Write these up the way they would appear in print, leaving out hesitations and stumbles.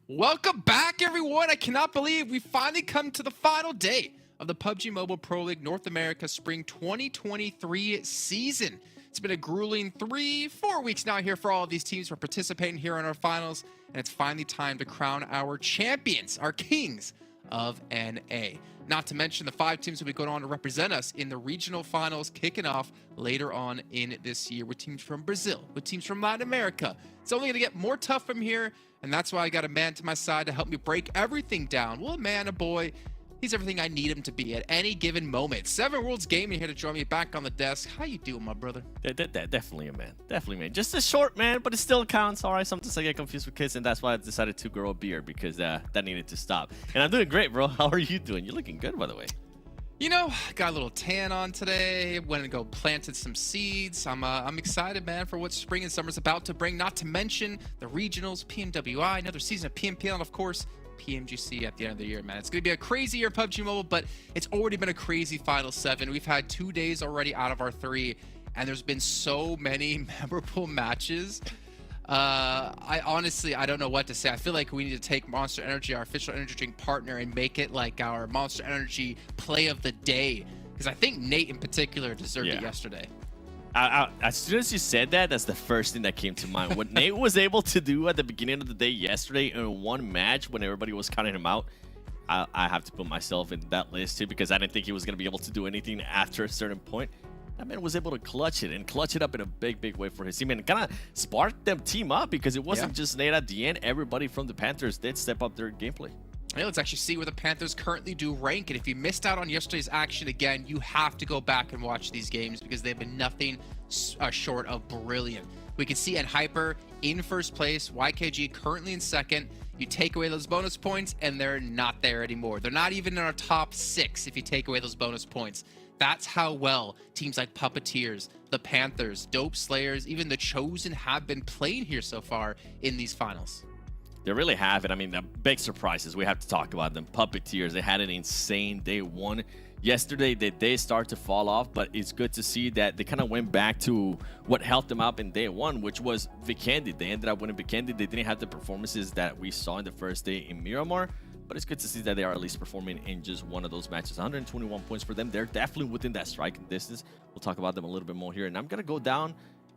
Welcome back, everyone. I cannot believe we finally come to the final day of the PUBG Mobile Pro League North America Spring 2023 season. It's been a grueling 3-4 weeks now here for all of these teams who are participating here in our finals, and it's finally time to crown our champions, our kings of NA. Not to mention the 5 teams will be going on to represent us in the regional finals kicking off later on in this year with teams from Brazil, with teams from Latin America. It's only going to get more tough from here, and that's why I got a man to my side to help me break everything down. Well, a man, a boy, he's everything I need him to be at any given moment. Seven Worlds Gaming here to join me back on the desk. How you doing, my brother? Definitely a man. Definitely, man. Just a short man, but it still counts. All right, sometimes I get confused with kids, and that's why I decided to grow a beard, because that needed to stop. And I'm doing great, bro. How are you doing? You're looking good, by the way. You know, got a little tan on today. Went and go planted some seeds. I'm excited, man, for what spring and summer's about to bring. Not to mention the regionals, PMWI, another season of PMPL, and of course, PMGC at the end of the year, man. It's going to be a crazy year of PUBG Mobile, but it's already been a crazy Final 7. We've had 2 days already out of our 3, and there's been so many memorable matches. I honestly don't know what to say. I feel like we need to take Monster Energy, our official energy drink partner, and make it like our Monster Energy play of the day, because I think Nate in particular deserved it yesterday. As soon as you said that, that's the first thing that came to mind. What Nate was able to do at the beginning of the day yesterday in one match when everybody was counting him out, I have to put myself in that list too, because I didn't think he was going to be able to do anything after a certain point. That man was able to clutch it up in a big way for his team, and kind of sparked them team up, because it wasn't just Nate at the end. Everybody from the Panthers did step up their gameplay. Hey, let's actually see where the Panthers currently do rank. And if you missed out on yesterday's action again, you have to go back and watch these games, because they've been nothing short of brilliant. We can see Hyper in first place, YKG currently in second. You take away those bonus points, and they're not there anymore. They're not even in our top 6 if you take away those bonus points. That's how well teams like Puppeteers, the Panthers, Dope Slayers, even the Chosen have been playing here so far in these finals. They really have it. I mean, the big surprises, we have to talk about them. Puppeteers, they had an insane day 1. Yesterday, they start to fall off, but it's good to see that they kind of went back to what helped them out in day 1, which was Vikendi. They ended up winning Vikendi. They didn't have the performances that we saw in the first day in Miramar, but it's good to see that they are at least performing in just one of those matches. 121 points for them. They're definitely within that striking distance. We'll talk about them a little bit more here, and I'm going to go down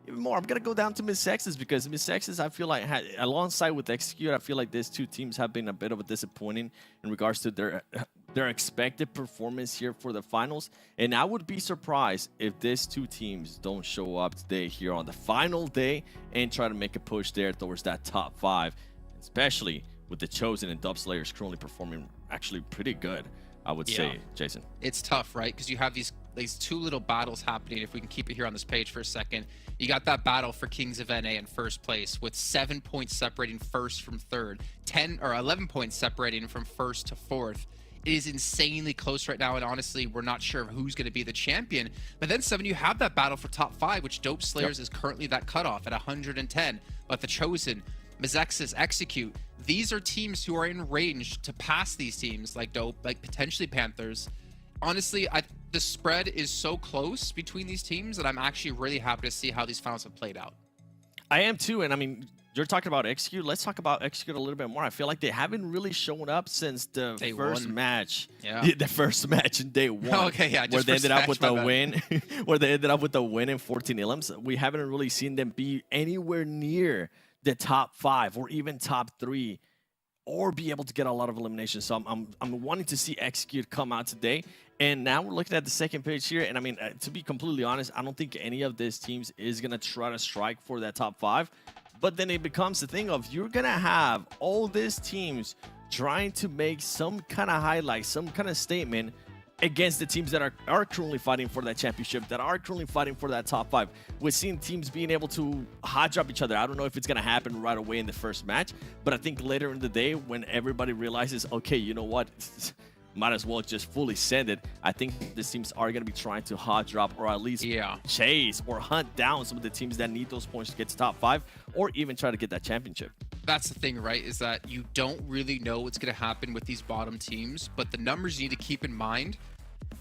even more. I'm going to go down to MEZEXIS, because MEZEXIS, I feel like, alongside with Execute, I feel like these two teams have been a bit of a disappointing in regards to their expected performance here for the finals. And I would be surprised if these two teams don't show up today here on the final day and try to make a push there towards that top 5, especially with the Chosen and Dub Slayers currently performing actually pretty good, I would say, Jason. It's tough, right? Because you have these 2 little battles happening. If we can keep it here on this page for a second, you got that battle for Kings of NA in first place, with 7 points separating first from third, 10 or 11 points separating from first to fourth. It is insanely close right now, and honestly, we're not sure who's going to be the champion. But then 7, you have that battle for top 5, which Dope Slayers is currently that cutoff at 110. But the Chosen, MEZEXIS, Execute, these are teams who are in range to pass these teams like Dope, like potentially Panthers. Honestly, the spread is so close between these teams that I'm actually really happy to see how these finals have played out. I am too, and I mean, you're talking about Execute. Let's talk about Execute a little bit more. I feel like they haven't really shown up since the first match. Yeah. The first match in day 1. Okay, yeah. Where they ended up with the win. Where they ended up with the win in 14 elims. We haven't really seen them be anywhere near the top 5 or even top 3, or be able to get a lot of eliminations. So I'm wanting to see Execute come out today. And now we're looking at the second page here. And I mean, to be completely honest, I don't think any of these teams is going to try to strike for that top 5. But then it becomes the thing of, you're going to have all these teams trying to make some kind of highlight, some kind of statement against the teams that are currently fighting for that championship, that are currently fighting for that top 5. We're seeing teams being able to hot drop each other. I don't know if it's going to happen right away in the first match, but I think later in the day, when everybody realizes, okay, you know what, might as well just fully send it, I think the teams are going to be trying to hot drop, or at least chase or hunt down some of the teams that need those points to get to top 5, or even try to get that championship. That's the thing, right, is that you don't really know what's going to happen with these bottom teams, but the numbers you need to keep in mind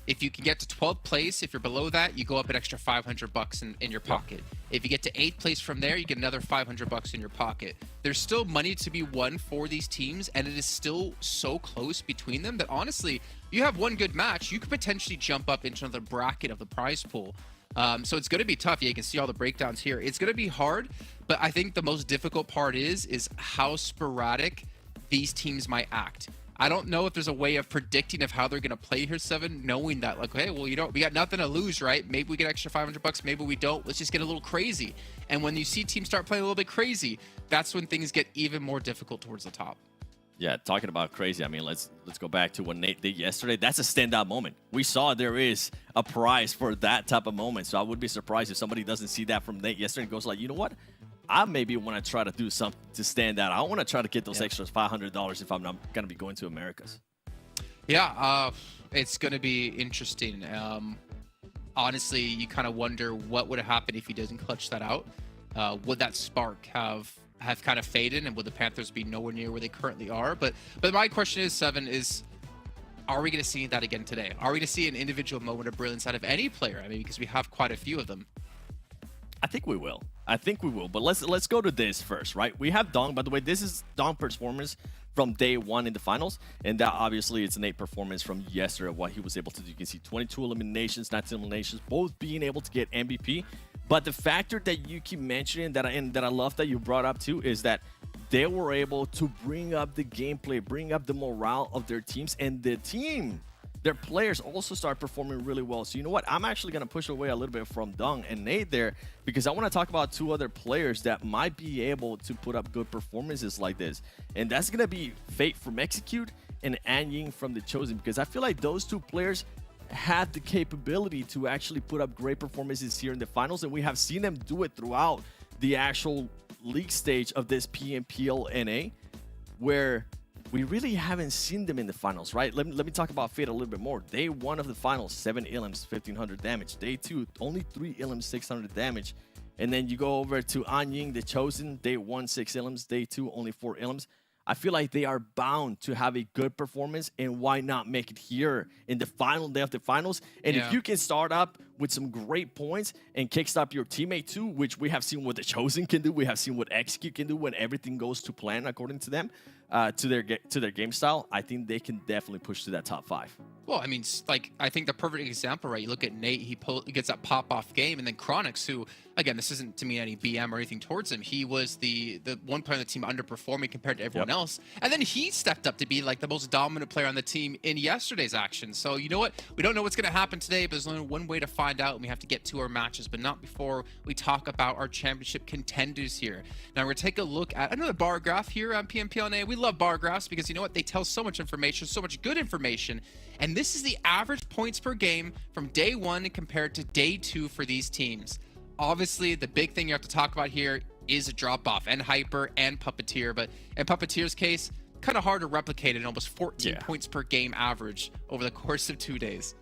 If you can get to 12th place, if you're below that, you go up an extra $500 in your pocket. If you get to 8th place from there, you get another $500 in your pocket. There's still money to be won for these teams, and it is still so close between them that honestly, you have one good match, you could potentially jump up into another bracket of the prize pool. So it's going to be tough. Yeah, you can see all the breakdowns here. It's going to be hard, but I think the most difficult part is how sporadic these teams might act. I don't know if there's a way of predicting of how they're going to play here, Seven, knowing that, like, hey, well, you know, we got nothing to lose, right? Maybe we get extra $500, maybe we don't. Let's just get a little crazy. And when you see teams start playing a little bit crazy, that's when things get even more difficult towards the top. Yeah, talking about crazy, I mean, let's go back to what Nate did yesterday. That's a standout moment. We saw there is a prize for that type of moment. So I would be surprised if somebody doesn't see that from Nate yesterday and goes like, you know what? I maybe want to try to do something to stand out. I want to try to get those extra $500 if I'm not going to be going to Americas. Yeah, it's going to be interesting. Honestly, you kind of wonder what would have happened if he doesn't clutch that out. Would that spark have kind of faded, and would the Panthers be nowhere near where they currently are? But my question is, Seven, are we going to see that again today? Are we going to see an individual moment of brilliance out of any player? I mean, because we have quite a few of them. I think we will. But let's go to this first, right? We have Dong. By the way, this is Dong performance from day one in the finals, and that obviously it's an 8 performance from yesterday. What he was able to do, you can see 22 eliminations, 19 eliminations, both being able to get MVP. But the factor that you keep mentioning that I love that you brought up too is that they were able to bring up the gameplay, bring up the morale of their teams, and their players also start performing really well. So you know what? I'm actually going to push away a little bit from Dong and Nate there because I want to talk about 2 other players that might be able to put up good performances like this. And that's going to be Fate from Execute and Anying from The Chosen, because I feel like those 2 players have the capability to actually put up great performances here in the finals, and we have seen them do it throughout the actual league stage of this PMPL NA, where we really haven't seen them in the finals, right? Let me talk about Fate a little bit more. Day 1 of the finals, 7 Illims, 1500 damage. Day 2, only 3 Illims, 600 damage. And then you go over to Anying, The Chosen. Day 1, 6 Illims. Day 2, only 4 Illims. I feel like they are bound to have a good performance, and why not make it here in the final day of the finals? And if you can start up with some great points and kickstart your teammate too, which we have seen what The Chosen can do, we have seen what Execute can do when everything goes to plan according to them, to their game style, I think they can definitely push to that top 5. Well, I mean, like, I think the perfect example, right? You look at Nate, he gets that pop-off game, and then Chronix, who, again, this isn't to me any BM or anything towards him. He was the one player on the team underperforming compared to everyone else. And then he stepped up to be, like, the most dominant player on the team in yesterday's action. So, you know what? We don't know what's going to happen today, but there's only one way to find out, and we have to get to our matches, but not before we talk about our championship contenders here. Now, we're going to take a look at another bar graph here on PMPL NA. We love bar graphs because, you know what? They tell so much information, so much good information. And this is the average points per game from day 1 compared to day 2 for these teams. Obviously, the big thing you have to talk about here is a drop-off, and Hyper and Puppeteer. But in Puppeteer's case, kind of hard to replicate an almost 14 points per game average over the course of 2 days.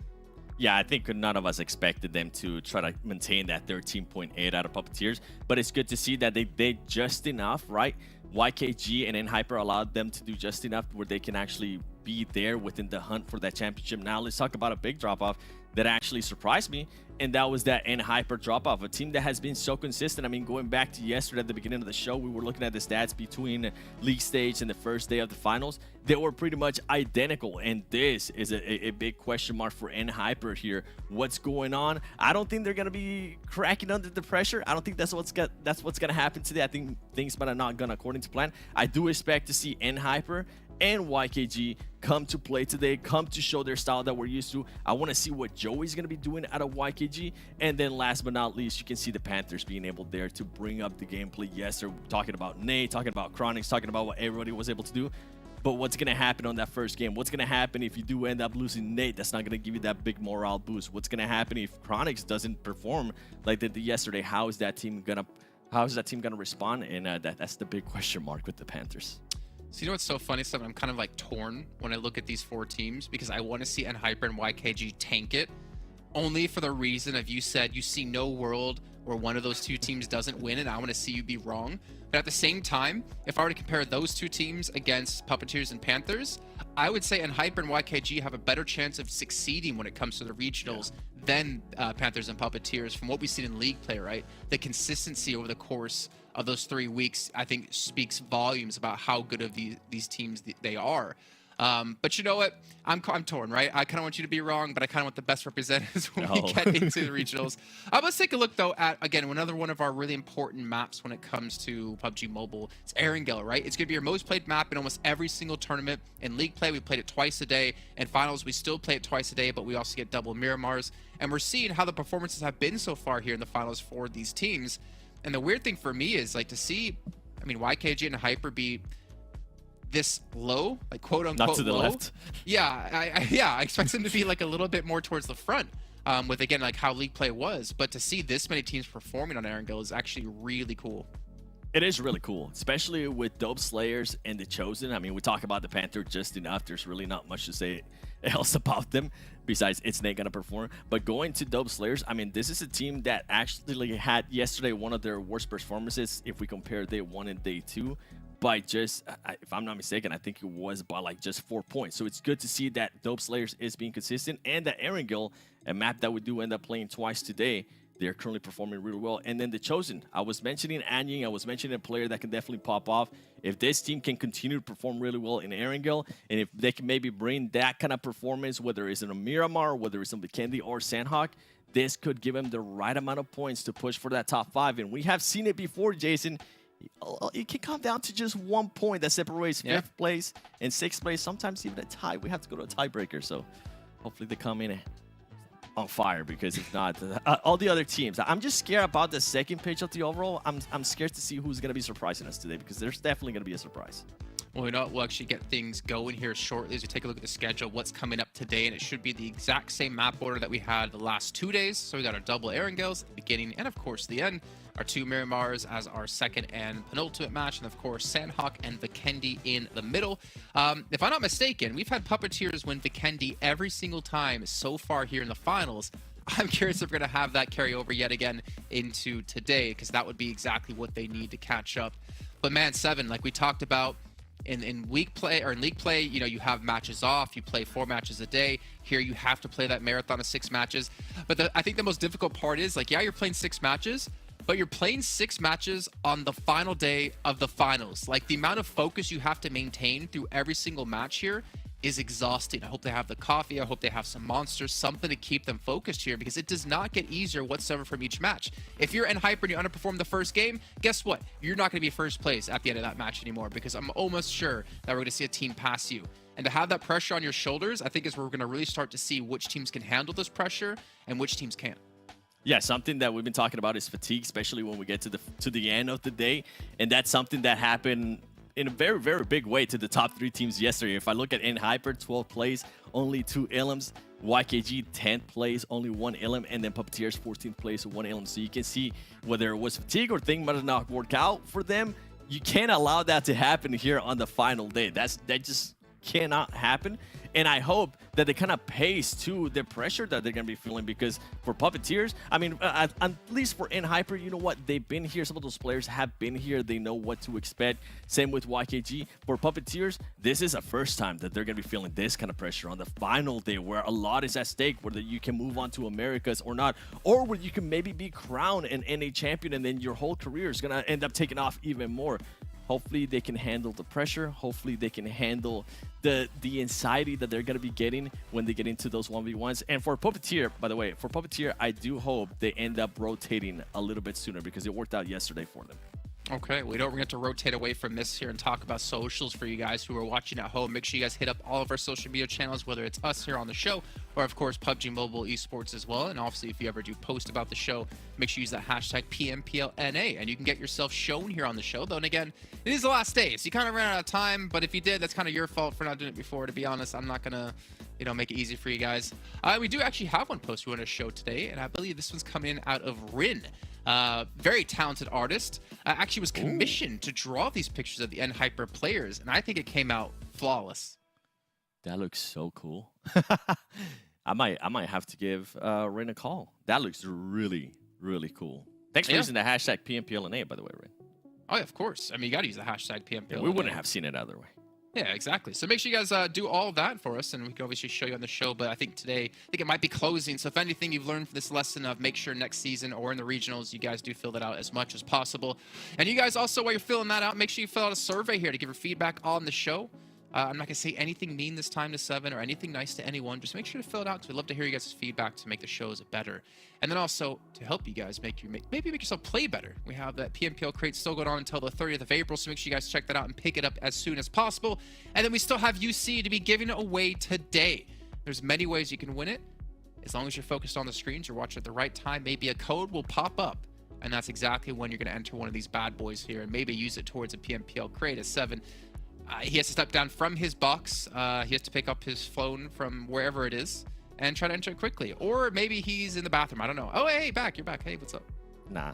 Yeah, I think none of us expected them to try to maintain that 13.8 out of Puppeteers, but it's good to see that they did just enough, right? YKG and N-Hyper allowed them to do just enough where they can actually be there within the hunt for that championship. Now let's talk about a big drop-off that actually surprised me, and that was that N-Hyper drop-off, a team that has been so consistent. I mean, going back to yesterday at the beginning of the show, we were looking at the stats between league stage and the first day of the finals. They were pretty much identical, and this is a big question mark for N-Hyper here. What's going on? I don't think they're going to be cracking under the pressure. I don't think that's what's going to happen today. I think things might have not gone according to plan. I do expect to see N-Hyper and YKG come to play today, come to show their style that we're used to. I want to see what Joey's going to be doing out of YKG. And then last but not least, you can see the Panthers being able there to bring up the gameplay. Yes, they're talking about Nate, talking about Chronix, talking about what everybody was able to do. But what's going to happen on that first game? What's going to happen if you do end up losing Nate? That's not going to give you that big morale boost. What's going to happen if Chronix doesn't perform like they did yesterday? How is that team going to respond? And that's the big question mark with the Panthers. So you know what's so funny? So I'm kind of like torn when I look at these 4 teams because I want to see N-Hyper and YKG tank it, only for the reason of you said you see no world where one of those two teams doesn't win, and I want to see you be wrong. But at the same time, if I were to compare those two teams against Puppeteers and Panthers, I would say Hyper and YKG have a better chance of succeeding when it comes to the regionals than Panthers and Puppeteers from what we've seen in league play, right? The consistency over the course of those 3 weeks, I think, speaks volumes about how good of these teams they are. But you know what? I'm torn, right? I kind of want you to be wrong, but I kind of want the best representatives when we get into the regionals. Let's take a look, though, at, again, another one of our really important maps when it comes to PUBG Mobile. It's Erangel, right? It's going to be your most played map in almost every single tournament. In league play, we played it twice a day. In finals, we still play it twice a day, but we also get double Miramars. And we're seeing how the performances have been so far here in the finals for these teams. And the weird thing for me is, like, to see, I mean, YKG and Hyper be this low, like quote unquote, not to the low. left. Yeah, I expect them to be like a little bit more towards the front, with again like how league play was. But to see this many teams performing on Erangel is actually really cool. It is really cool, especially with Dope Slayers and the Chosen. I mean, we talk about the Panther just enough. There's really not much to say else about them besides it's not gonna perform. But going to Dope Slayers, I mean, this is a team that actually had yesterday one of their worst performances if we compare day 1 and day 2. By just, if I'm not mistaken, I think it was by like just 4 points. So it's good to see that Dope Slayers is being consistent, and that Erangel, a map that we do end up playing twice today, they're currently performing really well. And then the Chosen, I was mentioning Anying, I was mentioning a player that can definitely pop off. If this team can continue to perform really well in Erangel, and if they can maybe bring that kind of performance, whether it's in a Miramar, whether it's in Vikendi or Sanhok, this could give them the right amount of points to push for that top 5. And we have seen it before, Jason. It can come down to just 1 point that separates 5th place and 6th place, sometimes even a tie. We have to go to a tiebreaker, so hopefully they come in on fire, because if not, all the other teams, I'm just scared about the second page of the overall. I'm scared to see who's going to be surprising us today, because there's definitely going to be a surprise. Well, we'll actually get things going here shortly as we take a look at the schedule, what's coming up today, and it should be the exact same map order that we had the last 2 days. So we got our double Erangels at the beginning and, of course, the end. Our 2 Miramars as our second and penultimate match, and of course Sanhok and Vikendi in the middle. If I'm not mistaken, we've had Puppeteers win Vikendi every single time so far here in the finals. I'm curious if we're going to have that carry over yet again into today, because that would be exactly what they need to catch up. But man, 7, like we talked about, in week play or in league play, you know, you have matches off, you play 4 matches a day. Here you have to play that marathon of 6 matches. But I think the most difficult part is, like, yeah, you're playing 6 matches, but you're playing 6 matches on the final day of the finals. Like, the amount of focus you have to maintain through every single match here is exhausting. I hope they have the coffee. I hope they have some monsters, something to keep them focused here, because it does not get easier whatsoever from each match. If you're in Hyper and you underperform the first game, guess what? You're not going to be first place at the end of that match anymore, because I'm almost sure that we're going to see a team pass you. And to have that pressure on your shoulders, I think is where we're going to really start to see which teams can handle this pressure and which teams can't. Yeah, something that we've been talking about is fatigue, especially when we get to the end of the day. And that's something that happened in a very, very big way to the top 3 teams yesterday. If I look at Hyper, 12 plays, only 2 ilms. YKG, 10th place, only 1 ilm. And then Puppeteers, 14th place, 1 ilm. So you can see whether it was fatigue or things might not work out for them. You can't allow that to happen here on the final day. That just cannot happen. And I hope that they kind of pace to the pressure that they're going to be feeling, because for Puppeteers, I mean, at least for Hyper, you know what? They've been here. Some of those players have been here. They know what to expect. Same with YKG. For Puppeteers, this is the first time that they're going to be feeling this kind of pressure on the final day, where a lot is at stake, whether you can move on to Americas or not, or where you can maybe be crowned an NA champion, and then your whole career is going to end up taking off even more. Hopefully they can handle the pressure. Hopefully they can handle the anxiety that they're going to be getting when they get into those 1v1s. And for Puppeteer, by the way, for Puppeteer, I do hope they end up rotating a little bit sooner, because it worked out yesterday for them. Okay, we don't get to rotate away from this here and talk about socials for you guys who are watching at home. Make sure you guys hit up all of our social media channels, whether it's us here on the show or, of course, PUBG Mobile Esports as well. And obviously, if you ever do post about the show, make sure you use that hashtag PMPL NA, and you can get yourself shown here on the show. Though, and again, it is the last day, so you kind of ran out of time. But if you did, that's kind of your fault for not doing it before. To be honest, I'm not gonna, make it easy for you guys. We do actually have one post we want to show today, and I believe this one's coming out of Rin. Very talented artist. Actually was commissioned to draw these pictures of the Hyper players, and I think it came out flawless. That looks so cool. I might have to give Rin a call. That looks really, really cool. Thanks for using the hashtag PMPL NA, by the way, Ray. Oh, yeah, of course. I mean, you got to use the hashtag PMPL. Yeah, we wouldn't have seen it other way. Yeah, exactly. So make sure you guys do all of that for us, and we can obviously show you on the show. But I think today, it might be closing. So if anything you've learned from this lesson of make sure next season or in the regionals, you guys do fill that out as much as possible. And you guys also, while you're filling that out, make sure you fill out a survey here to give your feedback on the show. I'm not going to say anything mean this time to Seven or anything nice to anyone. Just make sure to fill it out because we'd love to hear you guys' feedback to make the shows better. And then also to help you guys maybe make yourself play better. We have that PMPL crate still going on until the 30th of April, so make sure you guys check that out and pick it up as soon as possible. And then we still have UC to be giving away today. There's many ways you can win it. As long as you're focused on the screens, you're watching at the right time, maybe a code will pop up. And that's exactly when you're going to enter one of these bad boys here and maybe use it towards a PMPL crate as Seven. He has to step down from his box. He has to pick up his phone from wherever it is and try to enter it quickly. Or maybe he's in the bathroom. I don't know. Oh, hey, you're back. Hey, what's up? Nah.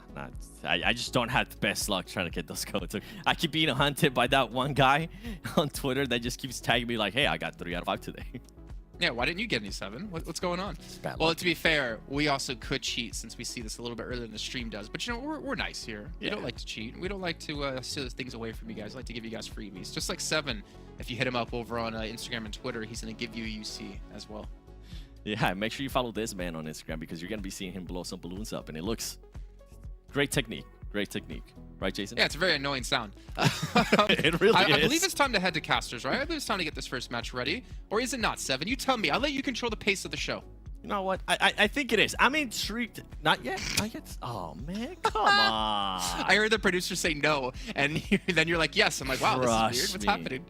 I just don't have the best luck trying to get those codes. I keep being hunted by that one guy on Twitter that just keeps tagging me like, hey, I got 3 out of 5 today. Yeah, why didn't you get any 7? What's going on? Well, to be fair, we also could cheat since we see this a little bit earlier than the stream does. But, you know, we're nice here. Yeah. We don't like to cheat. We don't like to steal things away from you guys. We like to give you guys freebies. Just like Seven, if you hit him up over on Instagram and Twitter, he's going to give you a UC as well. Yeah, make sure you follow this man on Instagram because you're going to be seeing him blow some balloons up. And it looks great technique. Great technique. Right, Jason? Yeah, it's a very annoying sound. It really is. I believe it's time to head to casters, right? I believe it's time to get this first match ready. Or is it not, Seven? You tell me. I'll let you control the pace of the show. You know what? I think it is. I'm intrigued. Not yet. Oh, man. Come on. I heard the producer say no. And then you're like, yes. I'm like, wow, this is weird. What's happening?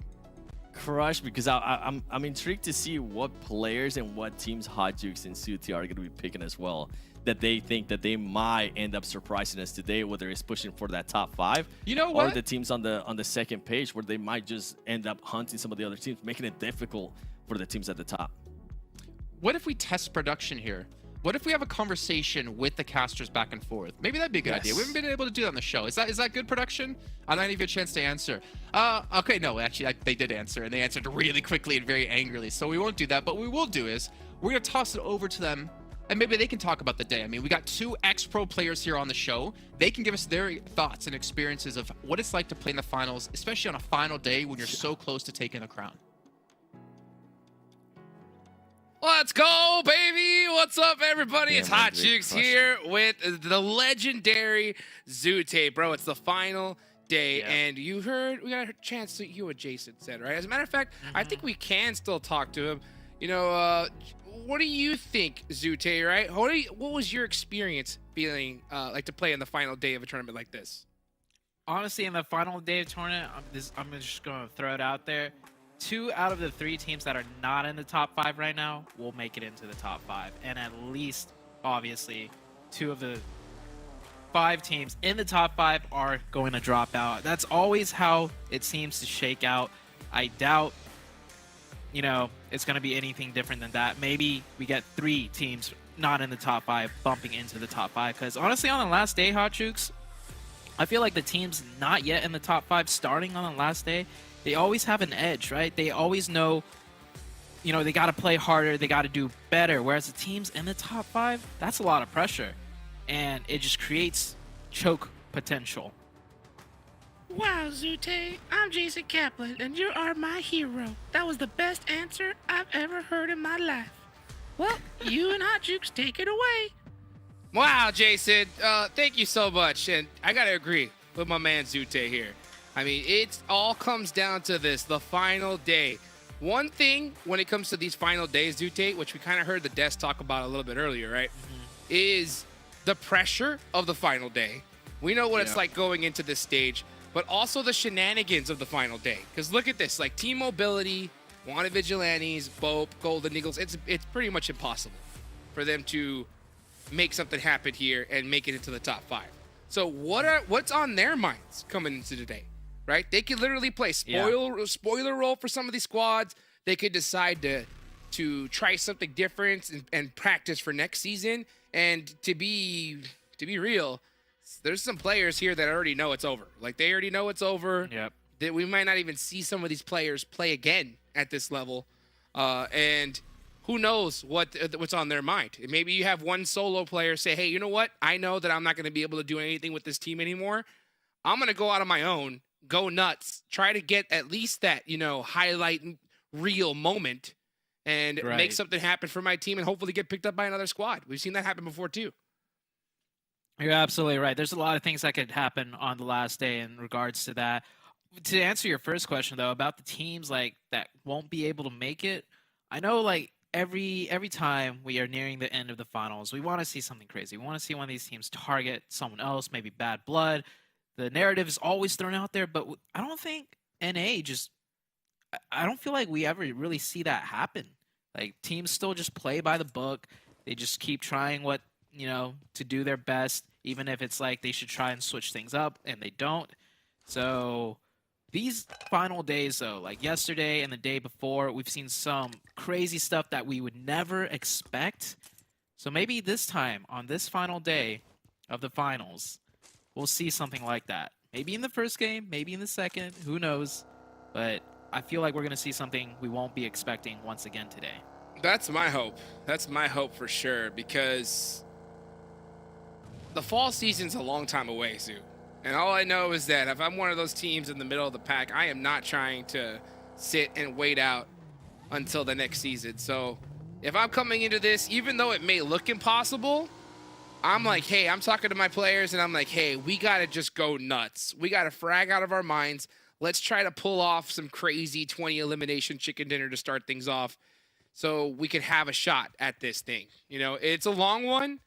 Crush, because I'm intrigued to see what players and what teams Hot Jukes and Suti are going to be picking as well. That they think that they might end up surprising us today, whether it's pushing for that top 5, you know what? Or the teams on the second page where they might just end up hunting some of the other teams, making it difficult for the teams at the top. What if we test production here? What if we have a conversation with the casters back and forth? Maybe that'd be a good idea. We haven't been able to do that on the show. Is that good production? I'm not even a chance to answer. Okay, no, actually, they did answer, and they answered really quickly and very angrily. So we won't do that. But what we will do is we're gonna toss it over to them. And maybe they can talk about the day. I mean, we got 2 ex-pro players here on the show. They can give us their thoughts and experiences of what it's like to play in the finals, especially on a final day when you're so close to taking the crown. Let's go, baby! What's up, everybody? It's Hot Jukes here with the legendary Zute, bro. It's the final day, and you heard we got a chance to hear what Jason said, right? As a matter of fact, I think we can still talk to him. You know, what do you think, Zute, right? What was your experience feeling like to play in the final day of a tournament like this? Honestly, in the final day of tournament, I'm just going to throw it out there. 2 out of the 3 teams that are not in the top 5 right now will make it into the top 5. And at least, obviously, 2 of the 5 teams in the top 5 are going to drop out. That's always how it seems to shake out. I doubt, you know, it's going to be anything different than that. Maybe we get 3 teams not in the top 5 bumping into the top 5. Because honestly, on the last day, Hot Jukes, I feel like the teams not yet in the top 5 starting on the last day, they always have an edge, right? They always know, you know, they got to play harder, they got to do better. Whereas the teams in the top 5, that's a lot of pressure. And it just creates choke potential. Wow, Zute, I'm Jason Kaplan, and you are my hero. That was the best answer I've ever heard in my life. Well, you and Hot Jukes take it away. Wow, Jason, thank you so much. And I got to agree with my man Zute here. I mean, it all comes down to this, the final day. One thing when it comes to these final days, Zute, which we kind of heard the desk talk about a little bit earlier, right, is the pressure of the final day. We know what it's like going into this stage, but also the shenanigans of the final day. Because look at this, like Team Mobility, Wanted Vigilantes, BOPE, Golden Eagles, it's pretty much impossible for them to make something happen here and make it into the top 5. So what's on their minds coming into today, right? They could literally play spoiler role for some of these squads. They could decide to try something different and practice for next season. And to be real, there's some players here that already know it's over. Like, they already know it's over. Yep. That we might not even see some of these players play again at this level. And who knows what's on their mind. Maybe you have one solo player say, hey, you know what? I know that I'm not going to be able to do anything with this team anymore. I'm going to go out on my own, go nuts, try to get at least that, highlight real moment and make something happen for my team and hopefully get picked up by another squad. We've seen that happen before too. You're absolutely right. There's a lot of things that could happen on the last day in regards to that. To answer your first question, though, about the teams like that won't be able to make it, I know like every time we are nearing the end of the finals, we want to see something crazy. We want to see one of these teams target someone else, maybe Bad Blood. The narrative is always thrown out there, but I don't think NA I don't feel like we ever really see that happen. Like, teams still just play by the book. They just keep trying to do their best, even if it's like they should try and switch things up, and they don't. So these final days, though, like yesterday and the day before, we've seen some crazy stuff that we would never expect. So maybe this time, on this final day of the finals, we'll see something like that. Maybe in the first game, maybe in the second, who knows? But I feel like we're going to see something we won't be expecting once again today. That's my hope. That's my hope for sure, because the fall season's a long time away, Zoo. And all I know is that if I'm one of those teams in the middle of the pack, I am not trying to sit and wait out until the next season. So if I'm coming into this, even though it may look impossible, I'm like, hey, I'm talking to my players, and I'm like, hey, we got to just go nuts. We got to frag out of our minds. Let's try to pull off some crazy 20 elimination chicken dinner to start things off so we could have a shot at this thing. It's a long one,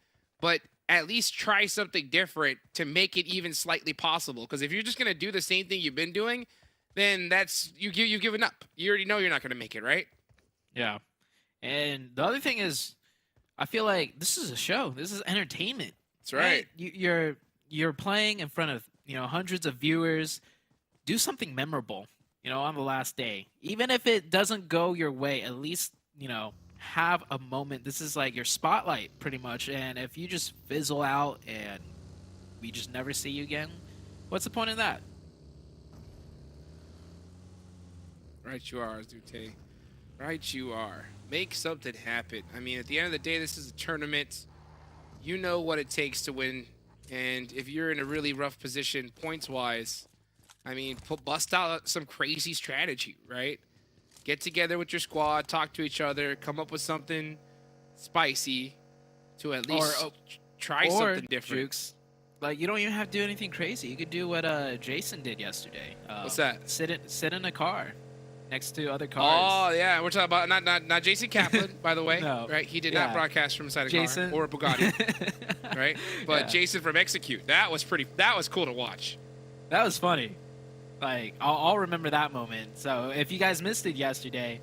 but at least try something different to make it even slightly possible. Because if you're just going to do the same thing you've been doing, then you've given up. You already know you're not going to make it, right? Yeah. And the other thing is, I feel like this is a show. This is entertainment. That's right. You're playing in front of hundreds of viewers. Do something memorable, on the last day. Even if it doesn't go your way, at least have a moment. This is like your spotlight, pretty much. And if you just fizzle out and we just never see you again, what's the point of that? Right you are, Zute. Right you are. Make something happen. I mean, at the end of the day, this is a tournament. You know what it takes to win. And if you're in a really rough position points-wise, I mean, bust out some crazy strategy, right? Get together with your squad, talk to each other, come up with something spicy to at least try something different. Jukes, like, you don't even have to do anything crazy. You could do what Jason did yesterday. What's that? Sit in a car next to other cars. Oh yeah, we're talking about not Jason Kaplan, by the way. No. Right? He did not broadcast from inside a Jason. car or a Bugatti, right? But Jason from Execute. That was cool to watch. That was funny. Like, I'll remember that moment. So if you guys missed it yesterday,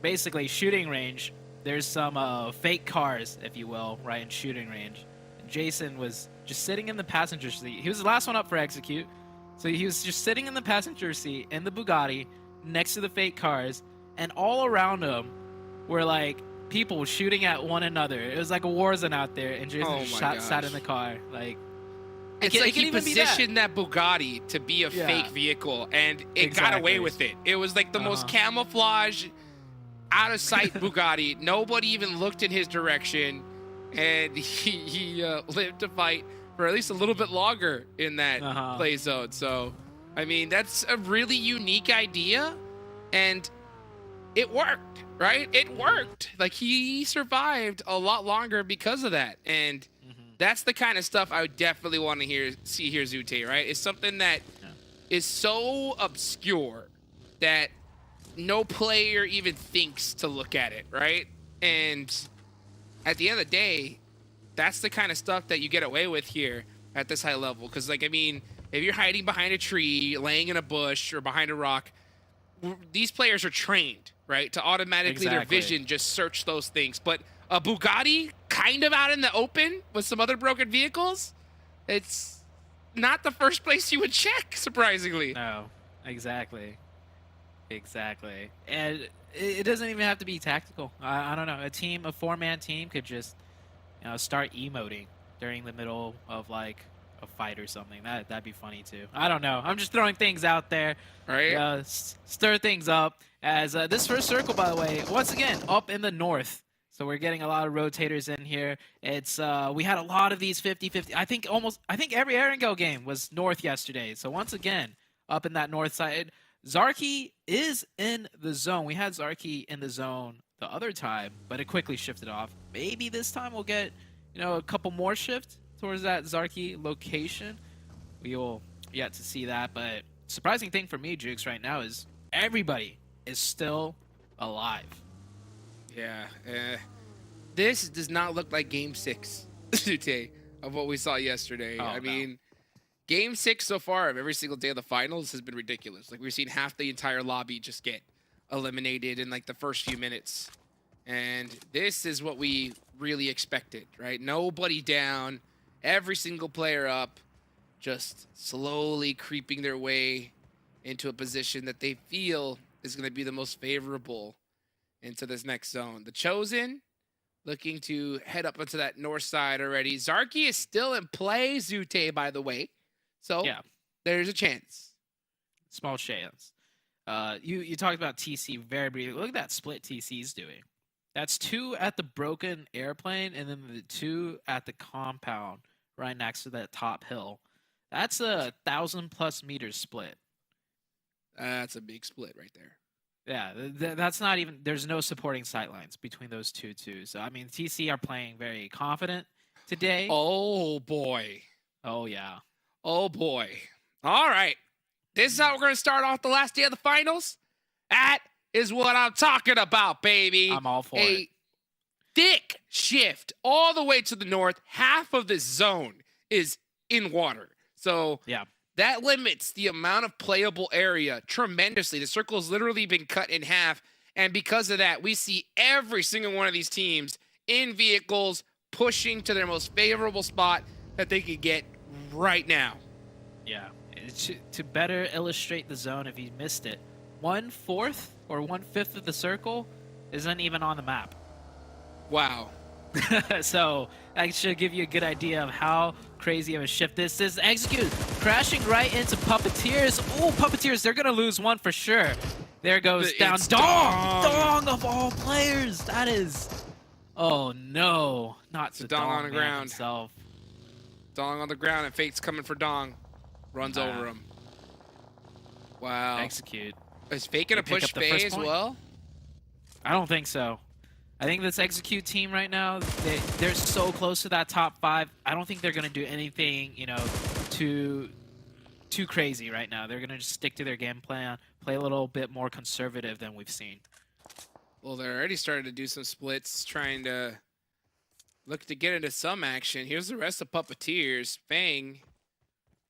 basically shooting range, there's some fake cars, if you will, right, in shooting range. And Jason was just sitting in the passenger seat. He was the last one up for Execute. So he was just sitting in the passenger seat in the Bugatti next to the fake cars, and all around him were like people shooting at one another. It was like a war zone out there, and Jason sat in the car. Like, it's like he positioned that Bugatti to be a fake vehicle, and it got away with it. It was like the most camouflage, out of sight Bugatti. Nobody even looked in his direction, and he lived to fight for at least a little bit longer in that play zone. So, I mean, that's a really unique idea, and it worked, right? It worked. Like, he survived a lot longer because of that, and that's the kind of stuff I would definitely want to see here, Zute, right? It's something that is so obscure that no player even thinks to look at it, right? And at the end of the day, that's the kind of stuff that you get away with here at this high level. Because, like, I mean, if you're hiding behind a tree, laying in a bush, or behind a rock, these players are trained, right, to automatically their vision just search those things. But a Bugatti kind of out in the open with some other broken vehicles, it's not the first place you would check, surprisingly. No, exactly. And it doesn't even have to be tactical. I don't know. A four-man team could just start emoting during the middle of like a fight or something. That'd be funny too. I don't know. I'm just throwing things out there. Right? Stir things up. As this first circle, by the way, once again up in the north. So we're getting a lot of rotators in here. It's we had a lot of these 50-50. I think every Erangel game was north yesterday. So once again, up in that north side. Zarky is in the zone. We had Zarky in the zone the other time, but it quickly shifted off. Maybe this time we'll get, a couple more shift towards that Zarky location. We will yet to see that, but surprising thing for me, Jukes, right now is everybody is still alive. Yeah. This does not look like Game 6, Zute, of what we saw yesterday. Oh, I no. mean, Game 6 so far of every single day of the finals has been ridiculous. Like, we've seen half the entire lobby just get eliminated in, like, the first few minutes. And this is what we really expected, right? Nobody down, every single player up, just slowly creeping their way into a position that they feel is going to be the most favorable into this next zone. The Chosen looking to head up onto that north side already. Zarky is still in play, Zute, by the way. So Yeah. there's a chance. Small chance. You talked about TC very briefly. Look at that split TC's doing. That's 2 at the broken airplane and then the 2 at the compound right next to that top hill. That's a 1,000+ meters split. That's a big split right there. Yeah, that's not even. There's no supporting sightlines between those two. So I mean, TC are playing very confident today. Oh, boy. Oh yeah. Oh, boy. All right. This is how we're going to start off the last day of the finals. That is what I'm talking about, baby. I'm all for A it. thick shift all the way to the north. Half of this zone is in water. So Yeah. that limits the amount of playable area tremendously. The circle has literally been cut in half. And because of that, we see every single one of these teams in vehicles pushing to their most favorable spot that they could get right now. Yeah. To better illustrate the zone, if you missed it, 1/4 or 1/5 of the circle isn't even on the map. Wow. So that should give you a good idea of how crazy of a shift this is. Execute crashing right into Puppeteers. Oh, Puppeteers, they're gonna lose one for sure. There goes down It's Dong. Dong. Dong of all players. That is. Oh no, not the Dong on the man ground. himself. Dong on the ground, and Fate's coming for Dong. Runs Nah. over him. Wow. Execute. Is Fate going to They pick push up the Faye first as point. well? I don't think so. I think this Execute team right now, they're so close to that top 5. I don't think they're going to do anything, too crazy right now. They're going to just stick to their game plan, play a little bit more conservative than we've seen. Well, they're already starting to do some splits, trying to look to get into some action. Here's the rest of Puppeteers. Fang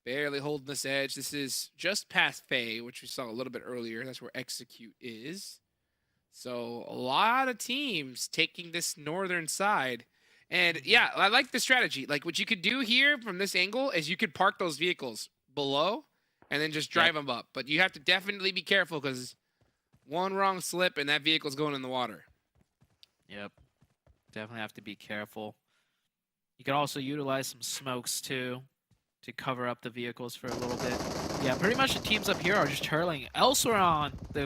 barely holding this edge. This is just past Faye, which we saw a little bit earlier. That's where Execute is. So a lot of teams taking this northern side. And yeah, I like the strategy. Like what you could do here from this angle is you could park those vehicles below and then just drive them up. But you have to definitely be careful because one wrong slip and that vehicle's going in the water. Yep. Definitely have to be careful. You could also utilize some smokes too to cover up the vehicles for a little bit. Yeah, pretty much the teams up here are just hurling elsewhere on the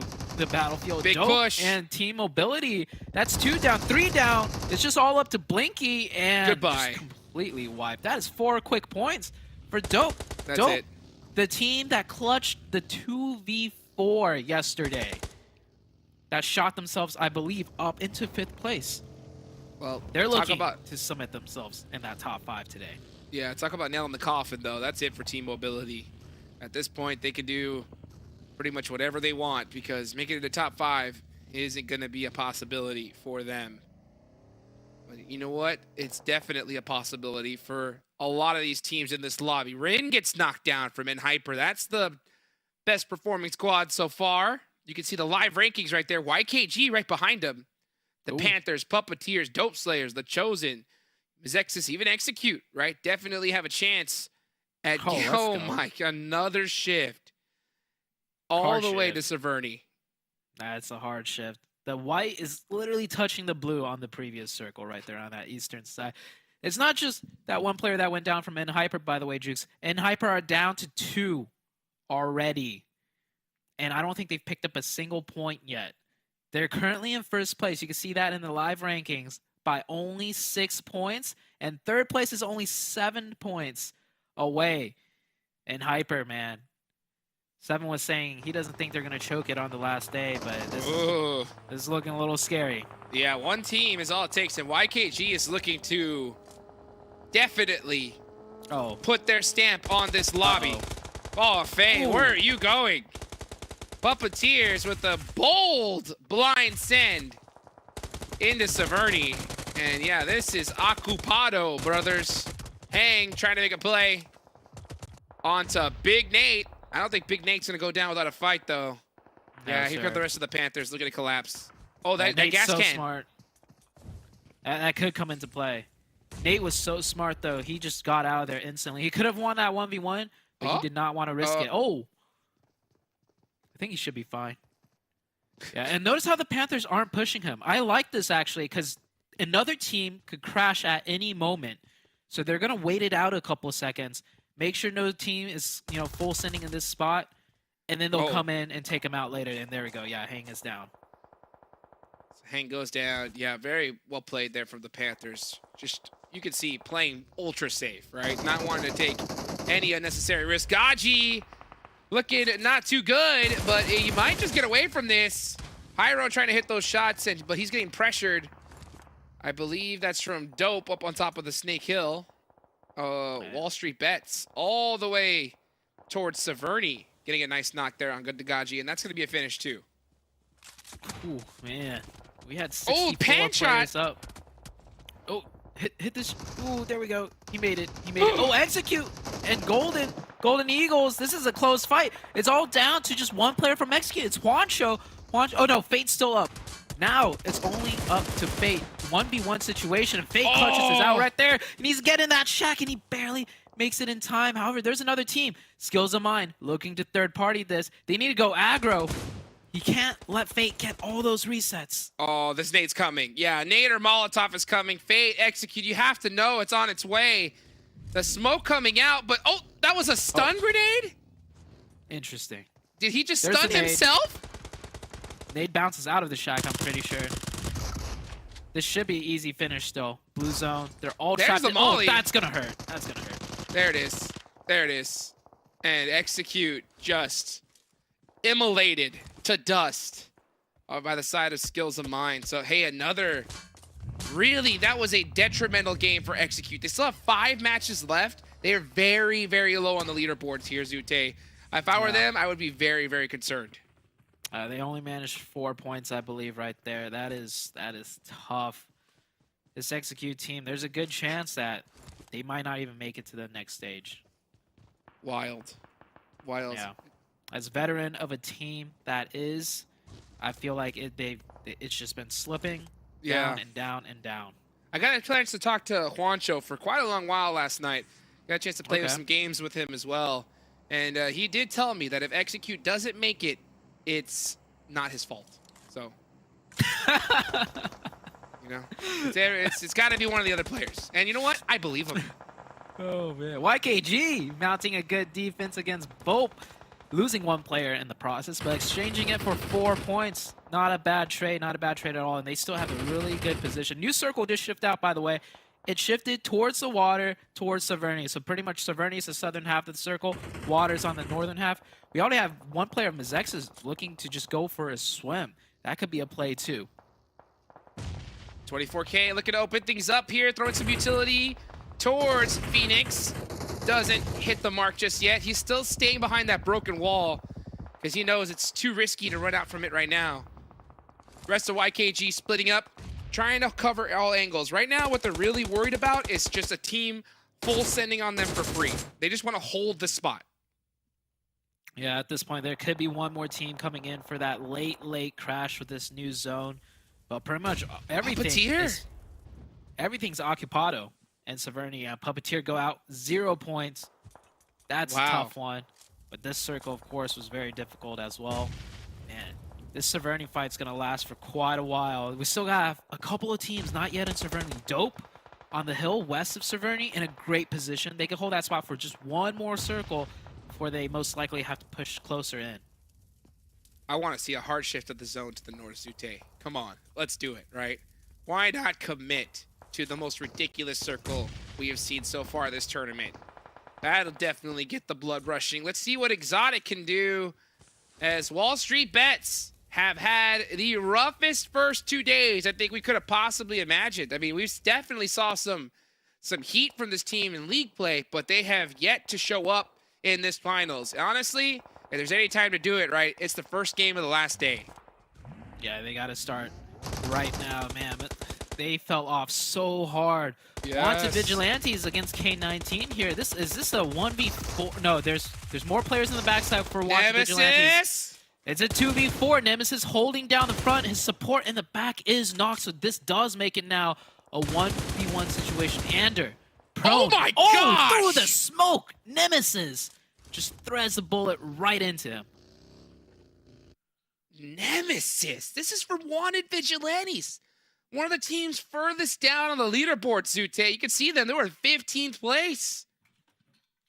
battlefield. Big Dope push. and team mobility. That's 2 down, 3 down. It's just all up to Blinky and Goodbye. just completely wiped. That is 4 quick points for Dope. That's Dope, it. the team that clutched the 2v4 yesterday. That shot themselves, I believe, up into 5th place. Well, They're talk looking about to submit themselves in that top 5 today. yeah, talk about nailing the coffin though. That's it for team mobility. At this point, they can do pretty much whatever they want because making it to top 5 isn't going to be a possibility for them. But you know what? It's definitely a possibility for a lot of these teams in this lobby. Rin gets knocked down from Hyper. That's the best performing squad so far. You can see the live rankings right there. YKG right behind them. The Ooh. Panthers, Puppeteers, Dope Slayers, The Chosen, MEZEXIS, even Execute, right? Definitely have a chance at, Oh, let's oh go. my, another shift. All Hard the way to shift. Severny. That's a hard shift. The white is literally touching the blue on the previous circle right there on that eastern side. It's not just that one player that went down from N-Hyper, by the way, Jukes. N-Hyper are down to 2 already. And I don't think they've picked up a single point yet. They're currently in first place. You can see that in the live rankings by only 6 points. And third place is only 7 points away. N-Hyper, man. Seven was saying he doesn't think they're going to choke it on the last day, but this is looking a little scary. Yeah, one team is all it takes, and YKG is looking to definitely put their stamp on this lobby. Oh, Faye, where are you going? Puppeteers with a bold blind send into Severny. And yeah, this is Ocupado, brothers. Hang trying to make a play onto Big Nate. I don't think Big Nate's going to go down without a fight, though. No, yeah, here sir. come the rest of the Panthers. Look at it collapse. Oh, that Nate's gas so can. Smart. That could come into play. Nate was so smart, though. He just got out of there instantly. He could have won that 1v1, but he did not want to risk it. Oh! I think he should be fine. Yeah, and notice how the Panthers aren't pushing him. I like this, actually, because another team could crash at any moment. So they're going to wait it out a couple of seconds, make sure no team is, full sending in this spot, and then they'll come in and take him out later. And there we go. Yeah, Hang is down. Hang goes down. Yeah, very well played there from the Panthers. Just, you can see, playing ultra safe, right? Not wanting to take any unnecessary risk. Gaji looking not too good, but he might just get away from this. Hyro trying to hit those shots, but he's getting pressured. I believe that's from Dope up on top of the Snake Hill. WALLSTREETBETS all the way towards Severny. Getting a nice knock there on good Gaji, and that's going to be a finish, too. Ooh, man. We had 64 pan players shot. up. Oh, hit this. Ooh, there we go. He made it. He made it. Oh, execute. And Golden Eagles. This is a close fight. It's all down to just one player from Execute. It's Juancho. Oh, no. Fate's still up. Now it's only up to Fate. 1v1 situation. And Fate clutches his out right there. And he's getting that shack, and he barely makes it in time. However, there's another team. Skills of Mine looking to third party this. They need to go aggro. You can't let Fate get all those resets. Oh, this Nate's coming. Yeah, Nate or Molotov is coming. Fate, Execute. You have to know it's on its way. The smoke coming out, but that was a stun grenade? Interesting. Did he just There's stun the nade. himself? Nade bounces out of the shack, I'm pretty sure. This should be an easy finish still. Blue zone. They're all There's trapped the in. molly. Oh, that's gonna hurt. That's gonna hurt. There it is. There it is. And Execute just immolated to dust by the side of Skills of Mine. So, hey, that was a detrimental game for Execute. They still have 5 matches left. They are very, very low on the leaderboards here, Zute. If I were them, I would be very, very concerned. They only managed 4 points, I believe, right there. That is tough. This Execute team, there's a good chance that they might not even make it to the next stage. Wild. Yeah. As veteran of a team that is, I feel like it's just been slipping down and down and down. I got a chance to talk to Juancho for quite a long while last night. Got a chance to play with some games with him as well. And he did tell me that if Execute doesn't make it, it's not his fault. So, it's got to be one of the other players. And you know what? I believe him. Oh, man. YKG mounting a good defense against BOPE. Losing one player in the process, but exchanging it for 4 points. Not a bad trade. Not a bad trade at all. And they still have a really good position. New circle did shift out, by the way. It shifted towards the water, towards Severny. So pretty much Severny is the southern half of the circle. Water's on the northern half. We already have one player, MEZEXIS, looking to just go for a swim. That could be a play, too. 24K looking to open things up here. Throwing some utility towards Phoenix. Doesn't hit the mark just yet. He's still staying behind that broken wall because he knows it's too risky to run out from it right now. Rest of YKG splitting up, trying to cover all angles. Right now, what they're really worried about is just a team full sending on them for free. They just want to hold the spot. Yeah, at this point, there could be one more team coming in for that late crash with this new zone. But pretty much everything's Occupado and Severny. Puppeteer go out 0 points. That's a tough one. But this circle, of course, was very difficult as well. Man, this Severny fight's going to last for quite a while. We still got a couple of teams not yet in Severny. Dope on the hill west of Severny in a great position. They could hold that spot for just one more circle before they most likely have to push closer in. I want to see a hard shift of the zone to the north, Zute. Come on, let's do it, right? Why not commit to the most ridiculous circle we have seen so far this tournament? That'll definitely get the blood rushing. Let's see what Exotic can do, as WALLSTREETBETS have had the roughest first 2 days I think we could have possibly imagined. I mean, we definitely saw some heat from this team in league play, but they have yet to show up in this finals. Honestly, if there's any time to do it, right, it's the first game of the last day. Yeah, they got to start right now, man. But they fell off so hard. Wanted Vigilantes against K19 here. Is this a 1v4? No, there's more players in the backside for Wanted Vigilantes. It's a 2v4. Nemesis holding down the front. His support in the back is knocked, so this does make it now a 1v1 situation. Ander, oh my gosh! Through the smoke! Nemesis just threads the bullet right into him. Nemesis! This is from Wanted Vigilantes. One of the teams furthest down on the leaderboard, Zute. You can see them. They were in 15th place.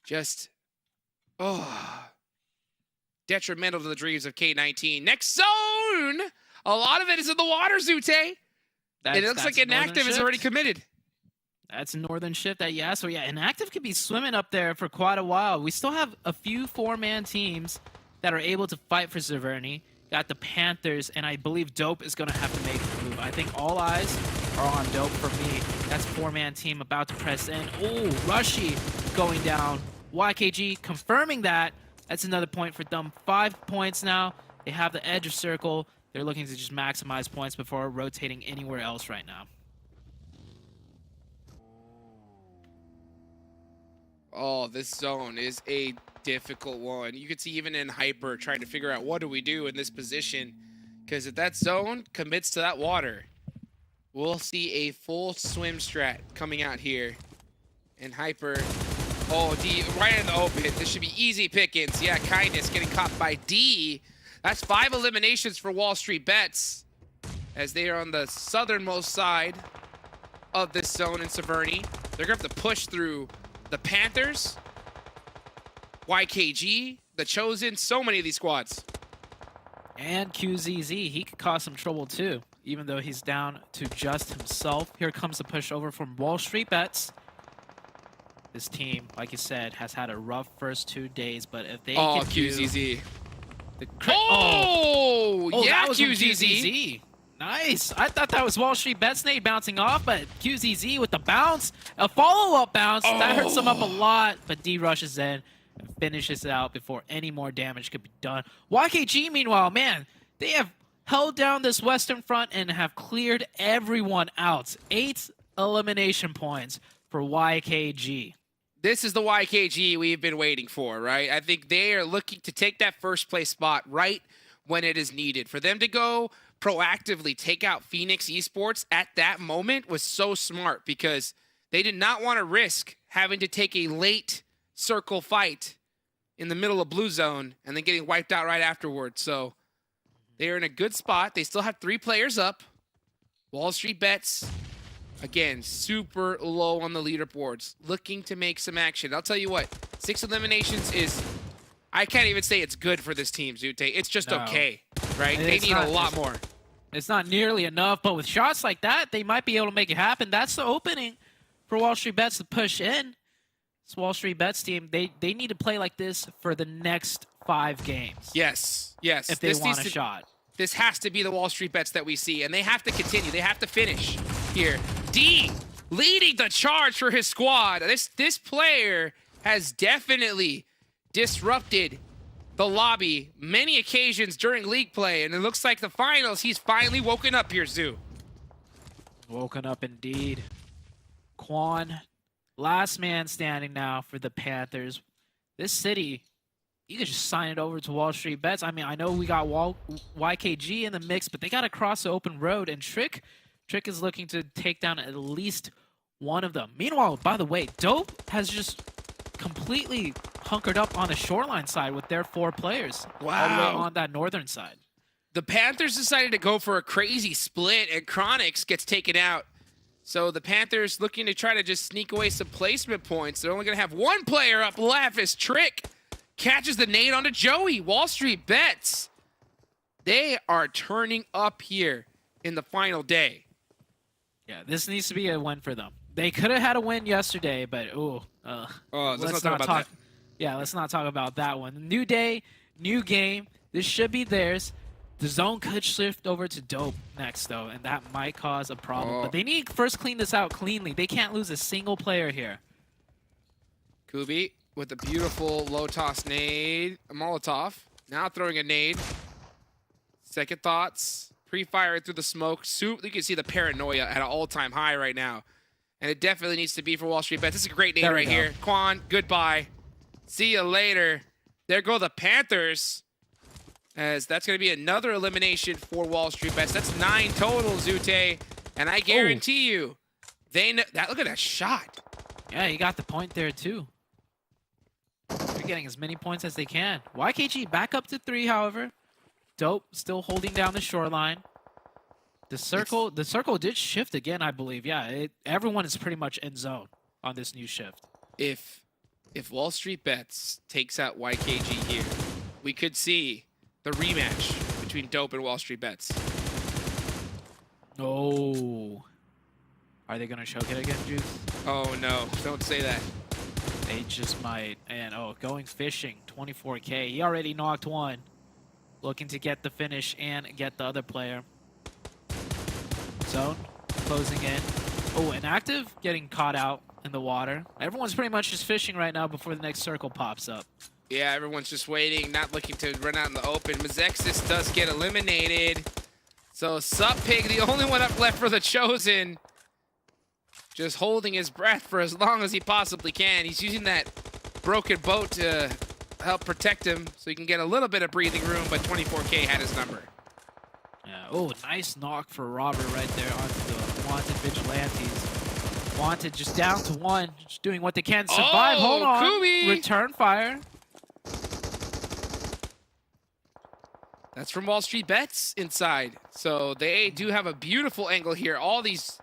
Just, detrimental to the dreams of K19. Next zone! A lot of it is in the water, Zute. It looks like Inactive is already committed. That's Northern Shift. Yeah, so yeah, Inactive could be swimming up there for quite a while. We still have a few 4-man teams that are able to fight for Severny. Got the Panthers, and I believe Dope is going to have to make a move. I think all eyes are on Dope for me. That's 4-man team about to press in. Oh, Rushy going down. YKG confirming that. That's another point for them. 5 points now. They have the edge of circle. They're looking to just maximize points before rotating anywhere else right now. Oh, this zone is a difficult one. You could see even in Hyper trying to figure out what do we do in this position, because if that zone commits to that water, we'll see a full swim strat coming out here. And Hyper, oh, D right in the open. This should be easy pickings. Yeah, Kindness getting caught by D. That's 5 eliminations for WALLSTREETBETS, as they are on the southernmost side of this zone in Severny. They're going to have to push through the Panthers, YKG, the Chosen, so many of these squads. And QZZ, he could cause some trouble too, even though he's down to just himself. Here comes the push over from WALLSTREETBETS. This team, like you said, has had a rough first 2 days, but if they can QZZ. Yeah, QZZ. Nice. I thought that was WALLSTREETBETS Nate bouncing off, but QZZ with the bounce, a follow-up bounce. That hurts him up a lot, but D rushes in and finishes it out before any more damage could be done. YKG, meanwhile, man, they have held down this western front and have cleared everyone out. 8 elimination points for YKG. This is the YKG we've been waiting for, right? I think they are looking to take that first place spot right when it is needed. For them to go proactively take out Phoenix Esports at that moment was so smart, because they did not want to risk having to take a late circle fight in the middle of blue zone and then getting wiped out right afterwards. So they are in a good spot. They still have 3 players up. WALLSTREETBETS, again, super low on the leaderboards, looking to make some action. I'll tell you what, 6 eliminations is, I can't even say it's good for this team, Zute. It's just okay, right? They need a lot more. It's not nearly enough, but with shots like that, they might be able to make it happen. That's the opening for WALLSTREETBETS to push in. This WALLSTREETBETS team, they need to play like this for the next 5 games. Yes. If they want a shot. This has to be the WALLSTREETBETS that we see, and they have to continue. They have to finish here. D leading the charge for his squad. This player has definitely disrupted the lobby many occasions during league play, and it looks like the finals, he's finally woken up here, Zoo. Woken up indeed. Quan, last man standing now for the Panthers. This city, you could just sign it over to WALLSTREETBETS. I mean, I know we got YKG in the mix, but they got to cross the open road, and Trick is looking to take down at least one of them. Meanwhile, by the way, Dope has just completely hunkered up on the shoreline side with their 4 players. Wow. All the way on that northern side. The Panthers decided to go for a crazy split, and Chronix gets taken out. So the Panthers looking to try to just sneak away some placement points. They're only going to have one player up left as Trick catches the nade onto Joey. Wall Street Bets. They are turning up here in the final day. Yeah, this needs to be a win for them. They could have had a win yesterday, but let's not talk about that. Yeah, let's not talk about that one. New day, new game. This should be theirs. The zone could shift over to Dope next, though, and that might cause a problem. But they need to first clean this out cleanly. They can't lose a single player here. Kubi with a beautiful low toss nade. A Molotov. Now throwing a nade. Second thoughts. Pre-fire through the smoke. You can see the paranoia at an all-time high right now. And it definitely needs to be for Wall Street Bets. This is a great nade right here. Quan, goodbye. See you later. There go the Panthers. As that's going to be another elimination for Wall Street Bets. That's 9 total, Zute. And I guarantee you, they know that. Look at that shot. Yeah, he got the point there, too. They're getting as many points as they can. YKG back up to 3, however. Dope still holding down the shoreline. The circle did shift again, I believe. Yeah, everyone is pretty much in zone on this new shift. If Wall Street Bets takes out YKG here, we could see the rematch between Dope and Wall Street Bets. Oh. Are they going to choke it again, Juice? Oh, no. Don't say that. They just might. And, going fishing, 24K. He already knocked one. Looking to get the finish and get the other player. Zone closing in. Oh, inactive getting caught out in the water. Everyone's pretty much just fishing right now before the next circle pops up. Yeah, everyone's just waiting, not looking to run out in the open. MEZEXIS does get eliminated. So Sup Pig, the only one up left for the Chosen, just holding his breath for as long as he possibly can. He's using that broken boat to help protect him so he can get a little bit of breathing room, but 24K had his number. Yeah. Oh, nice knock for Robert right there onto the Wanted Vigilantes. Wanted just down to 1, just doing what they can to survive. Hold on. Kubi! Return fire. That's from Wall Street Bets inside. So they do have a beautiful angle here. All these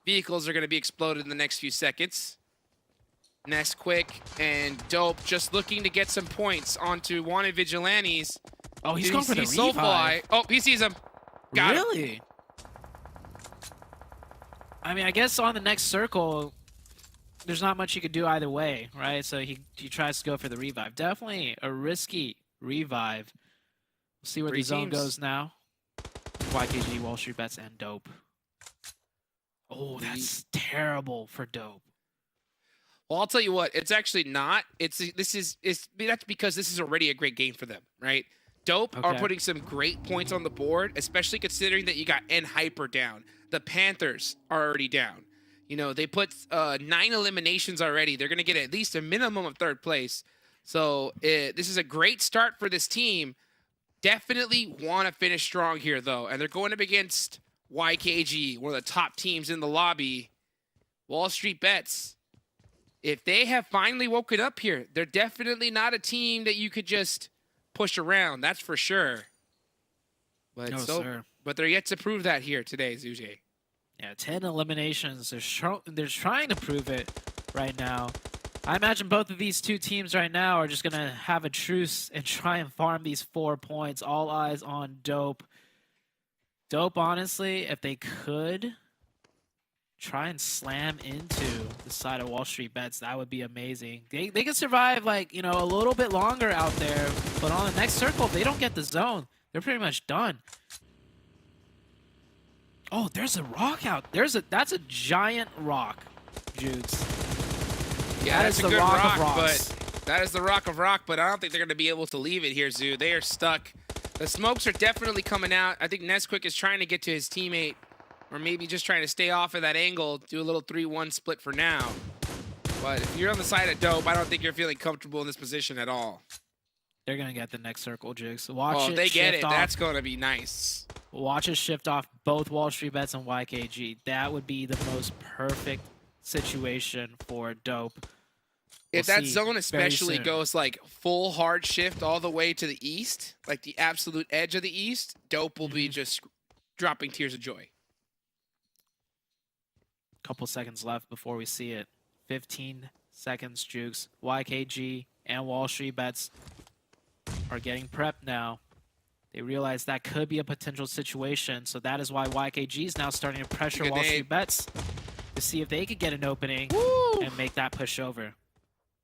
vehicles are going to be exploded in the next few seconds. Nesquick and Dope just looking to get some points onto Wanted Vigilantes. Oh, he's going for the revive. Soulfly. Oh, he sees him. Got him. Really? I mean, I guess on the next circle, there's not much you could do either way, right? So he tries to go for the revive. Definitely a risky revive. We'll see where the zone goes now. YKG, Wall Street Bets, and Dope. Oh, that's terrible for Dope. Well, I'll tell you what, it's actually not. That's because this is already a great game for them, right? Dope are putting some great points on the board, especially considering that you got N Hyper down. The Panthers are already down. You know, they put 9 eliminations already. They're going to get at least a minimum of 3rd place. So this is a great start for this team. Definitely want to finish strong here, though. And they're going up against YKG, one of the top teams in the lobby. Wall Street Bets. If they have finally woken up here, they're definitely not a team that you could just push around. That's for sure. But sir. But they're yet to prove that here today, Zuje. Yeah, 10 eliminations. They're trying to prove it right now. I imagine both of these two teams right now are just going to have a truce and try and farm these 4 points. All eyes on Dope. Dope, honestly, if they could try and slam into the side of Wall Street Bets, that would be amazing. They can survive, like, you know, a little bit longer out there, but on the next circle, if they don't get the zone, they're pretty much done. Oh, there's a rock out. That's a giant rock, Jukes. Yeah, that's a good rock, but that is the rock of rock, but I don't think they're going to be able to leave it here, Zoo. They are stuck. The smokes are definitely coming out. I think Nesquick is trying to get to his teammate, or maybe just trying to stay off of that angle, do a little 3-1 split for now. But if you're on the side of Dope, I don't think you're feeling comfortable in this position at all. They're going to get the next circle, Jigs. Watch it. Oh, they get it. Off. That's going to be nice. Watch us shift off both Wall Street Bets and YKG. That would be the most perfect situation for Dope. If that zone especially goes like full hard shift all the way to the east, like the absolute edge of the east, Dope will be just dropping tears of joy. Couple seconds left before we see it. 15 seconds, Jukes. YKG and Wall Street Bets are getting prepped now. They realize that could be a potential situation, so that is why YKG is now starting to pressure Wall Street Bets to see if they could get an opening and make that push over.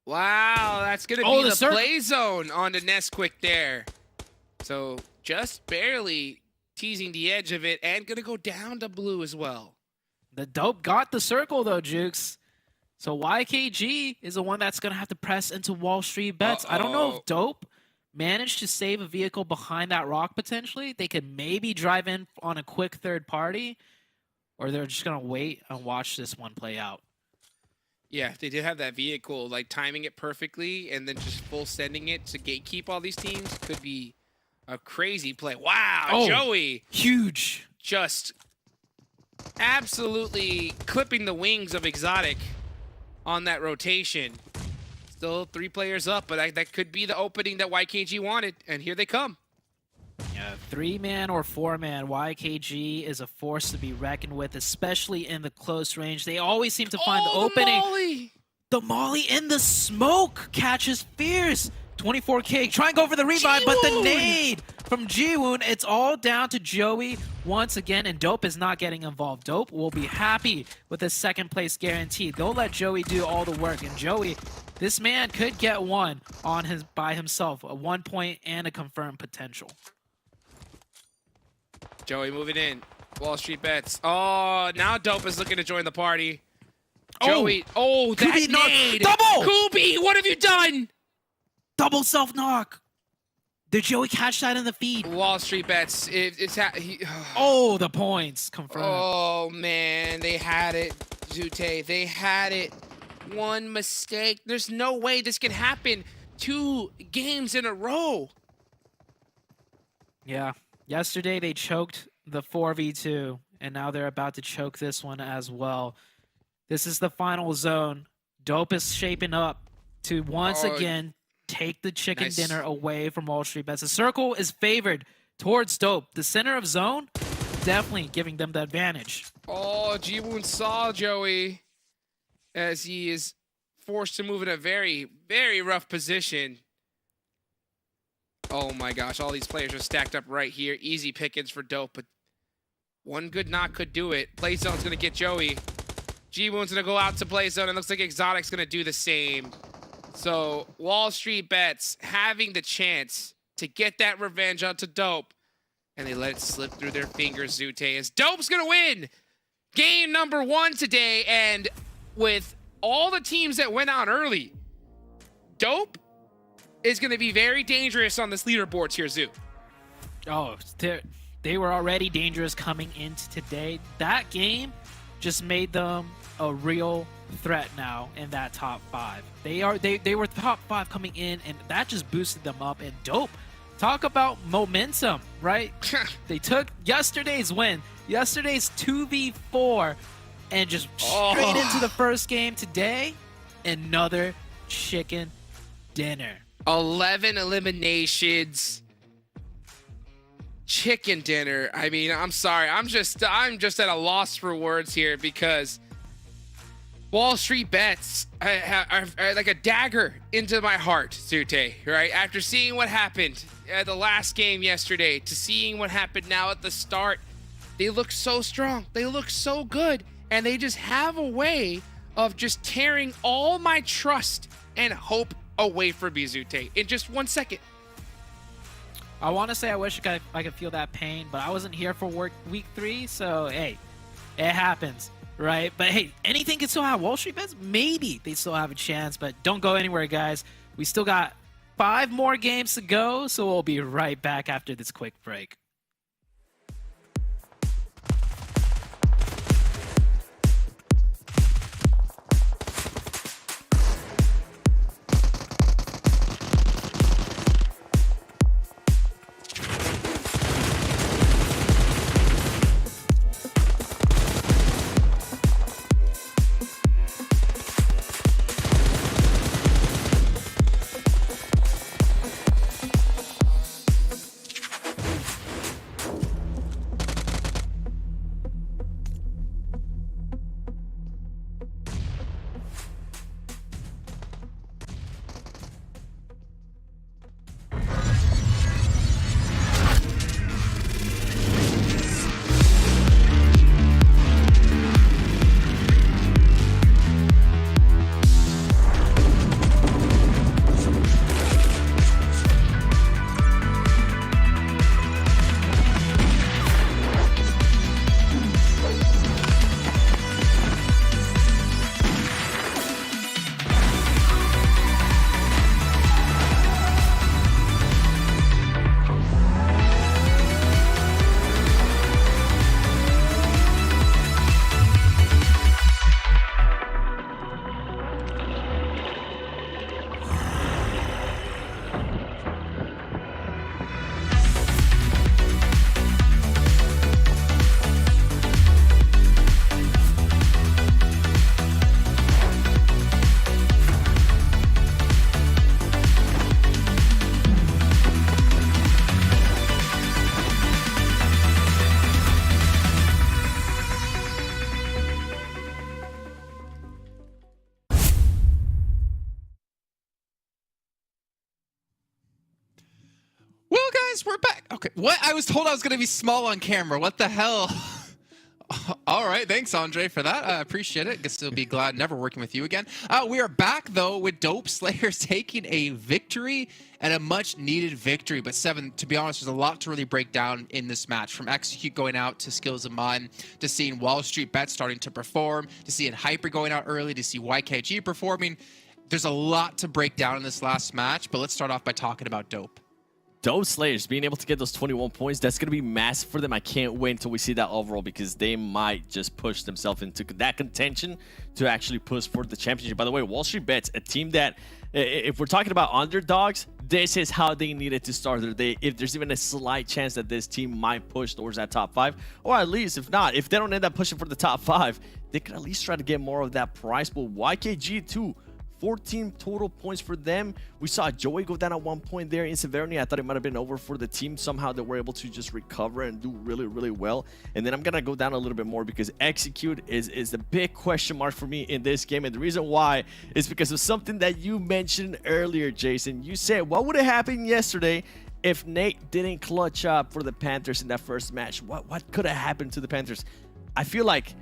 Wow, that's going to be the play zone on the Nesquik there. So just barely teasing the edge of it and going to go down to blue as well. The Dope got the circle though, Jukes. So YKG is the one that's going to have to press into Wall Street Bets. I don't know if Dope managed to save a vehicle behind that rock potentially. They could maybe drive in on a quick third party, or they're just going to wait and watch this one play out. Yeah, they did have that vehicle, like timing it perfectly and then just full sending it to gatekeep all these teams could be a crazy play. Wow, Joey. Huge. Just absolutely clipping the wings of Exotic on that rotation. Still 3 players up, but that could be the opening that YKG wanted, and here they come. Yeah, 3-man or 4-man, YKG is a force to be reckoned with, especially in the close range. They always seem to find the opening. Molly. The Molly in the smoke catches Fierce. 24K, try and go for the revive, but the nade from Jiwoon. It's all down to Joey once again, and Dope is not getting involved. Dope will be happy with a second place guarantee. They'll let Joey do all the work, and Joey, this man could get one on by himself, a 1 point and a confirmed potential. Joey moving in. Wall Street Bets. Oh, now Dope is looking to join the party. Joey. Oh, that nade. Double! Kubi, what have you done? Double self-knock. Did Joey catch that in the feed? Wall Street Bets. Oh, the points confirmed. Oh, man. They had it, Zute. They had it. One mistake. There's no way this can happen 2 games in a row. Yeah. Yesterday, they choked the 4v2, and now they're about to choke this one as well. This is the final zone. Dope is shaping up to once again take the chicken dinner away from Wall Street Bets. The circle is favored towards Dope. The center of zone, definitely giving them the advantage. Oh, Jiwoon saw Joey as he is forced to move in a very, very rough position. Oh my gosh, all these players are stacked up right here. Easy pickings for Dope, but one good knock could do it. Play zone's gonna get Joey. Jiwoon's gonna go out to play zone, and looks like Exotic's gonna do the same. So Wall Street Bets having the chance to get that revenge onto Dope, and they let it slip through their fingers, Zute, as Dope's gonna win game number 1 today. And with all the teams that went out early, Dope is gonna be very dangerous on this leaderboards here, Zoo. Oh, they were already dangerous coming into today. That game just made them a real threat now in that top 5. They were top 5 coming in, and that just boosted them up. And Dope, talk about momentum, right? They took yesterday's win, yesterday's 2v4, and just straight into the first game today. Another chicken dinner. 11 eliminations. Chicken dinner. I mean, I'm sorry. I'm just at a loss for words here, because Wall Street Bets are like a dagger into my heart, Zute, right? After seeing what happened at the last game yesterday to seeing what happened now at the start, they look so strong. They look so good. And they just have a way of just tearing all my trust and hope away from me, Zute, in just 1 second. I want to say I wish I could feel that pain, but I wasn't here for week 3, so hey, it happens, right? But hey, anything can still have Wall Street Bets. Maybe they still have a chance, but don't go anywhere, guys. We still got 5 more games to go, so we'll be right back after this quick break. guys, we're back. Okay, what? I was told I was going to be small on camera. What the hell? All right, thanks, Andre, for that. I appreciate it. Guess you'll be glad never working with you again. We are back, though, with Dope Slayers taking a victory and a much-needed victory. But, Seven, to be honest, there's a lot to really break down in this match. From Execute going out to Skills of Mine, to seeing WALLSTREETBETS starting to perform, to seeing Hyper going out early, to see YKG performing. There's a lot to break down in this last match, but let's start off by talking about Dope. Dope Slayers being able to get those 21 points, that's going to be massive for them. I can't wait until we see that overall, because they might just push themselves into that contention to actually push for the championship. By the way, WALLSTREETBETS, a team that, if we're talking about underdogs, this is how they needed to start their day. If there's even a slight chance that this team might push towards that top 5, or at least, if not, if they don't end up pushing for the top 5, they could at least try to get more of that prize pool. YKG too. 14 total points for them. We saw Joey go down at one point there in severity. I thought it might have been over for the team. Somehow they were able to just recover and do really, really well. And then I'm going to go down a little bit more, because Execute is the big question mark for me in this game. And the reason why is because of something that you mentioned earlier, Jason. You said, what would have happened yesterday if Nate didn't clutch up for the Panthers in that first match? What could have happened to the Panthers? I feel like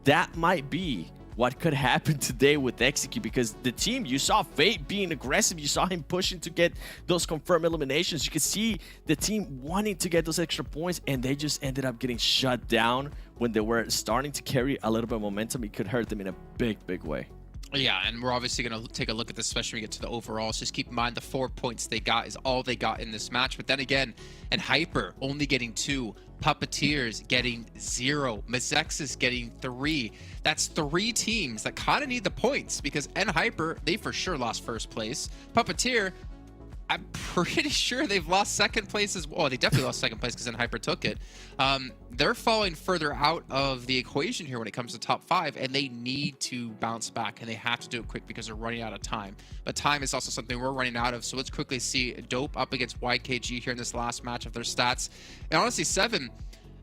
that might be what could happen today with Execute, because the team, you saw Fate being aggressive, you saw him pushing to get those confirmed eliminations, you could see the team wanting to get those extra points, and they just ended up getting shut down when they were starting to carry a little bit of momentum. It could hurt them in a big way. Yeah, and we're obviously going to take a look at this, especially when we get to the overalls. Just keep in mind the 4 points they got is all they got in this match. But then again, and Hyper only getting 2, Puppeteers getting 0, MEZEXIS getting 3. That's 3 teams that kind of need the points, because Hyper, they for sure lost first place. Puppeteer, I'm pretty sure they've lost second place as well. They definitely lost second place because Hyper took it. They're falling further out of the equation here when it comes to top 5, and they need to bounce back, and they have to do it quick because they're running out of time. But time is also something we're running out of, so let's quickly see Dope up against YKG here in this last match of their stats. And honestly, Seven,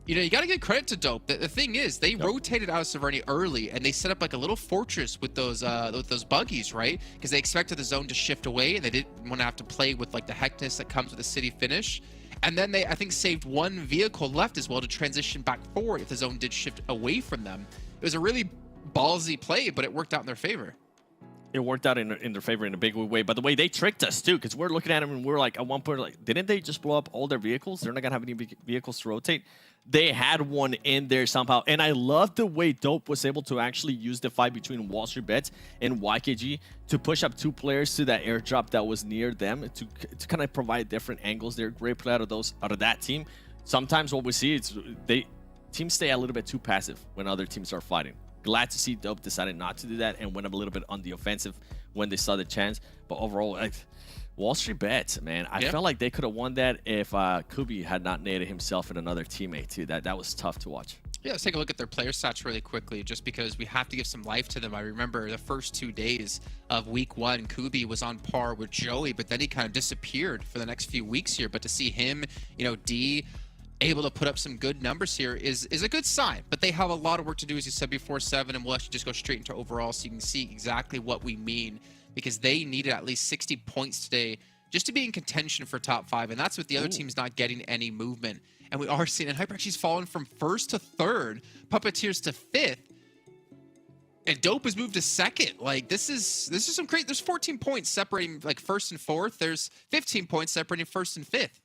you know, you got to give credit to Dope. The thing is, they rotated out of Severny early, and they set up like a little fortress with those buggies, right? Because they expected the zone to shift away, and they didn't want to have to play with like the hecticness that comes with the city finish. And then they, I think, saved 1 vehicle left as well to transition back forward if the zone did shift away from them. It was a really ballsy play, but it worked out in their favor. It worked out in their favor in a big way. By the way, they tricked us too, because we're looking at them and we're like, at one point, like, didn't they just blow up all their vehicles? They're not gonna have any vehicles to rotate. They had one in there somehow, and I love the way Dope was able to actually use the fight between WALLSTREETBETS and YKG to push up 2 players to that airdrop that was near them to kind of provide different angles. They're a great play out of that team. Sometimes what we see is teams stay a little bit too passive when other teams are fighting. Glad to see Dope decided not to do that and went up a little bit on the offensive when they saw the chance. But overall, WALLSTREETBETS, man, I felt like they could have won that if Kubi had not naded himself and another teammate too. That was tough to watch. Yeah, let's take a look at their player stats really quickly, just because we have to give some life to them. I remember the first 2 days of week 1, Kubi was on par with Joey, but then he kind of disappeared for the next few weeks here. But to see him, you know, D, able to put up some good numbers here is a good sign. But they have a lot of work to do, as you said before, Seven, and we'll actually just go straight into overall so you can see exactly what we mean, because they needed at least 60 points today just to be in contention for top 5, and that's with the other teams not getting any movement. And we are seeing, and Hyper actually's fallen from 1st to 3rd, Puppeteers to 5th, and Dope has moved to 2nd. Like, this is some great. There's 14 points separating like 1st and 4th. There's 15 points separating 1st and 5th.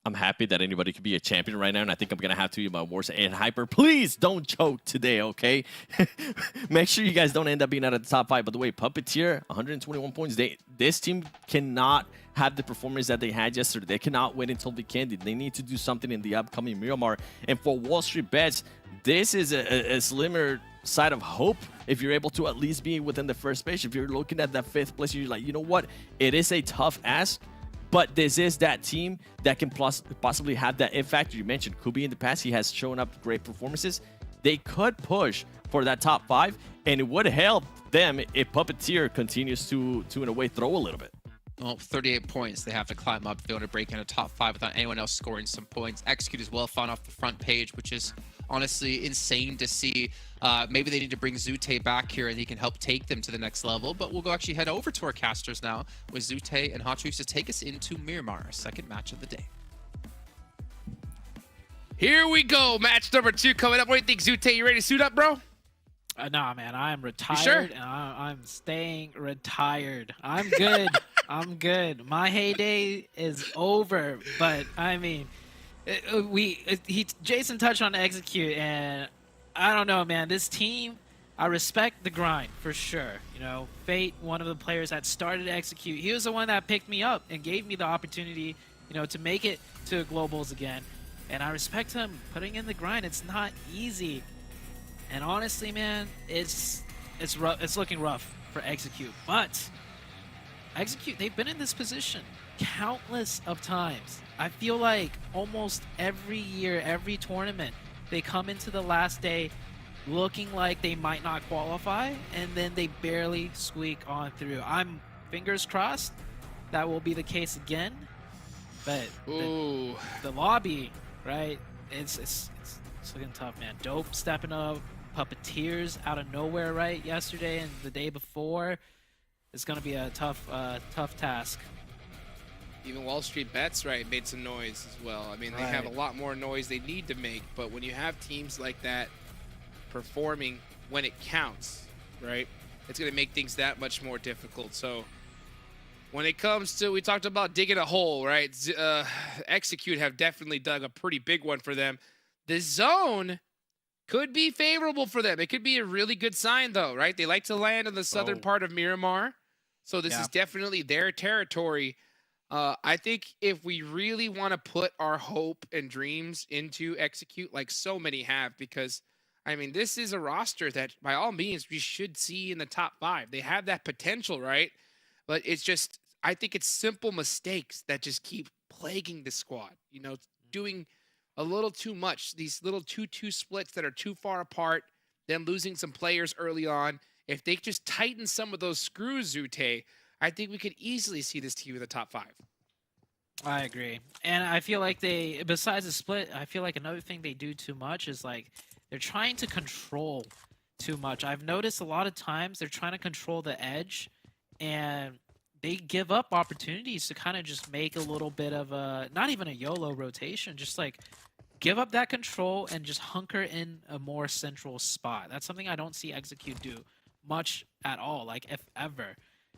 I'm happy that anybody could be a champion right now, and I think I'm going to have to use my worst. And Hyper, please don't choke today, okay? Make sure you guys don't end up being out of the top 5. By the way, Puppeteer, 121 points. This team cannot have the performance that they had yesterday. They cannot wait until Vikendi. They need to do something in the upcoming Miramar. And for WALLSTREETBETS, this is a slimmer side of hope if you're able to at least be within the first space. If you're looking at that 5th place, you're like, you know what? It is a tough ask. But this is that team that can possibly have that it factor. You mentioned Kubi in the past. He has shown up great performances. They could push for that top 5, and it would help them if Puppeteer continues to in a way, throw a little bit. Well, 38 points they have to climb up if they want to break into top 5 without anyone else scoring some points. Execute as well, found off the front page, which is honestly insane to see. Maybe they need to bring Zute back here and he can help take them to the next level. But we'll go actually head over to our casters now with Zute and Hotchus to take us into Miramar, our 2nd match of the day. Here we go. Match number 2 coming up. What do you think, Zute? You ready to suit up, bro? Nah, man, I am retired. sure? And I'm staying retired. I'm good. I'm good. My heyday is over. But I mean, Jason touched on execute, and I don't know, man. This team, I respect the grind for sure. You know, Fate, one of the players that started execute, he was the one that picked me up and gave me the opportunity, you know, to make it to globals again. And I respect him putting in the grind. It's not easy. And honestly, man, it's looking rough for Execute. But Execute, they've been in this position countless of times. I feel like almost every year, every tournament, they come into the last day looking like they might not qualify, and then they barely squeak on through. I'm fingers crossed that will be the case again. But the lobby, right? It's looking tough, man. Dope stepping up. Puppeteers out of nowhere, right? Yesterday and the day before. It's gonna be a tough task. Even WALLSTREETBETS, right, made some noise as well. I mean, they have a lot more noise they need to make, but when you have teams like that performing when it counts, right, it's gonna make things that much more difficult. So when it comes to, we talked about digging a hole, right? Execute have definitely dug a pretty big one for them. The zone could be favorable for them. It could be a really good sign, though, right? They like to land in the southern part of Miramar, so this is definitely their territory. I think if we really want to put our hope and dreams into Execute, like so many have, because, I mean, this is a roster that, by all means, we should see in the top 5. They have that potential, right? But it's just, I think it's simple mistakes that just keep plaguing the squad. You know, doing a little too much. These little 2-2 splits that are too far apart, them losing some players early on. If they just tighten some of those screws, Zute, I think we could easily see this team in the top 5. I agree. And I feel like they, besides the split, I feel like another thing they do too much is like they're trying to control too much. I've noticed a lot of times they're trying to control the edge, and they give up opportunities to kind of just make a little bit of a, not even a YOLO rotation, just like give up that control and just hunker in a more central spot. That's something I don't see Execute do much at all, like if ever.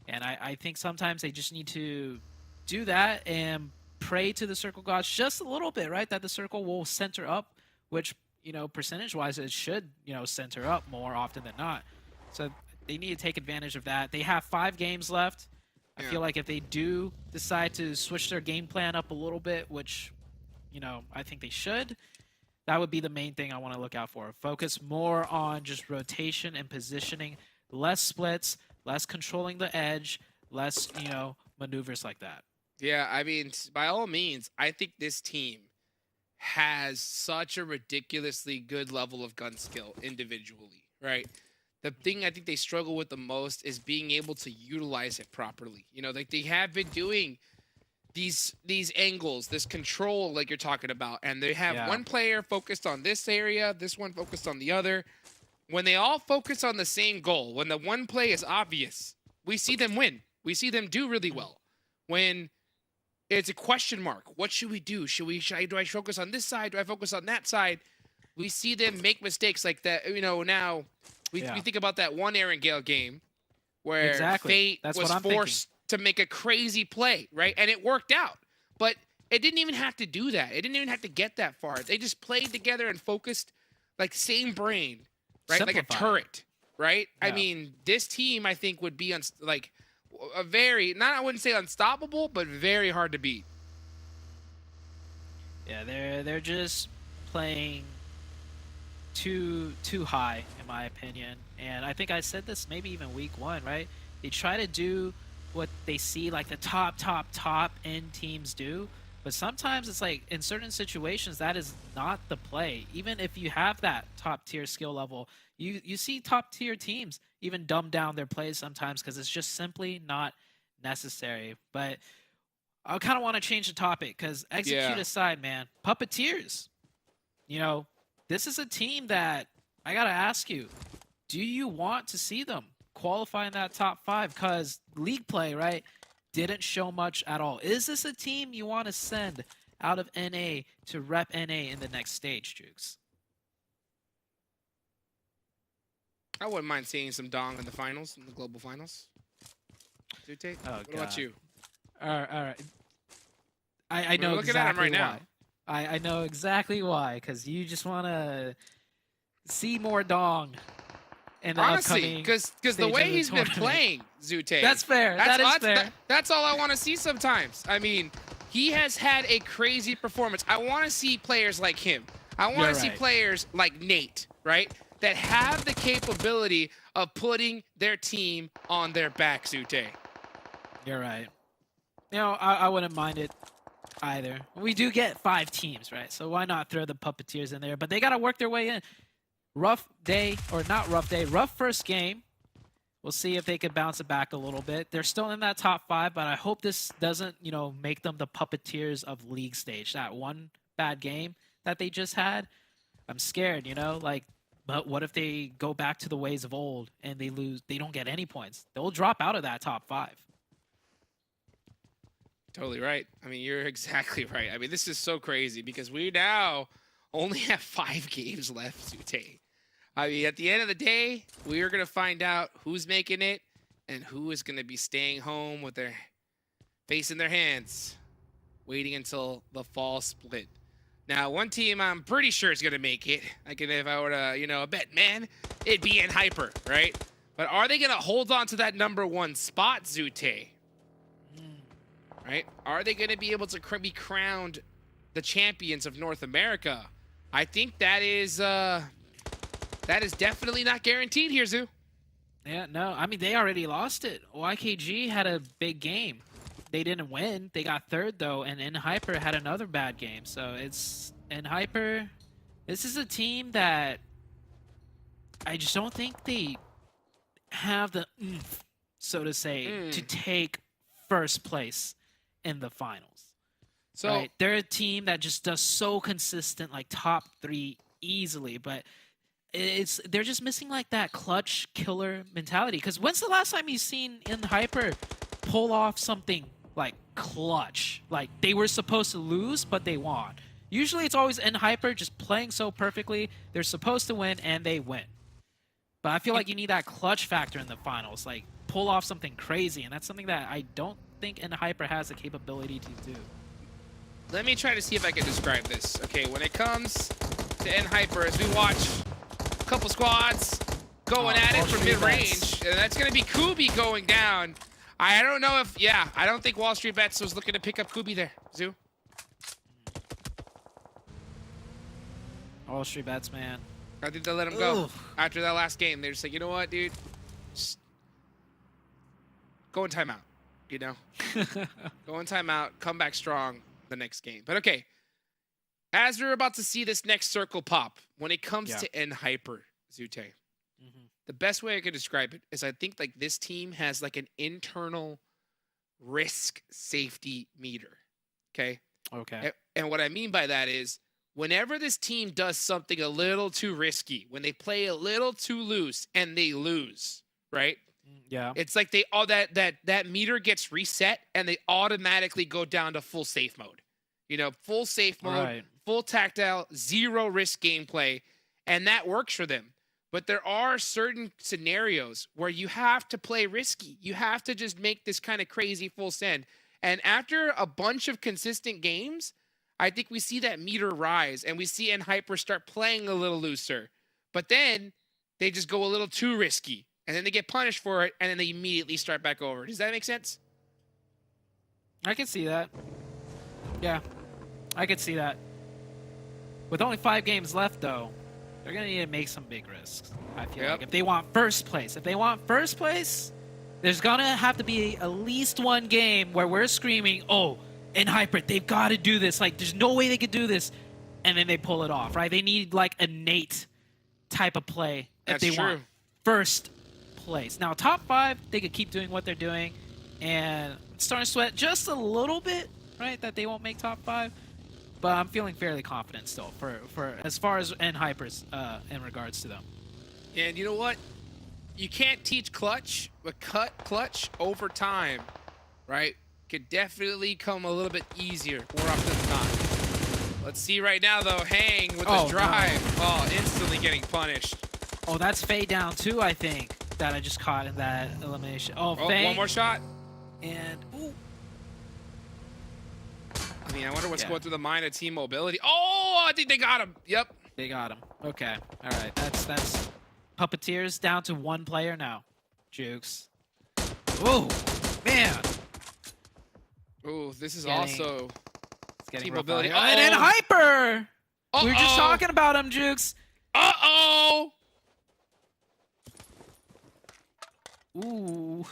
And I think sometimes they just need to do that and pray to the circle gods just a little bit, right? That the circle will center up, which, you know, percentage-wise, it should, you know, center up more often than not. So they need to take advantage of that. They have 5 games left. I feel like if they do decide to switch their game plan up a little bit, which, you know, I think they should, that would be the main thing I want to look out for. Focus more on just rotation and positioning, less splits, less controlling the edge, less, you know, maneuvers like that. Yeah, I mean, by all means, I think this team has such a ridiculously good level of gun skill individually, right? The thing I think they struggle with the most is being able to utilize it properly. You know, like they have been doing these angles, this control like you're talking about, and they have one player focused on this area, this one focused on the other. When they all focus on the same goal, when the one play is obvious, we see them win. We see them do really well. When it's a question mark, what should we do? Do I focus on this side? Do I focus on that side? We see them make mistakes like that. You know, now we think about that one Erangel game where Fate was forced to make a crazy play, right? And it worked out. But it didn't even have to do that. It didn't even have to get that far. They just played together and focused like same brain, right? Like a turret, right? Yeah. I mean, this team, I think, would be like a very, I wouldn't say unstoppable, but very hard to beat. Yeah, they're just playing too high, in my opinion. And I think I said this maybe even week 1, right? They try to do what they see like the top end teams do, but sometimes it's like in certain situations that is not the play. Even if you have that top tier skill level, you see top tier teams even dumb down their plays sometimes because it's just simply not necessary. But I kind of want to change the topic because Execute aside, man, Puppeteers, you know, this is a team that I got to ask you, do you want to see them qualify in that top 5? Because league play, right, didn't show much at all. Is this a team you want to send out of NA to rep NA in the next stage, Jukes? I wouldn't mind seeing some Dong in the finals, in the global finals. Zute, Oh, what about you? All right. I know looking at him exactly right now. why. I know exactly why, because you just want to see more Dong in the Honestly, upcoming because the stage way of the he's been tournament. playing, Zute. That's fair. That is fair. That's all I want to see sometimes. I mean, he has had a crazy performance. I want to see players like him. I want You're to see right. players like Nate, right? That have the capability of putting their team on their back, Zute. You're right. You know, I wouldn't mind it either. We do get 5 teams, right? So why not throw the Puppeteers in there? But they got to work their way in. Rough day, or not rough day, rough first game. We'll see if they could bounce it back a little bit. They're still in that top 5, but I hope this doesn't, you know, make them the Puppeteers of league stage. That one bad game that they just had, I'm scared, you know? Like, but what if they go back to the ways of old and they lose? They don't get any points. They'll drop out of that top 5. Totally right. I mean, you're exactly right. I mean, this is so crazy because we now only have 5 games left, Zute. I mean, at the end of the day, we are going to find out who's making it and who is going to be staying home with their face in their hands, waiting until the fall split. Now, one team I'm pretty sure is going to make it. Like, if I were to, you know, bet, man, it'd be in Hyper, right? But are they going to hold on to that #1 spot, Zute? Right? Are they going to be able to be crowned the champions of North America? I think that is definitely not guaranteed here, Zoo. Yeah, no, I mean, they already lost it. YKG had a big game. They didn't win. They got 3rd, though, and Hyper had another bad game. So it's Hyper. This is a team that I just don't think they have the oomph, so to say, to take first place in the finals. So right? They're a team that just does so consistent, like top 3 easily, but they're just missing like that clutch killer mentality. Because when's the last time you've seen in Hyper pull off something like clutch? Like they were supposed to lose, but they won. Usually it's always in Hyper just playing so perfectly. They're supposed to win and they win. But I feel like you need that clutch factor in the finals, like pull off something crazy, and that's something that I don't think in Hyper has the capability to do. let me try to see if I can describe this. Okay, when it comes to N Hyper, as we watch a couple squads going at it from mid-range, and that's going to be Kubi going down. I don't know if, I don't think WALLSTREETBETS was looking to pick up Kubi there, Zoo. WALLSTREETBETS, man. I think they let him go after that last game. They're just like, you know what, dude? Just go in timeout, you know? Go in timeout, come back strong the next game. But okay, as we're about to see this next circle pop, when it comes to N Hyper, Zute, the best way I could describe it is I think like this team has like an internal risk safety meter, okay? Okay. And what I mean by that is whenever this team does something a little too risky, when they play a little too loose and they lose, right? Yeah. It's like they all that meter gets reset and they automatically go down to full safe mode. You know, full safe mode, full tactile, zero risk gameplay, and that works for them. But there are certain scenarios where you have to play risky. You have to just make this kind of crazy full send. And after a bunch of consistent games, I think we see that meter rise and we see N Hyper start playing a little looser. But then they just go a little too risky and then they get punished for it and then they immediately start back over. Does that make sense? I can see that. Yeah, I can see that. With only 5 games left, though, they're going to need to make some big risks. I feel like if they want first place, there's going to have to be at least one game where we're screaming, oh, N Hyper, they've got to do this. Like, there's no way they could do this. And then they pull it off, right? They need, like, a Nate type of play if they want first place. Now, top 5, they could keep doing what they're doing. And it's starting to sweat just a little bit, right, that they won't make top 5. But I'm feeling fairly confident still for as far as N Hypers in regards to them. And you know what? You can't teach clutch, but cut clutch over time, right? could definitely come a little bit easier more often than not. Let's see right now, though. Hang with the drive. No. Oh, instantly getting punished. Oh, that's Faye down too, I think, that I just caught in that elimination. Oh, Faye. One more shot. And, ooh. I mean, I wonder what's going through the mind of Team Mobility. Oh, I think they got him. Yep. They got him. Okay. All right. That's Puppeteers down to 1 player now. Jukes. Oh, man. Ooh, this is Getting- also It's getting Team rough Mobility. out here. And then Hyper. Uh-oh. We were just talking about him, Jukes. Uh-oh. Ooh.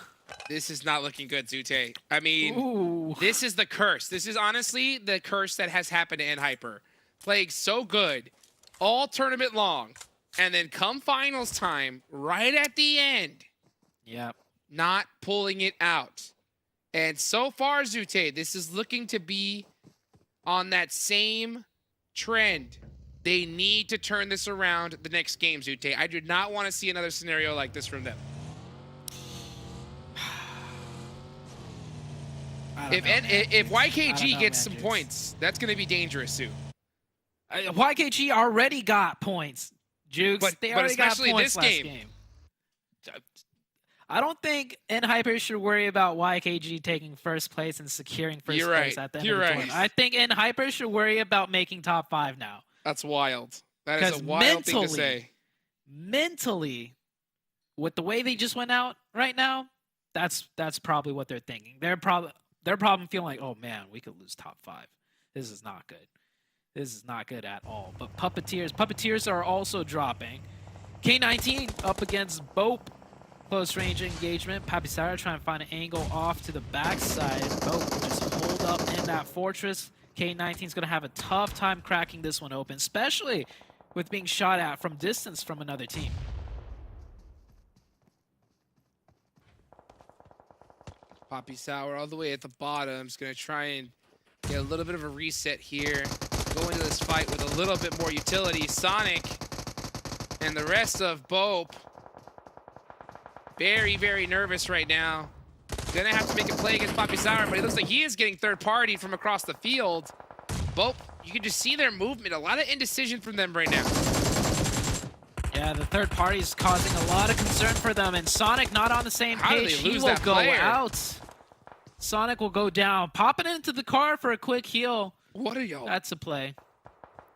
This is not looking good, Zute. I mean, Ooh. this is the curse. This is honestly the curse that has happened to N-Hyper. Playing so good all tournament long, and then come finals time, right at the end, Yep. not pulling it out. And so far, Zute, this is looking to be on that same trend. They need to turn this around the next game, Zute. I do not want to see another scenario like this from them. If YKG gets some points, that's going to be dangerous, Sue. YKG already got points, Jukes. But They already got especially points this last game. I don't think N-Hyper should worry about YKG taking first place and securing first place at the end of the tournament. I think N-Hyper should worry about making top 5 now. That's wild. That is a wild thing to say. Mentally, with the way they just went out right now, that's probably what they're thinking. They're probably feeling like, oh man, we could lose top 5. This is not good. This is not good at all. But Puppeteers are also dropping. K19 up against BOPE. Close range engagement. PAPPETEER trying to find an angle off to the backside. BOPE will just hold up in that fortress. K19 is going to have a tough time cracking this one open, especially with being shot at from distance from another team. PAPPETEER all the way at the bottom is going to try and get a little bit of a reset here. Go into this fight with a little bit more utility. Sanhok and the rest of BOPE very, very nervous right now. Gonna have to make a play against PAPPETEER, but it looks like he is getting third party from across the field. BOPE, you can just see their movement. A lot of indecision from them right now. Yeah, the third party is causing a lot of concern for them, and Sanhok not on the same How page. did they lose He will that go player? out. Sanhok will go down. Popping into the car for a quick heal. What are y'all? That's a play.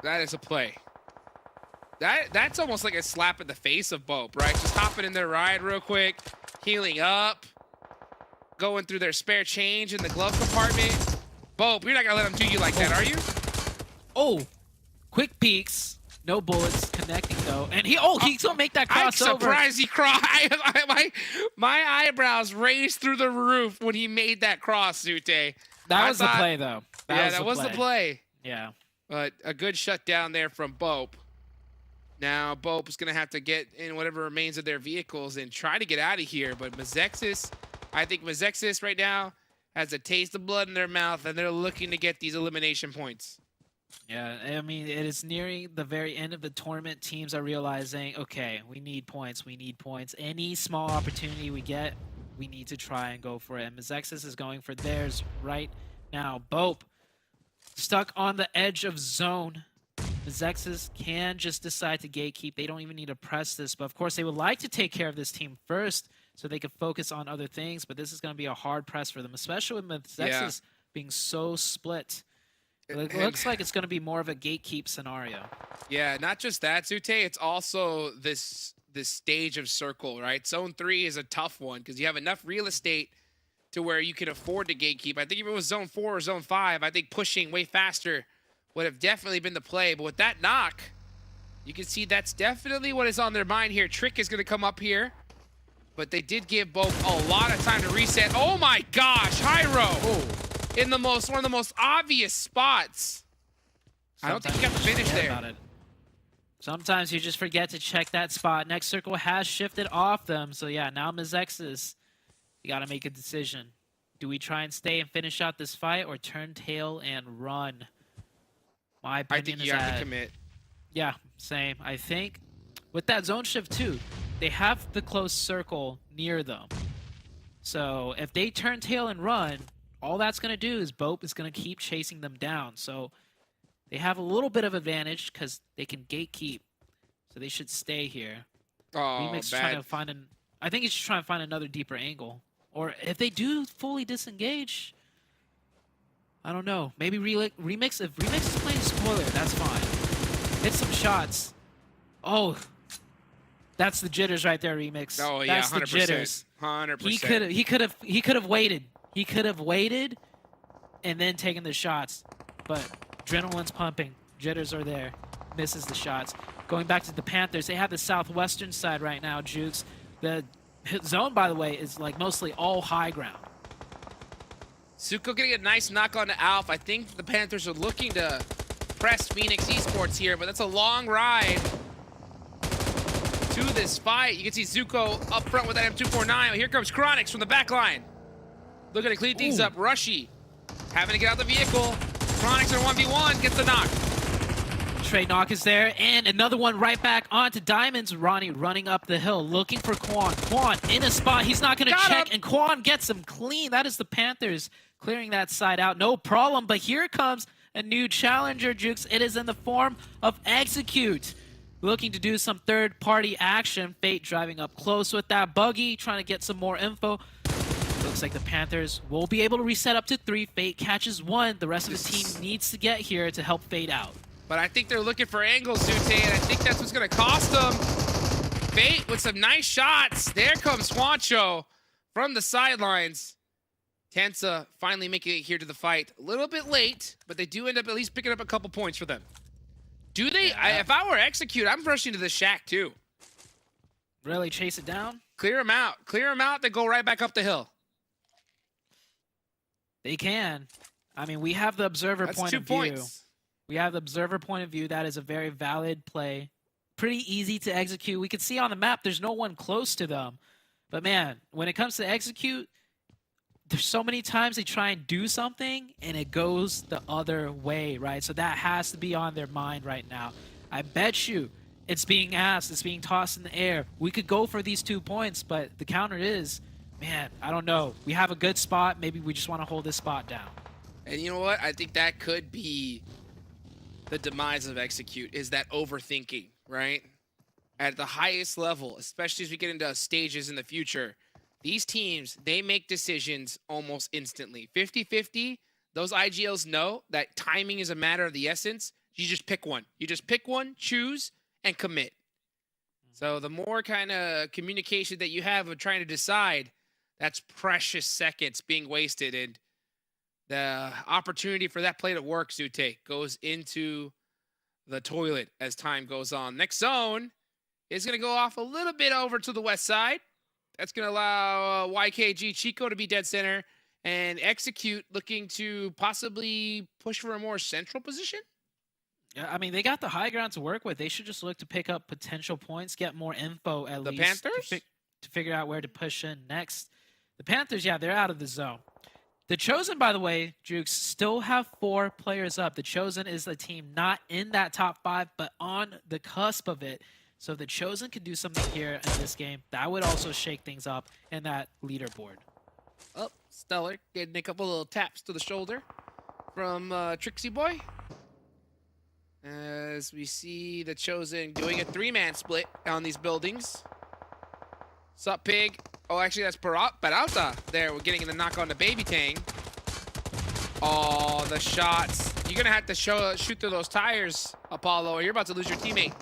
That is a play. That's almost like a slap in the face of BOPE, right? Just hopping in their ride real quick, healing up, going through their spare change in the glove compartment. BOPE, you're not gonna let them do you like that, are you? Oh, quick peeks. No bullets connecting though. And he's gonna make that I'm crossover. surprised he cried. My eyebrows raised through the roof when he made that cross, Zute. That was the play though. That was the play. Yeah. But a good shutdown there from BOPE. Now, BOPE is going to have to get in whatever remains of their vehicles and try to get out of here. But MEZEXIS, I think MEZEXIS right now has a taste of blood in their mouth, and they're looking to get these elimination points. Yeah, I mean, it is nearing the very end of the tournament. Teams are realizing, okay, we need points. We need points. Any small opportunity we get, we need to try and go for it. And MEZEXIS is going for theirs right now. BOPE stuck on the edge of zone. MEZEXIS can just decide to gatekeep. They don't even need to press this, but of course they would like to take care of this team first so they can focus on other things, but this is going to be a hard press for them, especially with MEZEXIS being so split. It looks like it's going to be more of a gatekeep scenario. Yeah, not just that, Zute, it's also this stage of circle, right? Zone 3 is a tough one because you have enough real estate to where you can afford to gatekeep. I think if it was Zone 4 or Zone 5, I think pushing way faster would have definitely been the play. But with that knock, you can see that's definitely what is on their mind here. Trick is going to come up here, but they did give BOPE a lot of time to reset. Oh my gosh, Hyro in one of the most obvious spots. I don't think he got the finish there. Sometimes you just forget to check that spot. Next circle has shifted off them. So yeah, now MEZEXIS, you got to make a decision. Do we try and stay and finish out this fight or turn tail and run? My opinion I think is you have to commit. Yeah, same. I think with that zone shift too, they have the close circle near them. So if they turn tail and run, all that's going to do is BOPE is going to keep chasing them down. So they have a little bit of advantage because they can gatekeep. So they should stay here. Oh, Remix is trying to bad. find I think he's just trying to find another deeper angle. Or if they do fully disengage, I don't know. Maybe Remix, if Remix is playing spoiler, that's fine. Hit some shots. Oh, that's the jitters right there, Remix. Oh yeah, that's 100%. the jitters. 100%. He could have waited. He could have waited and then taken the shots. But adrenaline's pumping. Jitters are there. Misses the shots. Going back to the Panthers, they have the southwestern side right now, Jukes. The zone, by the way, is like mostly all high ground. Zuko getting a nice knock on to Alf. I think the Panthers are looking to press Phoenix Esports here, but that's a long ride to this fight. You can see Zuko up front with that M249. Here comes Chronix from the back line. Looking to clean things up. Rushy having to get out the vehicle. Chronix in 1v1 gets the knock. Trey knock is there, and another one right back onto Diamonds. Ronnie running up the hill, looking for Quan. Quan in a spot he's not going to check, and Quan gets him clean. That is the Panthers clearing that side out. No problem, but here comes a new challenger, Jukes. It is in the form of Execute. Looking to do some third-party action. Fate driving up close with that buggy, trying to get some more info. Looks like the Panthers will be able to reset up to 3. Fate catches 1. The rest of the team needs to get here to help Fate out. But I think they're looking for angles, Zute, and I think that's what's going to cost them. Fate with some nice shots. There comes Swancho from the sidelines. Tensa finally making it here to the fight. A little bit late, but they do end up at least picking up a couple points for them. Do they? Yeah. If I were Execute, I'm rushing to the shack too. Really chase it down? Clear them out. Clear them out, then go right back up the hill. They can. I mean, we have the observer That's point 2 of view. points. We have the observer point of view. That is a very valid play. Pretty easy to execute. We can see on the map there's no one close to them. But man, when it comes to execute, there's so many times they try and do something and it goes the other way, right? So that has to be on their mind right now. I bet you it's being asked, it's being tossed in the air. We could go for these 2 points, but the counter is, man, I don't know. We have a good spot. Maybe we just want to hold this spot down. And you know what? I think that could be the demise of Execute, is that overthinking, right? At the highest level, especially as we get into stages in the future, these teams, they make decisions almost instantly. 50-50, those IGLs know that timing is a matter of the essence. You just pick one. You just pick one, choose, and commit. So the more kind of communication that you have of trying to decide, that's precious seconds being wasted. And the opportunity for that play to work, Zute, goes into the toilet as time goes on. Next zone is going to go off a little bit over to the west side. That's going to allow YKG Chico to be dead center and Execute looking to possibly push for a more central position. Yeah, I mean, they got the high ground to work with. They should just look to pick up potential points, get more info at The least. Panthers? To figure out where to push in next. The Panthers, yeah, they're out of the zone. The Chosen, by the way, Jukes, still have 4 players up. The Chosen is a team not in that top 5, but on the cusp of it. So if the Chosen can do something here in this game, that would also shake things up in that leaderboard. Oh, Stellar getting a couple little taps to the shoulder from Trixie Boy. As we see the Chosen doing a 3-man split on these buildings. Sup, Pig? Oh, actually, that's Peralta there. We're getting the knock on the Baby Tang. Oh, the shots. You're going to have to shoot through those tires, Apollo, or you're about to lose your teammate.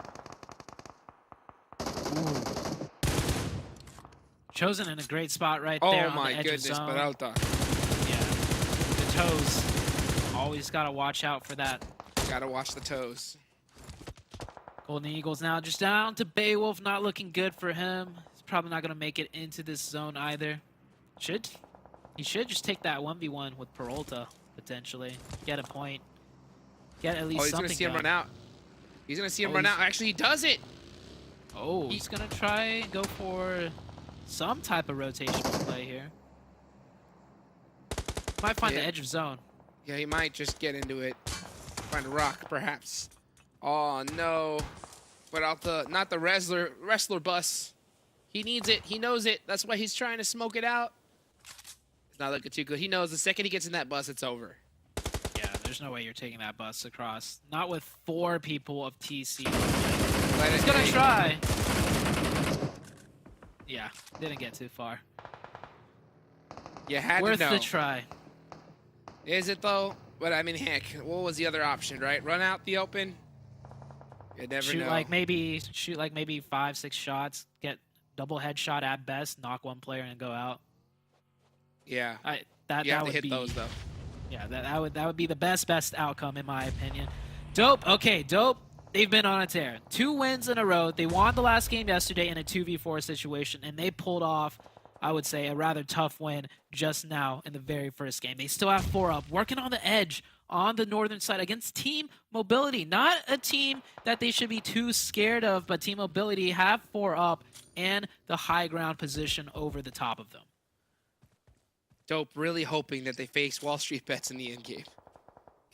Chosen in a great spot right there Oh, on my the edge goodness, of zone. Peralta. Yeah, the toes. Always got to watch out for that. Got to watch the toes. Golden Eagles now just down to Beowulf. Not looking good for him. He's probably not going to make it into this zone either. He should just take that 1v1 with Peralta, potentially. Get a point. Get at least Oh, he's something going to see him done. run out. He's going to see him run out. Actually, he does it. Oh, he's going to try and go for some type of rotational play here. Might find the edge of zone. Yeah, he might just get into it. Find a rock, perhaps. Oh, no. Peralta, not the wrestler bus. He needs it. He knows it. That's why he's trying to smoke it out. Not looking too good. He knows the second he gets in that bus, it's over. Yeah, there's no way you're taking that bus across. Not with 4 people of TC. He's Gonna try. Yeah, didn't get too far. You had Worth to know. the try. Is it though? But I mean, heck, what was the other option, right? Run out the open. You never Shoot know. like maybe 5-6 shots. Get double headshot at best. Knock one player and go out. Yeah. That You have to would hit be those though. Yeah, that would be the best outcome in my opinion. Dope. Okay, Dope. They've been on a tear. 2 wins in a row. They won the last game yesterday in a 2v4 situation, and they pulled off, I would say, a rather tough win just now in the very first game. They still have 4 up, working on the edge on the northern side against Team Mobility. Not a team that they should be too scared of, but Team Mobility have 4 up and the high ground position over the top of them. Dope, really hoping that they face WALLSTREETBETS in the end game.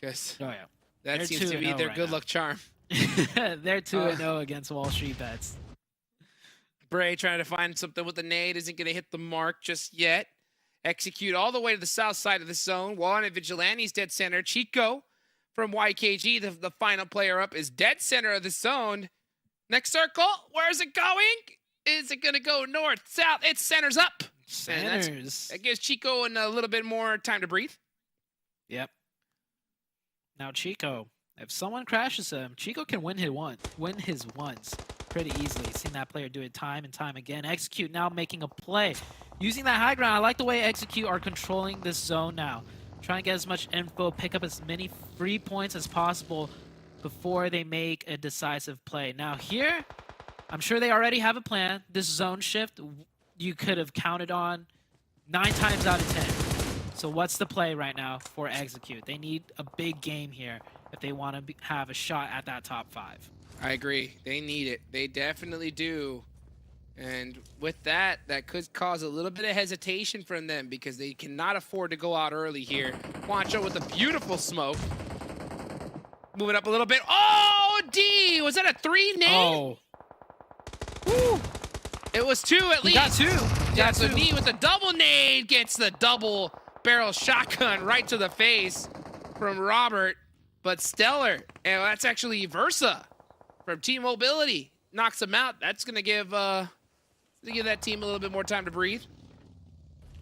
Because Oh, yeah. that They're seems to 2-0 be their right good now. luck charm. They're 2-0 against WALLSTREETBETS. Bray trying to find something with the nade. Isn't going to hit the mark just yet. Execute all the way to the south side of the zone. Wanted Vigilantes dead center. Chico from YKG, the final player up, is dead center of the zone. Next circle. Where is it going? Is it going to go north, south? It's centers up. And Centers. that gives Chico a little bit more time to breathe. Yep. Now Chico, if someone crashes him, Chico can win his ones pretty easily. Seen that player do it time and time again. Execute now making a play. Using that high ground, I like the way Execute are controlling this zone now. Trying to get as much info, pick up as many free points as possible before they make a decisive play. Now here, I'm sure they already have a plan. This zone shift, you could have counted on 9 times out of 10. So what's the play right now for Execute? They need a big game here if they want to have a shot at that top 5. I agree. They need it. They definitely do. And with that, that could cause a little bit of hesitation from them because they cannot afford to go out early here. Juancho with a beautiful smoke. Moving up a little bit. Oh, D! Was that a 3 nade? Oh. Woo! It was 2 at least. Got 2. Yeah, so D with the double nade gets the double barrel shotgun right to the face from Robert. But stellar. And that's actually Versa from Team Mobility. Knocks him out. That's going to give that team a little bit more time to breathe.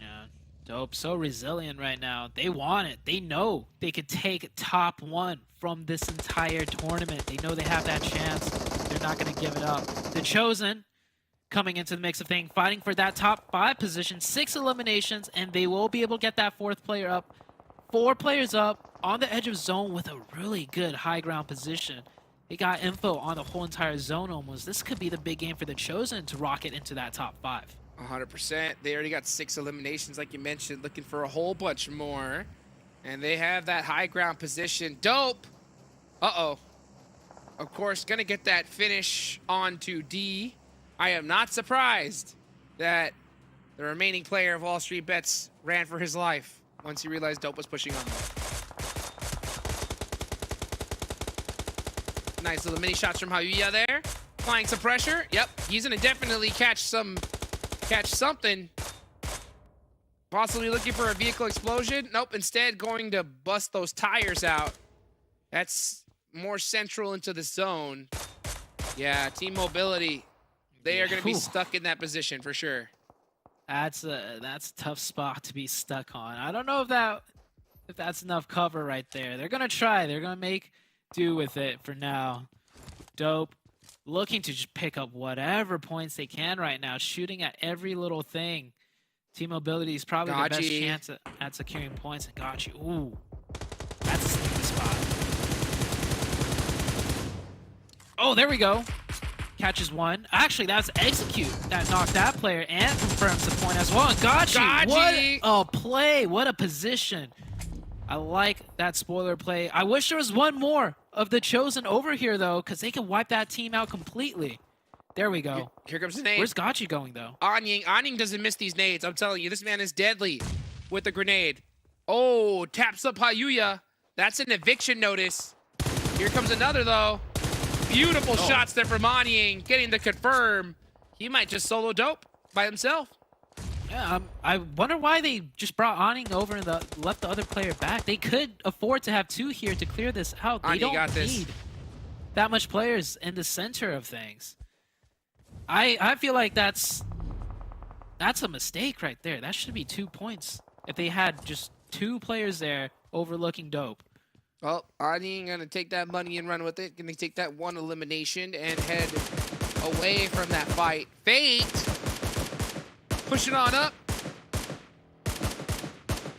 Yeah, Dope. So resilient right now. They want it. They know they could take top 1 from this entire tournament. They know they have that chance. They're not going to give it up. The Chosen coming into the mix of things, fighting for that top 5 position, 6 eliminations, and they will be able to get that 4th player up. 4 players up on the edge of zone with a really good high ground position. They got info on the whole entire zone almost. This could be the big game for the Chosen to rocket into that top 5. 100%. They already got 6 eliminations, like you mentioned, looking for a whole bunch more. And they have that high ground position. Dope. Uh-oh. Of course, gonna get that finish onto D. I am not surprised that the remaining player of WALLSTREETBETS ran for his life once he realized Dope was pushing on him. Nice little mini shots from Hayuya there. Applying some pressure. Yep, he's gonna definitely catch something. Possibly looking for a vehicle explosion. Nope, instead going to bust those tires out. That's more central into the zone. Yeah, Team Mobility. They are gonna be stuck in that position for sure. That's a tough spot to be stuck on. I don't know if that's enough cover right there. They're gonna try. They're gonna make do with it for now. Dope. Looking to just pick up whatever points they can right now. Shooting at every little thing. Team Mobility is probably the best chance at securing points. And got you. Ooh. That's a sneaky spot. Oh, there we go. Catches 1. Actually, that's Execute that knocked that player and confirms the point as well. And got you. What a play. What a position. I like that spoiler play. I wish there was one more of the Chosen over here, though, because they can wipe that team out completely. There we go. Here comes the nade. Where's Gachi going, though? Anying doesn't miss these nades. I'm telling you, this man is deadly with the grenade. Oh, taps up Hayuya. That's an eviction notice. Here comes another, though. Beautiful shots there from Anying, getting the confirm. He might just solo Dope by himself. Yeah, I wonder why they just brought Awning over and left the other player back. They could afford to have 2 here to clear this out. They Ani don't got this. need that much players in the center of things. I feel like that's a mistake right there. That should be 2 points if they had just 2 players there overlooking Dope. Well, Ani gonna take that money and run with it. Gonna take that 1 elimination and head away from that fight. Fate pushing on up.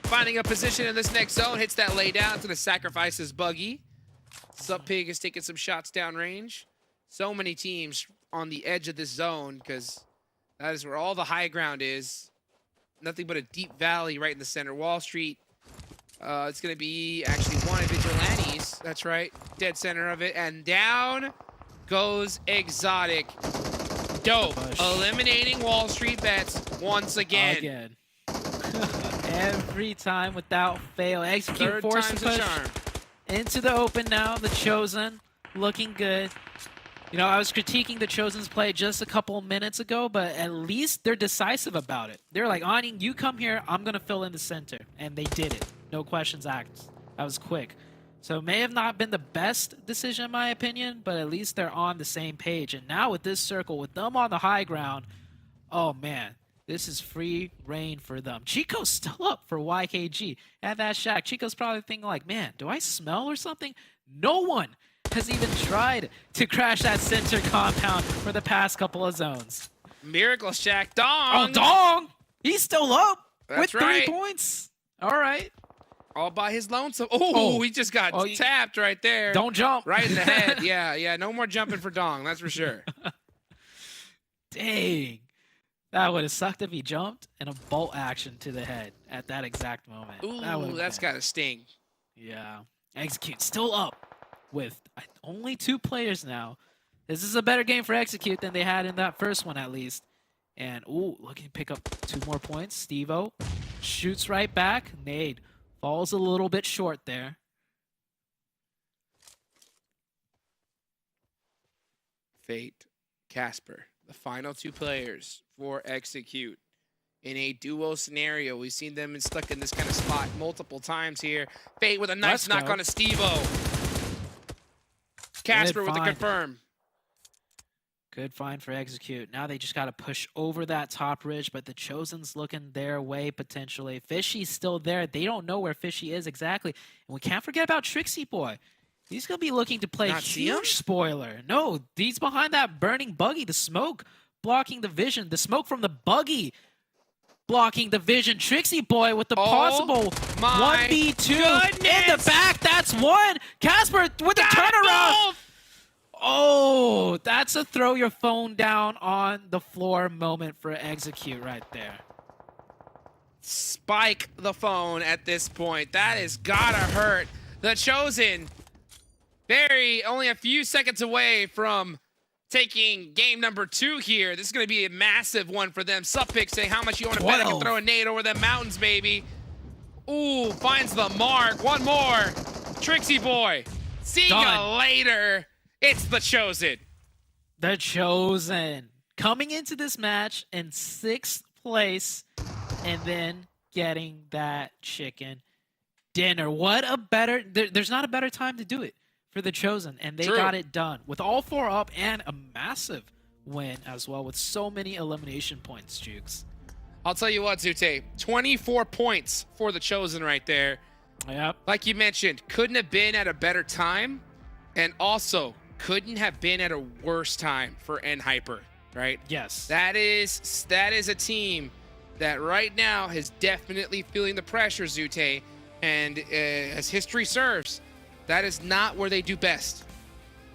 Finding a position in this next zone. Hits that lay down. It's gonna sacrifice his buggy. Sup-Pig is taking some shots downrange. So many teams on the edge of this zone because that is where all the high ground is. Nothing but a deep valley right in the center. Wall Street. It's going to be actually one of Vigilantes. That's right. Dead center of it. And down goes Exotic. Dope. Push. Eliminating Wall Street Bets once again. Every time without fail. Execute, Third force time's to a push charm. into the open now. The Chosen looking good. You know, I was critiquing the Chosen's play just a couple minutes ago, but at least they're decisive about it. They're like, Ani, you come here, I'm going to fill in the center. And they did it. No questions asked. That was quick. So it may have not been the best decision, in my opinion, but at least they're on the same page. And now with this circle, with them on the high ground, oh, man, this is free reign for them. Chico's still up for YKG at that shack. Chico's probably thinking like, man, do I smell or something? No one has even tried to crash that center compound for the past couple of zones. Miracle Shack. Dong. Oh, Dong! He's still up with That's right. 3 points. All right. All by his lonesome. Oh, he just got tapped right there. Don't jump. Right in the head. Yeah. No more jumping for Dong. That's for sure. Dang. That would have sucked if he jumped and a bolt action to the head at that exact moment. Ooh, that's got to sting. Yeah. Execute still up with only 2 players now. This is a better game for Execute than they had in that first one at least. And, ooh, looking to pick up 2 more points. Steve-O shoots right back. Nade falls a little bit short there. Fate, Casper, the final 2 players for Execute. In a duo scenario, we've seen them stuck in this kind of spot multiple times here. Fate with a nice knock on a Steve-O. Casper with the confirm. Good find for Execute. Now they just got to push over that top ridge, but the Chosen's looking their way potentially. Fishy's still there. They don't know where Fishy is exactly. And we can't forget about Trixie Boy. He's going to be looking to play huge spoiler. No, he's behind that burning buggy. The smoke blocking the vision. The smoke from the buggy blocking the vision. Trixie Boy with the possible 1v2 in the back. That's 1. Casper with the turnaround. Oh, that's a throw your phone down on the floor moment for Execute right there. Spike the phone at this point. That is gotta hurt. The Chosen, only a few seconds away from taking game number 2 here. This is gonna be a massive one for them. Sup-Pig saying how much you want to bet I can throw a nade over the mountains, baby. Ooh, finds the mark. One more. Trixie Boy. See ya later. It's the Chosen. The Chosen. Coming into this match in 6th place and then getting that chicken dinner. What a better... There's not a better time to do it for the Chosen. And they got it done with all 4 up and a massive win as well with so many elimination points, Jukes. I'll tell you what, Zute. 24 points for the Chosen right there. Yep. Like you mentioned, couldn't have been at a better time. And also... couldn't have been at a worse time for NHyper, right? Yes. That is a team that right now is definitely feeling the pressure, Zute. And as history serves, that is not where they do best.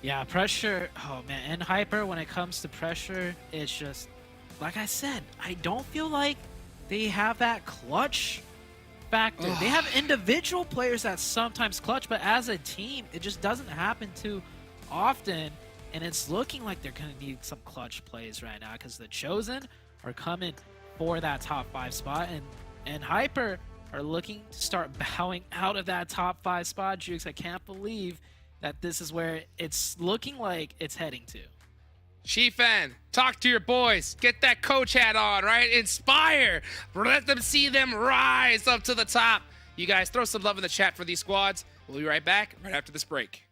Yeah, pressure. Oh, man. NHyper, when it comes to pressure, it's just, like I said, I don't feel like they have that clutch factor. They have individual players that sometimes clutch, but as a team, it just doesn't happen too often, and it's looking like they're going to need some clutch plays right now because the Chosen are coming for that top 5 spot, and NHyper are looking to start bowing out of that top 5 spot. Jukes, I can't believe that this is where it's looking like it's heading to. Shifan, talk to your boys. Get that coach hat on, right? Inspire. Let them see them rise up to the top. You guys throw some love in the chat for these squads. We'll be right back right after this break.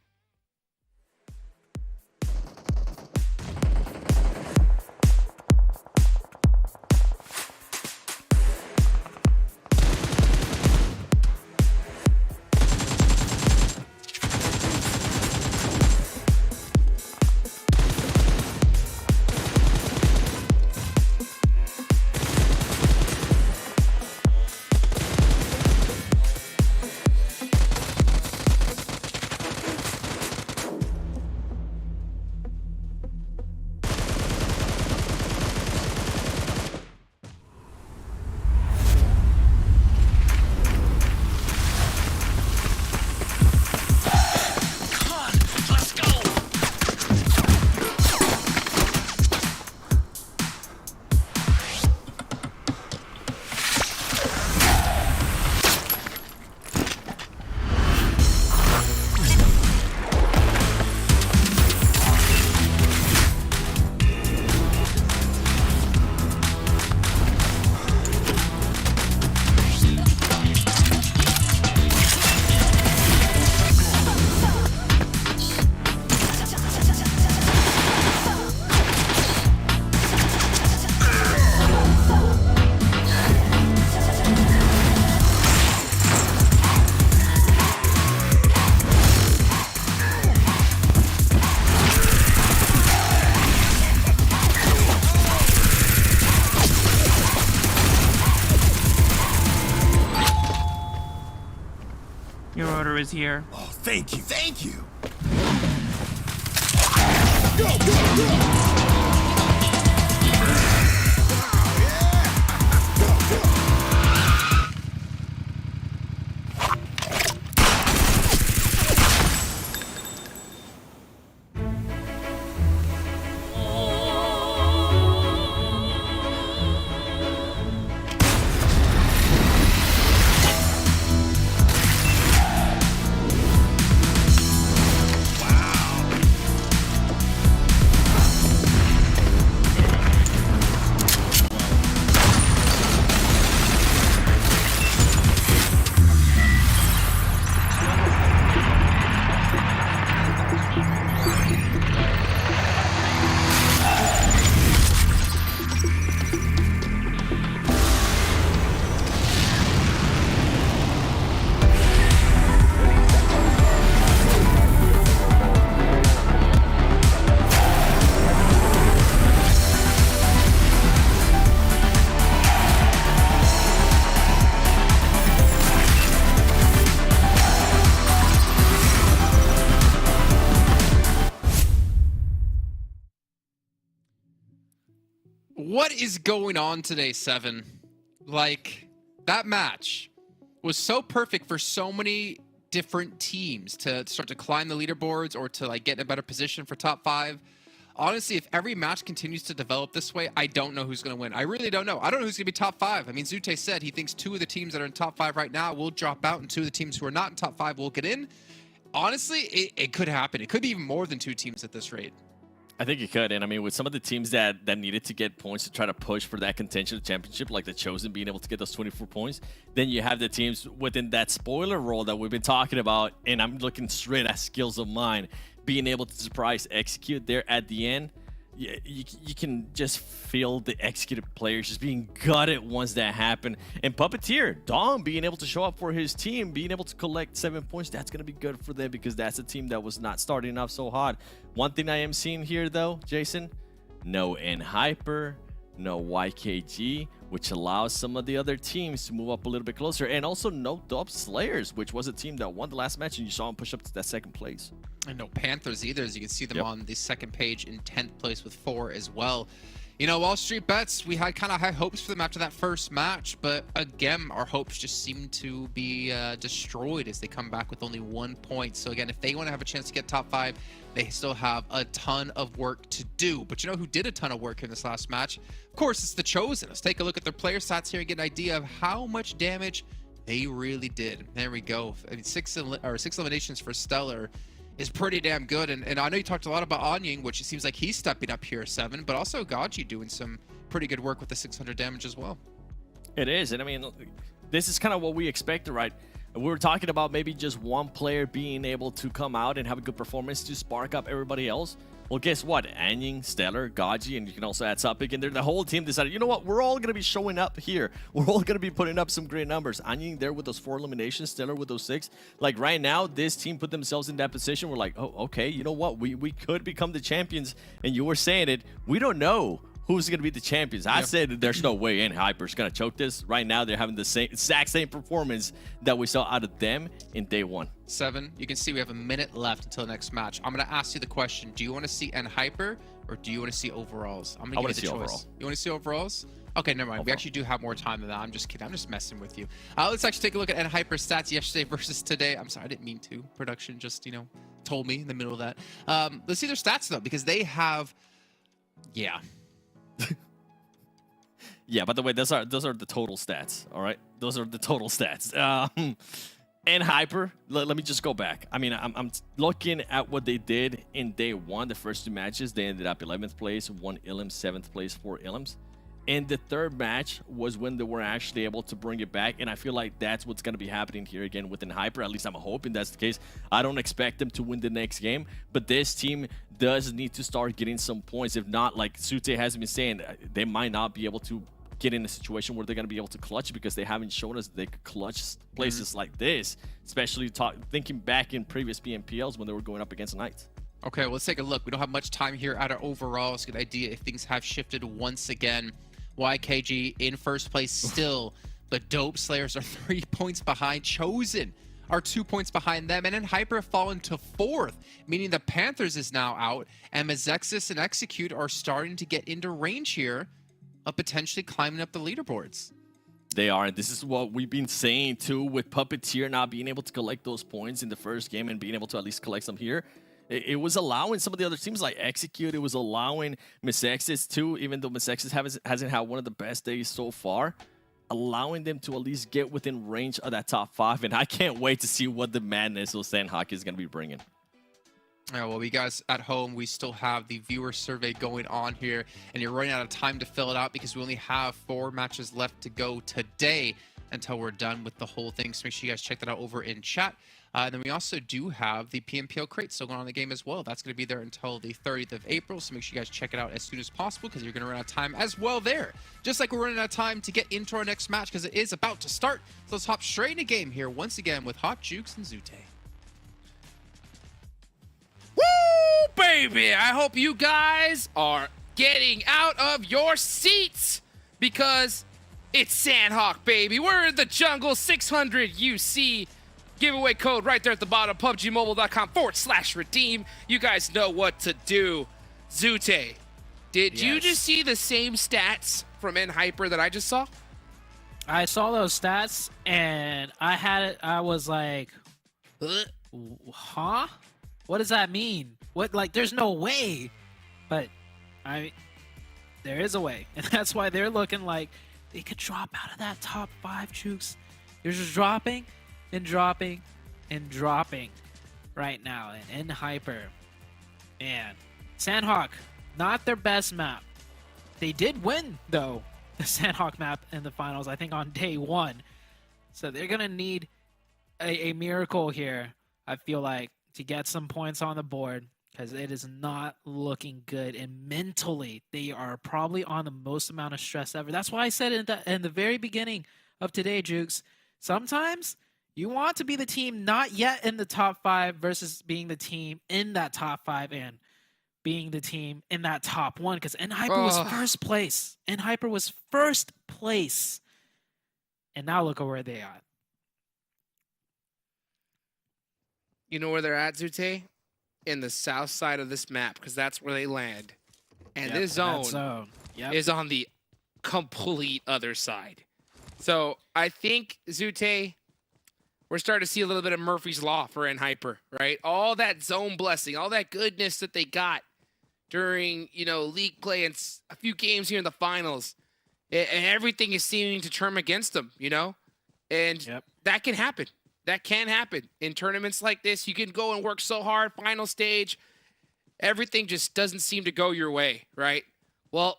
Your order is here. Oh, thank you. Thank you. What is going on today, Seven? Like, that match was so perfect for so many different teams to start to climb the leaderboards or to like get in a better position for top 5. Honestly, if every match continues to develop this way, I don't know who's going to win. I really don't know. I don't know who's going to be top 5. I mean, Zute said he thinks 2 of the teams that are in top 5 right now will drop out and 2 of the teams who are not in top 5 will get in. Honestly, it could happen. It could be even more than 2 teams at this rate. I think it could, and I mean, with some of the teams that needed to get points to try to push for that contention championship, like the Chosen being able to get those 24 points, then you have the teams within that spoiler role that we've been talking about, and I'm looking straight at Skills of Mine, being able to surprise execute there at the end. You can just feel the executed players just being gutted once that happened. And Puppeteer, Dom being able to show up for his team, being able to collect 7 points, that's going to be good for them because that's a team that was not starting off so hot. One thing I am seeing here, though, Jason, no N-Hyper, no YKG, which allows some of the other teams to move up a little bit closer. And also no Dub Slayers, which was a team that won the last match, and you saw them push up to that 2nd place. And no Panthers either, as you can see them on the 2nd page in 10th place with 4 as well. You know, Wall Street Bets, we had kind of high hopes for them after that first match, but again, our hopes just seem to be destroyed as they come back with only 1 point. So again, if they want to have a chance to get top 5, they still have a ton of work to do. But you know who did a ton of work in this last match? Of course, it's the Chosen. Let's take a look at their player stats here and get an idea of how much damage they really did. There we go. I mean, 6 eliminations for Stellar. is pretty damn good. And I know you talked a lot about Anying, which it seems like he's stepping up here 7, but also Gaji doing some pretty good work with the 600 damage as well. It is, and I mean, this is kind of what we expected, right? We were talking about maybe just one player being able to come out and have a good performance to spark up everybody else. Well, guess what? Anying, Stellar, Gaji, and you can also add Topic in there. The whole team decided, you know what? We're all going to be showing up here. We're all going to be putting up some great numbers. Anying there with those 4 eliminations, Stellar with those 6. Like right now, this team put themselves in that position. We're like, oh, okay, you know what? We could become the champions. And you were saying it. We don't know who's going to be the champions. I said there's no way Hyper's going to choke this. Right now, they're having the exact same performance that we saw out of them in day 1. 7, you can see we have a minute left until the next match. I'm going to ask you the question. Do you want to see Hyper or do you want to see overalls? I'm going to give you the choice. Overall. You want to see overalls? Okay, never mind. Overall. We actually do have more time than that. I'm just kidding. I'm just messing with you. Let's actually take a look at Hyper's stats yesterday versus today. I'm sorry, I didn't mean to. Production just, told me in the middle of that. Let's see their stats, though, because they have... Yeah. Yeah, by the way, those are the total stats, all right? Those are the total stats. And Hyper, let me just go back. I mean, I'm looking at what they did in day 1, the first 2 matches. They ended up 11th place, 1 Illims, 7th place, 4 Illims. And the third match was when they were actually able to bring it back. And I feel like that's what's going to be happening here again within Hyper. At least I'm hoping that's the case. I don't expect them to win the next game. But this team does need to start getting some points. If not, like Sute has been saying, they might not be able to get in a situation where they're going to be able to clutch because they haven't shown us they could clutch places like this. Especially thinking back in previous PMPLs when they were going up against Knights. Okay, well, let's take a look. We don't have much time here at our overall. It's a good idea if things have shifted once again. YKG in first place still, but Dope Slayers are 3 points behind. Chosen are 2 points behind them, and then Hyper have fallen to 4th, meaning the Panthers is now out, and MEZEXIS and Execute are starting to get into range here of potentially climbing up the leaderboards. They are, and this is what we've been saying too with Puppeteer not being able to collect those points in the first game and being able to at least collect some here. It was allowing some of the other teams like Execute, it was allowing MEZEXIS too, even though MEZEXIS hasn't had one of the best days so far, allowing them to at least get within range of that top 5. And I can't wait to see what the madness of Sanhok is going to be bringing. Well, we guys at home, we still have the viewer survey going on here, and you're running out of time to fill it out because we only have 4 matches left to go today until we're done with the whole thing. So make sure you guys check that out over in chat. And then we also do have the PMPL crate still going on in the game as well. That's going to be there until the 30th of April. So make sure you guys check it out as soon as possible because you're going to run out of time as well there. Just like we're running out of time to get into our next match because it is about to start. So let's hop straight into game here once again with Hot Jukes and Zute. Woo, baby! I hope you guys are getting out of your seats because it's Sanhok, baby. We're in the jungle, 600 UC. Giveaway code right there at the bottom, PUBGmobile.com/redeem. You guys know what to do. Zute, did you just see the same stats from Hyper that I just saw? I saw those stats and I was like, huh? What does that mean? What, like, there's no way. But there is a way. And that's why they're looking like they could drop out of that top 5, Jukes. They're just dropping and dropping and dropping right now. And in Hyper, man, Sanhok, not their best map. They did win, though, the Sanhok map in the finals, I think, on day 1. So they're going to need a miracle here, I feel like, to get some points on the board because it is not looking good. And mentally, they are probably on the most amount of stress ever. That's why I said in the very beginning of today, Jukes, sometimes you want to be the team not yet in the top 5 versus being the team in that top 5 and being the team in that top 1 because Hyper was first place. Hyper was first place. And now look at where they are. You know where they're at, Zute? In the south side of this map because that's where they land. And this zone is on the complete other side. So I think, Zute, we're starting to see a little bit of Murphy's Law for Hyper, right? All that zone blessing, all that goodness that they got during, league play and a few games here in the finals, and everything is seeming to turn against them, And that can happen. that can happen in tournaments like this. You can go and work so hard, final stage, everything just doesn't seem to go your way, right? Well,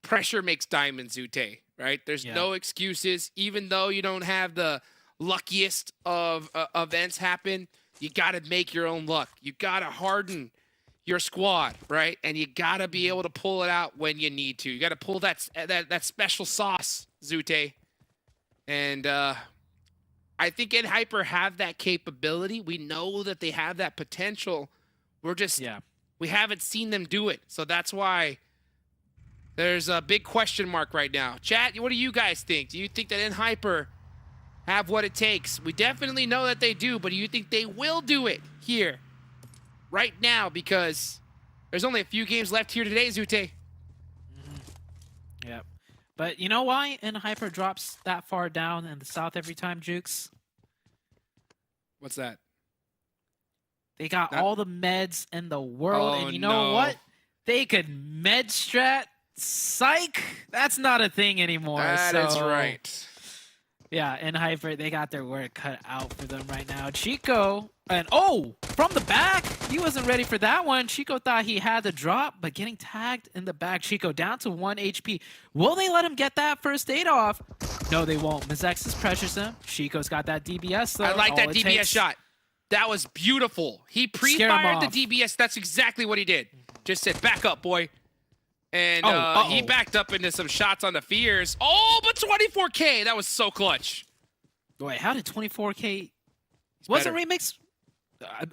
pressure makes diamonds, Zute, right? There's no excuses. Even though you don't have the luckiest of events happen, you got to make your own luck. You got to harden your squad, right? And you got to be able to pull it out when you need to. You got to pull that special sauce, Zute. And I think EnHyper have that capability. We know that they have that potential. We're just, we haven't seen them do it. So that's why there's a big question mark right now. Chat, what do you guys think? Do you think that EnHyper have what it takes? We definitely know that they do, but do you think they will do it here, right now? Because there's only a few games left here today, Zute. Yep. But you know why EnHyper drops that far down in the south every time, Jukes? What's that? They got all the meds in the world, and you know what? They could med strat. Psych! That's not a thing anymore. That is right. Yeah, EnHyper, they got their work cut out for them right now. Chico, and from the back, he wasn't ready for that one. Chico thought he had the drop, but getting tagged in the back. Chico down to 1 HP. Will they let him get that first aid off? No, they won't. MEZEXIS pressures him. Chico's got that DBS, though. I like that DBS shot. That was beautiful. He pre-fired the DBS. That's exactly what he did. Just said, back up, boy. And he backed up into some shots on the fears. Oh, but 24K. That was so clutch. Wait, how did 24K? Was it remix?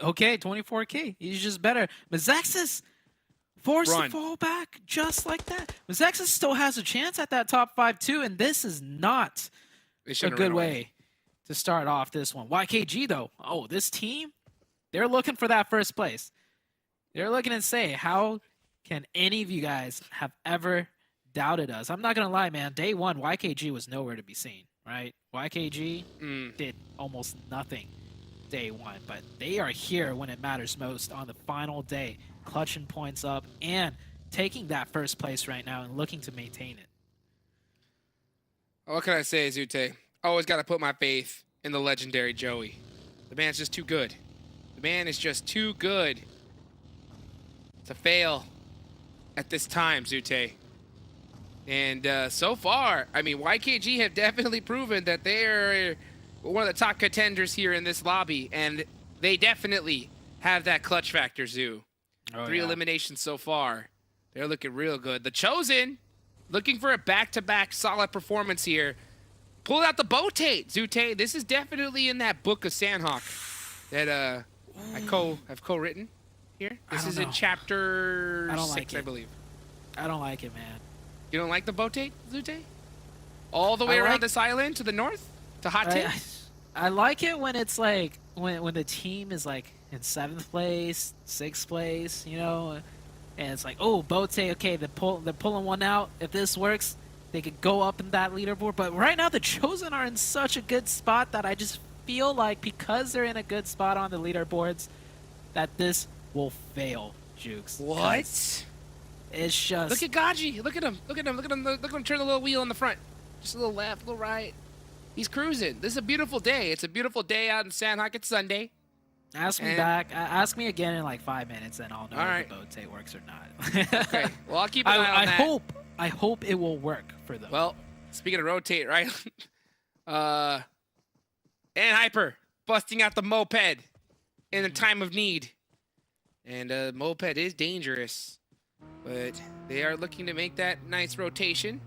Okay, 24K. He's just better. MEZEXIS forced to fall back just like that. MEZEXIS still has a chance at that top 5 too, and this is not a good way to start off this one. YKG though, this team, they're looking for that first place. They're looking and say, how can any of you guys have ever doubted us? I'm not gonna lie, man. Day one, YKG was nowhere to be seen, right? YKG did almost nothing day one, but they are here when it matters most on the final day, clutching points up and taking that first place right now and looking to maintain it. What can I say, Zute? Always got to put my faith in the legendary Joey. The man's just too good. The man is just too good to fail at this time, Zute. And so far, I mean, YKG have definitely proven that they are one of the top contenders here in this lobby, and they definitely have that clutch factor, Zoo. 3 eliminations so far. They're looking real good. The Chosen, looking for a back-to-back solid performance here. Pulled out the BOPE, Zute. This is definitely in that book of Sanhok that have co-written here. This is in chapter 6, I believe. I don't like it, man. You don't like the BOPE, Zute? All the way around this island to the north? To Hot Tip? I like it when it's like, when the team is like in 7th place, 6th place, you know? And it's like, oh, BOPE, okay, they're pulling one out. If this works, they could go up in that leaderboard. But right now, the Chosen are in such a good spot that I just feel like because they're in a good spot on the leaderboards, that this will fail, Jukes. What? It's just... Look at Gaji. Look at him. Look at him. Look at him. Look at him turn the little wheel in the front. Just a little left, a little right. He's cruising. This is a beautiful day. It's a beautiful day out in Sanhok. It's Sunday. Ask me back. Ask me again in like 5 minutes, and I'll know if the BOPE works or not. Okay. Well, I'll keep an eye on that. I hope it will work for them. Well, speaking of rotate, right? EnHyper busting out the moped in a time of need. And moped is dangerous. But they are looking to make that nice rotation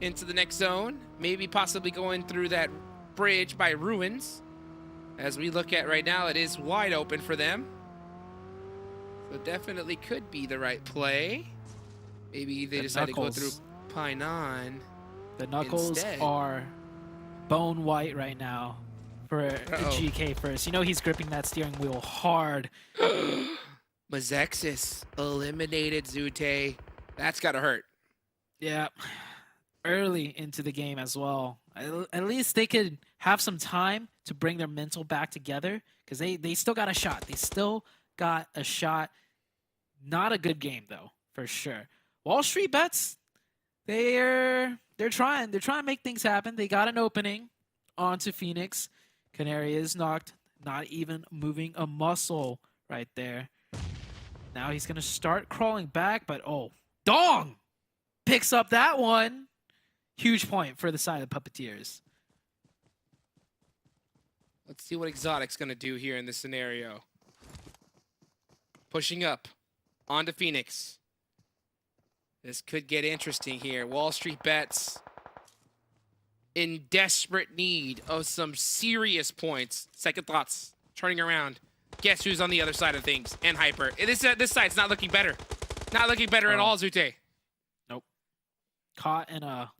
into the next zone. Maybe possibly going through that bridge by ruins. As we look at right now, it is wide open for them. So definitely could be the right play. Maybe they decide to go through Painan. The knuckles are bone white right now for the GK first. You know he's gripping that steering wheel hard. MEZEXIS eliminated Zute. That's gotta hurt. Yeah. Early into the game as well. At least they could have some time to bring their mental back together because they still got a shot. They still got a shot. Not a good game though, for sure. WALLSTREETBETS, they're trying to make things happen. They got an opening onto Phoenix. Canary is knocked, not even moving a muscle right there. Now he's going to start crawling back, but oh, Dong picks up that one. Huge point for the side of Puppeteers. Let's see what Exotic's going to do here in this scenario. Pushing up onto Phoenix. This could get interesting here. Wall Street Bets in desperate need of some serious points. Second thoughts, turning around. Guess who's on the other side of things? And Hyper. This side's not looking better. Not looking better at all, Zute. Nope. Caught in a...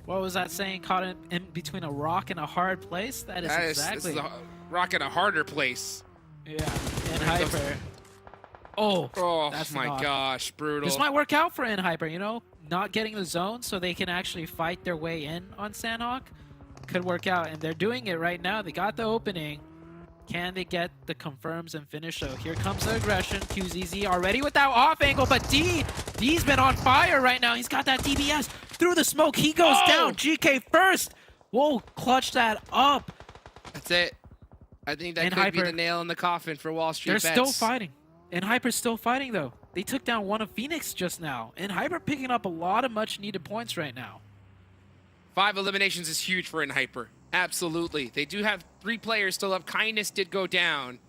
What was that saying? Caught in between a rock and a hard place? That is exactly... This is a rock in a harder place. Yeah, and Hyper. Oh, that's my gosh, brutal. This might work out for Hyper, you know? Not getting the zone so they can actually fight their way in on Sanhok. Could work out, and they're doing it right now. They got the opening. Can they get the confirms and finish? So here comes the aggression. QZZ already with that off angle, but D's been on fire right now. He's got that DBS through the smoke. He goes down. GK first. Whoa, clutch that up. That's it. I think that could be the nail in the coffin for Wall Street Bets. They're still fighting. And Hyper's still fighting, though. They took down one of Phoenix just now. And Hyper picking up a lot of much-needed points right now. 5 eliminations is huge for Hyper. Absolutely. They do have 3 players still up. Kindness did go down.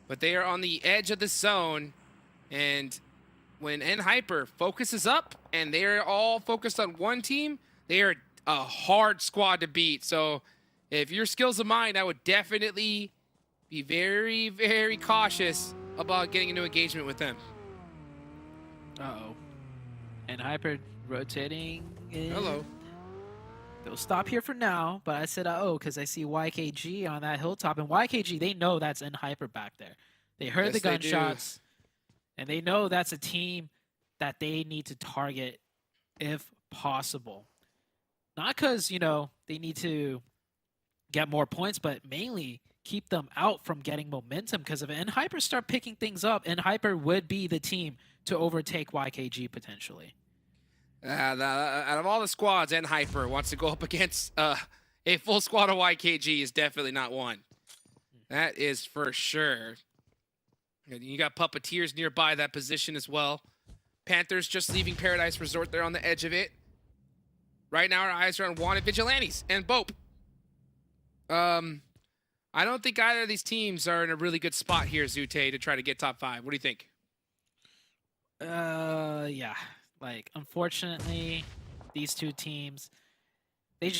But they are on the edge of the zone. And when Hyper focuses up and they are all focused on one team, they are a hard squad to beat. So if your skills of mine, I would definitely be very, very cautious about getting into engagement with them. Uh-oh. And Hyper rotating in. Hello. They'll stop here for now, but I said uh-oh because I see YKG on that hilltop. And YKG, they know that's Hyper back there. They heard the gunshots, and they know that's a team that they need to target if possible. Not because, you know, they need to get more points, but mainly keep them out from getting momentum, because if Hyper start picking things up, Hyper would be the team to overtake YKG potentially. Out of all the squads, Hyper wants to go up against a full squad of YKG is definitely not one. That is for sure. And you got Puppeteers nearby that position as well. Panthers just leaving Paradise Resort. They're on the edge of it. Right now our eyes are on Wanted Vigilantes and BOPE. I don't think either of these teams are in a really good spot here, Zute, to try to get top 5. What do you think? Yeah. Like, unfortunately, these two teams, they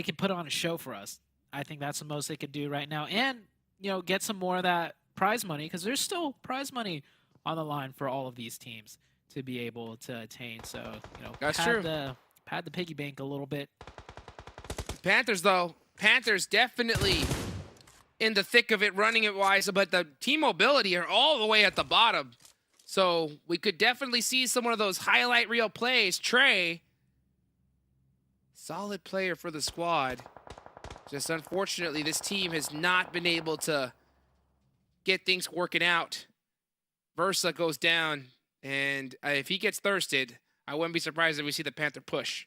can put on a show for us. I think that's the most they could do right now. And, you know, get some more of that prize money, because there's still prize money on the line for all of these teams to be able to attain. So, you know, that's true. Pad the piggy bank a little bit. Panthers, though. Panthers definitely in the thick of it, running it wise, but the team mobility are all the way at the bottom. So we could definitely see some of those highlight reel plays. Trey, solid player for the squad. Just unfortunately, this team has not been able to get things working out. Versa goes down, and if he gets thirsted, I wouldn't be surprised if we see the Panther push.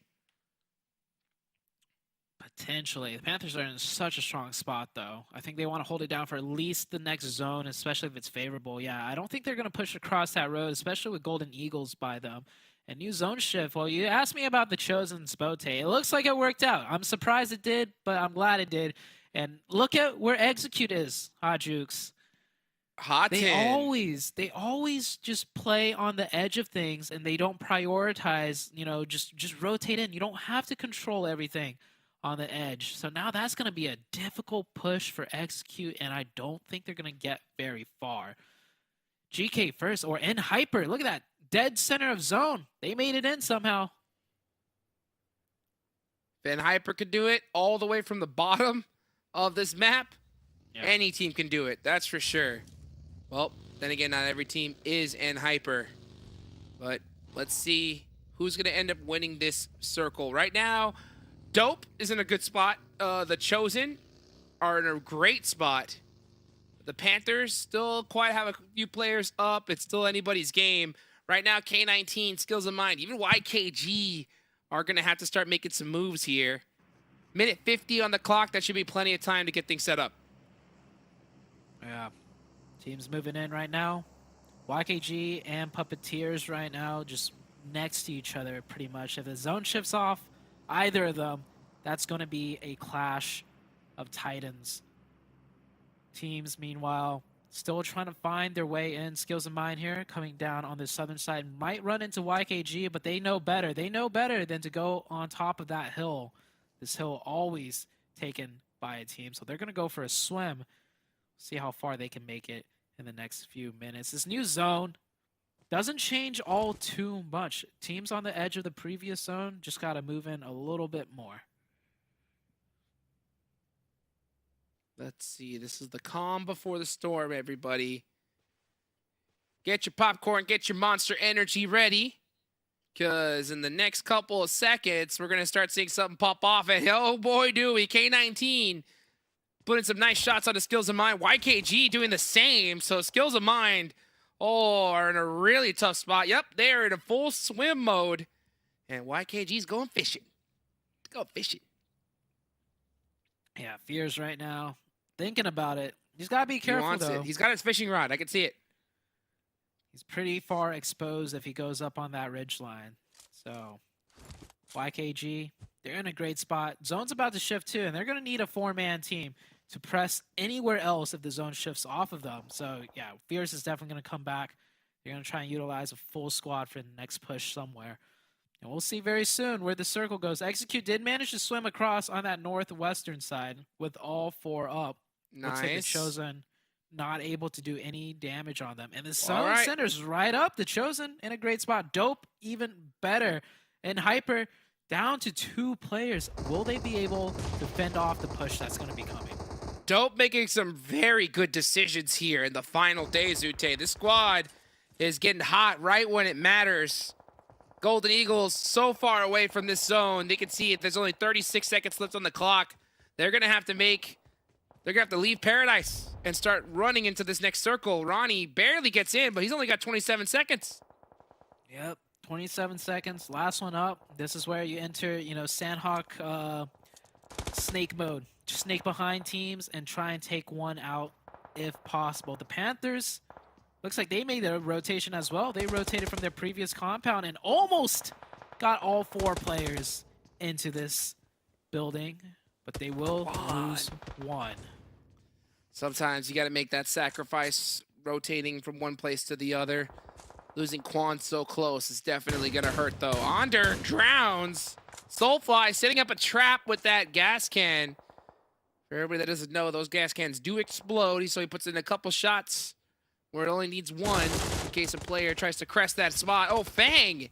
Potentially. The Panthers are in such a strong spot, though. I think they want to hold it down for at least the next zone, especially if it's favorable. Yeah, I don't think they're going to push across that road, especially with Golden Eagles by them. And new zone shift. Well, you asked me about the Chosen's BOTE. It looks like it worked out. I'm surprised it did, but I'm glad it did. And look at where Execute is, Hot Jukes. They always just play on the edge of things, and they don't prioritize, you know, just rotate in. You don't have to control everything on the edge. So now that's going to be a difficult push for Execute, and I don't think they're going to get very far. GK first, or Hyper. Look at that. Dead center of zone. They made it in somehow. If Hyper could do it all the way from the bottom of this map, yeah, any team can do it. That's for sure. Well, then again, not every team is Hyper. But let's see who's going to end up winning this circle. Right now, Dope is in a good spot. The Chosen are in a great spot. The Panthers still quite have a few players up. It's still anybody's game. Right now, K19, Skills of Mind, even YKG are going to have to start making some moves here. Minute 50 on the clock. That should be plenty of time to get things set up. Yeah. Teams moving in right now. YKG and Puppeteers right now just next to each other pretty much. If the zone shifts off either of them, that's going to be a clash of titans. Teams, meanwhile, still trying to find their way in. Skills of Mine here coming down on the southern side. Might run into YKG, but they know better. They know better than to go on top of that hill. This hill always taken by a team. So they're going to go for a swim. See how far they can make it in the next few minutes. This new zone doesn't change all too much. Teams on the edge of the previous zone just got to move in a little bit more. Let's see. This is the calm before the storm, everybody. Get your popcorn, get your Monster Energy ready. Because in the next couple of seconds, we're going to start seeing something pop off. And oh boy, do we. K19 putting some nice shots on the Skills of Mind. YKG doing the same. So Skills of Mind, are in a really tough spot. Yep, they're in a full swim mode. And YKG's going fishing. Let's go fishing. Yeah, Fears right now. Thinking about it. He's got to be careful, He wants though. it. He's got his fishing rod. I can see it. He's pretty far exposed if he goes up on that ridge line. So, YKG, they're in a great spot. Zone's about to shift too, and they're going to need a 4-man team to press anywhere else if the zone shifts off of them. So, yeah, Fierce is definitely going to come back. They're going to try and utilize a full squad for the next push somewhere. And we'll see very soon where the circle goes. Execute did manage to swim across on that northwestern side with all 4 up. Nice. Looks like the Chosen not able to do any damage on them. And the Sun All right. center's right up. The Chosen in a great spot. Dope, even better. And Hyper down to 2 players. Will they be able to fend off the push that's going to be coming? Dope making some very good decisions here in the final day, Zute. This squad is getting hot right when it matters. Golden Eagles so far away from this zone. They can see it. There's only 36 seconds left on the clock. They're going to have to leave Paradise and start running into this next circle. Ronnie barely gets in, but he's only got 27 seconds. Yep, 27 seconds. Last one up. This is where you enter, Sanhok snake mode. Just snake behind teams and try and take one out if possible. The Panthers, looks like they made their rotation as well. They rotated from their previous compound and almost got all 4 players into this building, but they will lose 1. Sometimes you got to make that sacrifice, rotating from one place to the other. Losing Quan so close is definitely going to hurt, though. Onder drowns. Soulfly setting up a trap with that gas can. For everybody that doesn't know, those gas cans do explode, so he puts in a couple shots where it only needs 1 in case a player tries to crest that spot. Oh, Fang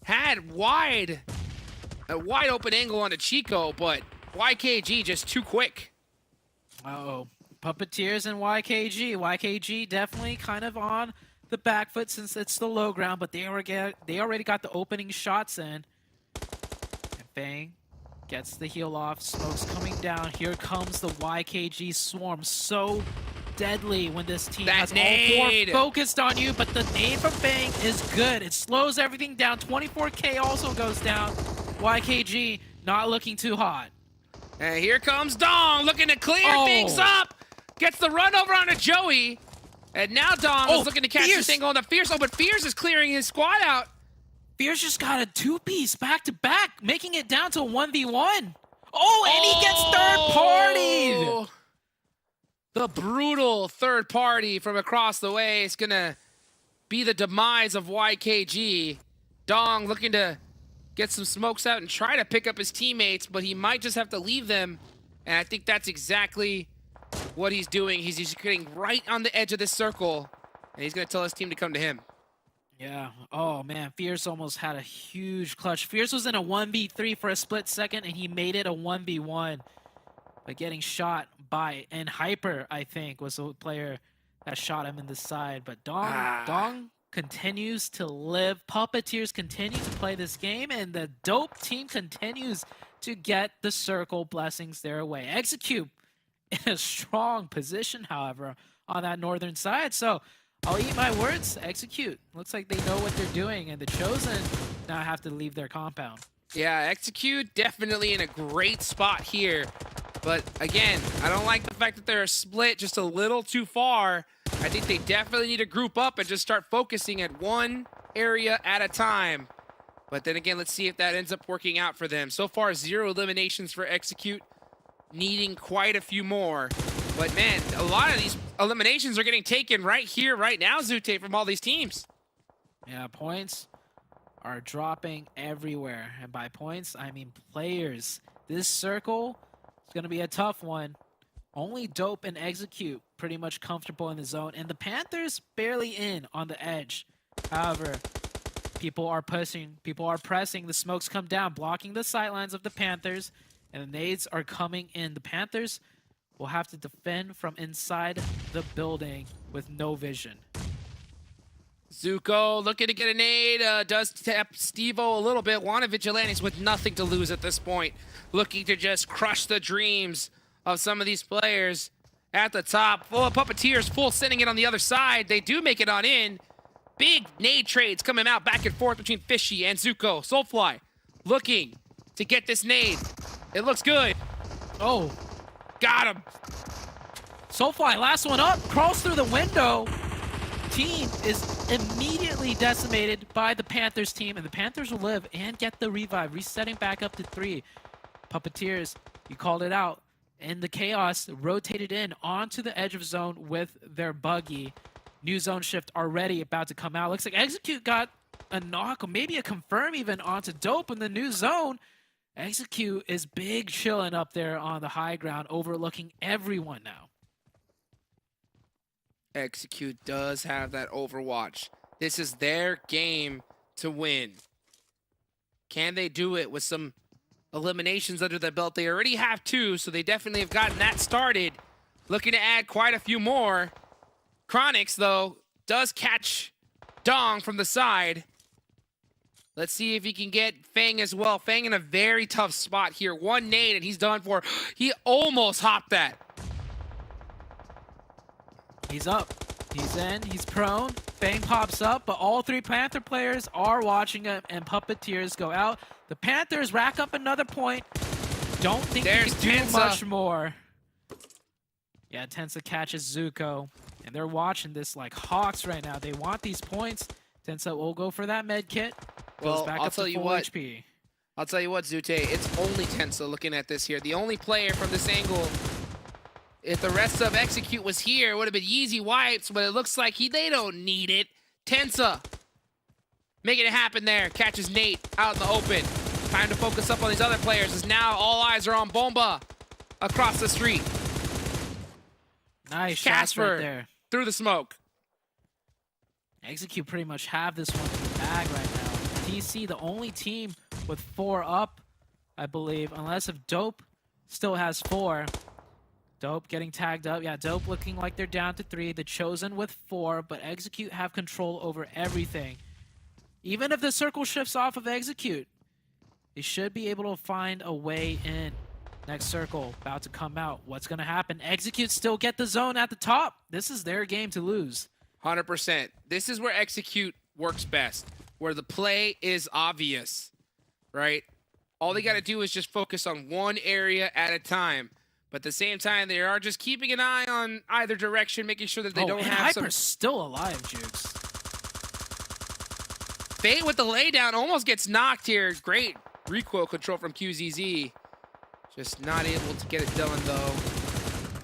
had a wide open angle onto Chico, but YKG just too quick. Uh-oh. Puppeteers and YKG. YKG definitely kind of on the back foot since it's the low ground, but they already got the opening shots in. And Fang gets the heal off. Smoke's coming down. Here comes the YKG swarm. So deadly when this team has nade. all 4 focused on you, but the nade from Fang is good. It slows everything down. 24K also goes down. YKG not looking too hot. And here comes Dong looking to clear things up. Gets the run over onto Joey. And now Dong is looking to catch this thing on the Fierce. Oh, but Fierce is clearing his squad out. Fierce just got a 2-piece back-to-back, making it down to a 1v1. Oh, and he gets third-partied. The brutal third party from across the way is going to be the demise of YKG. Dong looking to get some smokes out and try to pick up his teammates, but he might just have to leave them. And I think that's exactly what he's doing. He's just getting right on the edge of this circle, and he's going to tell his team to come to him. Yeah. Oh, man. Fierce almost had a huge clutch. Fierce was in a 1v3 for a split second, and he made it a 1v1. But getting shot by, and Hyper, I think, was the player that shot him in the side. But Dong continues to live. Puppeteers continue to play this game, and the Dope team continues to get the circle blessings their way. Execute in a strong position, however, on that northern side. So I'll eat my words. Execute. Looks like they know what they're doing, and the Chosen now have to leave their compound. Yeah, Execute definitely in a great spot here. But again, I don't like the fact that they're split just a little too far. I think they definitely need to group up and just start focusing at one area at a time. But then again, let's see if that ends up working out for them. So far, 0 eliminations for Execute, needing quite a few more. But man, a lot of these eliminations are getting taken right here, right now, Zute, from all these teams. Yeah, points are dropping everywhere. And by points, I mean players. This circle is going to be a tough one. Only Dope and Execute pretty much comfortable in the zone. And the Panthers barely in on the edge. However, people are pushing, people are pressing. The smokes come down, blocking the sightlines of the Panthers. And the nades are coming in. The Panthers will have to defend from inside the building with no vision. Zuko looking to get a nade, does tap Stevo a little bit. Wanted Vigilantes with nothing to lose at this point. Looking to just crush the dreams of some of these players at the top. Full of Puppeteers, full sending it on the other side. They do make it on in. Big nade trades coming out back and forth between Fishy and Zuko. Soulfly looking to get this nade. It looks good. Oh, Got him. Soulfly, last one up, crawls through the window. Team is immediately decimated by the Panthers team, and the Panthers will live and get the revive, resetting back up to 3. Puppeteers, you called it out. In the chaos, rotated in onto the edge of zone with their buggy. New zone shift already about to come out. Looks like Execute got a knock, or maybe a confirm even onto Dope in the new zone. Execute is big chilling up there on the high ground, overlooking everyone now. Execute does have that Overwatch. This is their game to win. Can they do it with some eliminations under their belt? They already have 2, so they definitely have gotten that started. Looking to add quite a few more. Chronix, though, does catch Dong from the side. Let's see if he can get Fang as well. Fang in a very tough spot here. One nade and he's done for. He almost hopped that. He's up. He's in. He's prone. Fang pops up, but all 3 Panther players are watching him, and Puppeteers go out. The Panthers rack up another point. Don't think they There's can do Tensa. much more. Yeah, Tensa catches Zuko, and they're watching this like hawks right now. They want these points. Tensa will go for that med kit. Goes Well, back I'll up tell to you full what. HP. I'll tell you what, Zute, it's only Tensa looking at this here. The only player from this angle, if the rest of Execute was here, it would have been easy wipes, but it looks like they don't need it. Tensa making it happen there. Catches Nate out in the open. Time to focus up on these other players as now all eyes are on Bomba across the street. Nice shots Casper right there. through the smoke. Execute pretty much have this one in the bag right now. TC, the only team with 4 up, I believe, unless if Dope still has 4. Dope getting tagged up. Yeah, Dope looking like they're down to 3. The Chosen with 4, but Execute have control over everything. Even if the circle shifts off of Execute, they should be able to find a way in. Next circle about to come out. What's going to happen? Execute still get the zone at the top. This is their game to lose. 100%. This is where Execute works best, where the play is obvious, right? All they got to do is just focus on one area at a time. But at the same time, they are just keeping an eye on either direction, making sure that they don't and have Hyper's some... still alive, Jukes. Fate with the laydown almost gets knocked here. Great recoil control from QZZ. Just not able to get it done, though.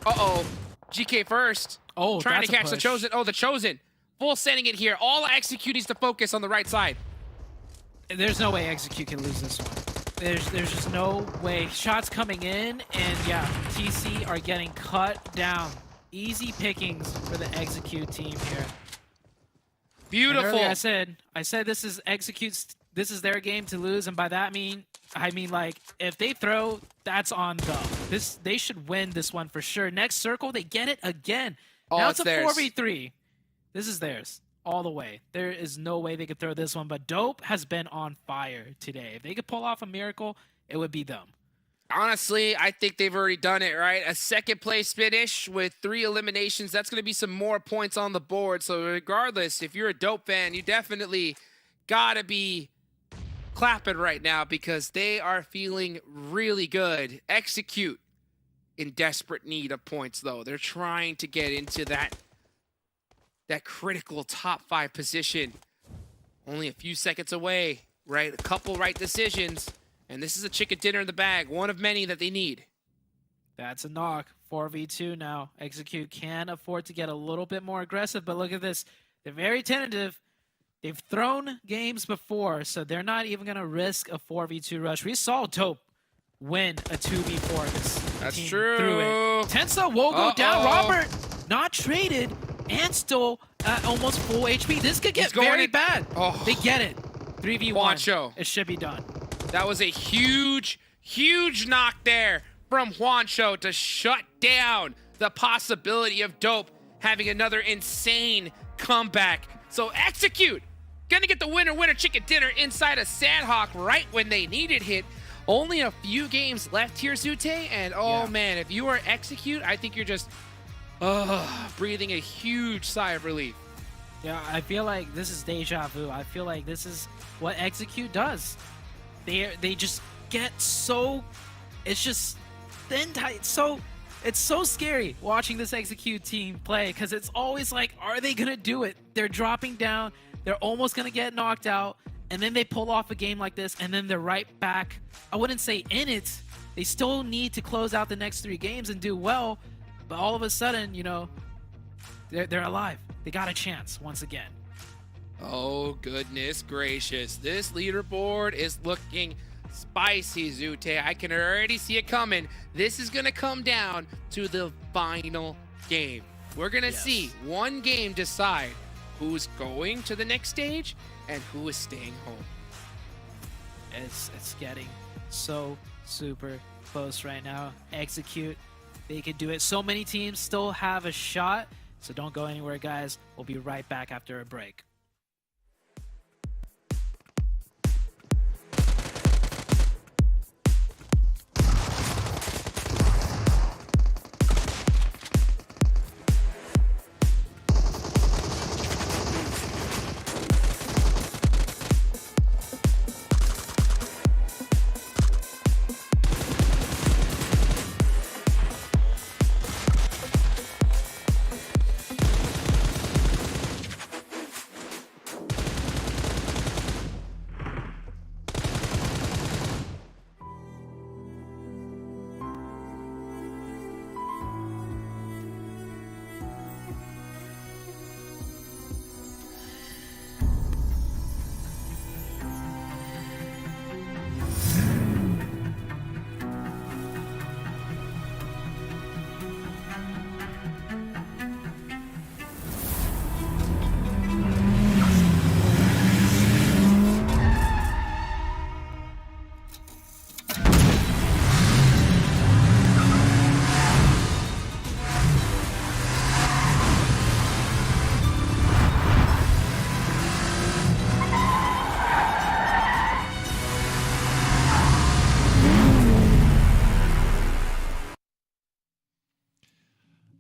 Uh-oh. GK first. Oh, trying that's to a catch the push. Chosen. Oh, the Chosen. Full sending it here. All Execute needs to focus on the right side. There's no way Execute can lose this one. There's just no way. Shots coming in, and yeah, TC are getting cut down. Easy pickings for the Execute team here. Beautiful. And earlier I said this is Execute's, this is their game to lose, and by that I mean like if they throw, that's on them. They should win this one for sure. Next circle, they get it again. Oh, now it's a theirs. 4v3. This is theirs all the way. There is no way they could throw this one, but Dope has been on fire today. If they could pull off a miracle, it would be them. Honestly, I think they've already done it, right? A second place finish with 3 eliminations. That's going to be some more points on the board. So regardless, if you're a Dope fan, you definitely got to be clapping right now because they are feeling really good. Execute in desperate need of points, though. They're trying to get into that critical top 5 position. Only a few seconds away, right? A couple right decisions, and this is a chicken dinner in the bag, one of many that they need. That's a knock. 4v2 now. Execute can afford to get a little bit more aggressive, but look at this. They're very tentative. They've thrown games before, so they're not even going to risk a 4v2 rush. We saw Dope win a 2v4. That's team true. through it. Tensa will go down. Robert not traded and still almost full HP. This could get very bad. Oh. They get it. 3v1. Juancho. It should be done. That was a huge, huge knock there from Juancho to shut down the possibility of Dope having another insane comeback. So Execute gonna get the winner chicken dinner inside of Sanhok right when they needed hit. Only a few games left here, Zute, and man, if you are Execute, I think you're just breathing a huge sigh of relief. Yeah, I feel like this is deja vu. I feel like this is what Execute does. They just get so, it's just thin tight. So it's so scary watching this Execute team play because it's always like, are they gonna do it? They're dropping down. They're almost gonna get knocked out, and then they pull off a game like this, and then they're right back. I wouldn't say in it. They still need to close out the next 3 games and do well, but all of a sudden, you know, they're alive. They got a chance once again. Oh, goodness gracious. This leaderboard is looking spicy, Zute. I can already see it coming. This is going to come down to the final game. We're going to see one game decide who's going to the next stage and who is staying home. It's getting so super close right now. Execute. They could do it. So many teams still have a shot. So don't go anywhere, guys. We'll be right back after a break.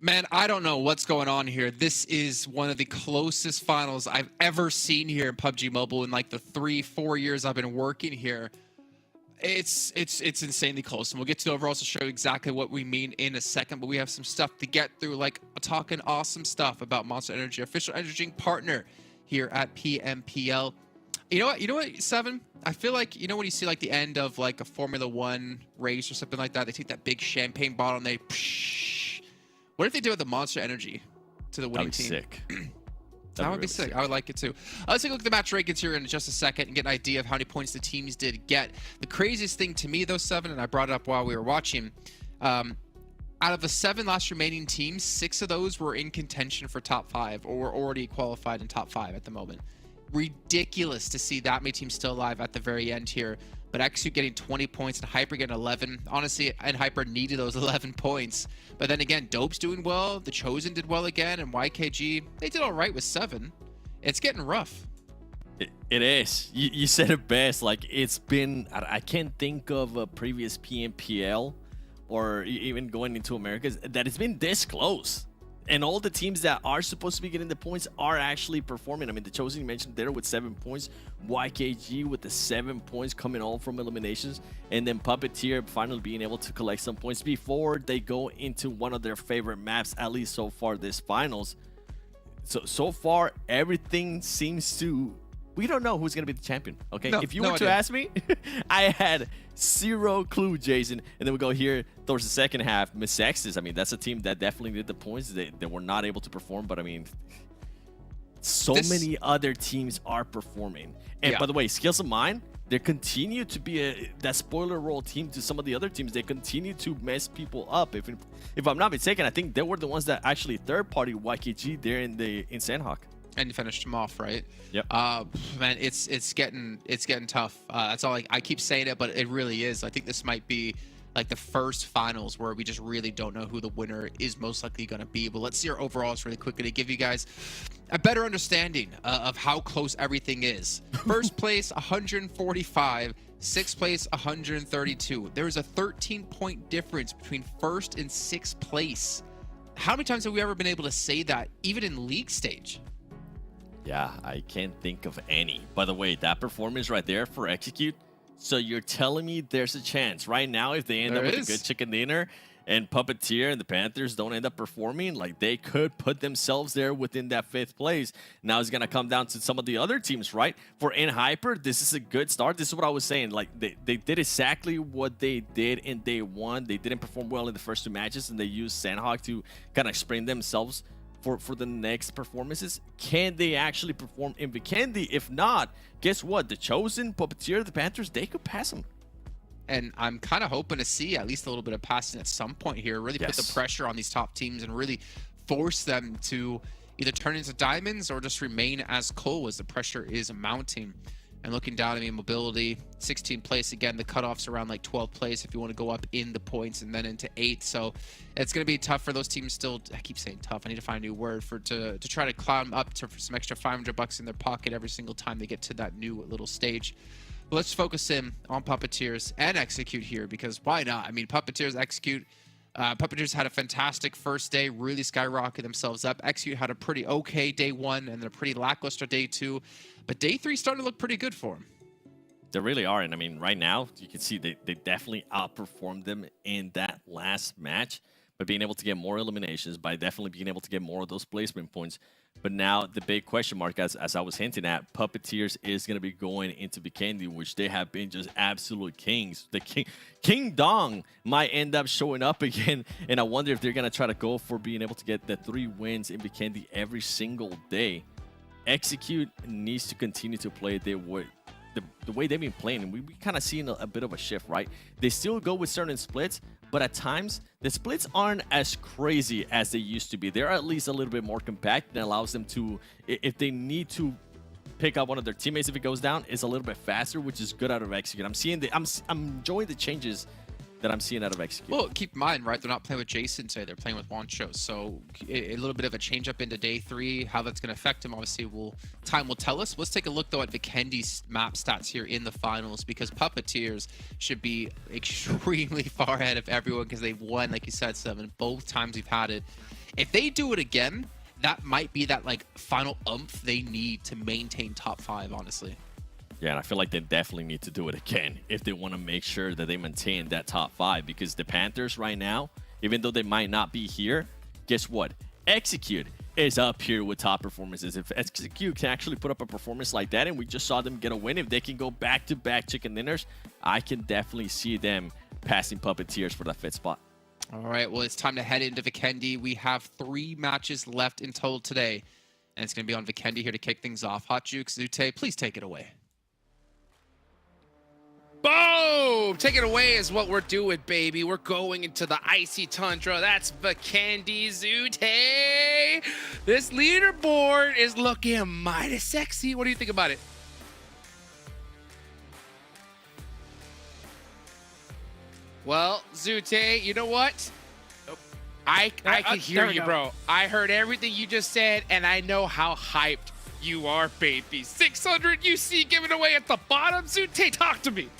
Man, I don't know what's going on here. This is one of the closest finals I've ever seen here in PUBG Mobile in like the 3-4 years I've been working here. It's insanely close, and we'll get to the overalls to show you exactly what we mean in a second, but we have some stuff to get through, like talking awesome stuff about Monster Energy, official energy drink partner here at PMPL. You know what, Seven? I feel like, you know when you see like the end of like a Formula 1 race or something like that, they take that big champagne bottle and they what if they do with the Monster Energy to the winning team? Sick. That would be sick. I would like it too. Let's take a look at the match rankings here in just a second and get an idea of how many points the teams did get. The craziest thing to me, though, Seven, and I brought it up while we were watching, out of the 7 last remaining teams, 6 of those were in contention for top 5 or were already qualified in top 5 at the moment. Ridiculous to see that many teams still alive at the very end here. But Execute getting 20 points and Hyper getting 11. Honestly, and Hyper needed those 11 points. But then again, Dope's doing well. The Chosen did well again. And YKG, they did all right with 7. It's getting rough. It is. You said it best. Like, it's been, I can't think of a previous PMPL or even going into Americas that it's been this close. And all the teams that are supposed to be getting the points are actually performing. I mean, the Chosen you mentioned there with 7 points, YKG with the 7 points coming all from eliminations, and then Puppeteer finally being able to collect some points before they go into one of their favorite maps, at least so far this finals. So far, everything seems to... We don't know who's going to be the champion, okay? No, if you no were to idea. ask me, I had 0 clue, Jason. And then we go here towards the second half. MEZEXIS, I mean, that's a team that definitely did the points. They were not able to perform, but I mean, so many other teams are performing. And by the way, Skills of Mine, they continue to be that spoiler role team to some of the other teams. They continue to mess people up. If I'm not mistaken, I think they were the ones that actually third-party YKG there in Sanhok. And you finished him off, right? Yep. Man, it's getting tough. That's all I keep saying it, but it really is. I think this might be like the first finals where we just really don't know who the winner is most likely going to be. But let's see our overalls really quickly to give you guys a better understanding of how close everything is. First place, 145. Sixth place, 132. There is a 13-point difference between first and sixth place. How many times have we ever been able to say that, even in league stage? Yeah, I can't think of any. By the way, that performance right there for Execute. So you're telling me there's a chance right now if they end up with a good chicken dinner and Puppeteer and the Panthers don't end up performing, like they could put themselves there within that 5th place. Now it's going to come down to some of the other teams, right? For Hyper, this is a good start. This is what I was saying. Like they did exactly what they did in day 1. They didn't perform well in the first 2 matches and they used Sanhok to kind of spring themselves for the next performances. Can they actually perform in Vikendi? If not, guess what? The Chosen, Puppeteer, the Panthers, they could pass them. And I'm kind of hoping to see at least a little bit of passing at some point here. Really put the pressure on these top teams and really force them to either turn into diamonds or just remain as coal as the pressure is mounting. And looking down, I mean, mobility, 16th place. Again, the cutoff's around like 12th place if you want to go up in the points and then into 8th. So it's going to be tough for those teams still. I keep saying tough. I need to find a new word to try to climb up for some extra $500 in their pocket every single time they get to that new little stage. But let's focus in on Puppeteers and Execute here, because why not? I mean, Puppeteers, Execute. Puppeteers had a fantastic first day, really skyrocketed themselves up. Execute had a pretty okay day 1 and then a pretty lackluster day 2. But day 3 starting to look pretty good for them. They really are. And I mean, right now, you can see they definitely outperformed them in that last match by being able to get more eliminations, by definitely being able to get more of those placement points. But now the big question mark, as I was hinting at, Puppeteers is going to be going into Vikendi, which they have been just absolute kings. The King Dong might end up showing up again, and I wonder if they're going to try to go for being able to get the 3 wins in Vikendi every single day. Execute needs to continue to play the way they've been playing, and we kind of seen a bit of a shift, right? They still go with certain splits, but at times the splits aren't as crazy as they used to be. They're at least a little bit more compact and allows them to, if they need to pick up one of their teammates if it goes down, it's a little bit faster, which is good out of Execute. I'm enjoying the changes that I'm seeing out of Execute. Well, keep in mind, right, they're not playing with Jason today, they're playing with Wancho. So a little bit of a change up into day 3. How that's going to affect him, obviously, time will tell us. Let's take a look, though, at Vikendi's map stats here in the finals, because Puppeteers should be extremely far ahead of everyone because they've won, like you said, 7 both times we've had it. If they do it again, that might be that like final oomph they need to maintain top 5, honestly. Yeah, and I feel like they definitely need to do it again if they want to make sure that they maintain that top 5, because the Panthers right now, even though they might not be here, guess what? Execute is up here with top performances. If Execute can actually put up a performance like that, and we just saw them get a win, if they can go back-to-back chicken dinners, I can definitely see them passing Puppeteers for that 5th spot. All right, well, it's time to head into Vikendi. We have 3 matches left in total today, and it's going to be on Vikendi here to kick things off. Hot Jukes, Zute, please take it away. Boom! Take it away is what we're doing, baby. We're going into the icy tundra. That's Vikendi Zute. This leaderboard is looking mighty sexy. What do you think about it? Well, Zute, you know what? I can hear you, bro. I heard everything you just said, and I know how hyped you are, baby. 600 UC given away at the bottom. Zute, talk to me.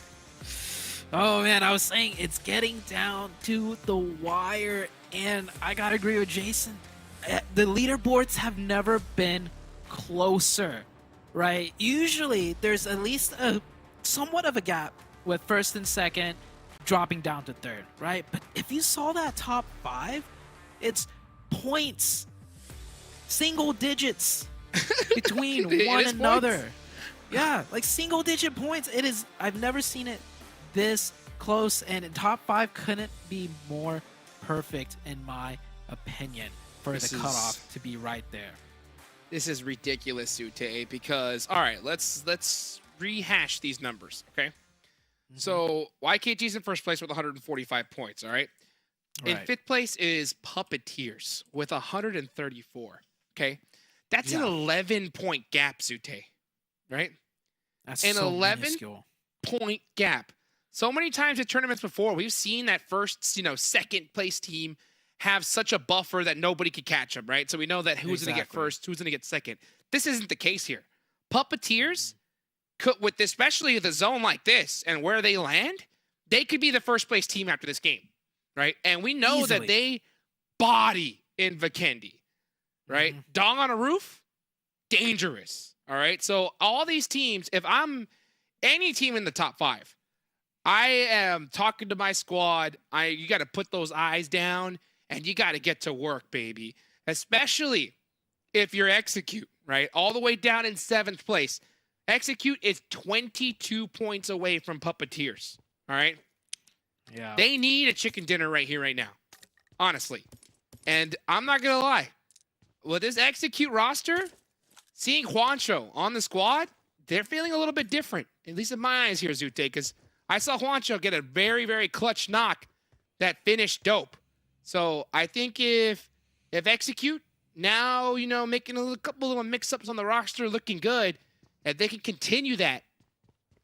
Oh man, I was saying it's getting down to the wire, and I gotta agree with Jason. the leaderboards have never been closer, right? Usually there's at least a somewhat of a gap with first and second dropping down to third, right? But if you saw that top 5, it's points, single digits between one another. Points. Yeah, like single digit points. It is. I've never seen it this close, and top 5 couldn't be more perfect in my opinion for the cutoff to be right there. This is ridiculous, Sute, because all right, let's rehash these numbers, okay? So YKG's in first place with 145 points, all right? In fifth place is Puppeteers with 134, okay? That's an 11-point gap, Sute, right? That's an so 11-point gap. So many times in tournaments before, we've seen that first, second place team have such a buffer that nobody could catch them, right? So we know that who's going to get first, who's going to get second. This isn't the case here. Puppeteers, could, with especially the zone like this and where they land, they could be the first place team after this game, right? And we know that they body in Vikendi, right? Dong on a roof, dangerous, all right? So all these teams, if I'm any team in the top 5, I am talking to my squad. You got to put those eyes down and you got to get to work, baby. Especially if you're Execute, right? All the way down in 7th place. Execute is 22 points away from Puppeteers, all right? Yeah. They need a chicken dinner right here, right now, honestly. And I'm not going to lie. With this Execute roster, seeing Juancho on the squad, they're feeling a little bit different, at least in my eyes here, Zute, because I saw Juancho get a very, very clutch knock that finished dope. So I think if Execute now, making a couple of mix-ups on the roster looking good, if they can continue that,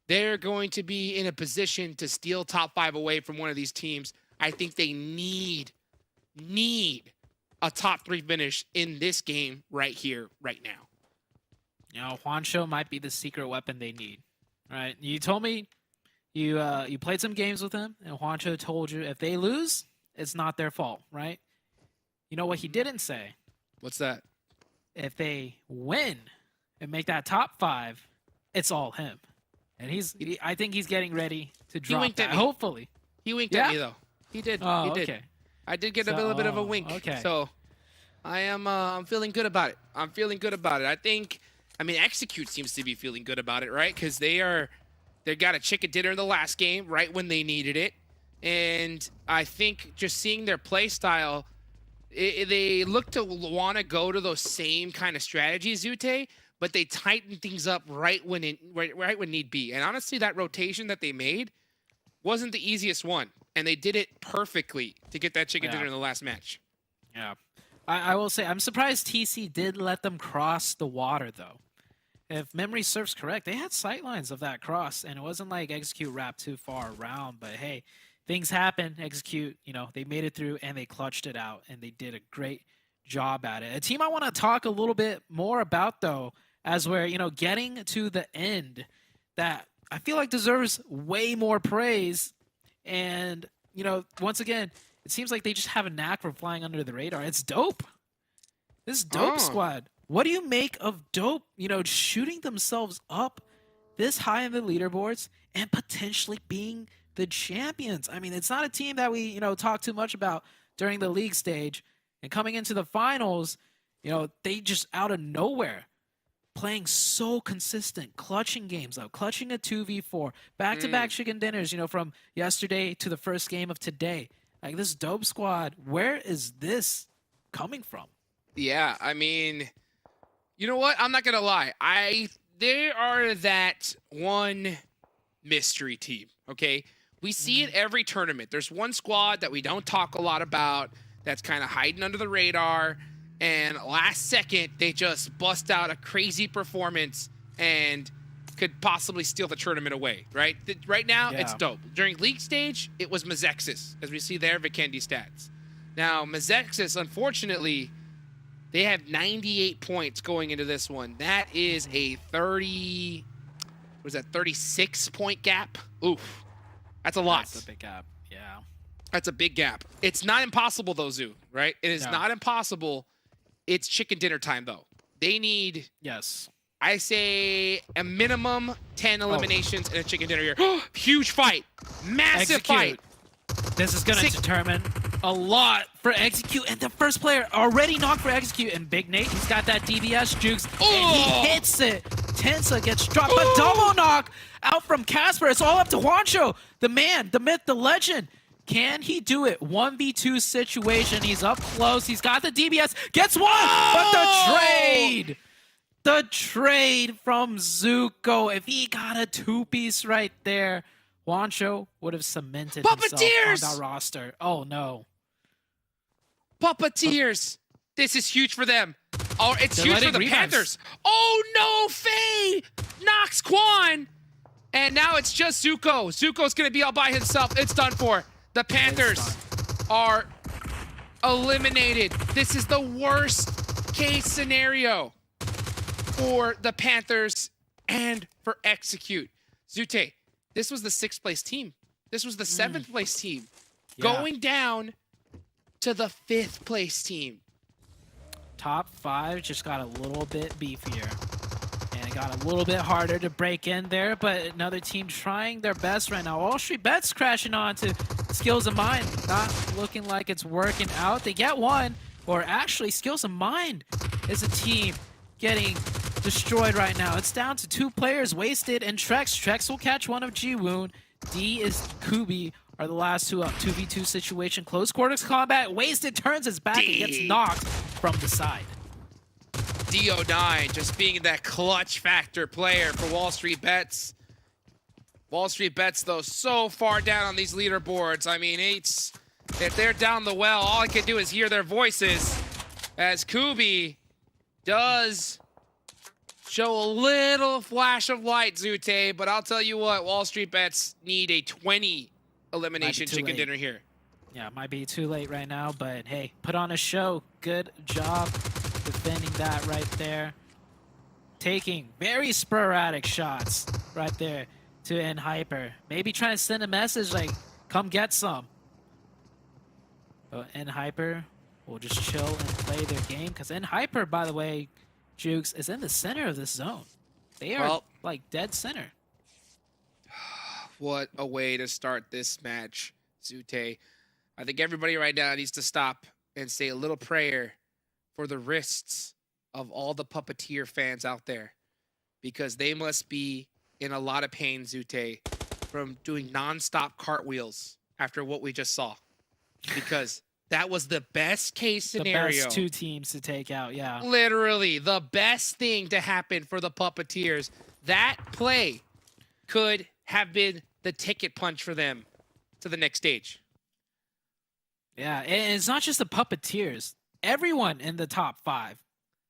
they're going to be in a position to steal top 5 away from one of these teams. I think they need a top 3 finish in this game right here, right now. Juancho might be the secret weapon they need, right? You told me you played some games with him, and Juancho told you if they lose, it's not their fault, right? You know what he didn't say? What's that? If they win and make that top 5, it's all him. And I think he's getting ready to drop that. Hopefully. He winked at me, though. He did. Oh, he did. okay. I did get a little bit of a wink. Okay. So I'm feeling good about it. I'm feeling good about it. Execute seems to be feeling good about it, right? Because they got a chicken dinner in the last game, right when they needed it. And I think just seeing their play style, they look to want to go to those same kind of strategies, Zute, but they tighten things up right when need be. And honestly, that rotation that they made wasn't the easiest one. And they did it perfectly to get that chicken dinner in the last match. Yeah. I will say, I'm surprised TC did let them cross the water, though. If memory serves correct, they had sightlines of that cross, and it wasn't like Execute wrapped too far around. But hey, things happen. Execute, they made it through, and they clutched it out, and they did a great job at it. A team I want to talk a little bit more about, though, as we're, getting to the end, that I feel like deserves way more praise. And, once again, it seems like they just have a knack for flying under the radar. It's dope. This dope squad. What do you make of dope, shooting themselves up this high in the leaderboards and potentially being the champions? I mean, it's not a team that we, talk too much about during the league stage. And coming into the finals, they just out of nowhere playing so consistent, clutching games out, clutching a 2v4, back-to-back chicken dinners, from yesterday to the first game of today. Like, this dope squad, where is this coming from? Yeah, you know what? I'm not going to lie. They are that one mystery team, okay? We see it every tournament. There's one squad that we don't talk a lot about that's kind of hiding under the radar, and last second, they just bust out a crazy performance and could possibly steal the tournament away, right? Right now, it's dope. During league stage, it was MEZEXIS, as we see their Vikendi stats. Now, MEZEXIS, unfortunately, they have 98 points going into this one. That is a 36-point gap? Oof. That's a lot. That's a big gap, yeah. That's a big gap. It's not impossible, though, Zoo, right? It is not impossible it's chicken dinner time, though. They need, Yes. I say, a minimum 10 eliminations and a chicken dinner here. Huge fight. Massive fight. This is going to Six- determine a lot for Execute. And the first player already knocked for Execute. And Big Nate, he's got that DBS jukes. And Oh! he hits it. Tensa gets dropped. But double knock out from Casper. It's all up to Juancho. The man, the myth, the legend. Can he do it? 1v2 situation. He's up close. He's got the DBS. Gets one! But the trade! The trade from Zuko. If he got a two-piece right there, Juancho would have cemented himself Puppeteers! on that roster. Oh, no. Puppeteers. This is huge for them. Oh, it's They're huge for letting the revives. Panthers. Oh, no, Faye knocks Quan. And now it's just Zuko. Zuko's going to be all by himself. It's done for. The Panthers are eliminated. This is the worst case scenario for the Panthers and for Execute. Zute, this was the 6th place team. This was the 7th place team. Yeah. Going down to the 5th place team. Top 5 just got a little bit beefier. And it got a little bit harder to break in there, but another team trying their best right now. WALLSTREETBETS crashing on to Skills of Mind. Not looking like it's working out. They get one, or actually Skills of Mind is a team getting destroyed right now. It's down to 2 players, Wasted and Trex. Trex will catch one of Ji-Woon. D is Kubi are the last 2 up. 2v2 situation, close quarters combat. Wasted turns his back and gets knocked from the side. DO9 just being that clutch factor player for WALLSTREETBETS. WALLSTREETBETS, though, so far down on these leaderboards. I mean, if they're down the well, all I can do is hear their voices as Kubi does show a little flash of light, Zute, but I'll tell you what, WALLSTREETBETS need a 20 elimination too chicken late. dinner here. Yeah, it might be too late right now, but hey, put on a show. Good job defending that right there. Taking very sporadic shots right there to NHyper. Maybe trying to send a message like, come get some. But NHyper will just chill and play their game, because NHyper, by the way, Jukes, is in the center of this zone. They are Well, like dead center. What a way to start this match, Zute. I think everybody right now needs to stop and say a little prayer for the wrists of all the Puppeteer fans out there, because they must be in a lot of pain, Zute, from doing non-stop cartwheels after what we just saw. Because that was the best case scenario. The best 2 teams to take out, yeah. Literally, the best thing to happen for the Puppeteers. That play could have been the ticket punch for them to the next stage. Yeah, and it's not just the Puppeteers. Everyone in the top 5,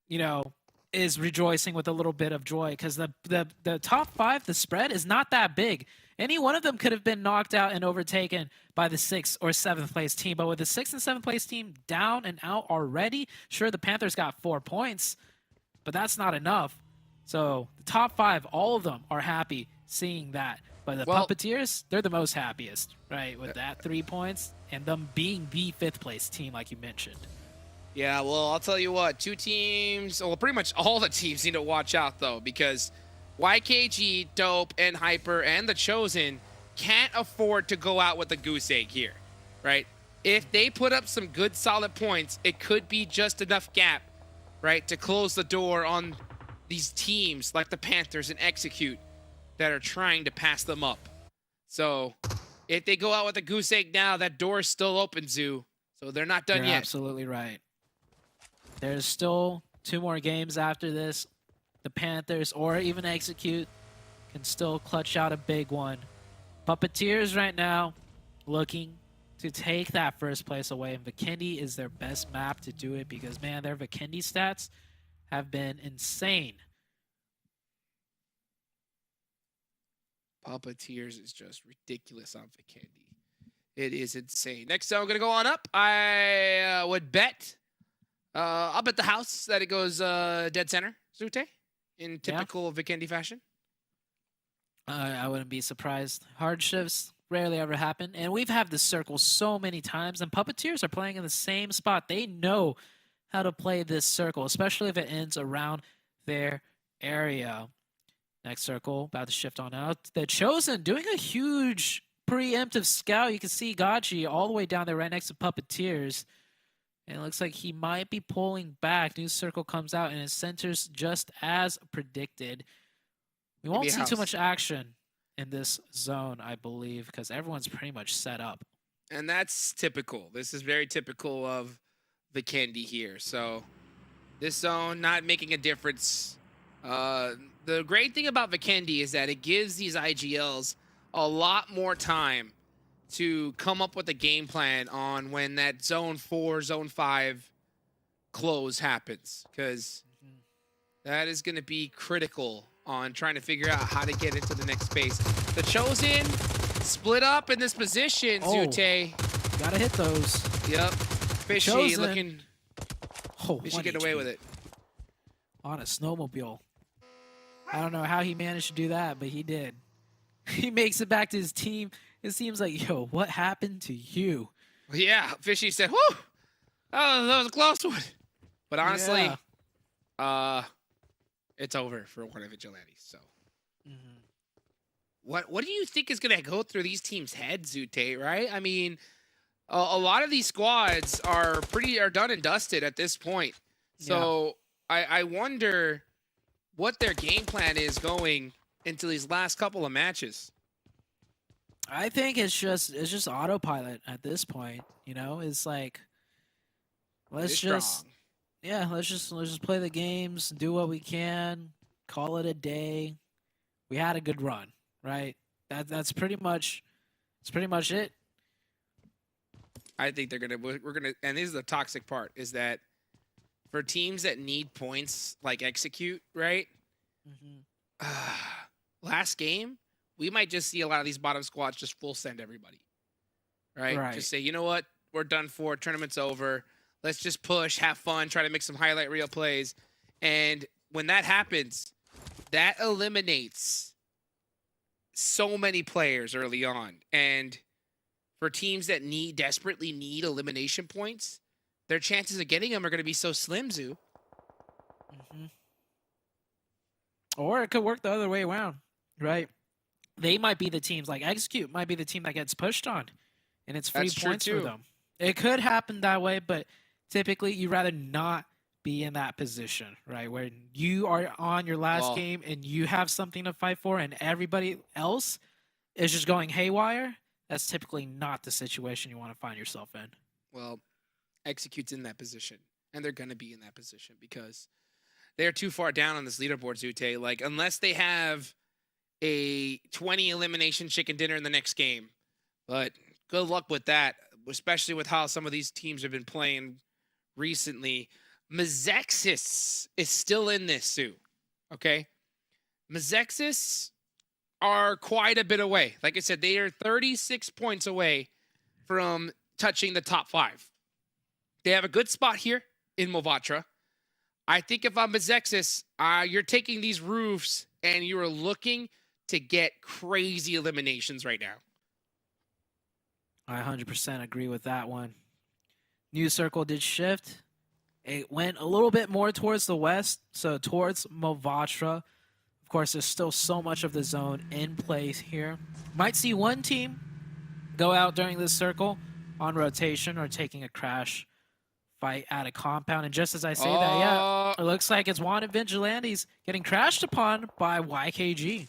you know, is rejoicing with a little bit of joy, because the top 5, the spread is not that big. Any one of them could have been knocked out and overtaken by the 6th or 7th place team. But with the 6th and 7th place team down and out already, sure, the Panthers got 4 points, but that's not enough. So the top 5, all of them are happy seeing that. But the Puppeteers, they're the most happiest, right? With that 3 points and them being the 5th place team, like you mentioned. Yeah, well, I'll tell you what, 2 teams, well, pretty much all the teams need to watch out, though, because YKG, Dope, and Hyper, and The Chosen can't afford to go out with a goose egg here, right? If they put up some good, solid points, it could be just enough gap, right, to close the door on these teams like the Panthers and Execute that are trying to pass them up. So if they go out with a goose egg now, that door is still open, Zoo. So they're not done You're yet. absolutely right. There's still 2 more games after this. The Panthers or even Execute can still clutch out a big one. Puppeteers right now looking to take that first place away, and Vikendi is their best map to do it, because, man, their Vikendi stats have been insane. Puppeteers is just ridiculous on Vikendi. It is insane. Next time I'm going to go on up. I would bet, I'll bet the house that it goes dead center, Zute, in typical Vikendi fashion. I wouldn't be surprised. Hard shifts rarely ever happen, and we've had this circle so many times, and Puppeteers are playing in the same spot. They know how to play this circle, especially if it ends around their area. Next circle, about to shift on out. The Chosen doing a huge preemptive scout. You can see Gachi all the way down there right next to Puppeteers. And it looks like he might be pulling back. New circle comes out and it centers just as predicted. We won't see too much action in this zone, I believe, because everyone's pretty much set up. And that's typical. This is very typical of Vikendi here. So this zone not making a difference. The great thing about Vikendi is that it gives these IGLs a lot more time to come up with a game plan on when that zone 4, zone 5 close happens, because that is going to be critical on trying to figure out how to get into the next space. The Chosen split up in this position, Zute. Gotta hit those. Yep. Fishy Chosen. looking. Fishy getting away with it. On a snowmobile. I don't know how he managed to do that, but he did. He makes it back to his team. It seems like, yo, what happened to you? Yeah, Fishy said, whew, oh, that was a close one. But honestly, it's over for one of Vigilantes. So, what do you think is gonna go through these teams' heads, Zute? Right? I mean, a lot of these squads are done and dusted at this point. So I wonder what their game plan is going into these last couple of matches. I think it's just autopilot at this point. You know, it's like let's just play the games, do what we can, call it a day. We had a good run, right? That's pretty much it. I think we're gonna, and this is the toxic part, is that for teams that need points like Execute, right? Last game, we might just see a lot of these bottom squads just full send everybody, right? Just say, you know what, we're done for, tournament's over. Let's just push, have fun, try to make some highlight reel plays. And when that happens, that eliminates so many players early on. And for teams that desperately need elimination points, their chances of getting them are going to be so slim, Zoo. Or it could work the other way around, right? They might be the teams, like Execute might be the team that gets pushed on, and it's free points for them. It could happen that way, but typically you'd rather not be in that position, right? Where you are on your last game and you have something to fight for and everybody else is just going haywire. That's typically not the situation you want to find yourself in. Well, Execute's in that position, and they're going to be in that position because they're too far down on this leaderboard, Zute. Like, unless they have a 20 elimination chicken dinner in the next game. But good luck with that, especially with how some of these teams have been playing recently. MEZEXIS is still in this, Sue. Okay? MEZEXIS are quite a bit away. Like I said, they are 36 points away from touching the top 5. They have a good spot here in Movatra. I think if I'm MEZEXIS, you're taking these roofs and you are looking to get crazy eliminations right now. I 100% agree with that one. New circle did shift. It went a little bit more towards the west, so towards Movatra. Of course, there's still so much of the zone in place here. Might see one team go out during this circle on rotation or taking a crash fight at a compound. And just as I say that, it looks like it's Wanted Vigilantes getting crashed upon by YKG.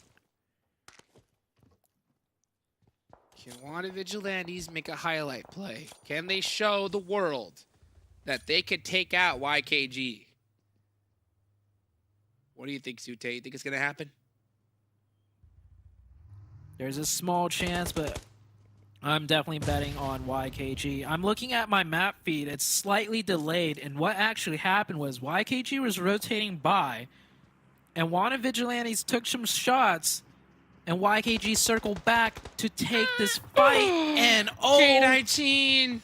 Can Wanted Vigilantes make a highlight play? Can they show the world that they could take out YKG? What do you think, Sute? You think it's going to happen? There's a small chance, but I'm definitely betting on YKG. I'm looking at my map feed. It's slightly delayed, and what actually happened was YKG was rotating by, and Wanted Vigilantes took some shots, and YKG circled back to take this fight, and K19!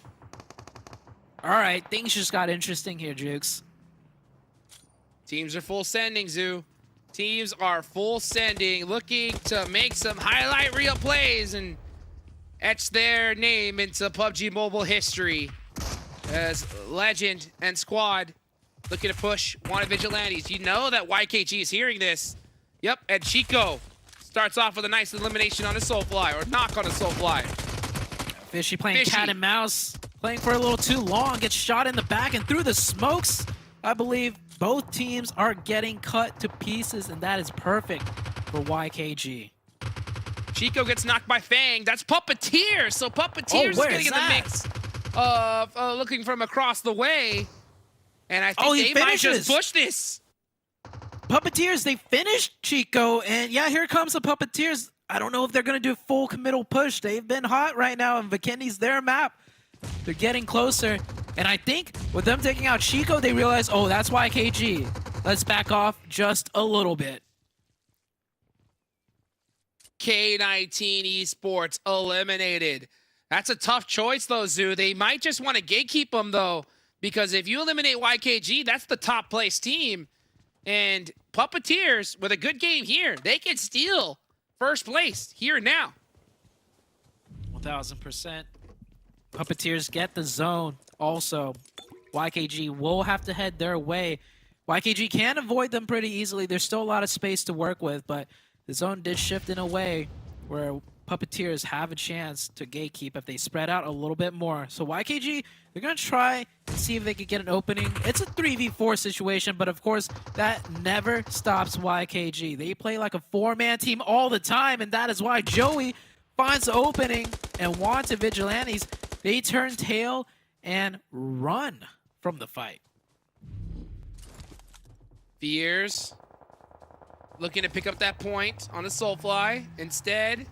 All right, things just got interesting here, Jukes. Teams are full sending, Zoo. Teams are full sending, looking to make some highlight reel plays and etch their name into PUBG Mobile history as legend and squad looking to push. Wanted Vigilantes. You know that YKG is hearing this. Yep, and Chico starts off with a nice elimination on a Soulfly, or knock on a Soulfly. Fishy playing cat and mouse, playing for a little too long, gets shot in the back and through the smokes. I believe both teams are getting cut to pieces, and that is perfect for YKG. Chico gets knocked by Fang. That's Puppeteer. So Puppeteer's getting in the mix of looking from across the way. And I think they might just push this. Puppeteers, they finished Chico, and yeah, here comes the Puppeteers. I don't know if they're going to do full committal push. They've been hot right now, and Vikendi's their map. They're getting closer, and I think with them taking out Chico, they realize, oh, that's YKG. Let's back off just a little bit. K19 Esports eliminated. That's a tough choice, though, Zoo. They might just want to gatekeep them, though, because if you eliminate YKG, that's the top place team. And Puppeteers, with a good game here, they can steal first place here now. 1000%. Puppeteers get the zone. Also, YKG will have to head their way. YKG can avoid them pretty easily. There's still a lot of space to work with, but the zone did shift in a way where Puppeteers have a chance to gatekeep if they spread out a little bit more. So YKG, they're going to try and see if they could get an opening. It's a 3v4 situation, but of course, that never stops YKG. They play like a four-man team all the time, and that is why Joey finds the opening and wanted Vigilantes. They turn tail and run from the fight. Fears looking to pick up that point on a Soulfly. Instead,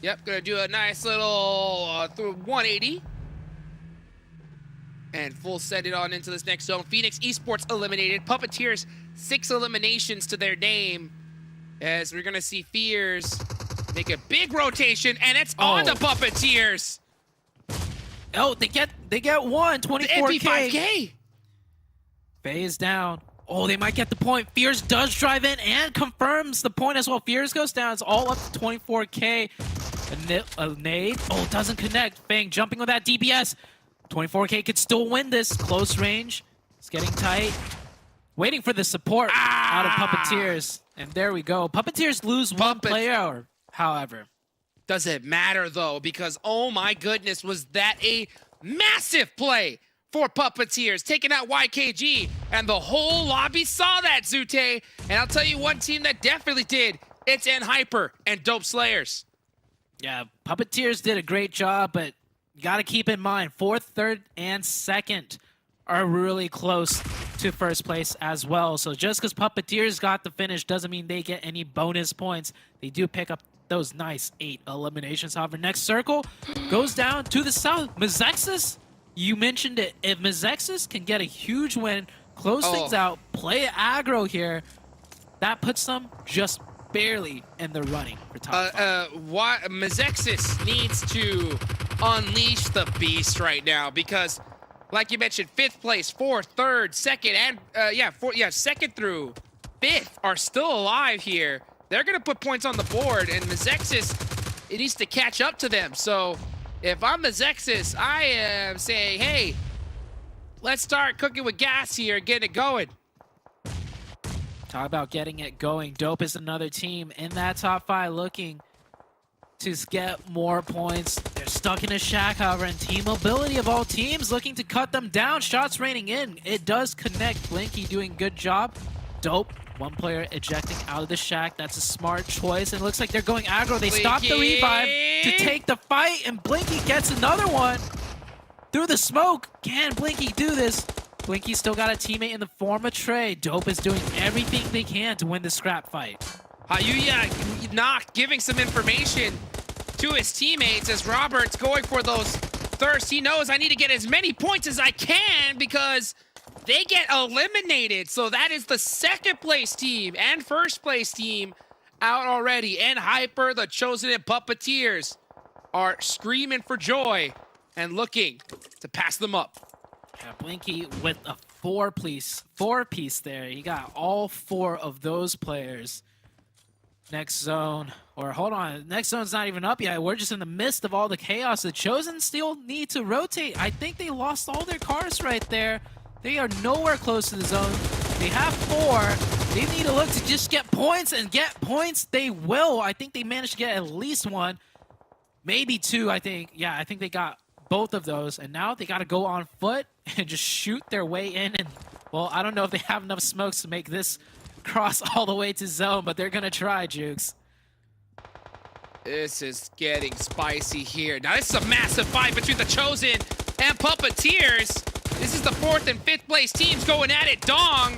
yep, gonna do a nice little through 180. And full set it on into this next zone. Phoenix Esports eliminated. Puppeteers, 6 eliminations to their name. As we're gonna see Fears make a big rotation, and it's on the Puppeteers. Oh, they get one, 24K. The MP5K. Phase down. Oh, they might get the point. Fears does drive in and confirms the point as well. Fears goes down. It's all up to 24K. A nade. Oh, doesn't connect. Fang jumping with that DPS. 24K could still win this. Close range. It's getting tight. Waiting for the support out of Puppeteers. And there we go. Puppeteers lose one player, however. Doesn't matter, though, because, oh my goodness, was that a massive play for Puppeteers, taking out YKG, and the whole lobby saw that, Zute. And I'll tell you one team that definitely did. It's Hyper and Dope Slayers. Yeah, Puppeteers did a great job, but you got to keep in mind, 4th, 3rd, and 2nd are really close to first place as well. So just because Puppeteers got the finish doesn't mean they get any bonus points. They do pick up those nice 8 eliminations. However, next circle goes down to the south. MEZEXIS, you mentioned it. If MEZEXIS can get a huge win, close things out, play aggro here, that puts them just barely in the running for top 5. MEZEXIS needs to unleash the beast right now because, like you mentioned, 5th place, 4th, 3rd, 2nd, and 2nd through 5th are still alive here. They're gonna put points on the board, and MEZEXIS, it needs to catch up to them. So if I'm MEZEXIS, I am saying, hey, let's start cooking with gas here, getting it going. Talk about getting it going. Dope is another team in that top 5 looking to get more points. They're stuck in a shack, however, and team mobility of all teams looking to cut them down. Shots raining in. It does connect. Blinky doing good job. Dope. One player ejecting out of the shack. That's a smart choice. And it looks like they're going aggro. They stop the revive to take the fight, and Blinky gets another one through the smoke. Can Blinky do this? Blinky still got a teammate in the form of Trey. Dope is doing everything they can to win the scrap fight. Knocked, giving some information to his teammates as Robert's going for those thirsts. He knows I need to get as many points as I can because they get eliminated. So that is the 2nd place team and 1st place team out already. And Hyper, the Chosen, and Puppeteers are screaming for joy and looking to pass them up. Yeah, Blinky with a 4-piece there. He got all 4 of those players. Next zone, or hold on, next zone's not even up yet. We're just in the midst of all the chaos. The Chosen still need to rotate. I think they lost all their cars right there. They are nowhere close to the zone. They have 4. They need to look to just get points, and get points they will. I think they managed to get at least 1, maybe 2, I think. Yeah, I think they got both of those, and now they got to go on foot and just shoot their way in. And, well, I don't know if they have enough smokes to make this cross all the way to zone, but they're going to try, Jukes. This is getting spicy here. Now, this is a massive fight between the Chosen and Puppeteers. This is the 4th and 5th place teams going at it. Dong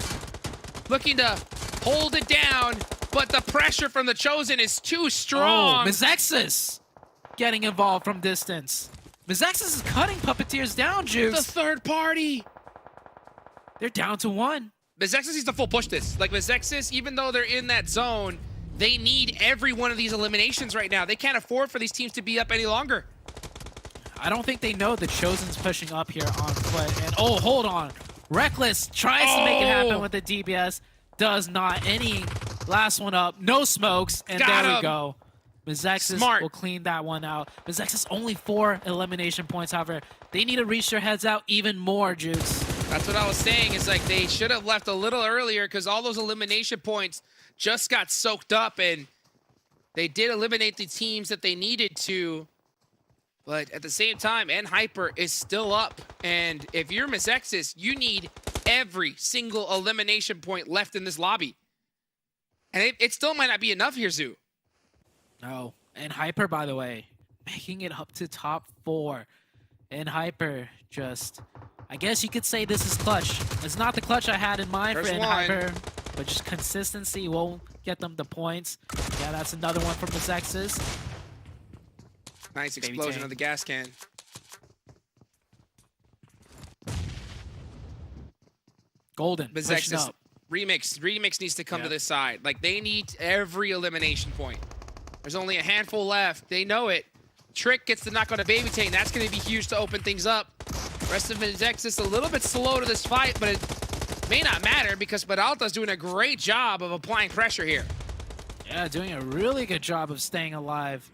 looking to hold it down, but the pressure from the Chosen is too strong. Oh, MEZEXIS getting involved from distance. MEZEXIS is cutting Puppeteers down, Jukes. The third party. They're down to 1. MEZEXIS needs to full push this. Like, MEZEXIS, even though they're in that zone, they need every one of these eliminations right now. They can't afford for these teams to be up any longer. I don't think they know the Chosen's pushing up here on foot. And oh, hold on. Reckless tries to make it happen with the DBS. Does not. Any last one up. No smokes. And Got there him. we go. MEZEXIS will clean that one out. MEZEXIS only 4 elimination points, however. They need to reach their heads out even more, Jukes. That's what I was saying. Is like they should have left a little earlier because all those elimination points just got soaked up, and they did eliminate the teams that they needed to. But at the same time, Hyper is still up. And if you're MEZEXIS, you need every single elimination point left in this lobby. And it still might not be enough here, Zoo. No. And Hyper, by the way, making it up to top 4. And Hyper just, I guess you could say this is clutch. It's not the clutch I had in mind First for one. Hyper, but just consistency won't get them the points. Yeah, that's another one from MEZEXIS. Nice Baby explosion tank. of the gas can. Golden, pushing MEZEXIS up. Remix needs to come to this side. Like, they need every elimination point. There's only a handful left. They know it. Trick gets the knock on a Baby Tank. That's going to be huge to open things up. Rest of MEZEXIS a little bit slow to this fight, but it may not matter because Peralta's doing a great job of applying pressure here. Yeah, doing a really good job of staying alive.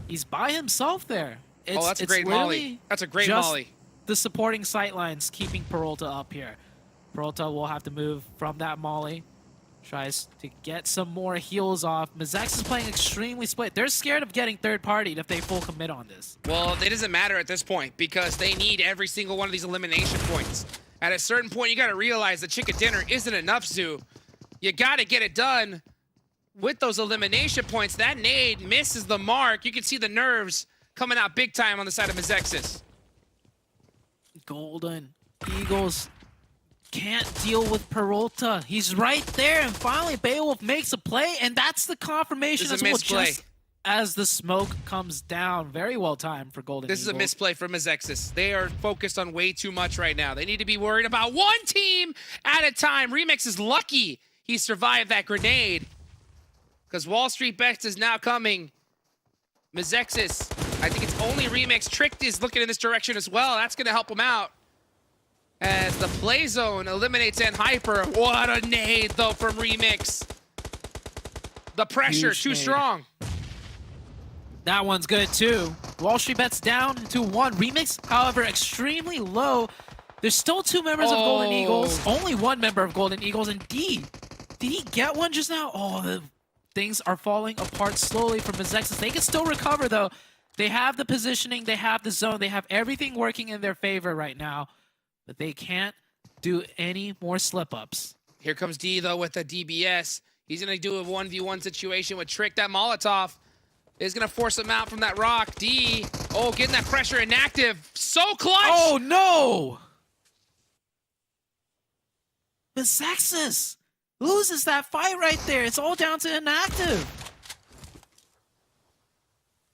He's by himself there. Oh, that's a great molly. That's a great molly. The supporting sightlines keeping Peralta up here. Peralta will have to move from that molly. Tries to get some more heals off. MEZEXIS is playing extremely split. They're scared of getting third-partied if they full commit on this. Well, it doesn't matter at this point because they need every single one of these elimination points. At a certain point, you got to realize the chicken dinner isn't enough, Zoo. You got to get it done with those elimination points. That nade misses the mark. You can see the nerves coming out big time on the side of MEZEXIS. Golden Eagles can't deal with Peralta. He's right there, and finally Beowulf makes a play, and that's the confirmation This is as a well, misplay. just as the smoke comes down. Very well timed for Golden This is a Eagles. misplay for MEZEXIS. They are focused on way too much right now. They need to be worried about one team at a time. Remix is lucky he survived that grenade because WALLSTREETBETS is now coming. MEZEXIS, I think it's only Remix. Tricked is looking in this direction as well. That's going to help him out. As the play zone eliminates Hyper. What a nade, though, from Remix. The pressure, Huge too nade. strong. That one's good too. WALLSTREETBETS down to 1. Remix, however, extremely low. There's still 2 members of Golden Eagles. Only 1 member of Golden Eagles. And D, did he get one just now? Oh, the things are falling apart slowly for MEZEXIS. They can still recover, though. They have the positioning. They have the zone. They have everything working in their favor right now. But they can't do any more slip-ups. Here comes D, though, with the DBS. He's going to do a 1v1 situation with Trick. That Molotov is going to force him out from that rock. D, oh, getting that pressure inactive. So clutch! Oh, no! MEZEXIS loses that fight right there. It's all down to inactive.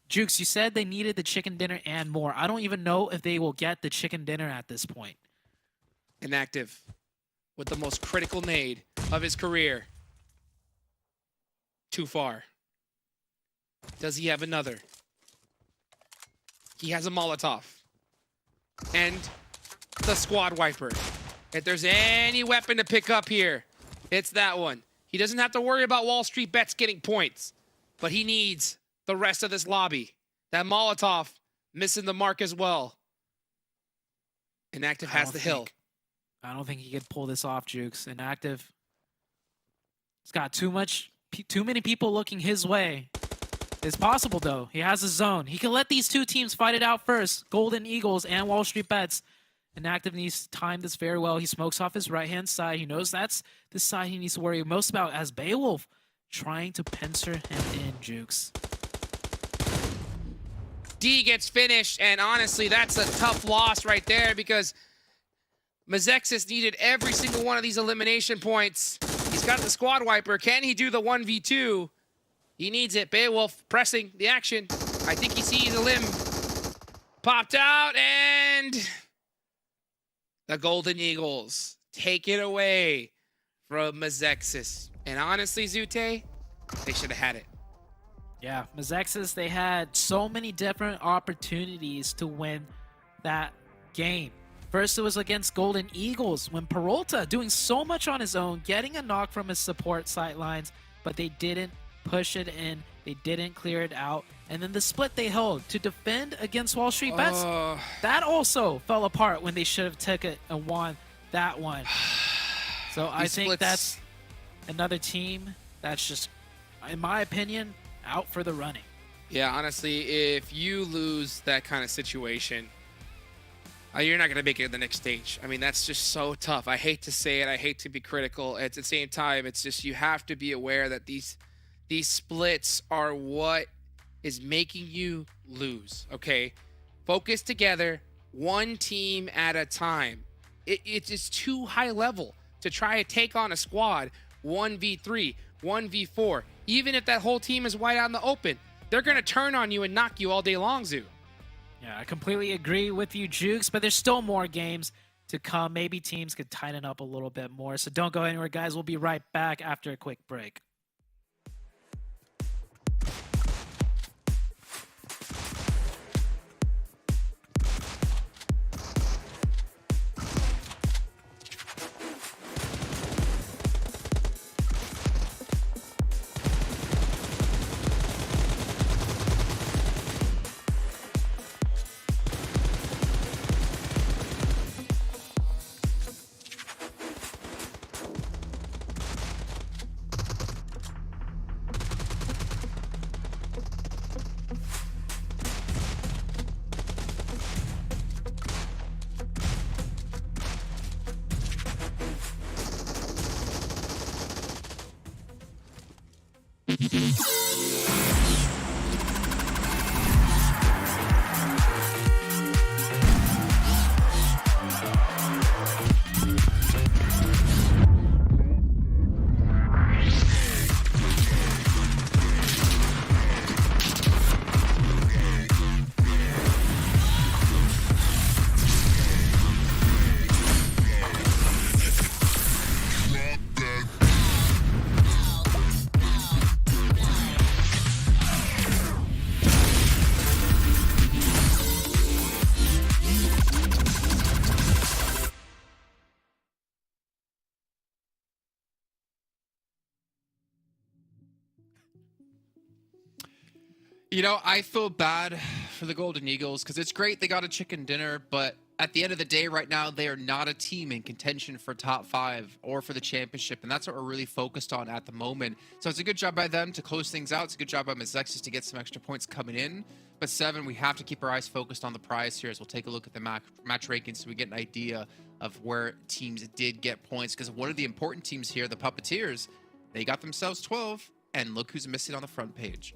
Jukes, you said they needed the chicken dinner and more. I don't even know if they will get the chicken dinner at this point. Inactive with the most critical nade of his career. Too far. Does he have another? He has a Molotov. And the squad wiper. If there's any weapon to pick up here, it's that one. He doesn't have to worry about WALLSTREETBETS getting points, but he needs the rest of this lobby. That Molotov missing the mark as well. Inactive has the hill. I don't think he could pull this off, Jukes. Inactive. He's got too many people looking his way. It's possible, though. He has a zone. He can let these two teams fight it out first. Golden Eagles and Wall Street Bets. Inactive needs to time this very well. He smokes off his right-hand side. He knows that's the side he needs to worry most about as Beowulf trying to pincer him in, Jukes. D gets finished, and honestly, that's a tough loss right there because MEZEXIS needed every single one of these elimination points. He's got the squad wiper. Can he do the 1v2? He needs it. Beowulf pressing the action. I think he sees a limb. Popped out, and the Golden Eagles take it away from MEZEXIS. And honestly, Zute, they should have had it. Yeah, MEZEXIS, they had so many different opportunities to win that game. First, it was against Golden Eagles when Peralta doing so much on his own, getting a knock from his support sidelines, but they didn't push it in. They didn't clear it out. And then the split they held to defend against Wall Street Bets, that also fell apart when they should have took it and won that one. So I think that's another team that's just, in my opinion, out for the running. Yeah, honestly, if you lose that kind of situation, you're not going to make it to the next stage. I mean, that's just so tough. I hate to say it. I hate to be critical. At the same time, it's just you have to be aware that these splits are what is making you lose, okay? Focus together, one team at a time. It's just too high level to try to take on a squad 1v3, 1v4. Even if that whole team is wide out in the open, they're going to turn on you and knock you all day long, Zoo. Yeah, I completely agree with you, Jukes, but there's still more games to come. Maybe teams could tighten up a little bit more. So don't go anywhere, guys. We'll be right back after a quick break. You know, I feel bad for the Golden Eagles because it's great they got a chicken dinner, but at the end of the day right now, they are not a team in contention for top 5 or for the championship, and that's what we're really focused on at the moment. So it's a good job by them to close things out. It's a good job by MEZEXIS to get some extra points coming in. But 7, we have to keep our eyes focused on the prize here as we'll take a look at the match rankings so we get an idea of where teams did get points, because one of the important teams here, the Puppeteers, they got themselves 12, and look who's missing on the front page.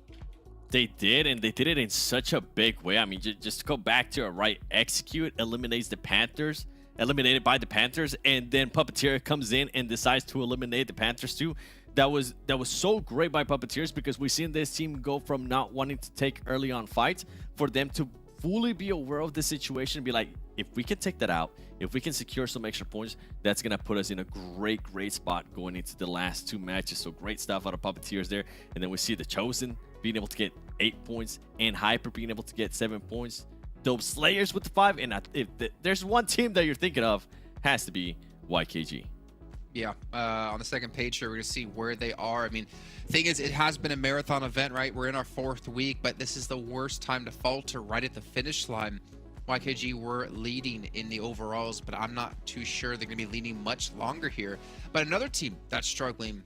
They did, and they did it in such a big way. I mean, just to go back to a right execute, eliminates the Panthers, eliminated by the Panthers, and then Puppeteer comes in and decides to eliminate the Panthers too. That was so great by Puppeteers, because we've seen this team go from not wanting to take early on fights for them to fully be aware of the situation and be like, if we can take that out, if we can secure some extra points, that's going to put us in a great spot going into the last 2 matches. So great stuff out of Puppeteers there. And then we see the Chosen being able to get 8 points and Hyper being able to get 7 points. Dope Slayers with the 5. And if there's one team that you're thinking of, has to be YKG. Yeah, on the second page here, we're going to see where they are. I mean, thing is, it has been a marathon event, right? We're in our 4th week, but this is the worst time to falter right at the finish line. YKG were leading in the overalls, but I'm not too sure they're going to be leading much longer here. But another team that's struggling,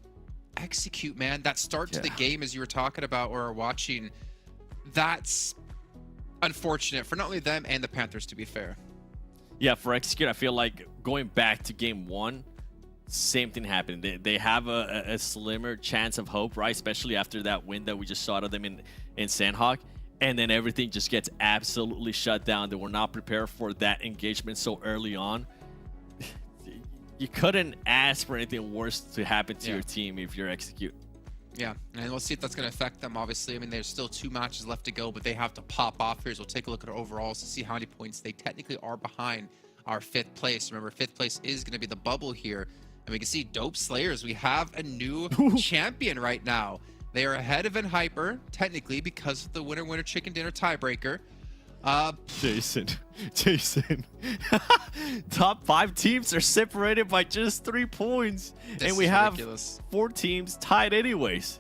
Execute, man. That start to the game, as you were talking about or watching, that's unfortunate for not only them and the Panthers, to be fair. Yeah, for Execute, I feel like going back to game 1, same thing happened. They have a slimmer chance of hope, right? Especially after that win that we just saw to them in Sanhok. And then everything just gets absolutely shut down. They were not prepared for that engagement so early on. You couldn't ask for anything worse to happen to your team if you're Execute. Yeah, and we'll see if that's going to affect them, obviously. I mean, there's still 2 matches left to go, but they have to pop off here. So we'll take a look at our overalls to see how many points they technically are behind our 5th place. Remember, 5th place is going to be the bubble here. And we can see Dope Slayers. We have a new champion right now. They are ahead of Enhyper, technically, because of the winner-winner chicken dinner tiebreaker. Jason. Top 5 teams are separated by just 3 points. And we have 4 teams tied anyways.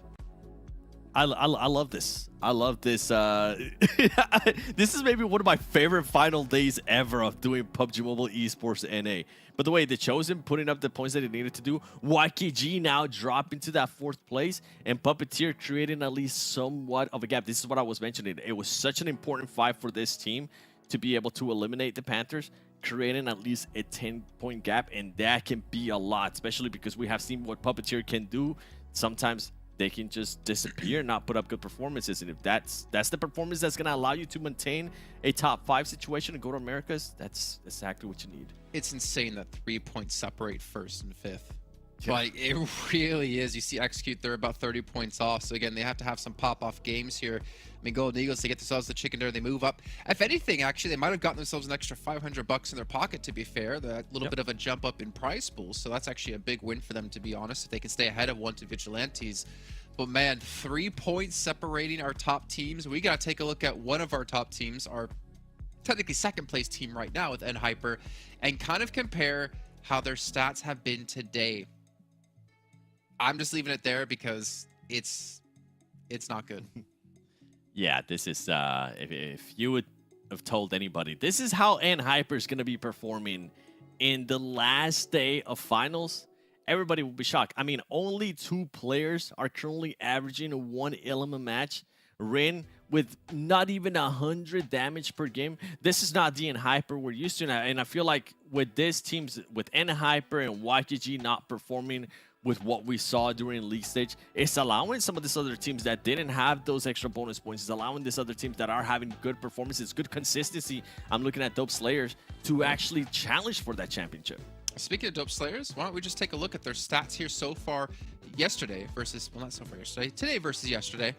I love this. I love this. This is maybe one of my favorite final days ever of doing PUBG Mobile Esports NA. But the way the Chosen putting up the points that it needed to do, YKG now dropping to that 4th place, and Puppeteer creating at least somewhat of a gap. This is what I was mentioning. It was such an important fight for this team to be able to eliminate the Panthers, creating at least a 10-point gap, and that can be a lot, especially because we have seen what Puppeteer can do. Sometimes they can just disappear, not put up good performances. And if that's the performance that's going to allow you to maintain a top 5 situation and go to Americas, that's exactly what you need. It's insane that 3 points separate 1st and 5th. Like, it really is. You see Execute, they're about 30 points off. So again, they have to have some pop-off games here. I mean, Golden Eagles, they get themselves the chicken dinner, they move up. If anything, actually, they might have gotten themselves an extra $500 in their pocket, to be fair. That little bit of a jump up in prize pools. So that's actually a big win for them, to be honest, if they can stay ahead of 1 to Vigilantes. But man, 3 points separating our top teams. We got to take a look at one of our top teams, our technically 2nd place team right now with Enhyper, and kind of compare how their stats have been today. I'm just leaving it there because it's not good. Yeah, this is if you would have told anybody, this is how Enhyper is going to be performing in the last day of finals, everybody will be shocked. I mean, only 2 players are currently averaging 1 element match. Rin with not even 100 damage per game. This is not the Enhyper we're used to now. And I feel like with these teams, with Enhyper and YKG not performing with what we saw during league stage, it's allowing some of these other teams that didn't have those extra bonus points. It's allowing these other teams that are having good performances, good consistency. I'm looking at Dope Slayers to actually challenge for that championship. Speaking of Dope Slayers, why don't we just take a look at their stats here so far yesterday versus, well, not so far yesterday, today versus yesterday.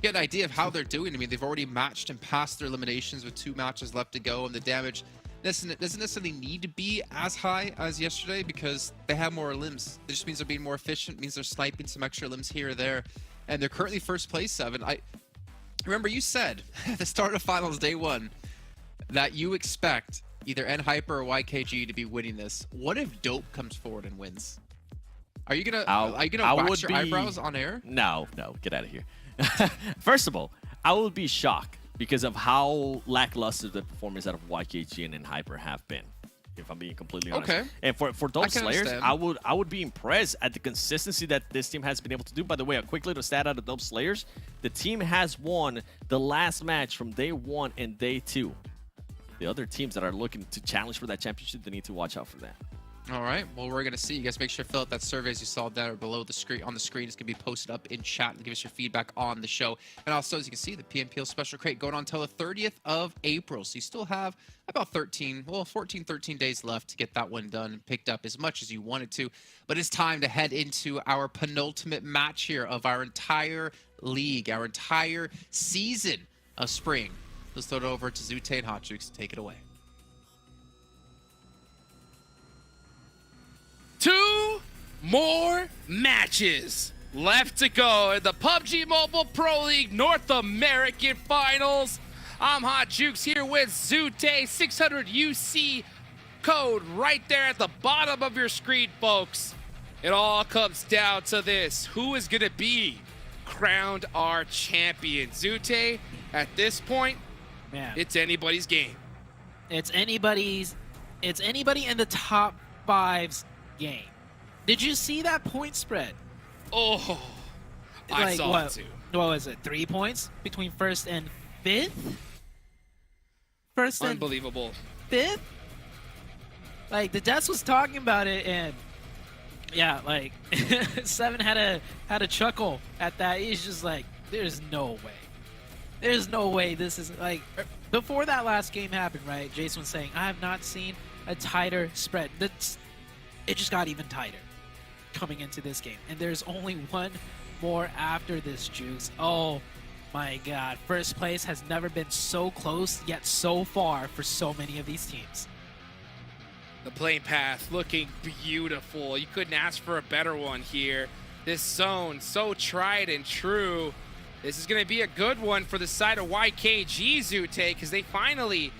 Get an idea of how they're doing. I mean, they've already matched and passed their eliminations with 2 matches left to go, and the damage doesn't necessarily need to be as high as yesterday because they have more limbs. It just means they're being more efficient, means they're sniping some extra limbs here or there, and they're currently 1st place, 7. I remember you said at the start of finals day 1 that you expect either Enhyper or YKG to be winning this. What if Dope comes forward and wins? Are you gonna wax your eyebrows on air? No, get out of here. First of all, I would be shocked because of how lackluster the performance out of YKG and Enhyper have been, if I'm being completely honest. Okay. And for those Slayers, I would be impressed at the consistency that this team has been able to do. By the way, a quick little stat out of Dope Slayers. The team has won the last match from day 1 and day 2. The other teams that are looking to challenge for that championship, they need to watch out for that. All right, well, we're going to see. You guys make sure to fill out that survey as you saw down or below the screen. On the screen, it's going to be posted up in chat and give us your feedback on the show. And also, as you can see, the PMPL Special Crate going on until the 30th of April. So you still have about 13 days left to get that one done and picked up as much as you wanted to. But it's time to head into our penultimate match here of our entire league, our entire season of spring. Let's throw it over to Zute and Hot Jukes to take it away. 2 more matches left to go in the PUBG Mobile Pro League North American Finals. I'm Hot Jukes here with Zute. 600 UC code right there at the bottom of your screen, folks. It all comes down to this. Who is going to be crowned our champion? Zute, at this point, man, it's anybody's game. It's anybody's. It's anybody in the top 5's game. Did you see that point spread? Oh, I saw what, it too. What was it? 3 points between first and fifth. First and Unbelievable. fifth. Like the Deaths was talking about it, and yeah, like Seven had a chuckle at that. He's just like, "There's no way. There's no way this is like." Before that last game happened, right? Jason was saying, "I have not seen a tighter spread." It just got even tighter coming into this game, and there's only one more after this, Juice. Oh my God! First place has never been so close yet so far for so many of these teams. The playing path looking beautiful. You couldn't ask for a better one here. This zone, so tried and true. This is going to be a good one for the side of YKG, Zute, because they finally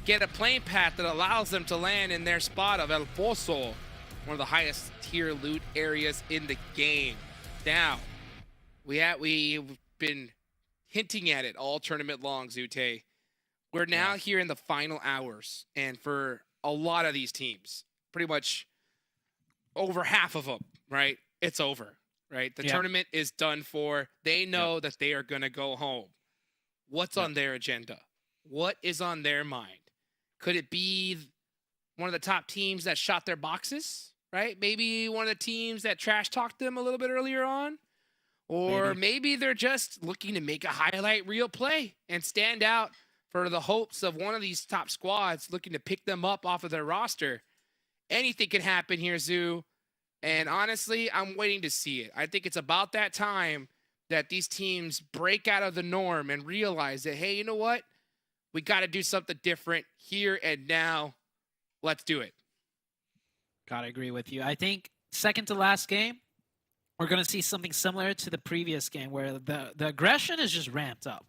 get a playing path that allows them to land in their spot of El Pozo, one of the highest tier loot areas in the game. Now, we've been hinting at it all tournament long, Zute. We're now here in the final hours, and for a lot of these teams, pretty much over half of them, right? It's over, right? The tournament is done for. They know that they are going to go home. What's on their agenda? What is on their mind? Could it be one of the top teams that shot their boxes, right? Maybe one of the teams that trash talked them a little bit earlier on? Or maybe they're just looking to make a highlight reel play and stand out for the hopes of one of these top squads looking to pick them up off of their roster. Anything can happen here, Zoo. And honestly, I'm waiting to see it. I think it's about that time that these teams break out of the norm and realize that, hey, you know what? We got to do something different here and now. Let's do it. Gotta agree with you. I think second to last game, we're going to see something similar to the previous game where the aggression is just ramped up.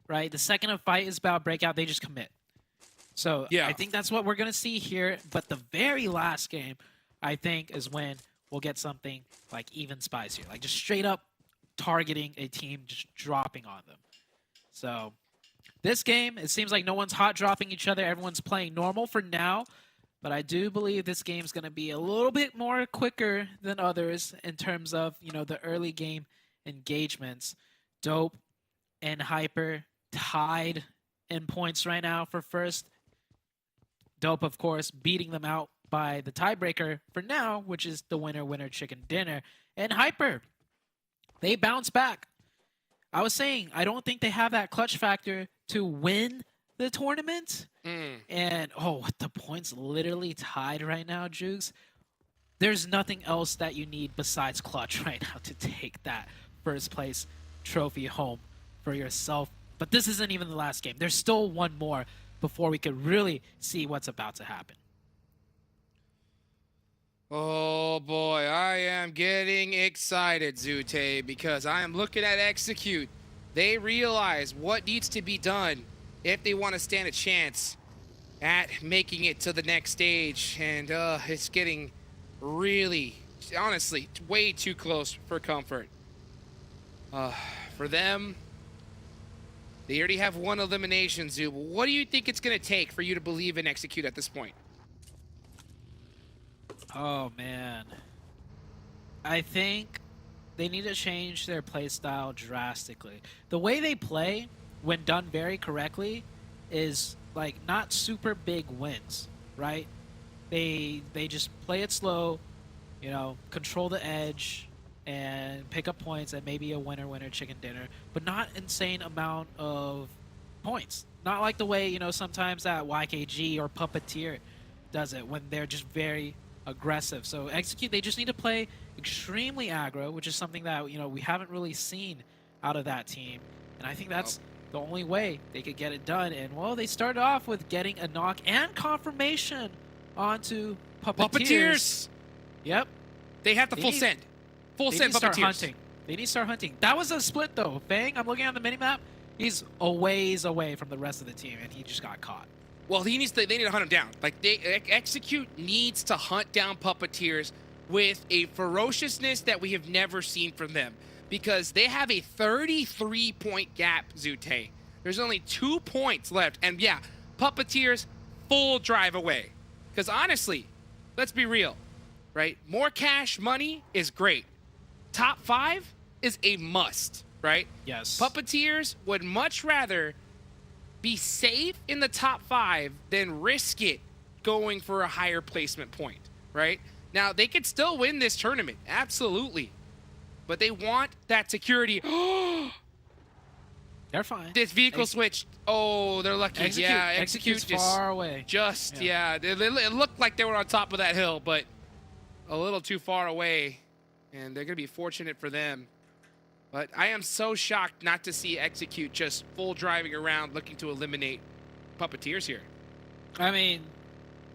Right, the second a fight is about breakout, they just commit. So I think that's what we're gonna see here. But the very last game, I think, is when we'll get something like even spicier, like just straight up targeting a team, just dropping on them. So this game, it seems like no one's hot dropping each other. Everyone's playing normal for now. But I do believe this game's gonna be a little bit more quicker than others in terms of the early game engagements. Dope and Hyper tied in points right now for first. Dope, of course, beating them out by the tiebreaker for now, which is the winner chicken dinner. And Hyper, they bounce back. I was saying, I don't think they have that clutch factor to win the tournament. And, with the points literally tied right now, Jukes, there's nothing else that you need besides clutch right now to take that first place trophy home for yourself. But this isn't even the last game. There's still one more before we could really see what's about to happen. Oh boy, I am getting excited, Zute, because I am looking at Execute. They realize what needs to be done if they want to stand a chance at making it to the next stage. And it's getting really, honestly, way too close for comfort. For them, they already have one elimination, Zoo. What do you think it's going to take for you to believe in Execute at this point? Oh, man. I think they need to change their play style drastically. The way they play, when done very correctly, is like not super big wins, right? They just play it slow, control the edge, and pick up points and maybe a winner chicken dinner, but not insane amount of points. Not like the way, sometimes that YKG or Puppeteer does it when they're just very aggressive. So Execute, they just need to play extremely aggro, which is something that, we haven't really seen out of that team. And I think that's the only way they could get it done. And, well, they started off with getting a knock and confirmation onto Puppeteers. Yep. They have the full send. Full send Puppeteers. They need to start hunting. That was a split, though. Fang, I'm looking at the minimap. He's a ways away from the rest of the team, and he just got caught. Well, they need to hunt him down. Like, Execute needs to hunt down Puppeteers with a ferociousness that we have never seen from them, because they have a 33-point gap, Zute. There's only 2 points left, and yeah, Puppeteers full drive away. Because honestly, let's be real, right? More cash money is great. Top 5 is a must, right? Yes. Puppeteers would much rather be safe in the top 5 than risk it going for a higher placement point, right? Now, they could still win this tournament, absolutely. But they want that security. They're fine. This vehicle switched. Oh, they're lucky. Execute's just far away. It looked like they were on top of that hill, but a little too far away. And they're going to be fortunate for them. But I am so shocked not to see Execute just full driving around looking to eliminate Puppeteers here. I mean,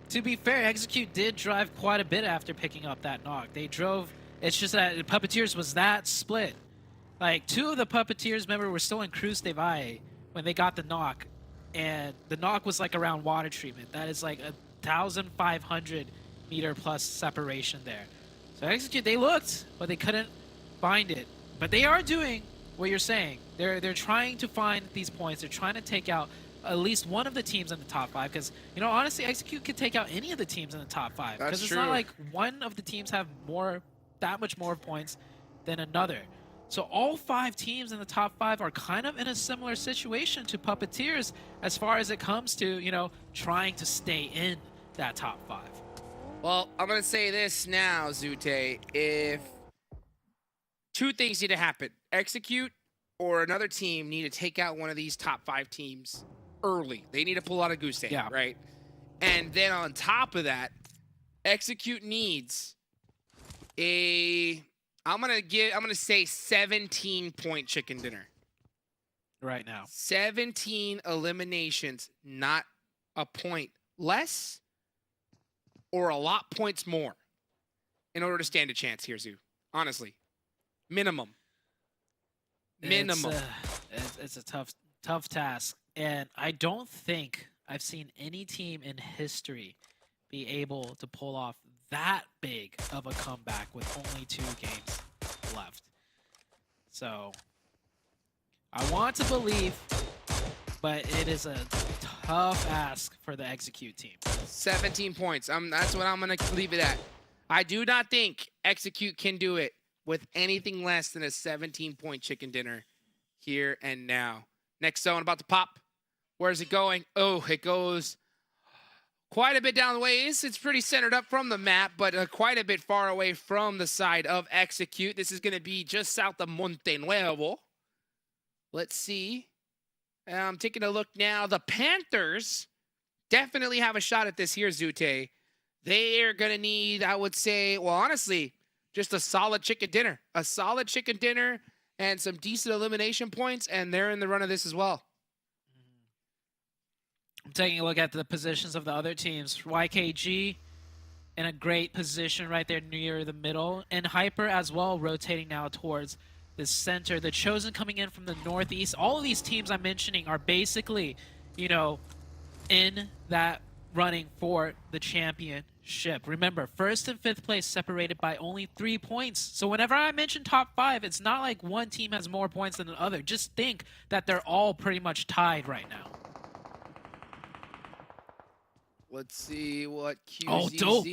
to be fair, Execute did drive quite a bit after picking up that knock. They drove. It's just that Puppeteers was that split. Like, 2 of the Puppeteers, remember, were still in Cruz de Valle when they got the knock. And the knock was like around water treatment. That is like 1,500 meter plus separation there. So Execute, they looked, but they couldn't find it. But they are doing what you're saying. They're trying to find these points. They're trying to take out at least one of the teams in the top 5. Because, you know, honestly, Execute could take out any of the teams in the top 5. Because it's not like one of the teams have that much more points than another. So all 5 teams in the top 5 are kind of in a similar situation to Puppeteers as far as it comes to, you know, trying to stay in that top 5. Well, I'm going to say this now, Zute. If 2 things need to happen, Execute or another team need to take out one of these top 5 teams early. They need to pull out a goose egg, right? And then on top of that, Execute needs I'm gonna say 17-point chicken dinner. Right now. 17 eliminations, not a point less or a lot points more in order to stand a chance here, Zoo. Honestly. Minimum. It's a tough task. And I don't think I've seen any team in history be able to pull off that big of a comeback with only 2 games left. So I want to believe, but it is a tough ask for the Execute team. 17 points. That's what I'm going to leave it at. I do not think Execute can do it with anything less than a 17-point chicken dinner here and now. Next zone about to pop. Where's it going? Oh, it goes quite a bit down the ways. It's pretty centered up from the map, but quite a bit far away from the side of Execute. This is going to be just south of Monte Nuevo. Let's see. I'm taking a look now. The Panthers definitely have a shot at this here, Zute. They are going to need, I would say, well, honestly, just a solid chicken dinner. A solid chicken dinner and some decent elimination points, and they're in the run of this as well. I'm taking a look at the positions of the other teams. YKG in a great position right there near the middle. And Hyper as well, rotating now towards the center. The Chosen coming in from the northeast. All of these teams I'm mentioning are basically, you know, in that running for the championship. Remember, 1st and 5th place separated by only 3 points. So whenever I mention top 5, it's not like one team has more points than the other. Just think that they're all pretty much tied right now. Let's see what QZZ... Oh, Dope.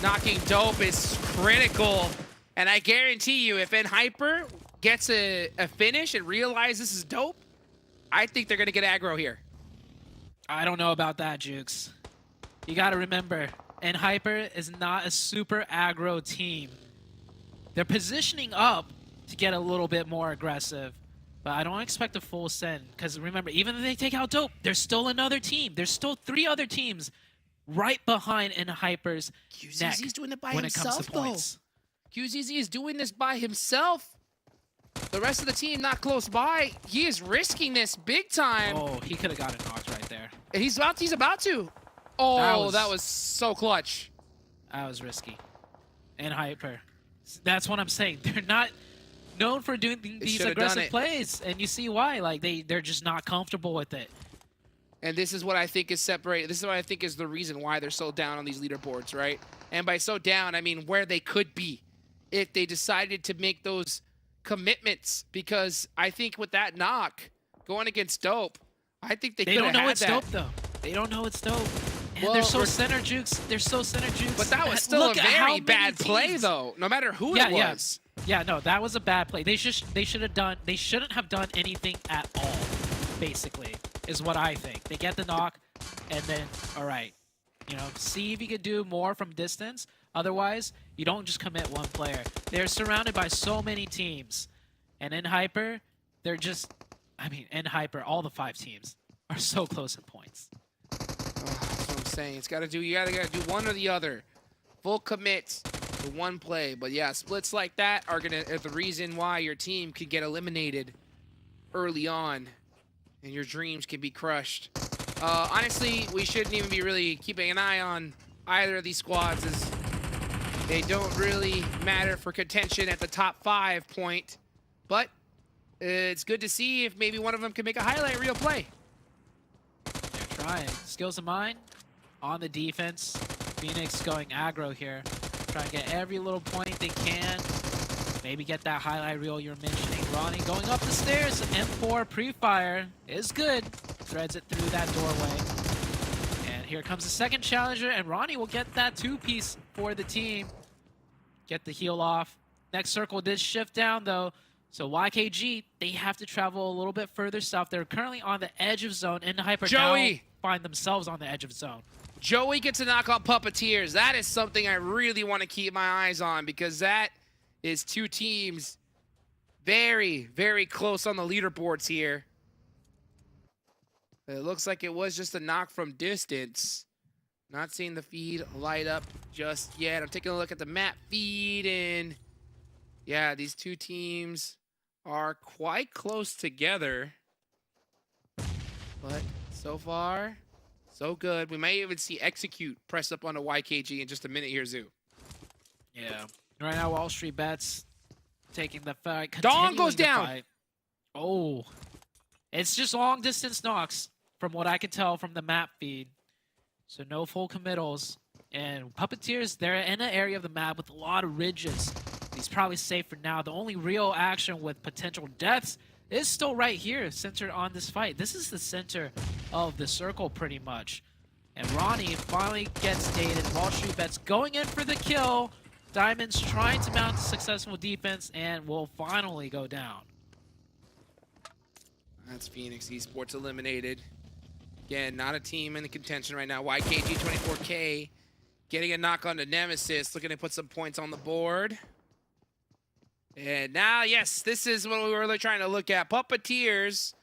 Knocking Dope is critical. And I guarantee you, if Hyper gets a finish and realizes this is Dope, I think they're going to get aggro here. I don't know about that, Jukes. You got to remember, Hyper is not a super aggro team. They're positioning up to get a little bit more aggressive. But I don't expect a full send, because remember, even if they take out Dope, there's still another team. There's still 3 other teams right behind Hyper's neck doing it by when himself, it comes to points. QZZ is doing this by himself. The rest of the team not close by. He is risking this big time. Oh, he could have got it knocked right there. And he's about to. Oh, that was so clutch. That was risky. Hyper. That's what I'm saying. They're not known for doing these aggressive plays, and you see why. Like they're just not comfortable with it. And this is what I think is separated. This is what I think is the reason why they're so down on these leaderboards, right? And by so down, I mean where they could be if they decided to make those commitments. Because I think with that knock going against Dope, I think they could have had that. They don't know it's Dope though. They don't know it's dope. And Well, they're so we're- center jukes. They're so center jukes. But that was still a Look at how very many bad play, teams- though. No matter who Yeah, it yeah. was. Yeah, no, that was a bad play. They shouldn't have done anything at all, basically, is what I think. They get the knock, and then, all right, you know, see if you could do more from distance. Otherwise, you don't just commit one player. They're surrounded by so many teams. And in Hyper, they're just, I mean, in Hyper, all the 5 teams are so close in points. Oh, that's what I'm saying. It's gotta do. You gotta do one or the other. Full commit to one play. But yeah, splits like that are the reason why your team could get eliminated early on, and your dreams can be crushed. Honestly, we shouldn't even be really keeping an eye on either of these squads, as they don't really matter for contention at the top 5 point. But it's good to see if maybe one of them can make a highlight reel play. They're trying. Skills of mine on the defense. Phoenix going aggro here. Trying to get every little point they can. Maybe get that highlight reel you're mentioning. Ronnie going up the stairs. M4 pre-fire is good. Threads it through that doorway. And here comes the second challenger, and Ronnie will get that 2-piece for the team. Get the heal off. Next circle did shift down, though. So YKG, they have to travel a little bit further south. They're currently on the edge of zone. In Hyper Joey! now find themselves on the edge of zone. Joey gets a knock on Puppeteers. That is something I really want to keep my eyes on, because that is 2 teams very, very close on the leaderboards here. It looks like it was just a knock from distance. Not seeing the feed light up just yet. I'm taking a look at the map feed, and yeah, these 2 teams are quite close together. But so far, so good. We may even see Execute press up on a YKG in just a minute here, Zoo. Yeah. Right now, WALLSTREETBETS taking the fight. Dawn goes continuing the down. fight. Oh. It's just long distance knocks from what I can tell from the map feed. So no full committals. And Puppeteers, they're in an area of the map with a lot of ridges. He's probably safe for now. The only real action with potential deaths is still right here, centered on this fight. This is the center of the circle, pretty much. And Ronnie finally gets dated. WALLSTREETBETS going in for the kill. Diamond's trying to mount a successful defense and will finally go down. That's Phoenix Esports eliminated. Again, not a team in the contention right now. YKG 24K getting a knock on the Nemesis, looking to put some points on the board. And now, yes, this is what we were really trying to look at. Puppeteers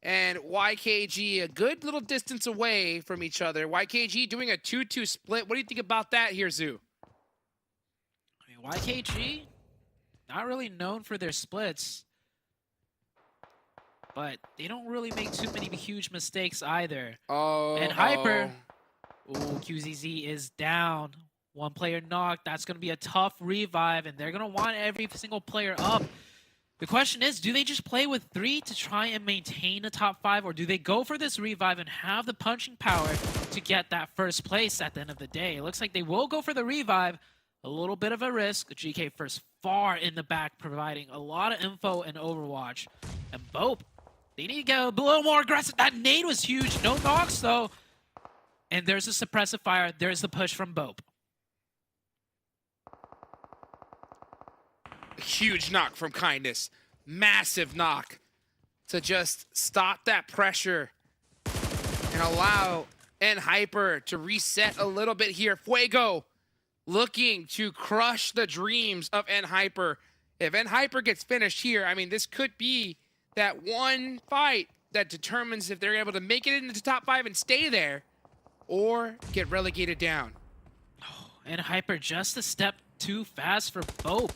and YKG a good little distance away from each other. YKG doing a 2-2 split. What do you think about that here, Zoo? I mean, YKG, not really known for their splits, but they don't really make too many huge mistakes either. Oh, And Hyper, ooh, QZZ is down. 1 player knocked. That's going to be a tough revive, and they're going to want every single player up. The question is, do they just play with 3 to try and maintain a top 5, or do they go for this revive and have the punching power to get that first place at the end of the day? It looks like they will go for the revive. A little bit of a risk. GK first far in the back, providing a lot of info and Overwatch. And BOPE, they need to get a little more aggressive. That nade was huge. No knocks, though. And there's a suppressive fire. There's the push from BOPE. Huge knock from Kindness. Massive knock to just stop that pressure and allow Hyper to reset a little bit here. Fuego looking to crush the dreams of Hyper. If Hyper gets finished here, I mean, this could be that one fight that determines if they're able to make it into the top 5 and stay there, or get relegated down. And Hyper just a step too fast for BOPE.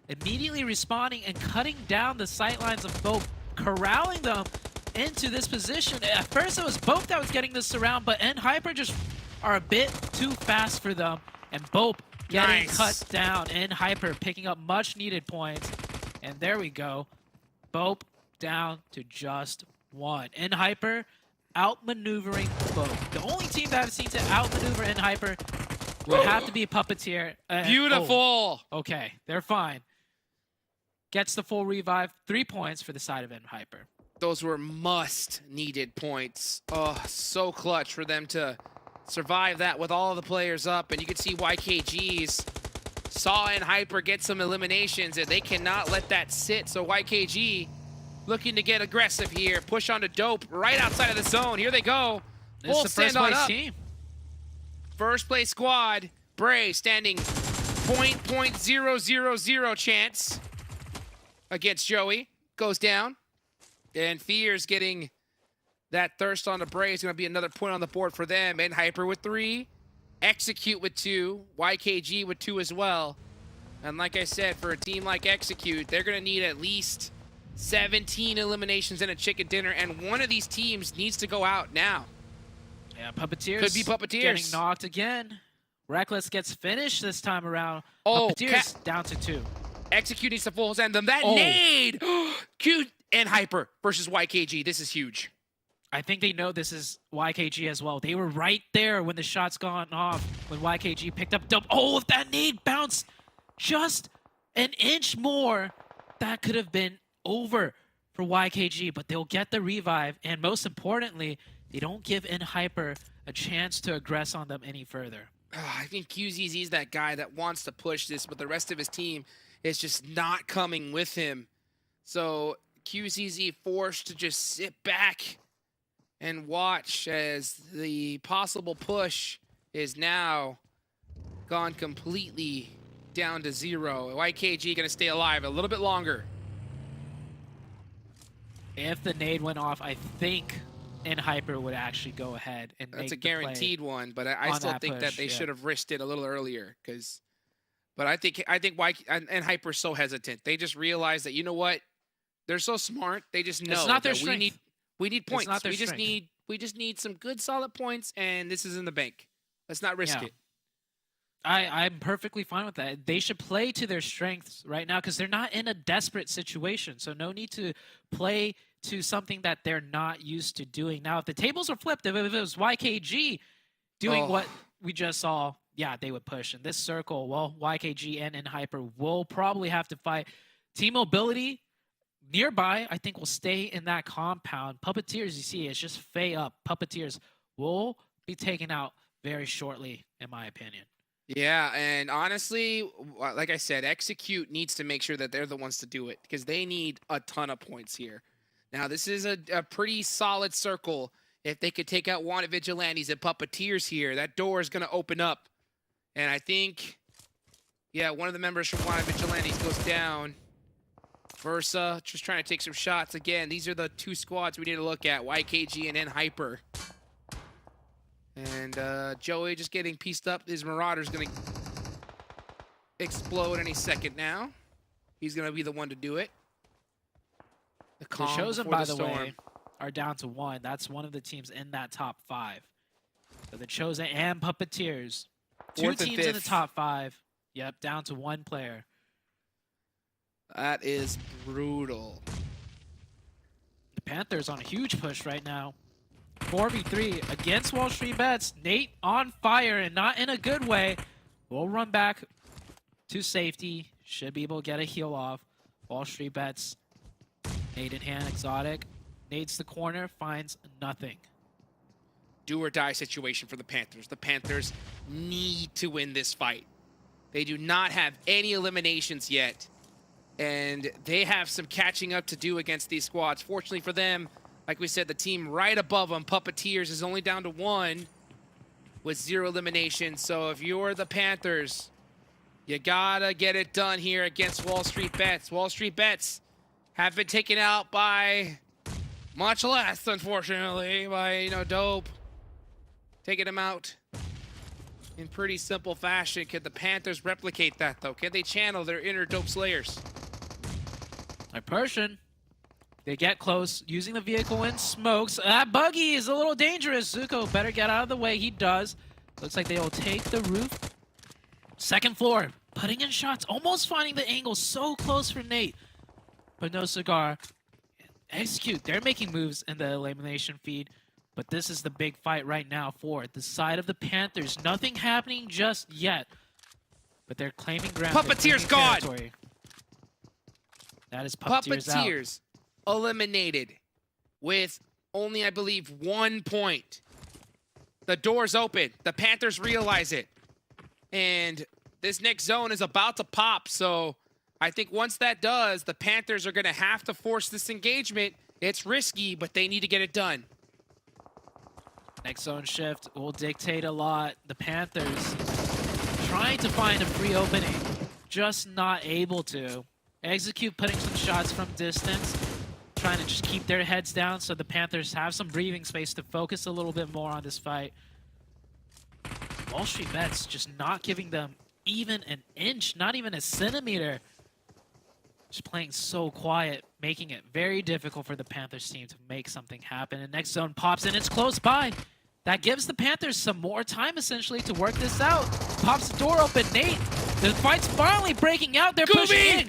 Immediately responding and cutting down the sightlines of BOPE, corralling them into this position. At first it was BOPE that was getting this surround, but Hyper just are a bit too fast for them. And BOPE getting cut down. Hyper picking up much needed points. And there we go. BOPE down to just 1. Hyper outmaneuvering BOPE. The only team that I've seen to outmaneuver Hyper would have to be Puppeteer. Beautiful. Oh, okay, they're fine. Gets the full revive. 3 points for the side of Hyper. Those were must-needed points. Oh, so clutch for them to survive that with all the players up. And you can see YKG's Saw and Hyper get some eliminations, and they cannot let that sit. So YKG looking to get aggressive here. Push onto Dope right outside of the zone. Here they go. This is the first place team. First place squad. Bray standing 0.000 chance against Joey. Goes down. And Fears getting that thirst on the Bray is going to be another point on the board for them. And Hyper with 3. Execute with 2. YKG with 2 as well. And like I said, for a team like Execute, they're going to need at least 17 eliminations in a chicken dinner. And one of these teams needs to go out now. Yeah, Puppeteers. Could be Puppeteers. Getting knocked again. Reckless gets finished this time around. Oh, Puppeteers down to 2. Execute needs to full send them. That nade! Q and Hyper versus YKG. This is huge. I think they know this is YKG as well. They were right there when the shot's gone off, when YKG picked up Dope. Oh, if that nade bounced just an inch more, that could have been over for YKG, but they'll get the revive, and most importantly, they don't give in Hyper a chance to aggress on them any further. I think QZZ is that guy that wants to push this, but the rest of his team is just not coming with him. So QZZ forced to just sit back and watch as the possible push is now gone completely down to 0. YKG gonna stay alive a little bit longer. If the nade went off, I think in Hyper would actually go ahead and make That's a the play guaranteed one, but I still think that they should have risked it a little earlier. But I think and Hyper's so hesitant. They just realize that, you know what? They're so smart. They just know It's not their that strength. we need points. It's not their We just need some good solid points, and this is in the bank. Let's not risk it. I'm perfectly fine with that. They should play to their strengths right now because they're not in a desperate situation. So no need to play to something that they're not used to doing. Now, if the tables are flipped, if it was YKG doing what we just saw, yeah, they would push. In this circle, well, YKG and Hyper will probably have to fight. Team Mobility nearby, I think, will stay in that compound. Puppeteers, you see, it's just Faye up. Puppeteers will be taken out very shortly, in my opinion. Yeah, and honestly, like I said, Execute needs to make sure that they're the ones to do it because they need a ton of points here. Now, this is a pretty solid circle. If they could take out Wanted Vigilantes and Puppeteers here, that door is going to open up. And I think, yeah, one of the members from Wanted Vigilantes goes down. Versa, just trying to take some shots. Again, these are the 2 squads we need to look at, YKG and then Hyper. And Joey just getting pieced up. His Marauder's going to explode any second now. He's going to be the one to do it. The Chosen, by the way, are down to 1. That's one of the teams in that top 5. So the Chosen and Puppeteers. 2 teams in the top 5. Yep, down to 1 player. That is brutal. The Panthers on a huge push right now. 4v3 against WALLSTREETBETS. Nate on fire and not in a good way. We'll run back to safety. Should be able to get a heal off. WALLSTREETBETS. Nate in hand, Exotic. Nate's the corner, finds nothing. Do or die situation for the Panthers. The Panthers need to win this fight. They do not have any eliminations yet. And they have some catching up to do against these squads. Fortunately for them, like we said, the team right above them, Puppeteers, is only down to 1 with 0 eliminations. So if you're the Panthers, you gotta get it done here against WALLSTREETBETS. WALLSTREETBETS have been taken out by much less, unfortunately, by, you know, Dope. Taking them out in pretty simple fashion. Can the Panthers replicate that, though? Can they channel their inner Dope Slayers? My Persian. They get close, using the vehicle and smokes. That buggy is a little dangerous. Zuko better get out of the way. He does. Looks like they will take the roof. Second floor, putting in shots, almost finding the angle. So close for Nate. But no cigar. Execute. They're making moves in the elimination feed. But this is the big fight right now for the side of the Panthers. Nothing happening just yet. But they're claiming ground. Puppeteer's gone. That is Puppeteers out. Eliminated. with only, I believe, 1 point. The door's open. The Panthers realize it. And this next zone is about to pop. So I think once that does, the Panthers are going to have to force this engagement. It's risky, but they need to get it done. Next zone shift will dictate a lot. The Panthers trying to find a free opening, just not able to. Execute putting some shots from distance, trying to just keep their heads down so the Panthers have some breathing space to focus a little bit more on this fight. WALLSTREETBETS just not giving them even an inch, not even a centimeter. Just playing so quiet, making it very difficult for the Panthers team to make something happen. And next zone pops in, it's close by. That gives the Panthers some more time, essentially, to work this out. Pops the door open, Nate. The fight's finally breaking out. They're pushing in.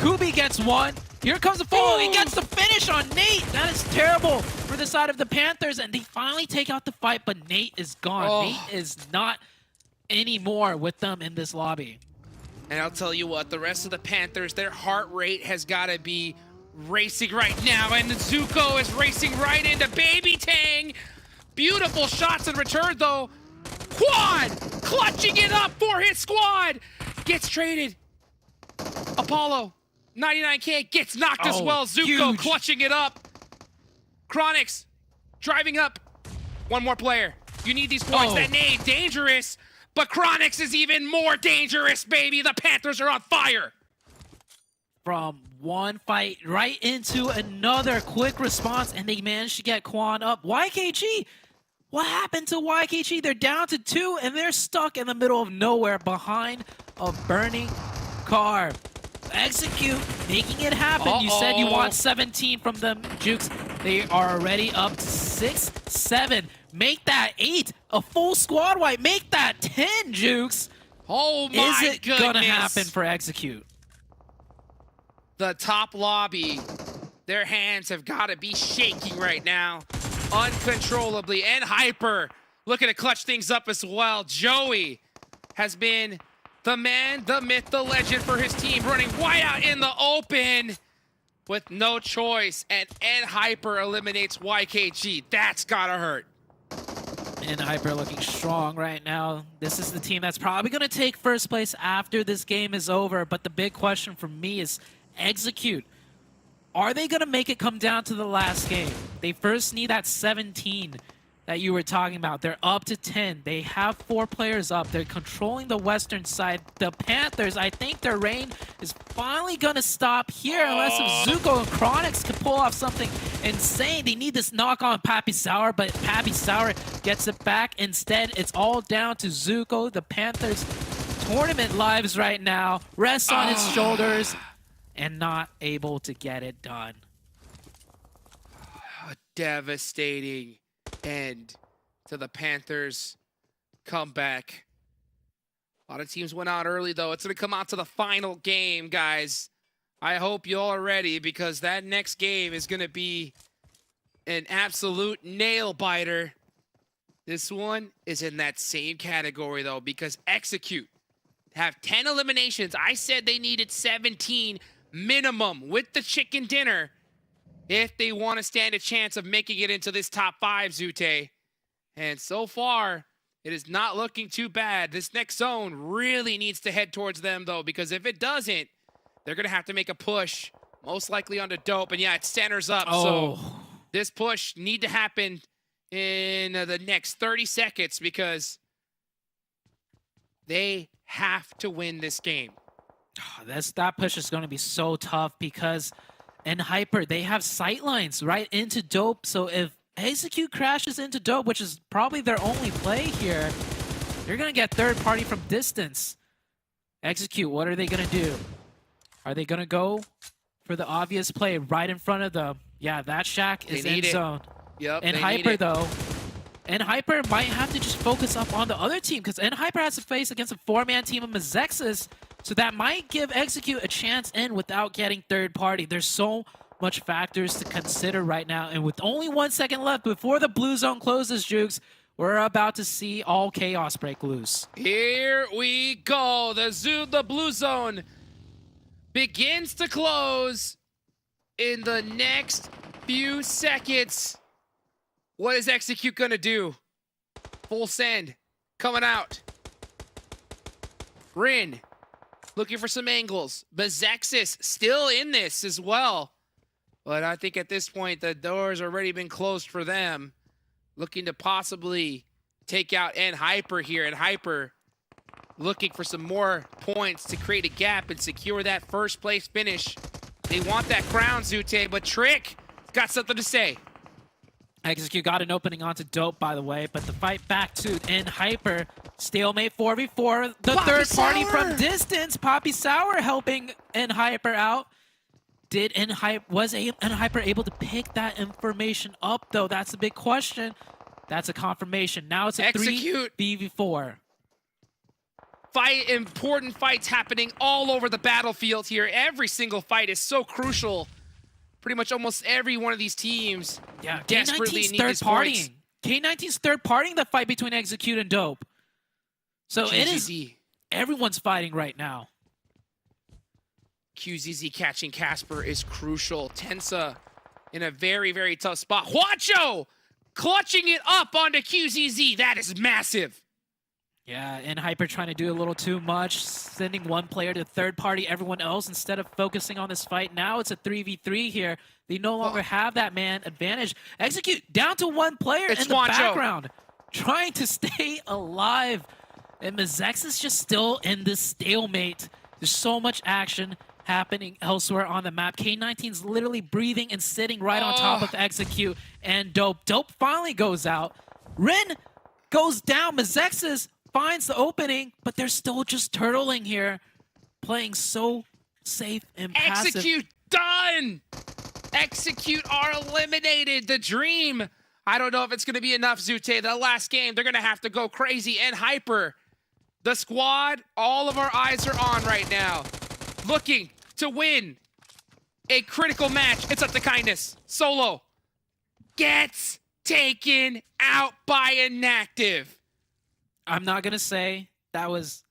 Kubi gets one. Here comes the follow. He gets the finish on Nate. That is terrible for the side of the Panthers. And they finally take out the fight, but Nate is gone. Nate is not anymore with them in this lobby. And I'll tell you what, the rest of the Panthers, their heart rate has got to be racing right now. And Zuko is racing right into Baby Tang. Beautiful shots in return, though. Quad clutching it up for his squad. Gets traded. Apollo, 99K, gets knocked as well. Zuko clutching it up. Chronix driving up. One more player. You need these points. That nade, dangerous. But Chronix is even more dangerous, baby. The Panthers are on fire. From one fight right into another quick response, and they managed to get Quan up. YKG, what happened to YKG? They're down to 2, and they're stuck in the middle of nowhere behind a burning car. Execute, making it happen. You said you want 17 from them, Jukes. They are already up to 6, 7. Make that 8, a full squad wipe. Make that 10, Jukes. Oh my Is it gonna happen for Execute? The top lobby, their hands have got to be shaking right now, uncontrollably. And Hyper looking to clutch things up as well. Joey has been the man, the myth, the legend for his team, running wide out in the open with no choice. And Hyper eliminates YKG. That's gotta hurt. And Hyper looking strong right now. This is the team that's probably going to take first place after this game is over. But the big question for me is Execute. Are they going to make it come down to the last game? They first need that 17 that you were talking about. They're up to 10. They have 4 players up. They're controlling the western side. The Panthers, I think their reign is finally going to stop here unless if Zuko and Chronix can pull off something insane. They need this knock on Pappy Sour, but Pappy Sour gets it back. Instead, it's all down to Zuko. The Panthers' tournament lives right now rests on his shoulders and not able to get it done. Devastating end to the Panthers' comeback. A lot of teams went out early, though. It's going to come out to the final game, guys. I hope you all are ready, because that next game is going to be an absolute nail-biter. This one is in that same category, though, because Execute have 10 eliminations. I said they needed 17 minimum with the chicken dinner if they want to stand a chance of making it into this top 5, Zute. And so far, it is not looking too bad. This next zone really needs to head towards them, though, because if it doesn't, they're going to have to make a push, most likely onto Dope. And yeah, it centers up. So this push need to happen in the next 30 seconds because they have to win this game. That push is going to be so tough because in Hyper, they have sightlines right into Dope. So if Execute crashes into Dope, which is probably their only play here, they're going to get third party from distance. Execute, what are they going to do? Are they going to go for the obvious play right in front of them? Yeah, that shack is in zone. Yep, and Hyper, though, and Hyper might have to just focus up on the other team because Hyper has to face against a 4-man team of MEZEXIS. So that might give Execute a chance in without getting third party. There's so much factors to consider right now. And with only 1 second left before the blue zone closes, Jukes, we're about to see all chaos break loose. Here we go. The blue zone begins to close in the next few seconds. What is Execute gonna do? Full send coming out. Rin looking for some angles. MEZEXIS still in this as well. But I think at this point, the door's already been closed for them. Looking to possibly take out Hyper here. And Hyper looking for some more points to create a gap and secure that first place finish. They want that crown, Zute, but Trick got something to say. Execute got an opening onto Dope, by the way, but the fight back to Hyper. Stalemate 4v4. The Poppy third party Sour! from distance. Poppy Sour helping Hyper out. Was Hyper able to pick that information up, though? That's a big question. That's a confirmation. Now it's a Execute. 3v4. Important fights happening all over the battlefield here. Every single fight is so crucial. Pretty much almost every one of these teams desperately K19's need third these points. partying. K19's third partying the fight between Execute and Dope. So it is QZZ. everyone's fighting right now. QZZ catching Casper is crucial. Tensa in a very, very tough spot. Huacho clutching it up onto QZZ. That is massive. Yeah, and Hyper trying to do a little too much, sending one player to third party everyone else instead of focusing on this fight. Now it's a 3v3 here. They no longer have that man advantage. Execute down to one player It's in the Juancho. background, trying to stay alive. And MEZEXIS is just still in this stalemate. There's so much action happening elsewhere on the map. K19's literally breathing and sitting right on top of Execute and Dope. Dope finally goes out. Rin goes down. MEZEXIS finds the opening, but they're still just turtling here, playing so safe and passive. Execute done. Execute are eliminated. The dream. I don't know if it's going to be enough, Zute. The last game, they're going to have to go crazy. And Hyper, the squad, all of our eyes are on right now. Looking to win a critical match. It's up to Kindness. Solo gets taken out by Inactive. I'm not going to say that was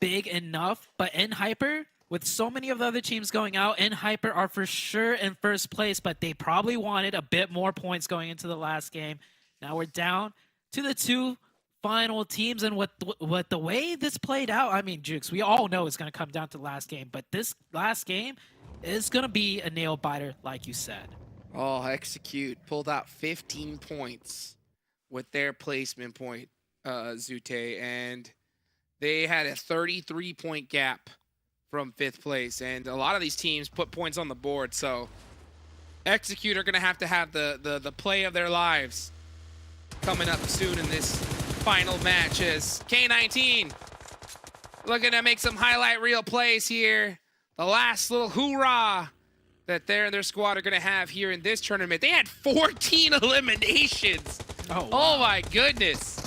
big enough, but Hyper, with so many of the other teams going out, Hyper are for sure in first place, but they probably wanted a bit more points going into the last game. Now we're down to the two final teams, and what the way this played out, I mean, Jukes, we all know it's going to come down to the last game, but this last game is going to be a nail-biter, like you said. Oh, Execute pulled out 15 points with their placement point, Zute, and they had a 33-point gap from 5th place, and a lot of these teams put points on the board, so Execute are going to have the play of their lives coming up soon in this final match as K19 looking to make some highlight reel plays here. The last little hoorah that their squad are going to have here in this tournament. They had 14 eliminations. Oh, wow. Oh my goodness.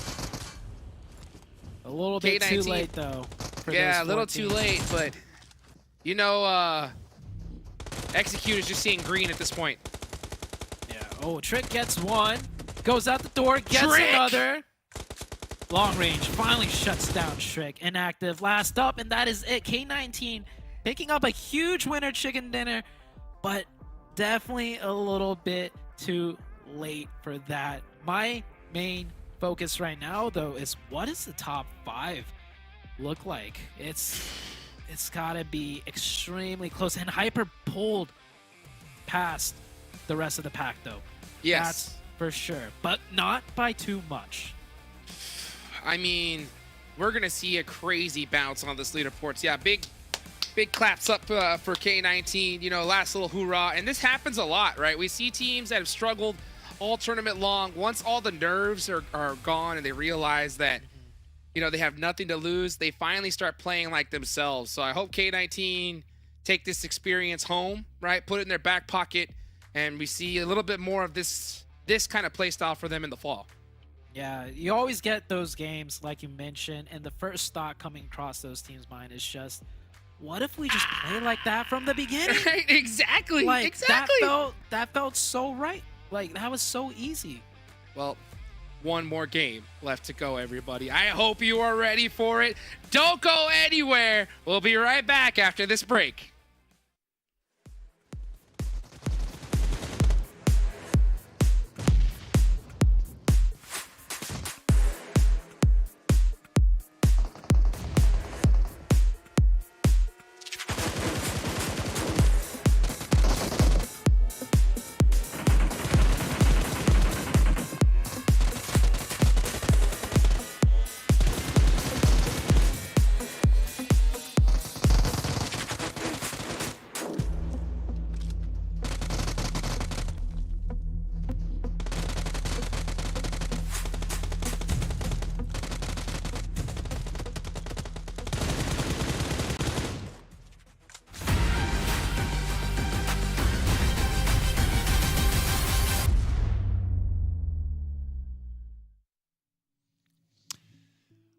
A little bit too K19. late, though. For Yeah, a those little 14. too late, but you know, Execute is just seeing green at this point. Yeah. Oh, Trick gets one. Goes out the door, gets Trick! another. Long range finally shuts down Trick. Inactive last up, and that is it. K19 picking up a huge winner chicken dinner, but definitely a little bit too late for that. My main focus right now, though, is what does the top 5 look like? It's gotta be extremely close, and Hyper pulled past the rest of the pack, though. Yes. That's for sure, but not by too much. I mean, we're going to see a crazy bounce on this leaderboards. Yeah, big claps up for K19, you know, last little hoorah. And this happens a lot, right? We see teams that have struggled all tournament long. Once all the nerves are gone and they realize that, you know, they have nothing to lose, they finally start playing like themselves. So I hope K19 take this experience home, right? Put it in their back pocket, and we see a little bit more of this kind of play style for them in the fall. Yeah, you always get those games, like you mentioned, and the first thought coming across those teams' mind is just, what if we just play like that from the beginning? Right, exactly, Like, exactly. that felt so right. Like, that was so easy. Well, one more game left to go, everybody. I hope you are ready for it. Don't go anywhere. We'll be right back after this break.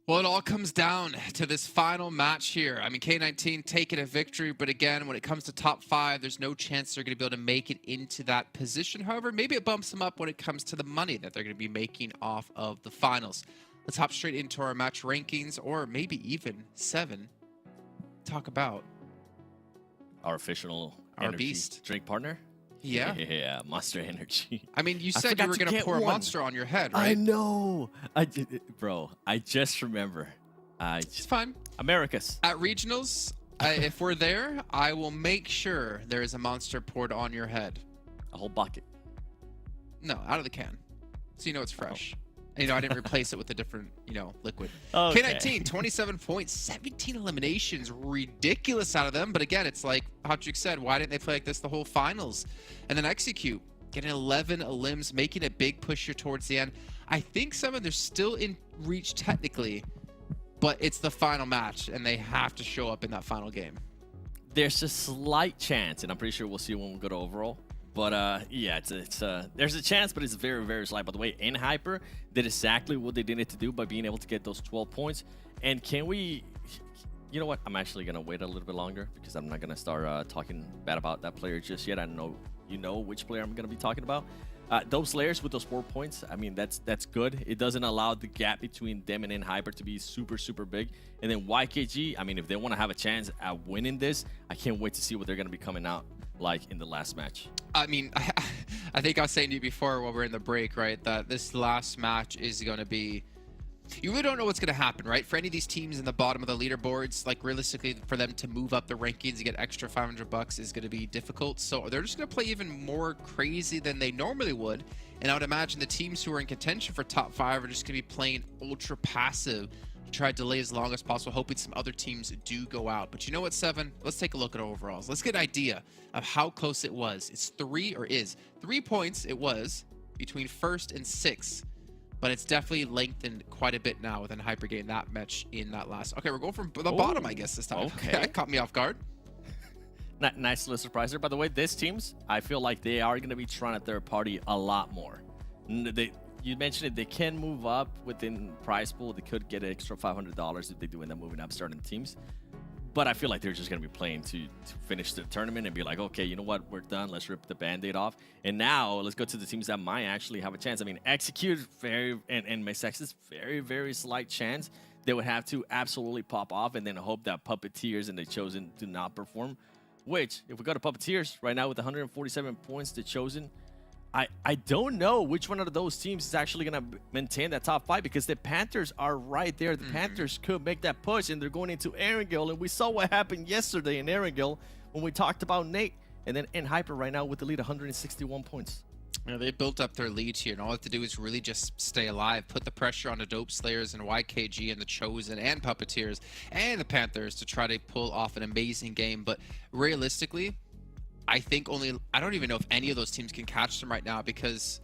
Well, it all comes down to this final match here. I mean, K19 taking a victory, but again, when it comes to top 5, there's no chance they're going to be able to make it into that position. However, maybe it bumps them up when it comes to the money that they're going to be making off of the finals. Let's hop straight into our match rankings, or maybe even 7. Talk about Our official our energy beast drink partner. Yeah. Yeah, Monster Energy. I mean, you I said you forgot were to going to get pour a one. monster on your head, I right? know. Bro, I just remember. It's fine. Americas. At regionals, if we're there, I will make sure there is a monster poured on your head. A whole bucket. No, out of the can. So you know it's fresh. And, you know, I didn't replace it with a different, liquid. Okay. K19, 27 points, 17 eliminations. Ridiculous out of them. But again, it's like Hotchuk said, why didn't they play like this the whole finals? And then Execute, getting 11 elims, making a big push here towards the end. I think some of they're still in reach technically, but it's the final match, and they have to show up in that final game. There's a slight chance, and I'm pretty sure we'll see when we go to overall. But yeah, there's a chance, but it's very, very slight. By the way, Hyper did exactly what they needed to do by being able to get those 12 points. And can we, you know what? I'm actually gonna wait a little bit longer because I'm not gonna start talking bad about that player just yet. I know you know which player I'm gonna be talking about. Those layers with those 4 points, I mean, that's good. It doesn't allow the gap between them and Hyper to be super, super big. And then YKG, I mean, if they want to have a chance at winning this, I can't wait to see what they're going to be coming out like in the last match. I mean, I think I was saying to you before while we're in the break, right, that this last match is going to be... You really don't know what's going to happen, right? For any of these teams in the bottom of the leaderboards, like realistically, for them to move up the rankings and get extra $500 is going to be difficult. So they're just going to play even more crazy than they normally would. And I would imagine the teams who are in contention for top 5 are just going to be playing ultra passive to try to delay as long as possible, hoping some other teams do go out. But you know what, 7? Let's take a look at overalls. Let's get an idea of how close it was. It's 3 points it was between 1st and 6th. But it's definitely lengthened quite a bit now with Hyper getting that match in that last. Okay, we're going from the bottom, I guess, this time. Okay. That caught me off guard. Nice little surprise there. By the way, this teams, I feel like they are going to be trying to third party a lot more. You mentioned it, they can move up within prize pool. They could get an extra $500 if they do end up moving up starting teams. But I feel like they're just going to be playing to finish the tournament and be like, okay, you know what? We're done. Let's rip the Band-Aid off. And now let's go to the teams that might actually have a chance. I mean, Execute and MEZEXIS, very, very slight chance. They would have to absolutely pop off and then hope that Puppeteers and the Chosen do not perform. Which, if we go to Puppeteers right now with 147 points, the Chosen, I don't know which one of those teams is actually going to maintain that top 5 because the Panthers are right there. The Panthers could make that push, and they're going into Erangel, and we saw what happened yesterday in Erangel when we talked about Nate. And then Hyper right now with the lead, 161 points. You know, they built up their lead here, and all they have to do is really just stay alive, put the pressure on the Dope Slayers and YKG and the Chosen and Puppeteers and the Panthers to try to pull off an amazing game. But realistically, I think I don't even know if any of those teams can catch them right now because,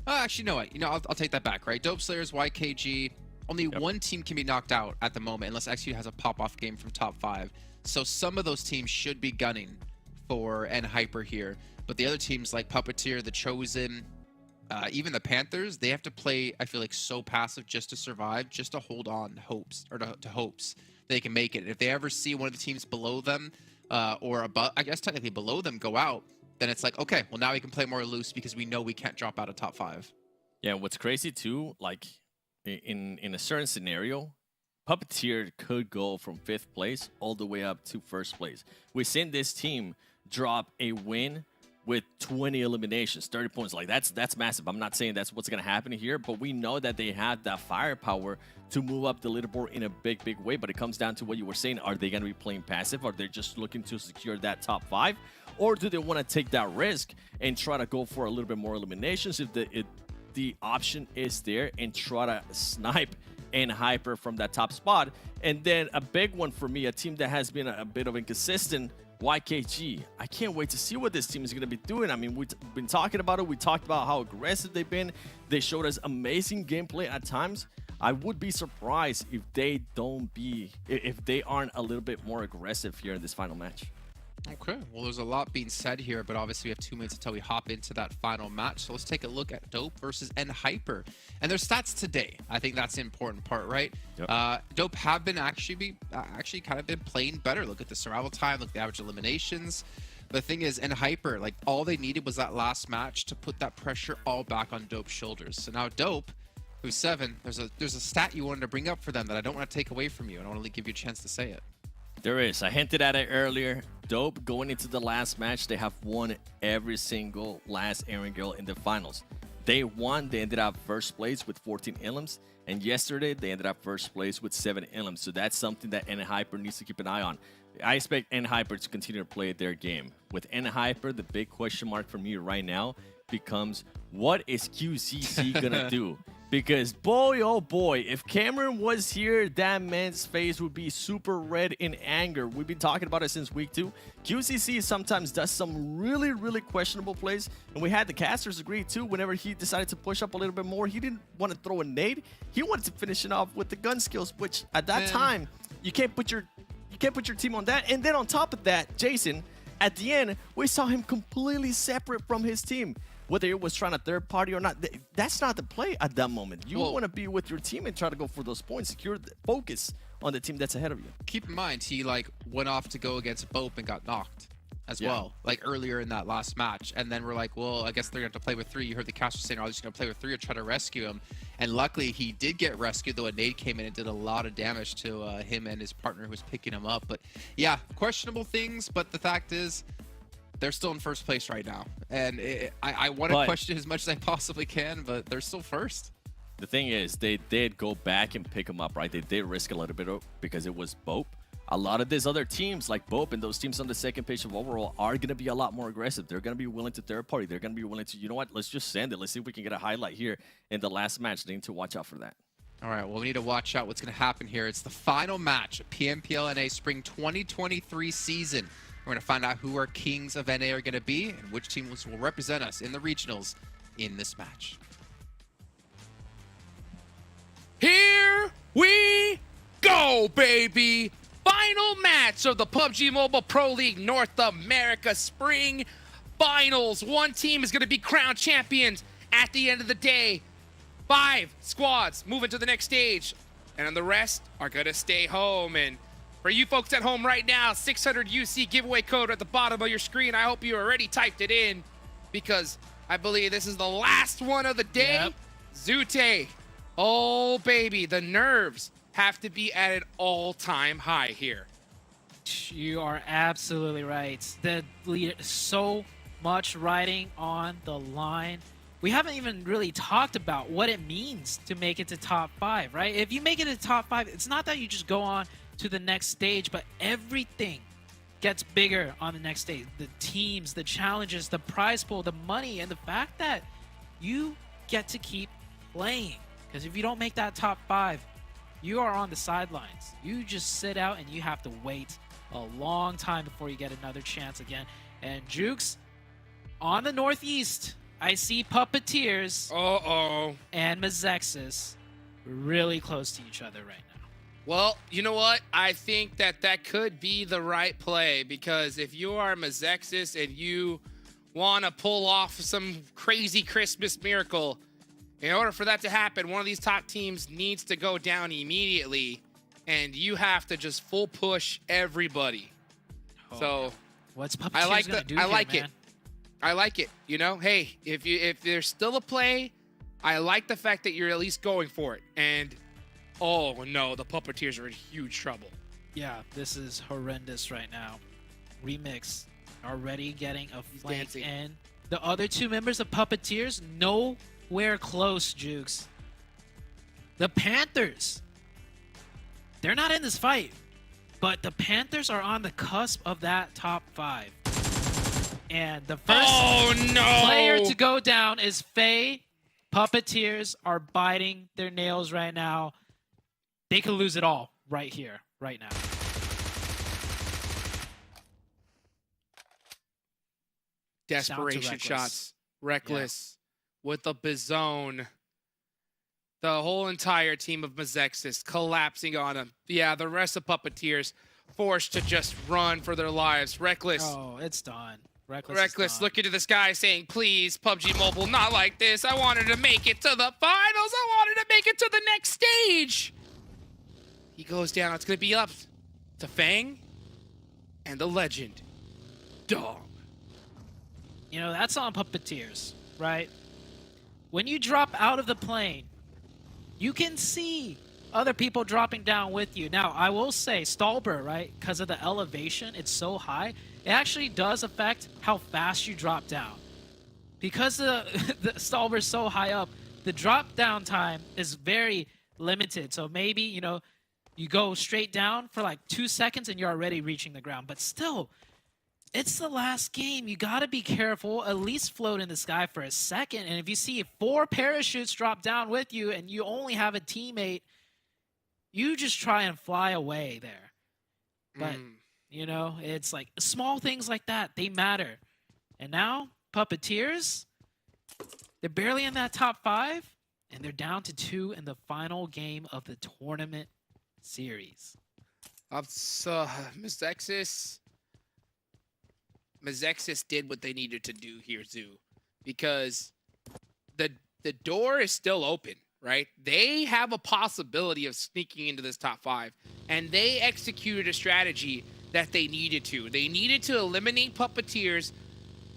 actually, no, I'll take that back, right? Dope Slayers, YKG, only one team can be knocked out at the moment unless Execute has a pop-off game from top 5. So some of those teams should be gunning for Hyper here. But the other teams like Puppeteer, the Chosen, even the Panthers, they have to play, I feel like, so passive just to survive, just to hold on to hopes they can make it. If they ever see one of the teams below them, or above, I guess technically below them, go out, then it's like, okay, well now we can play more loose because we know we can't drop out of top 5. Yeah, what's crazy too, like in a certain scenario, Puppeteer could go from 5th place all the way up to 1st place. We've seen this team drop a win with 20 eliminations, 30 points. Like that's massive. I'm not saying that's what's going to happen here, but we know that they have that firepower to move up the leaderboard in a big, big way. But it comes down to what you were saying. Are they going to be playing passive? Are they just looking to secure that top 5? Or do they want to take that risk and try to go for a little bit more eliminations if the option is there and try to snipe Hyper from that top spot? And then a big one for me, a team that has been a bit of inconsistent, YKG. I can't wait to see what this team is going to be doing. I mean, we've been talking about it. We talked about how aggressive they've been. They showed us amazing gameplay at times. I would be surprised if they aren't a little bit more aggressive here in this final match. Okay, well, there's a lot being said here, but obviously we have 2 minutes until we hop into that final match. So let's take a look at Dope versus Hyper and their stats today. I think that's the important part, right? Yep. Dope have been actually kind of been playing better. Look at the survival time, look at the average eliminations. The thing is, Hyper, like, all they needed was that last match to put that pressure all back on Dope's shoulders. So now Dope, who's 7, there's a stat you wanted to bring up for them that I don't want to take away from you. I don't want to give you a chance to say it. There is. I hinted at it earlier. Dope, going into the last match, they have won every single last Erangel in the finals. Day 1, they ended up first place with 14 elims, and yesterday they ended up first place with 7 elims. So that's something that Hyper needs to keep an eye on. I expect Hyper to continue to play their game. With Hyper, the big question mark for me right now becomes, what is QCC gonna do? Because boy, oh boy, if Cameron was here, that man's face would be super red in anger. We've been talking about it since week 2. QCC sometimes does some really, really questionable plays. And we had the casters agree too. Whenever he decided to push up a little bit more, he didn't want to throw a nade. He wanted to finish it off with the gun skills, which at that time, you can't put your team on that. And then on top of that, Jason, at the end, we saw him completely separate from his team. Whether it was trying to third party or not, that's not the play at that moment. You want to be with your team and try to go for those points, secure the focus on the team that's ahead of you. Keep in mind, he like went off to go against BOPE and got knocked as well, like earlier in that last match. And then we're like, well, I guess they're going to play with 3. You heard the caster saying, oh, they're just going to play with 3 or try to rescue him. And luckily, he did get rescued, though a nade came in and did a lot of damage to him and his partner who was picking him up. But yeah, questionable things. But the fact is, they're still in first place right now. And I want to question as much as I possibly can, but they're still first. The thing is, they did go back and pick him up, right? They did risk a little bit because it was BOPE. A lot of these other teams like BOPE and those teams on the second page of overall are going to be a lot more aggressive. They're going to be willing to third party. They're going to be willing to, you know what, let's just send it. Let's see if we can get a highlight here in the last match. They need to watch out for that. All right, well, we need to watch out what's going to happen here. It's the final match of PMPL NA Spring 2023 season. We're going to find out who our kings of NA are going to be and which teams will represent us in the regionals in this match. Here we go, baby! Final match of the PUBG Mobile Pro League North America Spring Finals. One team is going to be crowned champions at the end of the day. 5 squads moving to the next stage, and the rest are going to stay home. And for you folks at home right now, 600 UC giveaway code at the bottom of your screen. I hope you already typed it in because I believe this is the last one of the day. Yep. Zute, oh baby, the nerves have to be at an all-time high here. You are absolutely right. The lead, so much riding on the line. We haven't even really talked about what it means to make it to top 5, right? If you make it to top 5, it's not that you just go on to the next stage, but everything gets bigger on the next stage. The teams, the challenges, the prize pool, the money, and the fact that you get to keep playing. Because if you don't make that top 5, you are on the sidelines. You just sit out and you have to wait a long time before you get another chance again. And Jukes, on the Northeast, I see Puppeteers and MEZEXIS really close to each other right now. Well, you know what? I think that could be the right play, because if you are MEZEXIS and you want to pull off some crazy Christmas miracle, in order for that to happen, one of these top teams needs to go down immediately, and you have to just full push everybody. So what's Puppeteers gonna do here, man? I like it. You know, hey, if there's still a play, I like the fact that you're at least going for it. And oh no, the Puppeteers are in huge trouble. Yeah, this is horrendous right now. Remix already getting a flank in. The other 2 members of Puppeteers, nowhere close, Jukes. The Panthers, they're not in this fight, but the Panthers are on the cusp of that top 5. And the first player to go down is Faye. Puppeteers are biting their nails right now. They could lose it all right here, right now. Desperation shots. Reckless with the Bizone. The whole entire team of MEZEXIS collapsing on him. Yeah, the rest of Puppeteers forced to just run for their lives. Reckless. Oh, it's done. Reckless looking to the sky saying, please, PUBG Mobile, not like this. I wanted to make it to the finals. I wanted to make it to the next stage. He goes down. It's going to be up to Fang and the legend, Dog. You know, that's on Puppeteers, right? When you drop out of the plane, you can see other people dropping down with you. Now, I will say, Stallber, right, because of the elevation, it's so high, it actually does affect how fast you drop down. Because the Stallber's so high up, the drop down time is very limited. So maybe, you know, you go straight down for like 2 seconds and you're already reaching the ground. But still, it's the last game. You got to be careful. At least float in the sky for a second. And if you see 4 parachutes drop down with you and you only have a teammate, you just try and fly away there. But, you know, it's like small things like that. They matter. And now, Puppeteers, they're barely in that top 5. And they're down to 2 in the final game of the tournament series. MEZEXIS did what they needed to do here, Zoo, because the door is still open, right? They have a possibility of sneaking into this top 5, and they executed a strategy that they needed to. They needed to eliminate Puppeteers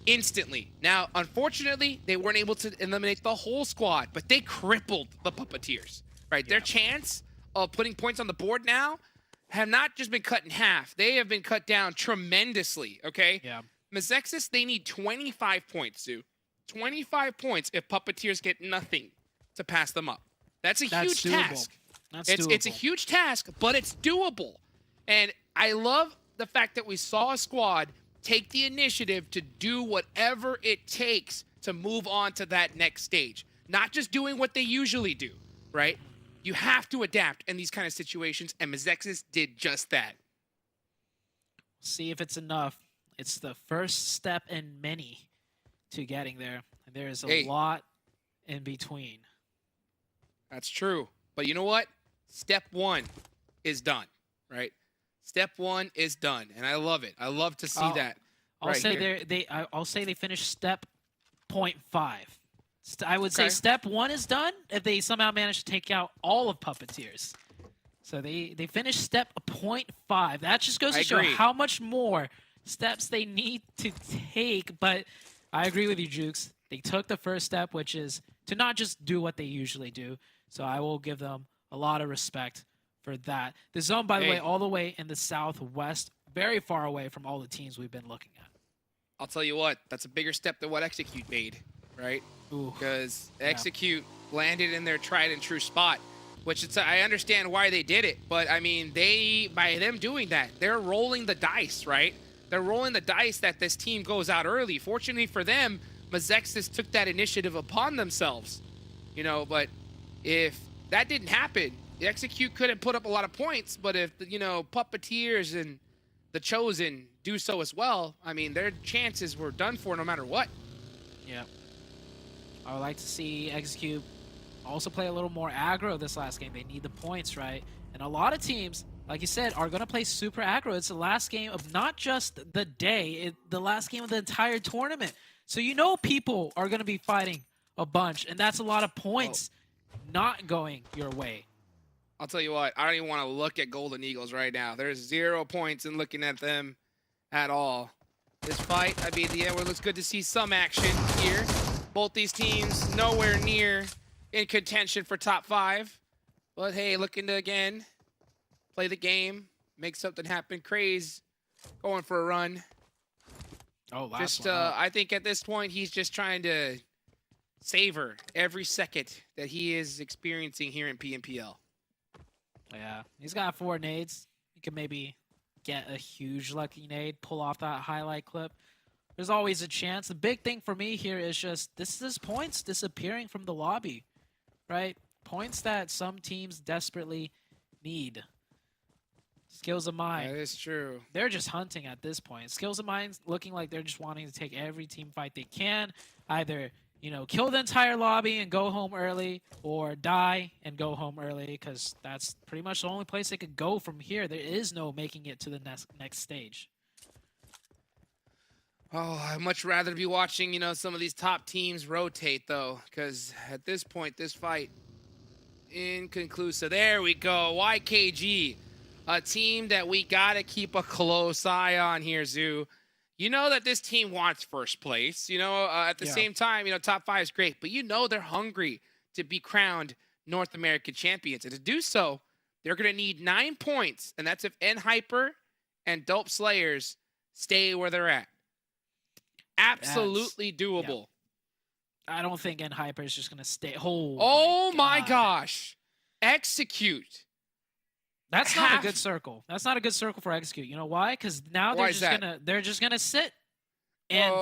instantly. Now, unfortunately, they weren't able to eliminate the whole squad, but they crippled the Puppeteers, right? Their chance of putting points on the board now have not just been cut in half. They have been cut down tremendously, okay? Yeah. MEZEXIS, they need 25 points, Sue. 25 points if Puppeteers get nothing to pass them up. That's a huge doable. task. It's a doable. huge task, but it's doable. And I love the fact that we saw a squad take the initiative to do whatever it takes to move on to that next stage. Not just doing what they usually do, right? You have to adapt in these kind of situations, and MEZEXIS did just that. See if it's enough. It's the first step in many to getting there. And there is a lot in between. That's true. But you know what? Step 1 is done, right? Step 1 is done, and I love it. I love to see that. I'll say they finished step 0.5. I would say step 1 is done if they somehow manage to take out all of Puppeteers. So they finished step 0.5. That just goes to show how much more steps they need to take. But I agree with you, Jukes. They took the first step, which is to not just do what they usually do. So I will give them a lot of respect for that. The zone, by the way, all the way in the southwest, very far away from all the teams we've been looking at. I'll tell you what, that's a bigger step than what Execute made, right? Because Execute landed in their tried and true spot, which I understand why they did it, but I mean, by them doing that, they're rolling the dice, right? They're rolling the dice that this team goes out early. Fortunately for them, MEZEXIS took that initiative upon themselves, you know, but if that didn't happen, the Execute couldn't put up a lot of points, but if, you know, Puppeteers and the Chosen do so as well, I mean, their chances were done for no matter what. Yeah. I would like to see Execute also play a little more aggro this last game. They need the points, right? And a lot of teams, like you said, are going to play super aggro. It's the last game of not just the day, the last game of the entire tournament. So you know people are going to be fighting a bunch, and that's a lot of points not going your way. I'll tell you what, I don't even want to look at Golden Eagles right now. There's 0 points in looking at them at all. This fight, I mean, the end, it looks good to see some action here. Both these teams nowhere near in contention for top 5. But hey, looking to, again, play the game, make something happen. Craze going for a run. I think at this point, he's just trying to savor every second that he is experiencing here in PMPL. Yeah, he's got 4 nades. He could maybe get a huge lucky nade, pull off that highlight clip. There's always a chance. The big thing for me here is just this is points disappearing from the lobby, right? Points that some teams desperately need. Skills of Mine. That is true. They're just hunting at this point. Skills of Mine looking like they're just wanting to take every team fight they can, either you know, kill the entire lobby and go home early, or die and go home early, because that's pretty much the only place they could go from here. There is no making it to the next stage. Oh, I'd much rather be watching, you know, some of these top teams rotate, though, because at this point, this fight, inconclusive. There we go. YKG, a team that we got to keep a close eye on here, Zoo. You know that this team wants first place. You know, at the same time, you know, top 5 is great, but you know they're hungry to be crowned North American champions. And to do so, they're going to need 9 points, and that's if N-Hyper and Dope Slayers stay where they're at. Absolutely doable. Yeah. I don't think N-Hyper is just going to stay. Oh my gosh. Execute. That's not a good circle. That's not a good circle for Execute. You know why? Because now they're just gonna sit. And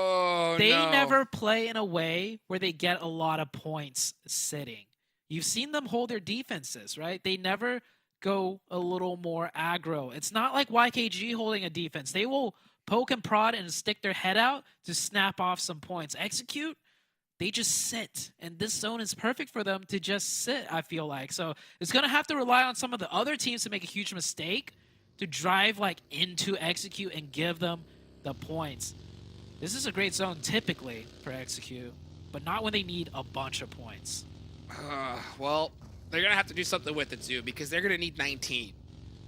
they never play in a way where they get a lot of points sitting. You've seen them hold their defenses, right? They never go a little more aggro. It's not like YKG holding a defense. They will poke and prod and stick their head out to snap off some points. Execute, they just sit. And this zone is perfect for them to just sit, I feel like. So it's going to have to rely on some of the other teams to make a huge mistake to drive like into Execute and give them the points. This is a great zone typically for Execute, but not when they need a bunch of points. Well, they're going to have to do something with it, Zoo, because they're going to need 19.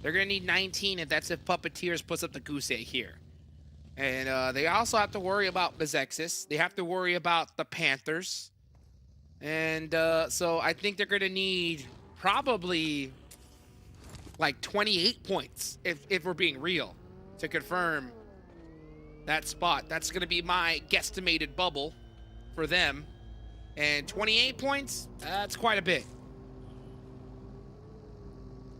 They're going to need 19, and that's if Puppeteers puts up the goose egg here. And they also have to worry about MEZEXIS. They have to worry about the Panthers. And so I think they're going to need probably like 28 points, if we're being real, to confirm that spot. That's going to be my guesstimated bubble for them. And 28 points, that's quite a bit.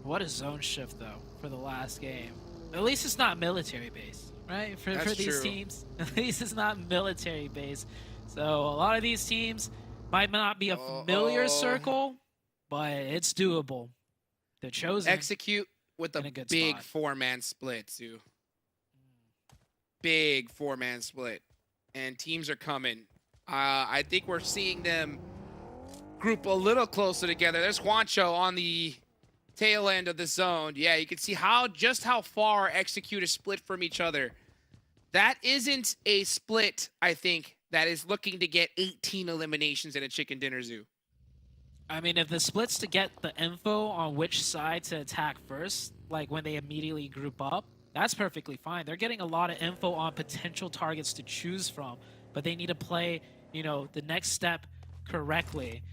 What a zone shift, though, for the last game. At least it's not military base. Right, for these teams, at least it's not military based. So a lot of these teams might not be a familiar circle, but it's doable. They're chosen. Execute with a big 4-man split, too. Big 4-man split, and teams are coming. I think we're seeing them group a little closer together. There's Juancho on the tail end of the zone. Yeah, you can see just how far Execute is split from each other. That isn't a split, I think, that is looking to get 18 eliminations in a chicken dinner, Zoo. I mean, if the split's to get the info on which side to attack first, like when they immediately group up, that's perfectly fine. They're getting a lot of info on potential targets to choose from, but they need to play, you know, the next step correctly.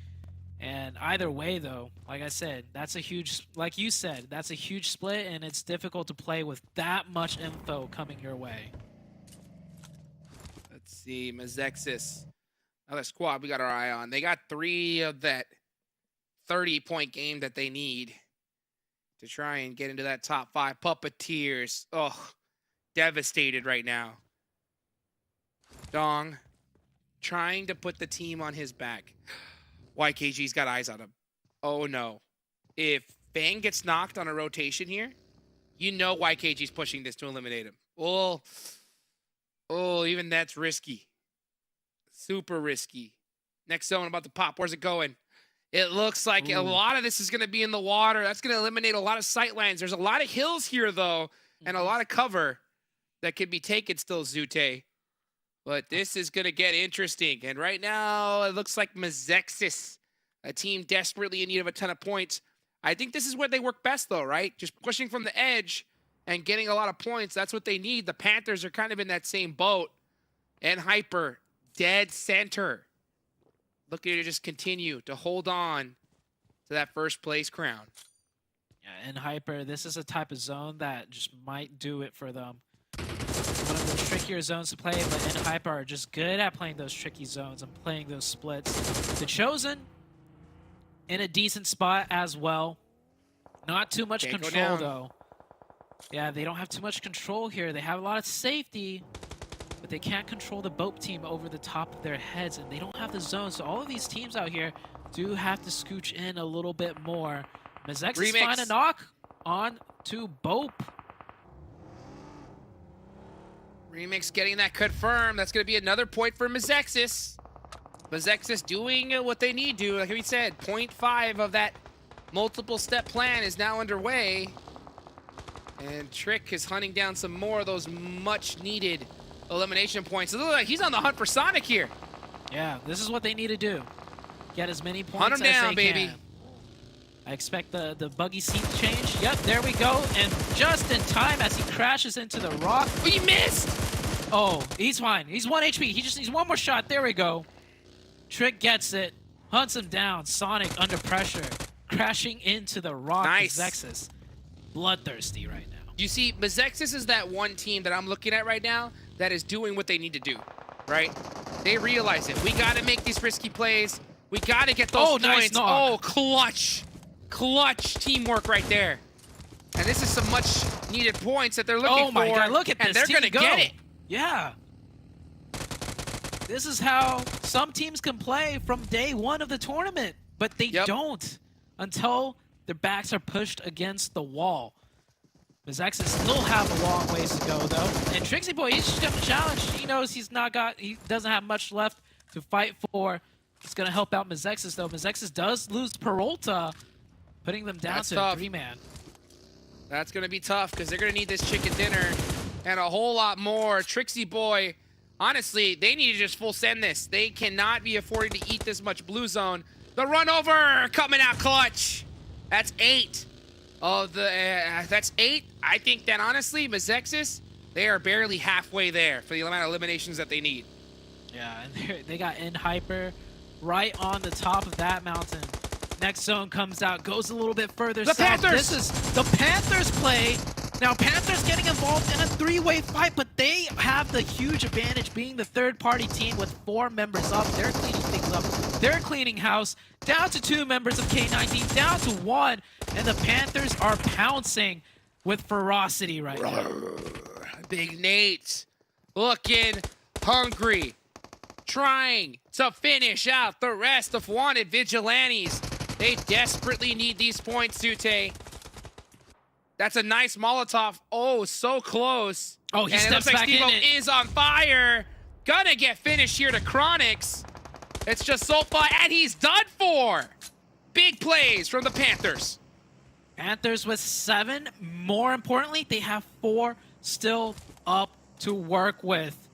And either way, though, like I said, that's a huge, like you said, that's a huge split, and it's difficult to play with that much info coming your way. Let's see, MEZEXIS, another squad we got our eye on. They got 3 of that 30-point game that they need to try and get into that top 5. Puppeteers, devastated right now. Dong, trying to put the team on his back. YKG's got eyes on him. Oh, no. If Fang gets knocked on a rotation here, you know YKG's pushing this to eliminate him. Oh, even that's risky. Super risky. Next zone about to pop. Where's it going? It looks like a lot of this is going to be in the water. That's going to eliminate a lot of sight lines. There's a lot of hills here, though, and a lot of cover that could be taken still, Zute. But this is going to get interesting. And right now, it looks like MEZEXIS, a team desperately in need of a ton of points. I think this is where they work best, though, right? Just pushing from the edge and getting a lot of points. That's what they need. The Panthers are kind of in that same boat. And Hyper, dead center. Looking to just continue to hold on to that first place crown. Yeah, and Hyper, this is a type of zone that just might do it for them. One of the trickier zones to play, but in Hyper are just good at playing those tricky zones and playing those splits. The Chosen in a decent spot as well. Not too much control, though. Yeah, they don't have too much control here. They have a lot of safety, but they can't control the BOPE team over the top of their heads, and they don't have the zone. So all of these teams out here do have to scooch in a little bit more. MEZEXIS find a knock on to BOPE. Remix getting that confirmed. That's going to be another point for MEZEXIS. MEZEXIS doing what they need to. Like we said, 0.5 of that multiple step plan is now underway. And Trick is hunting down some more of those much needed elimination points. It looks like he's on the hunt for Sonic here. Yeah, this is what they need to do. Get as many points Hunt him as down, they baby. can. I expect the buggy seat change. Yep, there we go. And just in time as he crashes into the rock. Oh, you missed! Oh, he's fine. He's 1 HP. He just needs one more shot. There we go. Trick gets it. Hunts him down. Sonic under pressure. Crashing into the rock. Nice. MEZEXIS. Bloodthirsty right now. You see, MEZEXIS is that one team that I'm looking at right now that is doing what they need to do, right? They realize it. We got to make these risky plays. We got to get those points. Nice knock. Oh, clutch. Clutch teamwork right there. And this is some much needed points that they're looking for. Oh my god, look at this. And they're going to get it. Yeah. This is how some teams can play from day one of the tournament, but they don't until their backs are pushed against the wall. MEZEXIS still have a long ways to go though. And Trixie Boy, he's just got the challenge. He knows he doesn't have much left to fight for. It's gonna help out MEZEXIS though. MEZEXIS does lose Peralta, putting them down to a 3-man. That's gonna be tough because they're gonna need this chicken dinner and a whole lot more. Trixie Boy, honestly, they need to just full send this. They cannot be affording to eat this much blue zone. The run over coming out clutch. That's 8 of the. That's 8. I think that honestly, MEZEXIS, they are barely halfway there for the amount of eliminations that they need. Yeah, and they got in hyper right on the top of that mountain. Next zone comes out, goes a little bit further The south. Panthers! This is the Panthers play. Now, Panthers getting involved in a 3-way fight, but they have the huge advantage being the third-party team with 4 members up. They're cleaning things up. They're cleaning house. Down to 2 members of K19, down to 1. And the Panthers are pouncing with ferocity right now. Big Nate looking hungry, trying to finish out the rest of wanted Vigilantes. They desperately need these points, Zute. That's a nice Molotov. Oh, so close. Oh, he steps looks like back in Steve-O it. is on fire. Gonna get finished here to Chronix. It's just so far, and he's done for. Big plays from the Panthers. Panthers with 7. More importantly, they have 4 still up to work with.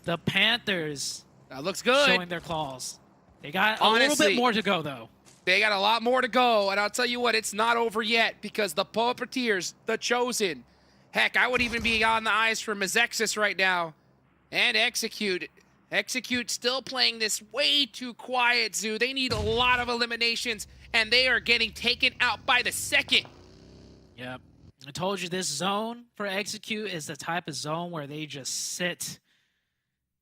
The Panthers That looks good. showing their claws. They got a little Honestly, bit more to go, though. They got a lot more to go, and I'll tell you what, it's not over yet because the PUPPETEERs, the Chosen, heck, I would even be on the eyes for MEZEXIS right now. And Execute. Execute still playing this way too quiet, Zoo. They need a lot of eliminations, and they are getting taken out by the second. Yep. I told you this zone for Execute is the type of zone where they just sit.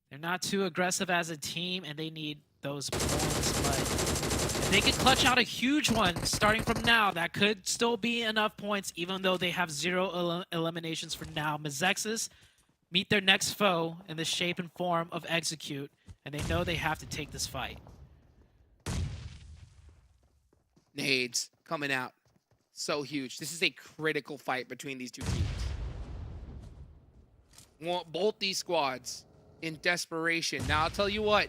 They're not too aggressive as a team, and they need those points, but if they could clutch out a huge one starting from now, that could still be enough points, even though they have 0 eliminations for now. MEZEXIS meet their next foe in the shape and form of Execute, and they know they have to take this fight. Nades coming out. So huge. This is a critical fight between these two teams. Want both these squads in desperation. Now, I'll tell you what.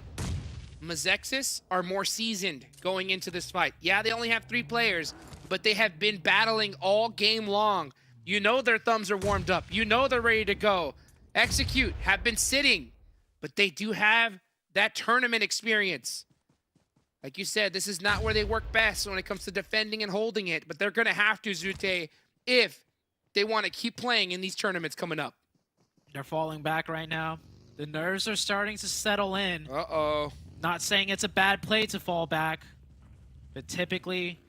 MEZEXIS are more seasoned going into this fight. Yeah, they only have 3 players, but they have been battling all game long. You know their thumbs are warmed up. You know they're ready to go. Execute have been sitting, but they do have that tournament experience. Like you said, this is not where they work best when it comes to defending and holding it, but they're going to have to, Zute, if they want to keep playing in these tournaments coming up. They're falling back right now. The nerves are starting to settle in. Uh-oh. Not saying it's a bad play to fall back, but typically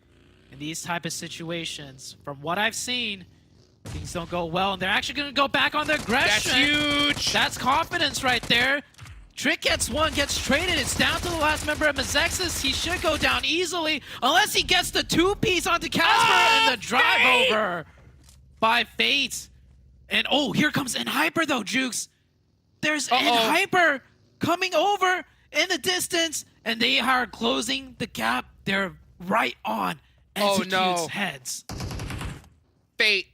in these type of situations, from what I've seen, things don't go well, and they're actually going to go back on their aggression. That's huge. That's confidence right there. Trick gets one, gets traded. It's down to the last member of MEZEXIS. He should go down easily, unless he gets the 2-piece onto Casper and the drive over by Fate. And oh, here comes Hyper though, Jukes. There's Hyper coming over in the distance, and they are closing the gap. They're right on Execute's heads. Fate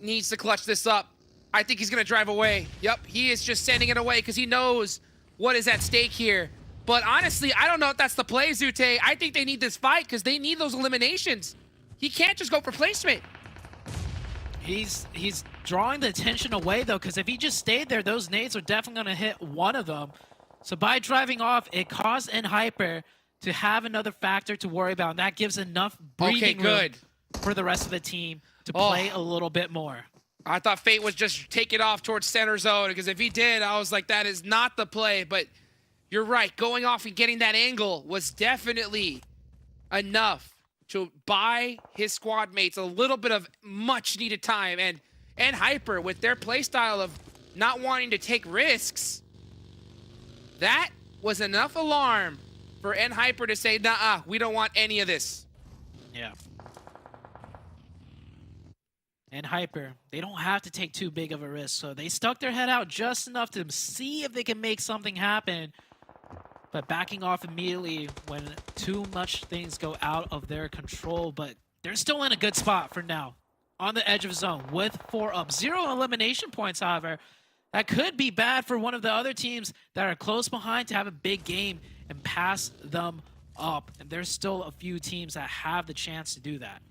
needs to clutch this up. I think he's going to drive away. Yep, he is just sending it away because he knows what is at stake here. But honestly, I don't know if that's the play, Zute. I think they need this fight because they need those eliminations. He can't just go for placement. He's drawing the attention away, though, because if he just stayed there, those nades are definitely going to hit one of them. So by driving off, it caused Hyper to have another factor to worry about, and that gives enough breathing room for the rest of the team to play a little bit more. I thought Fate would just take it off towards center zone, because if he did, I was like, that is not the play. But you're right, going off and getting that angle was definitely enough to buy his squad mates a little bit of much needed time. And Hyper, with their playstyle of not wanting to take risks, that was enough alarm for Hyper to say, nah, we don't want any of this. Yeah. And Hyper, they don't have to take too big of a risk, so they stuck their head out just enough to see if they can make something happen. But backing off immediately when too much things go out of their control. But they're still in a good spot for now, on the edge of zone with 4 up. 0 elimination points, however. That could be bad for one of the other teams that are close behind to have a big game and pass them up. And there's still a few teams that have the chance to do that.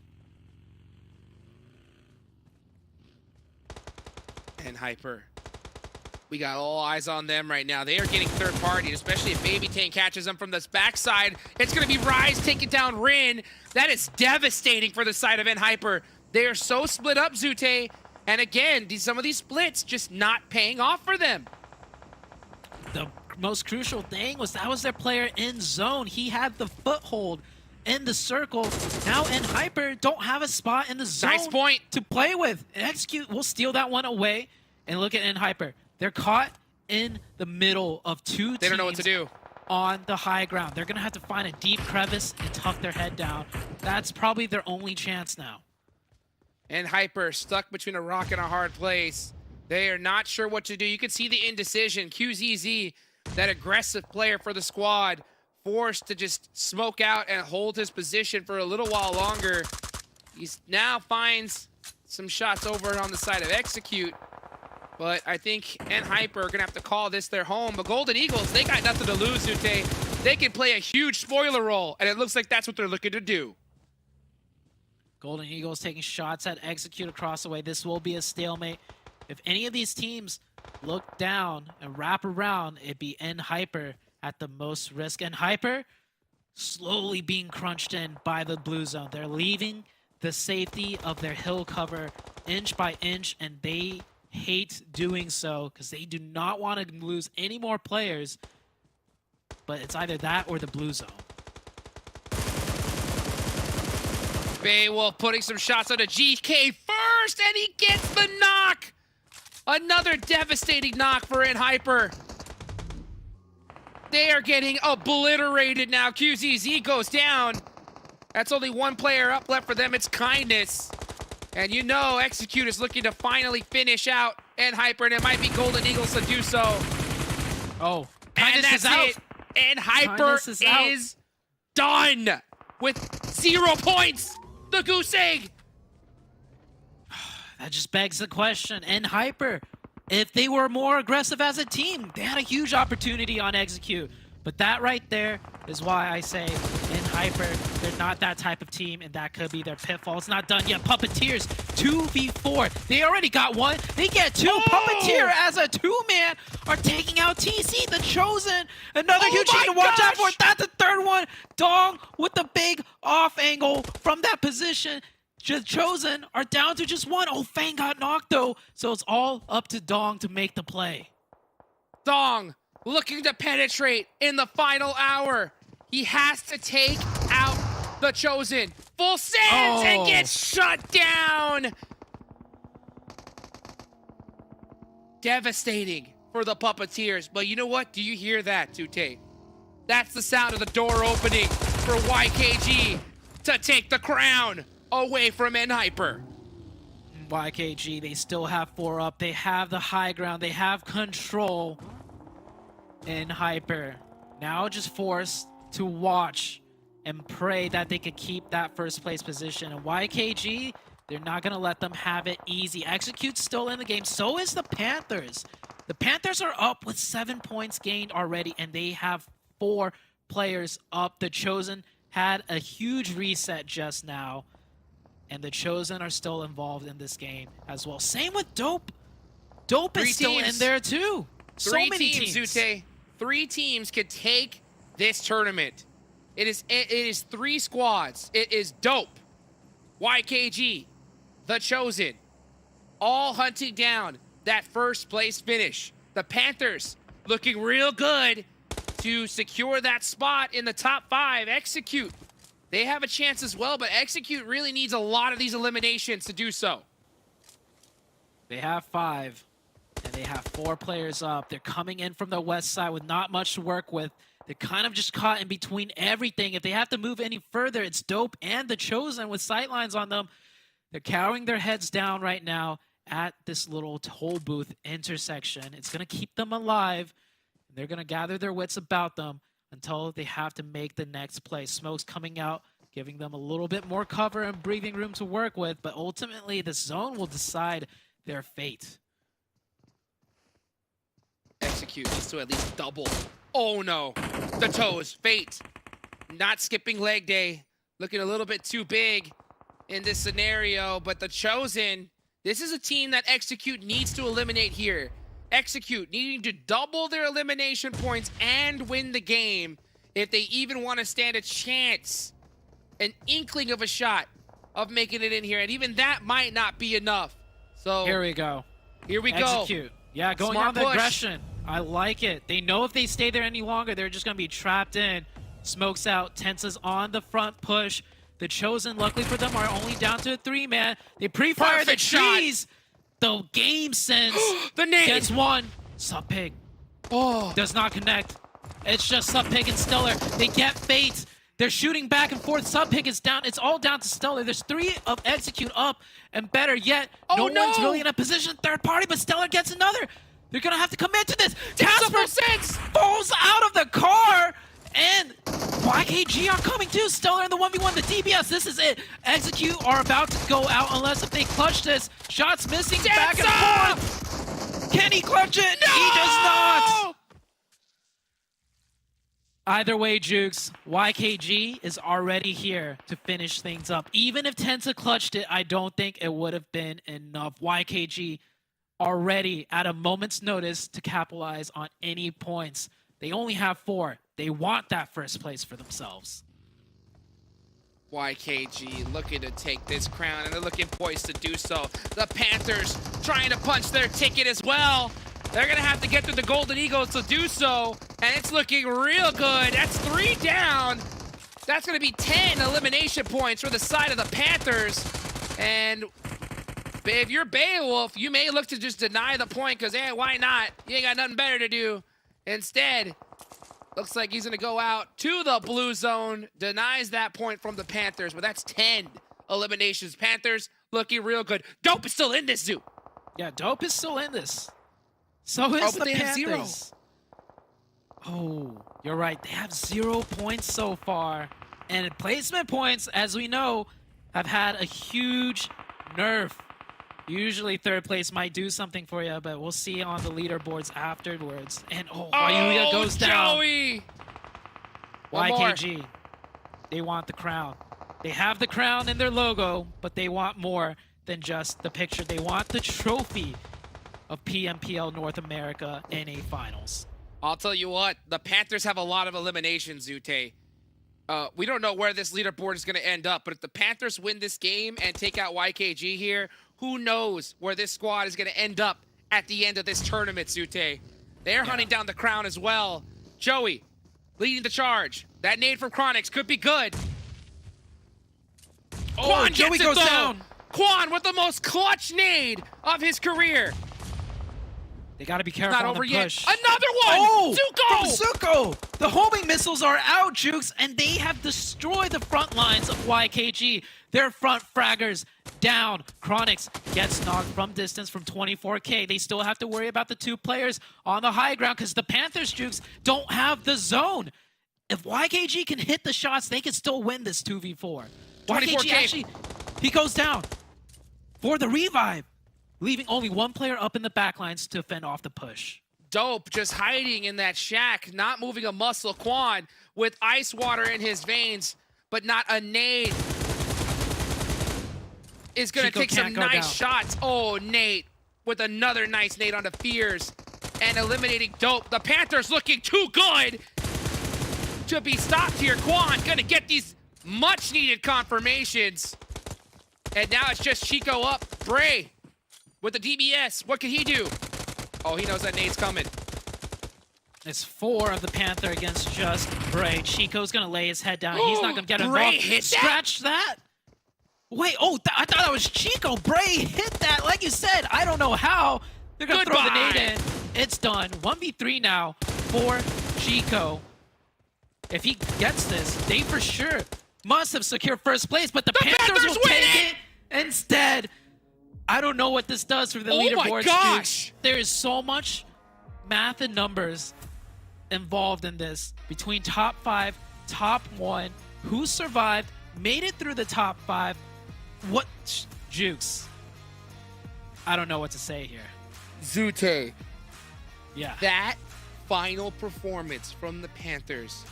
And Hyper, we got all eyes on them right now. They are getting third party, especially if Baby Tank catches them from this backside. It's going to be Rise taking down Rin. That is devastating for the side of Hyper. They are so split up, Zute. And again, some of these splits just not paying off for them. The most crucial thing was that was their player in zone. He had the foothold in the circle. Now Hyper don't have a spot in the zone Nice point to play with. And Execute will steal that one away. And look at Hyper. They're caught in the middle of two teams. They don't know what to do. On the high ground. They're going to have to find a deep crevice and tuck their head down. That's probably their only chance now. And Hyper stuck between a rock and a hard place. They are not sure what to do. You can see the indecision. QZZ, that aggressive player for the squad, forced to just smoke out and hold his position for a little while longer. He now finds some shots over on the side of Execute. But I think Hyper are going to have to call this their home. The Golden Eagles, they got nothing to lose, Zute. They can play a huge spoiler role, and it looks like that's what they're looking to do. Golden Eagles taking shots at Execute across the way. This will be a stalemate. If any of these teams look down and wrap around, it'd be Hyper at the most risk. Hyper slowly being crunched in by the blue zone. They're leaving the safety of their hill cover inch by inch, and they hate doing so because they do not want to lose any more players. But it's either that or the blue zone. Beowulf putting some shots on a GK first, and he gets the knock. Another devastating knock for Hyper. They are getting obliterated now. QZZ goes down. That's only one player up left for them. It's Kindness. And you know Execute is looking to finally finish out Hyper, and it might be Golden Eagles to do so. Oh, and that's it. Hyper is done with 0 points. The goose egg. That just begs the question. Hyper, if they were more aggressive as a team, they had a huge opportunity on Execute. But that right there is why I say Hyper, they're not that type of team, and that could be their pitfall. It's not done yet. Puppeteers, 2v4. They already got one. They get two. Puppeteer as a 2-man are taking out TC, the Chosen. Another huge thing to watch out for. That's the third one. Dong with the big off angle from that position. Just Chosen are down to just one. Oh, Fang got knocked, though. So it's all up to Dong to make the play. Dong looking to penetrate in the final hour. He has to take out the Chosen. Full sends and gets shut down. Devastating for the Puppeteers. But you know what? Do you hear that, Zute? That's the sound of the door opening for YKG to take the crown away from Hyper. YKG, they still have 4 up. They have the high ground. They have control. Hyper now just forced to watch and pray that they could keep that first place position. And YKG, they're not going to let them have it easy. Execute's still in the game. So is the Panthers. The Panthers are up with 7 points gained already, and they have 4 players up. The Chosen had a huge reset just now, and the Chosen are still involved in this game as well. Same with Dope. Dope is still in there too. So many teams. Zute. 3 teams could take this tournament. It is 3 squads. It is Dope, YKG, The Chosen, all hunting down that first place finish. The Panthers looking real good to secure that spot in the top 5. Execute. They have a chance as well, but Execute really needs a lot of these eliminations to do so. They have 5, and they have 4 players up. They're coming in from the west side with not much to work with. They're kind of just caught in between everything. If they have to move any further, it's Dope and The Chosen with sightlines on them. They're cowering their heads down right now at this little toll booth intersection. It's going to keep them alive. They're going to gather their wits about them until they have to make the next play. Smoke's coming out, giving them a little bit more cover and breathing room to work with, but ultimately the zone will decide their fate. Execute needs to at least double. Oh no, the toes, Fate. Not skipping leg day. Looking a little bit too big in this scenario, but the Chosen, this is a team that Execute needs to eliminate here. Execute needing to double their elimination points and win the game if they even want to stand a chance, an inkling of a shot of making it in here, and even that might not be enough. So here we go. Here we go. Execute. Yeah, going Smart on the push. aggression. I like it. They know if they stay there any longer, they're just going to be trapped in. Smokes out. Tensa's on the front push. The Chosen, luckily for them, are only down to a 3-man. They pre-fire the Perfect shot. trees. The game sense The nade. gets one. Sub Pig does not connect. It's just Sub Pig and Stellar. They get Fate. They're shooting back and forth. Sub Pig is down. It's all down to Stellar. There's 3 of Execute up, and better yet, no one's really in a position. Third party, but Stellar gets another. They're gonna have to commit to this. Casper falls out of the car, and YKG are coming too. Stellar in the 1v1, the DBS. This is it. Execute are about to go out unless if they clutch this. Shots missing back and forth. Can he clutch it? No! He does not. Either way, Jukes, YKG is already here to finish things up. Even if Tensa clutched it, I don't think it would have been enough. YKG already at a moment's notice to capitalize on any points. They only have 4. They want that first place for themselves. YKG looking to take this crown, and they're looking poised to do so. The Panthers trying to punch their ticket as well. They're gonna have to get through the Golden Eagles to do so, and it's looking real good. That's 3 down. That's gonna be 10 elimination points for the side of the Panthers. And if you're Beowulf, you may look to just deny the point because, hey, why not? You ain't got nothing better to do. Instead, looks like he's going to go out to the blue zone, denies that point from the Panthers, but that's 10 eliminations. Panthers looking real good. Dope is still in this, Zoo. Yeah, Dope is still in this. So is the they have 0. Panthers. Oh, you're right. They have 0 points so far. And placement points, as we know, have had a huge nerf. Usually 3rd place might do something for you, but we'll see on the leaderboards afterwards. And Yuya goes down. Joey! One YKG, they want the crown. They have the crown in their logo, but they want more than just the picture. They want the trophy of PMPL North America NA Finals. I'll tell you what, the Panthers have a lot of eliminations, Zute. We don't know where this leaderboard is going to end up, but if the Panthers win this game and take out YKG here, who knows where this squad is going to end up at the end of this tournament, Zute. They're hunting down the crown as well. Joey leading the charge. That nade from Chronix could be good. Quan Joey goes down. Quan with the most clutch nade of his career. They got to be careful Not on over the yet. push. Another one! Oh, Zuko! from Zuko! The homing missiles are out, Jukes, and they have destroyed the front lines of YKG. Their front fraggers down. Chronix gets knocked from distance from 24K. They still have to worry about the 2 players on the high ground because the Panthers, Jukes, don't have the zone. If YKG can hit the shots, they can still win this 2v4. YKG actually, he goes down for the revive, leaving only 1 player up in the backlines to fend off the push. Dope just hiding in that shack, not moving a muscle. Quan with ice water in his veins, but not a nade. Is gonna Chico take some can't go nice down. shots. Oh, Nate with another nice nade onto Fears and eliminating Dope. The Panthers looking too good to be stopped here. Quan gonna get these much needed confirmations. And now it's just Chico up. Bray with the DBS. What can he do? Oh, he knows that nade's coming. It's 4 of the Panther against just Bray. Chico's gonna lay his head down. He's not gonna get involved. Bray hit that? Scratch that. Wait, oh, I thought that was Chico. Bray hit that. Like you said, I don't know how. They're gonna throw the nade in. It's done. 1v3 now for Chico. If he gets this, they for sure must have secured first place, but the Panthers will take it instead. I don't know what this does for the leaderboards. My gosh! Dude. There is so much math and numbers involved in this between top 5, top 1, who survived, made it through the top 5. What, Jukes? I don't know what to say here. Zute, Yeah. that final performance from the Panthers.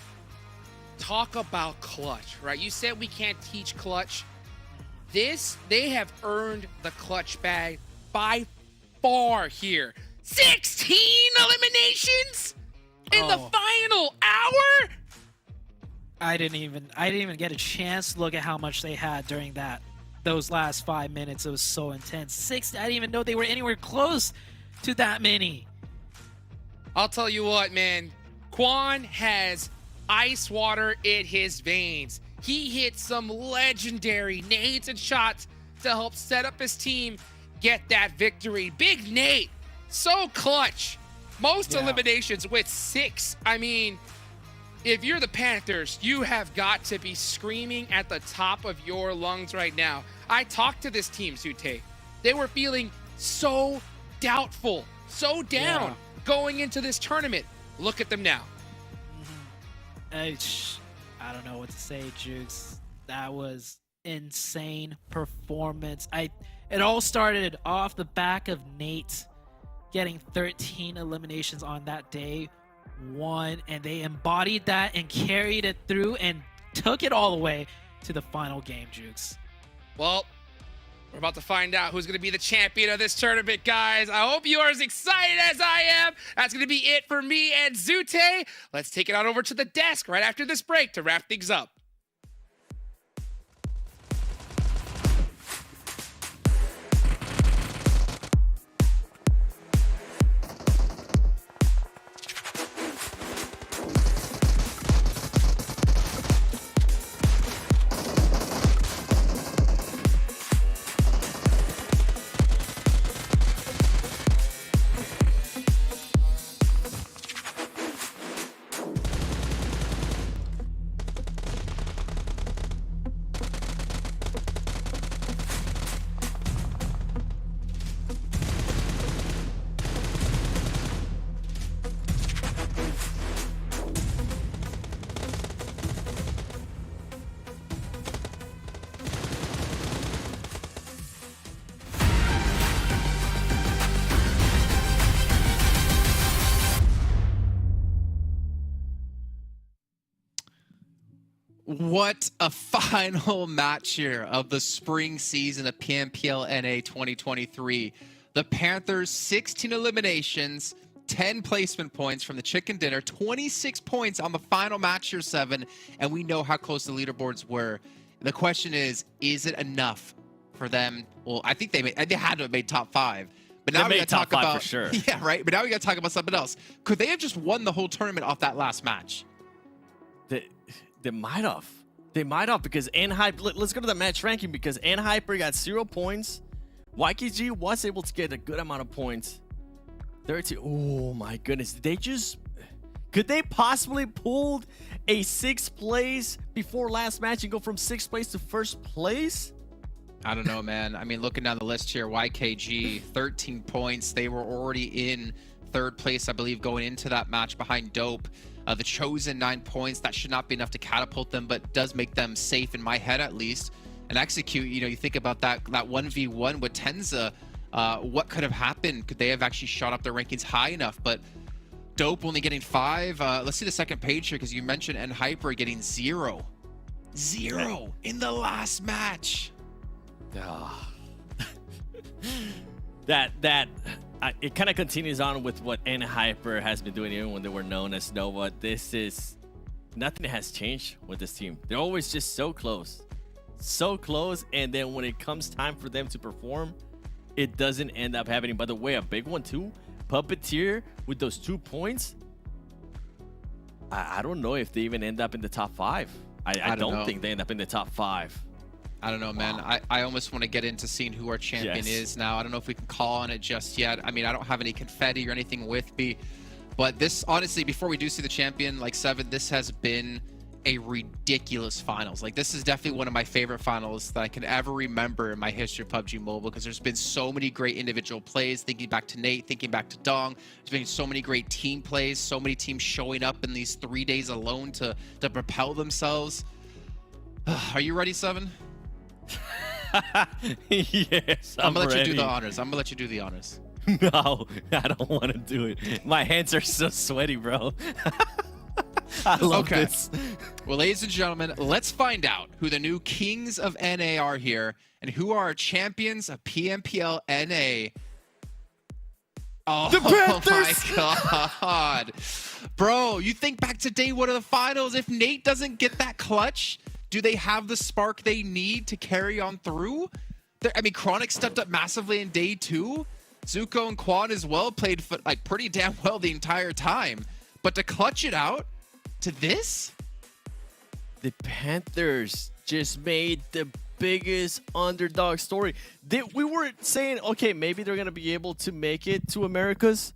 Talk about clutch, right? You said we can't teach clutch. They have earned the clutch bag by far here. 16 eliminations in the Oh. final hour? I didn't even get a chance to look at how much they had during those last 5 minutes. It was so intense. 6, I didn't even know they were anywhere close to that many. I'll tell you what, man. Quan has ice water in his veins. He hit some legendary nades and shots to help set up his team get that victory. Big Nate, so clutch. Most Yeah. eliminations with 6. I mean, if you're the Panthers, you have got to be screaming at the top of your lungs right now. I talked to this team, Zute. They were feeling so doubtful, so down going into this tournament. Look at them now. I don't know what to say, Jukes. That was insane performance. It all started off the back of Nate getting 13 eliminations on that day. And they embodied that and carried it through and took it all the way to the final game, Jukes. Well, we're about to find out who's going to be the champion of this tournament, guys. I hope you are as excited as I am. That's going to be it for me and Zute. Let's take it on over to the desk right after this break to wrap things up. What a final match here of the spring season of PMPL NA 2023. The Panthers, 16 eliminations, 10 placement points from the chicken dinner, 26 points on the final match here 7, and we know how close the leaderboards were. The question is it enough for them? Well, I think they had to have made top 5. But now we got to talk about for sure. Yeah, right. But now we got to talk about something else. Could they have just won the whole tournament off that last match? They might have. They might have because N-Hype. Let's go to the match ranking because N-Hyper got 0 points. YKG was able to get a good amount of points. 30. Oh my goodness. Could they possibly pulled a 6th place before last match and go from 6th place to 1st place? I don't know, man. I mean, looking down the list here, YKG, 13 points. They were already in 3rd place, I believe, going into that match behind Dope. The Chosen, 9 points. That should not be enough to catapult them, but does make them safe in my head at least. And Execute, you think about that 1v1 with Tenza. What could have happened? Could they have actually shot up their rankings high enough? But Dope only getting 5. Let's see the second page here, because you mentioned Hyper getting 0. 0 in the last match. It kind of continues on with what Hyper has been doing even when they were known as Nova. Nothing has changed with this team. They're always just so close, and then when it comes time for them to perform, it doesn't end up happening. By the way, a big one too, Puppeteer with those 2 points. I don't know if they even end up in the top 5. I don't think they end up in the top 5. I don't know, man. I almost want to get into seeing who our champion is now. I don't know if we can call on it just yet. I mean, I don't have any confetti or anything with me. But this, honestly, before we do see the champion, like Seven, this has been a ridiculous finals. Like, this is definitely one of my favorite finals that I can ever remember in my history of PUBG Mobile, because there's been so many great individual plays, thinking back to Nate, thinking back to Dong. There's been so many great team plays, so many teams showing up in these 3 days alone to propel themselves. Are you ready, Seven? Yes, I'm gonna let ready. you do the honors. I'm gonna let you do the honors. No, I don't want to do it. My hands are so sweaty, bro. I love this. Well, ladies and gentlemen, let's find out who the new kings of NA are here and who are our champions of PMPL NA. Oh, the Panthers! My God. Bro, you think back to day 1 of the finals. If Nate doesn't get that clutch, do they have the spark they need to carry on through? I mean, Chronic stepped up massively in day 2. Zuko and Quan as well played like pretty damn well the entire time. But to clutch it out to this? The Panthers just made the biggest underdog story. We were saying, okay, maybe they're going to be able to make it to Americas,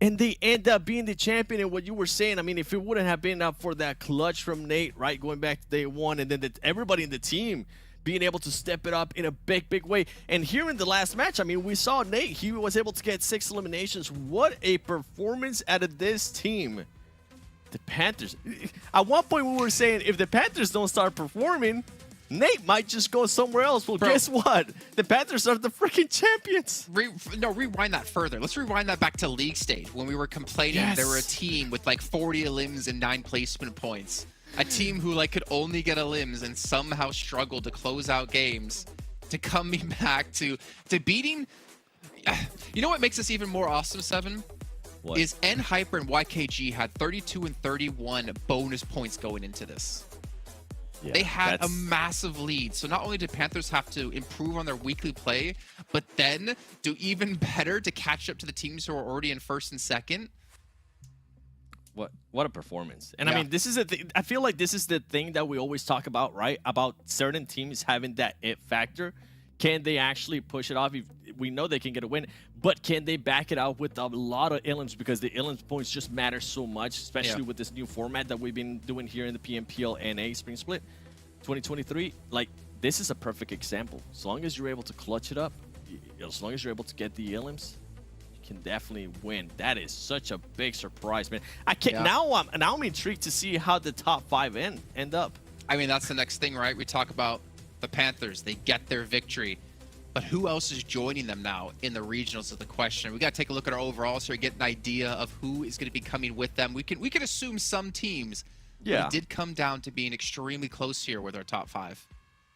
and they end up being the champion. And what you were saying, I mean, if it wouldn't have been up for that clutch from Nate, right, going back to day 1, and then everybody in the team being able to step it up in a big way. And here in the last match, I mean, we saw Nate. He was able to get 6 eliminations. What a performance out of this team. The Panthers. At one point, we were saying if the Panthers don't start performing, Nate might just go somewhere else. Well, guess what? The Panthers are the freaking champions. Rewind that further. Let's rewind that back to league stage when we were complaining they were a team with like 40 elims and 9 placement points. A team who like could only get elims and somehow struggled to close out games, to coming back to beating. You know what makes this even more awesome, Seven? What? Is Hyper and YKG had 32 and 31 bonus points going into this. Yeah, they had a massive lead. So not only did Panthers have to improve on their weekly play, but then do even better to catch up to the teams who are already in first and second. What a performance. And I mean, this is I feel like this is the thing that we always talk about, right? About certain teams having that it factor. Can they actually push it off? We know they can get a win, but can they back it out with a lot of elims? Because the elims points just matter so much, especially with this new format that we've been doing here in the PMPL NA Spring Split 2023. Like, this is a perfect example. As long as you're able to clutch it up, as long as you're able to get the elims, you can definitely win. That is such a big surprise, man. I can't now I'm intrigued to see how the top 5 end up. I mean, that's the next thing, right? We talk about the Panthers, they get their victory, but who else is joining them now in the regionals is the question. We got to take a look at our overalls here, get an idea of who is going to be coming with them. We can assume some teams, but it did come down to being extremely close here with our top 5.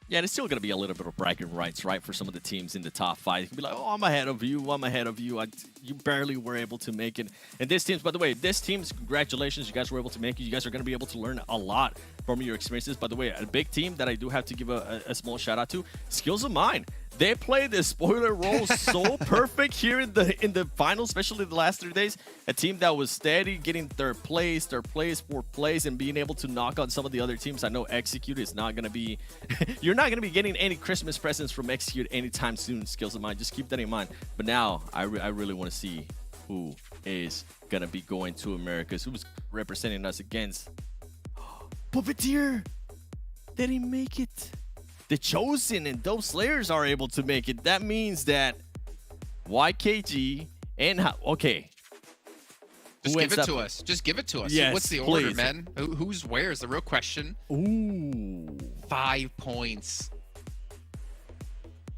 Yeah, there's still going to be a little bit of bragging rights, right, for some of the teams in the top 5. You can be like, oh, I'm ahead of you, I'm ahead of you. You barely were able to make it. And this team's, by the way, this team's, congratulations, you guys were able to make it. You guys are going to be able to learn a lot from your experiences. By the way, a big team that I do have to give a small shout out to, Skills of Mine. They played the spoiler role so perfect here in the finals, especially the last 3 days. A team that was steady, getting third place, fourth place, and being able to knock out some of the other teams. I know Execute is not going to be... You're not going to be getting any Christmas presents from Execute anytime soon, Skills of Mine. Just keep that in mind. But now, I really want to see who is going to be going to Americas, who's representing us against... Puppeteer! They didn't make it. The Chosen and Dope Slayers are able to make it. That means that YKG and... Okay. Just give it to us. Just give it to us. Yes, what's the order, man? Who's where is the real question. Ooh. 5 points.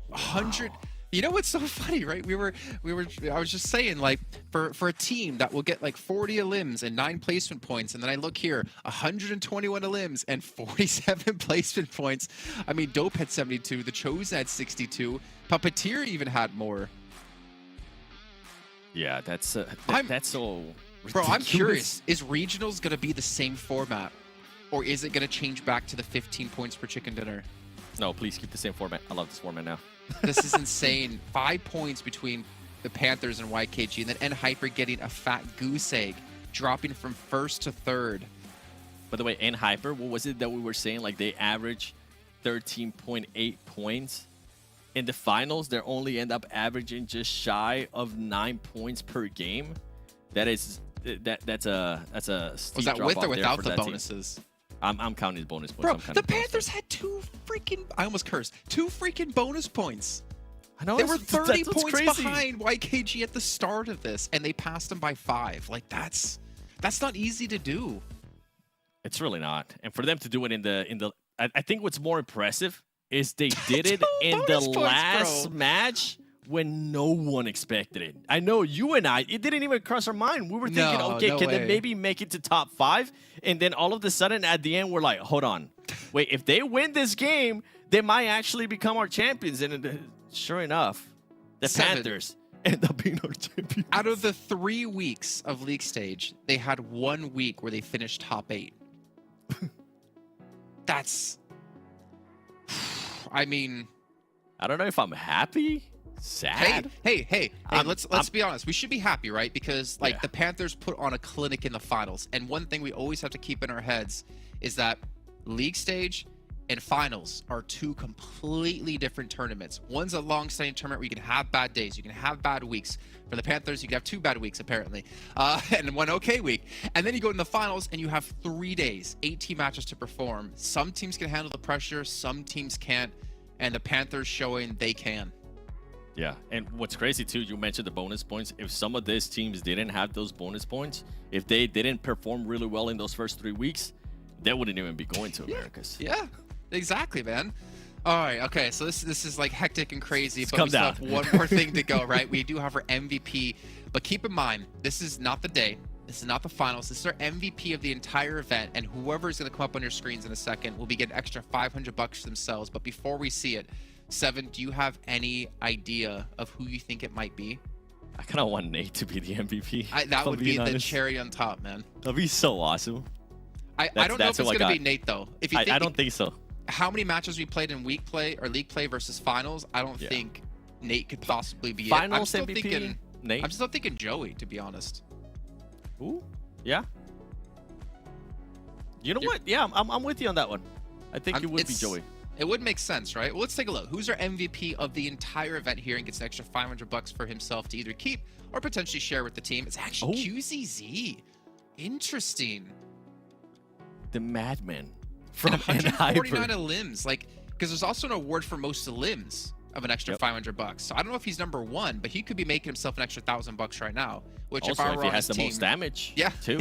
100... You know what's so funny, right? I was just saying, like, for a team that will get like 40 elims and 9 placement points, and then I look here, 121 elims and 47 placement points. I mean, Dope had 72, The Chosen had 62, Puppeteer even had more. Yeah, that's so ridiculous. Bro, I'm curious, is regionals gonna be the same format, or is it gonna change back to the 15 points per chicken dinner? No, please keep the same format. I love this format now. This is insane. 5 points between the Panthers and YKG, and then N-Hyper getting a fat goose egg, dropping from 1st to 3rd. By the way, N-Hyper, what was it that we were saying? Like, they average 13.8 points. In the finals, they only end up averaging just shy of 9 points per game. That's a steep Was that drop with off or there without for the that team. bonuses? I'm counting bonus points. Bro, I'm counting the bonus Panthers points. had 2 freaking... I almost cursed. 2 freaking bonus points. I know, They were 30 that's points crazy. behind YKG at the start of this, and they passed them by 5. Like, that's not easy to do. It's really not. And for them to do it in the I think what's more impressive is they did it in the bonus points, last bro. match when no one expected it. I know you and I, it didn't even cross our mind. We were thinking, No, okay, no can they way. maybe make it to top 5? And then all of a sudden at the end, we're like, hold on. Wait, if they win this game, they might actually become our champions. And sure enough, the 7. Panthers end up being our champions. Out of the 3 weeks of league stage, they had 1 week where they finished top 8. That's... I mean... I don't know if I'm happy, sad. Hey, I'm- let's be honest. We should be happy, right? Because like Yeah. the Panthers put on a clinic in the finals. And one thing we always have to keep in our heads is that league stage and finals are 2 completely different tournaments. One's a long-standing tournament where you can have bad days, you can have bad weeks. For the Panthers, you can have 2 bad weeks apparently, and 1 okay week. And then you go in the finals and you have 3 days, 18 matches to perform. Some teams can handle the pressure, some teams can't, and the Panthers showing they can. Yeah, and what's crazy too, you mentioned the bonus points. If some of these teams didn't have those bonus points, if they didn't perform really well in those first 3 weeks, they wouldn't even be going to Americas. Yeah, exactly, man. All right, okay, so this is like hectic and crazy, but calm we still down. have one more thing to go, right? We do have our MVP, but keep in mind, this is not the day. This is not the finals. This is our MVP of the entire event, and whoever is going to come up on your screens in a second will be getting extra $500 themselves. But before we see it, Seven, do you have any idea of who you think it might be? I kind of want Nate to be the MVP. That if I'm would be being the honest. cherry on top, man. That'd be so awesome. I don't know if that's it's who I going to be got. Nate, though. If you I think don't think so. how many matches we played in week play or league play versus finals, I don't Yeah. think Nate could possibly be it. Finals I'm still MVP, thinking, Nate. I'm still thinking Joey, to be honest. Ooh, yeah. You know You're- what? Yeah, I'm with you on that one. I think I'm- it would be it's- Joey. It would make sense, right? Well, let's take a look. Who's our MVP of the entire event here and gets an extra $500 for himself to either keep or potentially share with the team? It's actually Oh. QZZ. Interesting. The Madman from And 149 N-Hyper. limbs, like, because there's also an award for most limbs of an extra Yep. $500. So I don't know if he's number 1, but he could be making himself an extra $1,000 right now. Which Also, if I if were he on has his the team, most damage, yeah, too.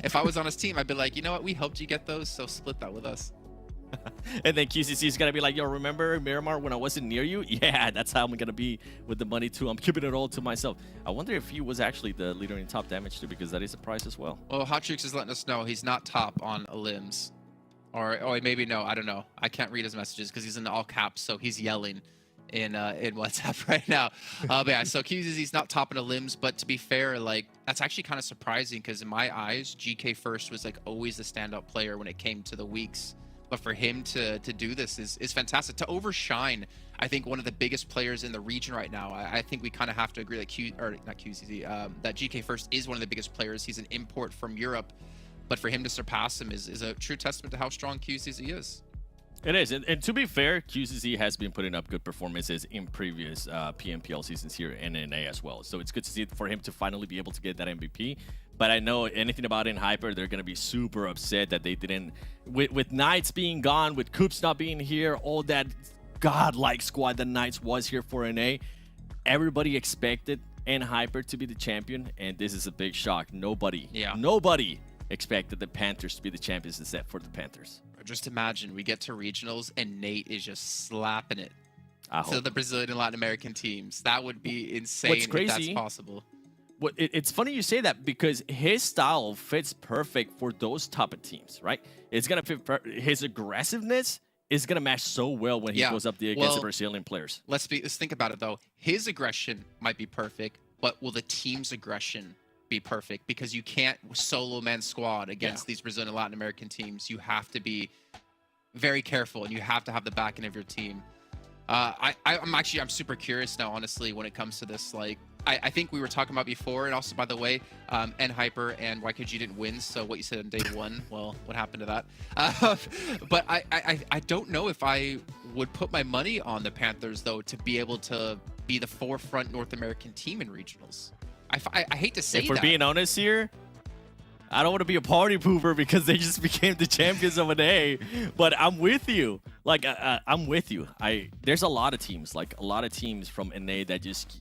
if I was on his team, I'd be like, you know what, we helped you get those, so split that with us. And then QCC is gonna be like, yo, remember Miramar when I wasn't near you? Yeah, that's how I'm gonna be with the money too. I'm keeping it all to myself. I wonder if he was actually the leader in top damage too, because that is a prize as well. Well, Hot Chooks is letting us know he's not top on limbs. Or maybe no, I don't know. I can't read his messages because he's in all caps, so he's yelling in WhatsApp right now. But yeah, so QZZ's not top in the limbs, but to be fair, like, that's actually kind of surprising because in my eyes, GK First was like always the standout player when it came to the weeks. But for him to do this is fantastic. To overshine, I think, one of the biggest players in the region right now. I think we kind of have to agree that that GK First is one of the biggest players. He's an import from Europe. But for him to surpass him is a true testament to how strong QCZ is. It is, and to be fair, QCZ has been putting up good performances in previous PMPL seasons here in NA as well. So it's good to see for him to finally be able to get that MVP. But I know anything about N-Hyper, they're going to be super upset that they didn't, with Knights being gone, with Coops not being here, all that godlike squad that Knights was here for NA. Everybody expected N-Hyper to be the champion, and this is a big shock. Nobody expected the Panthers to be the champions except for the Panthers. Just imagine we get to regionals and Nate is just slapping it I to hope. the Brazilian and Latin American teams. That would be insane What's if that's crazy- possible. It's funny you say that because his style fits perfect for those type of teams, right? It's gonna fit. His aggressiveness is gonna match so well when he Yeah. goes up there against the Well, Brazilian players. Let's think about it though. His aggression might be perfect, but will the team's aggression be perfect? Because you can't solo man squad against these Brazilian and Latin American teams. You have to be very careful, and you have to have the backing of your team. I'm super curious now, honestly, when it comes to this. Like, I think we were talking about before, and also, by the way, Hyper and YKG didn't win, so what you said on day one, well, what happened to that? But I don't know if I would put my money on the Panthers, though, to be able to be the forefront North American team in regionals. I hate to say If we're that. being honest here, I don't want to be a party pooper because they just became the champions of an A. But I'm with you. Like, I'm with you. There's a lot of teams, from NA that just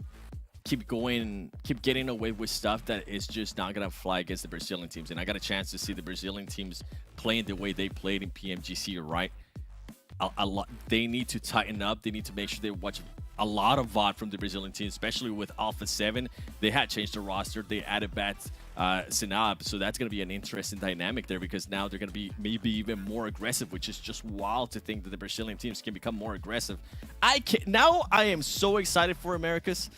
keep getting away with stuff that is just not gonna fly against the Brazilian teams. And I got a chance to see the Brazilian teams playing the way they played in PMGC, right? They need to tighten up. They need to make sure they watch a lot of VOD from the Brazilian team, especially with Alpha 7. They had changed the roster. They added back Sinab, so that's going to be an interesting dynamic there because now they're going to be maybe even more aggressive, which is just wild to think that the Brazilian teams can become more aggressive. Now I am so excited for Americas.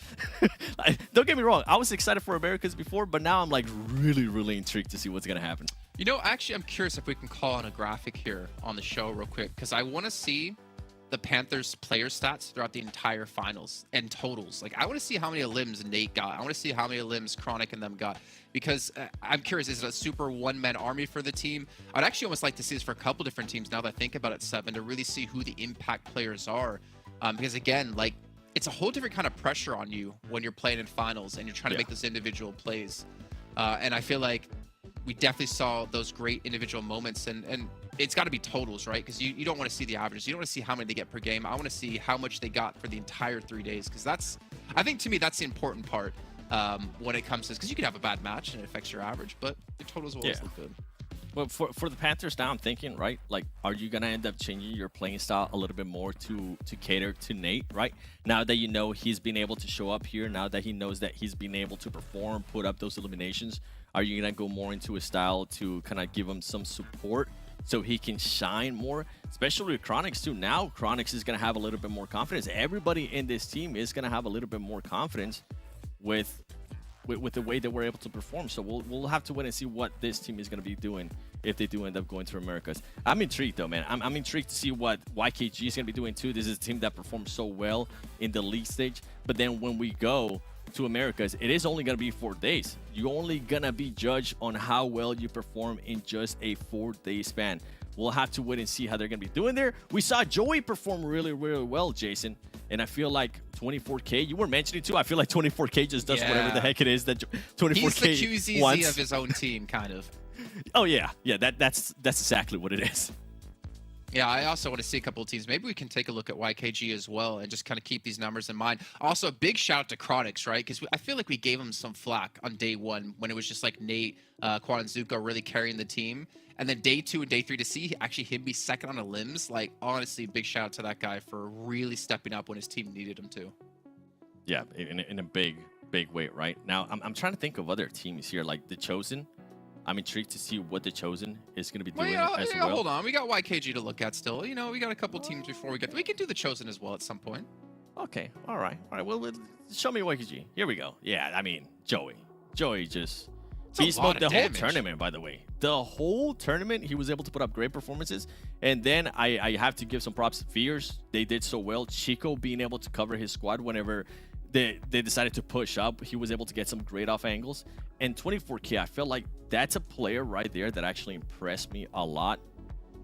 Don't get me wrong, I was excited for Americas before, but now I'm like really intrigued to see what's going to happen. You know, actually, I'm curious if we can call on a graphic here on the show real quick, because I want to see the Panthers player stats throughout the entire finals and totals. Like, I want to see how many limbs Nate got. I want to see how many limbs Chronic and them got, because I'm curious, is it a super one-man army for the team? I'd actually almost like to see this for a couple different teams now that I think about it, Seven, to really see who the impact players are. Because again, like, it's a whole different kind of pressure on you when you're playing in finals and you're trying to make those individual plays. And I feel like we definitely saw those great individual moments, and it's got to be totals, right? Because you don't want to see the averages. You don't want to see how many they get per game. I want to see how much they got for the entire 3 days, because I think to me that's the important part when it comes to this, because you could have a bad match and it affects your average, but the totals will always look good. Well, for the Panthers now, I'm thinking, right, like, are you going to end up changing your playing style a little bit more to cater to Nate, right? Now that you know he's been able to show up here, now that he knows that he's been able to perform, put up those eliminations, are you going to go more into a style to kind of give him some support so he can shine more, especially with Chronix too? Now Chronix is going to have a little bit more confidence. Everybody in this team is going to have a little bit more confidence with the way that we're able to perform. So we'll have to wait and see what this team is going to be doing if they do end up going to Americas. I'm intrigued though, man. I'm intrigued to see what YKG is going to be doing too. This is a team that performed so well in the league stage, but then when we go to Americas, it is only going to be 4 days. You're only going to be judged on how well you perform in just a 4-day span. We'll have to wait and see how they're going to be doing there. We saw Joey perform really well, Jason, and I feel like 24K, you were mentioning too, I feel like 24K just does whatever the heck it is that 24K He's the QZZ of his own team, kind of. Oh yeah, that's exactly what it is. Yeah, I also want to see a couple of teams. Maybe we can take a look at YKG as well and just kind of keep these numbers in mind. Also, a big shout out to Chronix, right? Because I feel like we gave him some flack on day one when it was just like Nate, Quan, and Zuko really carrying the team. And then day 2 and day 3 to see actually him be second on the limbs. Like, honestly, big shout out to that guy for really stepping up when his team needed him to. Yeah, in a big way, right? Now, I'm trying to think of other teams here, like The Chosen. I'm intrigued to see what The Chosen is going to be doing as well. Hold on. We got YKG to look at still. You know, we got a couple teams before we can do The Chosen as well at some point. Okay. All right. Well, show me YKG. Here we go. Yeah, I mean, Joey just... He smoked the whole tournament, by the way. The whole tournament, he was able to put up great performances. And then I have to give some props to Fears. They did so well. Chico being able to cover his squad whenever they decided to push up. He was able to get some great off angles. And 24K, I felt like that's a player right there that actually impressed me a lot.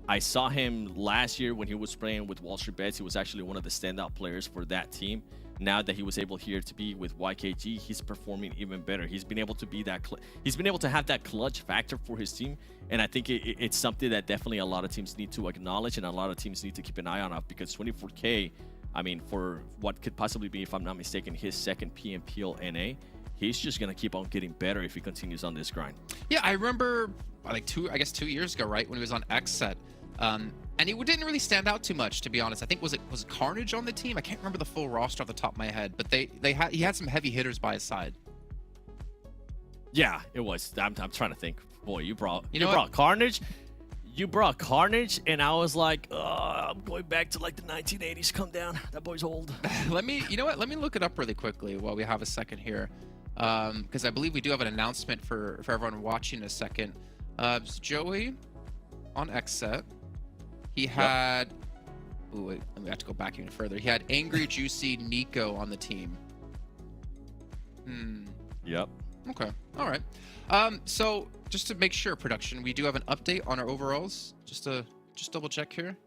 I saw him last year when he was playing with WALLSTREETBETS. He was actually one of the standout players for that team. Now that he was able here to be with YKG, he's performing even better. He's been able to be that. He's been able to have that clutch factor for his team, and I think it's something that definitely a lot of teams need to acknowledge, and a lot of teams need to keep an eye on. Because 24K, I mean, for what could possibly be, if I'm not mistaken, his second PMPL NA, he's just gonna keep on getting better if he continues on this grind. Yeah, I remember like 2 years ago, right, when he was on X set. And he didn't really stand out too much, to be honest. I think was it Carnage on the team? I can't remember the full roster off the top of my head, but he had some heavy hitters by his side. Yeah, it was. I'm trying to think. Boy, you brought Carnage. You brought Carnage, and I was like, I'm going back to like the 1980s. Come down. That boy's old. You know what? Let me look it up really quickly while we have a second here. Because I believe we do have an announcement for everyone watching in a second. So Joey on XSET. He had... Ooh, wait, we have to go back even further. He had Angry Juicy Nico on the team. Yep. Okay. All right. So just to make sure, production, we do have an update on our overalls. Just double check here.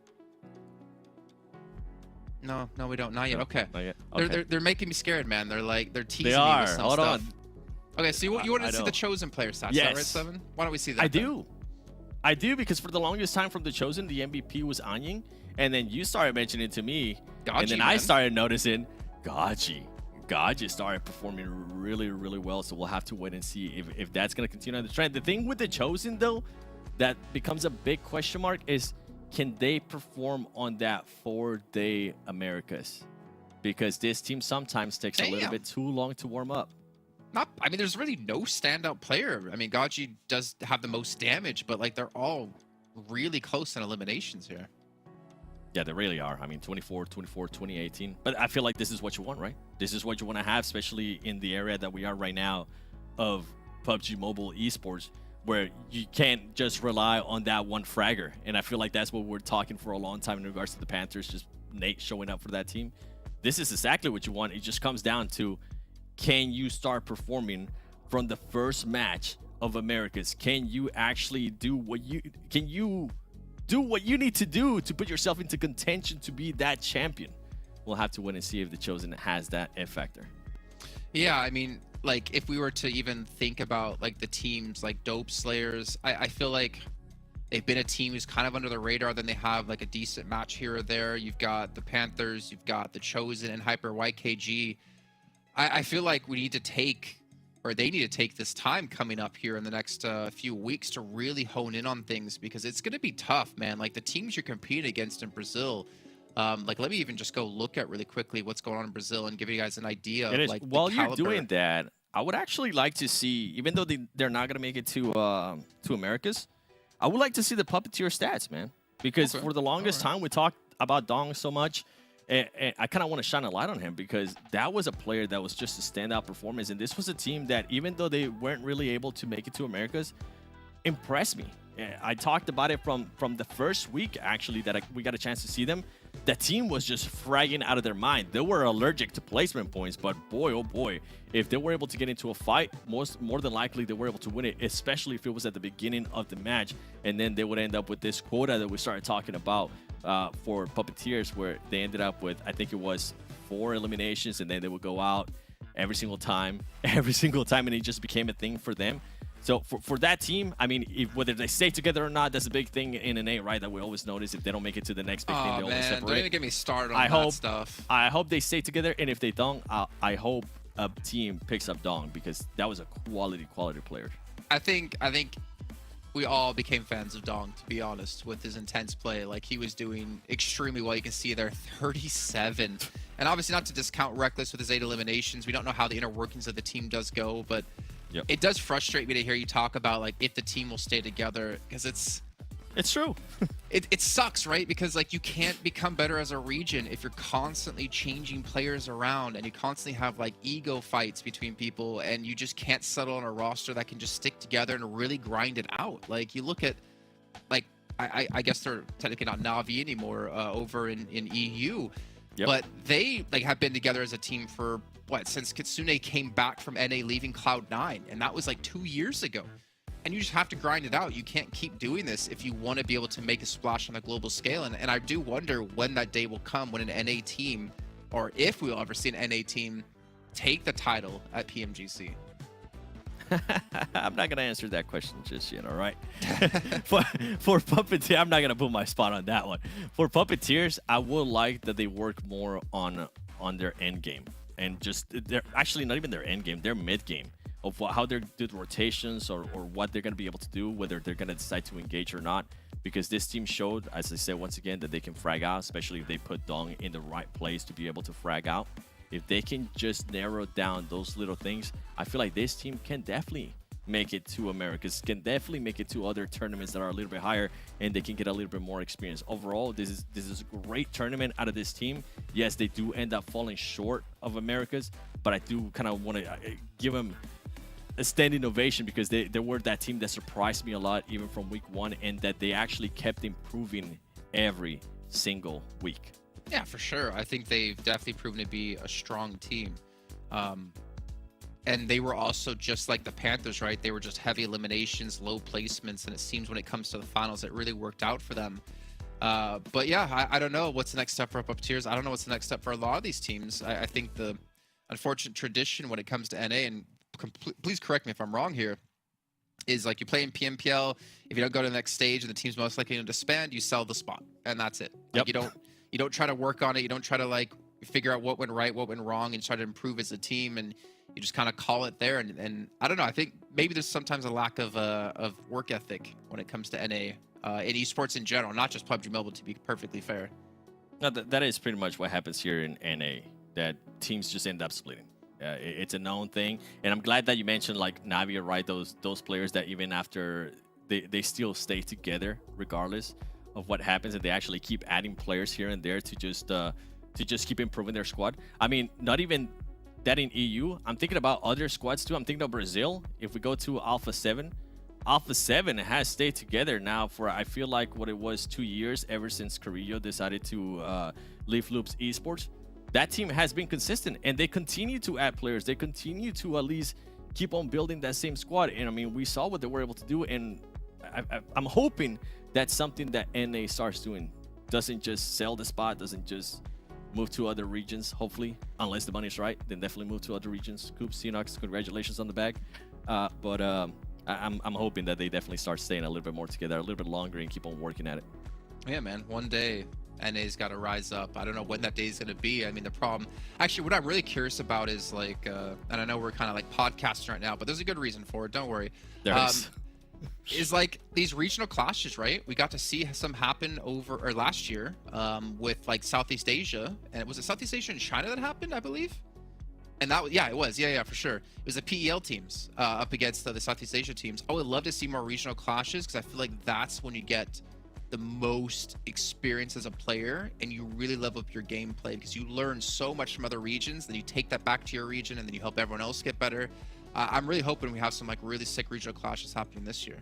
No, we don't. Not yet. Okay. Not yet. Okay. They're making me scared, man. They're teasing They me are. with some Hold stuff. on. Okay, so you want to see the Chosen player stats, is that right, Yes. Seven? Why don't we see that? I then? do. I do, because for the longest time from the Chosen, the MVP was Anying, and then you started mentioning it to me, and then I started noticing Gaji. Gaji started performing really, really well, so we'll have to wait and see if that's going to continue on the trend. The thing with the Chosen, though, that becomes a big question mark is, can they perform on that 4-day Americas? Because this team sometimes takes a little bit too long to warm up. I mean, there's really no standout player. I mean, Gaji does have the most damage, but like they're all really close in eliminations here. Yeah, they really are. I mean, 24, 2018. But I feel like this is what you want, right? This is what you want to have, especially in the area that we are right now of PUBG Mobile Esports, where you can't just rely on that one fragger. And I feel like that's what we're talking for a long time in regards to the Panthers, just Nate showing up for that team. This is exactly what you want. It just comes down to, can you start performing from the first match of Americas? Can you actually do what you need to do to put yourself into contention to be that champion? We'll have to wait and see if the Chosen has that F factor. Yeah, I mean, like if we were to even think about like the teams like Dope Slayers, I feel like they've been a team who's kind of under the radar. Then they have like a decent match here or there. You've got the Panthers, you've got the Chosen and Hyper YKG. I feel like we need to take, or they need to take this time coming up here in the next few weeks to really hone in on things, because it's going to be tough, man. Like the teams you're competing against in Brazil, like let me even just go look at really quickly what's going on in Brazil and give you guys an idea of like while you're doing that, I would actually like to see, even though they're not going to make it to Americas, I would like to see the Puppeteer stats, man. Because for the longest time we talked about Dong so much. And I kind of want to shine a light on him, because that was a player that was just a standout performance. And this was a team that, even though they weren't really able to make it to Americas, impressed me. I talked about it from the first week, actually, that we got a chance to see them. The team was just fragging out of their mind. They were allergic to placement points, but boy, oh boy, if they were able to get into a fight, more than likely they were able to win it, especially if it was at the beginning of the match. And then they would end up with this quota that we started talking about for Puppeteers, where they ended up with, I think it was 4 eliminations, and then they would go out every single time, and it just became a thing for them. So for that team, I mean, whether they stay together or not, that's a big thing in NA, right? That we always notice. If they don't make it to the next big thing, they always separate. Don't even get me started on that stuff. I hope they stay together, and if they don't, I hope a team picks up Dong, because that was a quality player. I think we all became fans of Dong, to be honest, with his intense play. Like, he was doing extremely well. You can see there, 37. And obviously not to discount Reckless with his 8 eliminations. We don't know how the inner workings of the team does go, but it does frustrate me to hear you talk about, like, if the team will stay together, because it's true. it sucks, right? Because, like, you can't become better as a region if you're constantly changing players around, and you constantly have, like, ego fights between people, and you just can't settle on a roster that can just stick together and really grind it out. Like, you look at, like, I guess they're technically not Na'Vi anymore over in EU, but they, like, have been together as a team for since Kitsune came back from NA leaving Cloud9, and that was like 2 years ago. And you just have to grind it out. You can't keep doing this if you want to be able to make a splash on a global scale. And I do wonder when that day will come, when an NA team, or if we'll ever see an NA team take the title at PMGC. I'm not going to answer that question just yet, all right? for Puppeteer, I'm not going to put my spot on that one. For Puppeteers, I would like that they work more on their end game. And just, they're actually not even their end game, their mid game. Of how they're doing rotations or what they're going to be able to do, whether they're going to decide to engage or not. because this team showed, as I said once again, that they can frag out, especially if they put Dong in the right place to be able to frag out. If they can just narrow down those little things, I feel like this team can definitely make it to Americas, can definitely make it to other tournaments that are a little bit higher, and they can get a little bit more experience. Overall, this is a great tournament out of this team. Yes, they do end up falling short of Americas, but I do kind of want to give them a standing ovation because they were that team that surprised me a lot, even from week 1, and that they actually kept improving every single week. Yeah, for sure. I think they've definitely proven to be a strong team. And they were also just like the Panthers, right? They were just heavy eliminations, low placements, and it seems when it comes to the finals, it really worked out for them. But yeah, I don't know what's the next step for Puppeteers. I don't know what's the next step for a lot of these teams. I think the unfortunate tradition when it comes to NA, and please correct me if I'm wrong here, is like you play in PMPL. If you don't go to the next stage and the team's most likely to disband, you sell the spot, and that's it. Like, you don't try to work on it. You don't try to like figure out what went right, what went wrong, and try to improve as a team. And you just kind of call it there. And I don't know. I think maybe there's sometimes a lack of work ethic when it comes to NA in esports in general, not just PUBG Mobile, to be perfectly fair. No, that is pretty much what happens here in NA. That teams just end up splitting. It's a known thing, and I'm glad that you mentioned like Navia, right? Those players that even after they still stay together regardless of what happens, and they actually keep adding players here and there to just keep improving their squad. I mean, not even that in EU. I'm thinking about other squads too. I'm thinking of Brazil. If we go to Alpha 7 has stayed together now for, I feel like, what it was 2 years, ever since Carrillo decided to leave Loops Esports. That team has been consistent, and they continue to add players. They continue to at least keep on building that same squad. And I mean, we saw what they were able to do, and I'm hoping that's something that NA starts doing. Doesn't just sell the spot, doesn't just move to other regions, hopefully. Unless the money's right, then definitely move to other regions. Coops, Xenox, congratulations on the bag. But I'm hoping that they definitely start staying a little bit more together, a little bit longer, and keep on working at it. Yeah, man. One day, NA's got to rise up. I don't know when that day is going to be. I mean, the problem... Actually, what I'm really curious about is, like... and I know we're kind of, like, podcasting right now, but there's a good reason for it. Don't worry. There is. Is, like, these regional clashes, right? We got to see some happen last year with, like, Southeast Asia. And was it Southeast Asia and China that happened, I believe? And that, yeah, it was. Yeah, for sure. It was the PEL teams up against the Southeast Asia teams. I would love to see more regional clashes because I feel like that's when you get the most experience as a player and you really level up your gameplay because you learn so much from other regions, then you take that back to your region and then you help everyone else get better. I'm really hoping we have some like really sick regional clashes happening this year.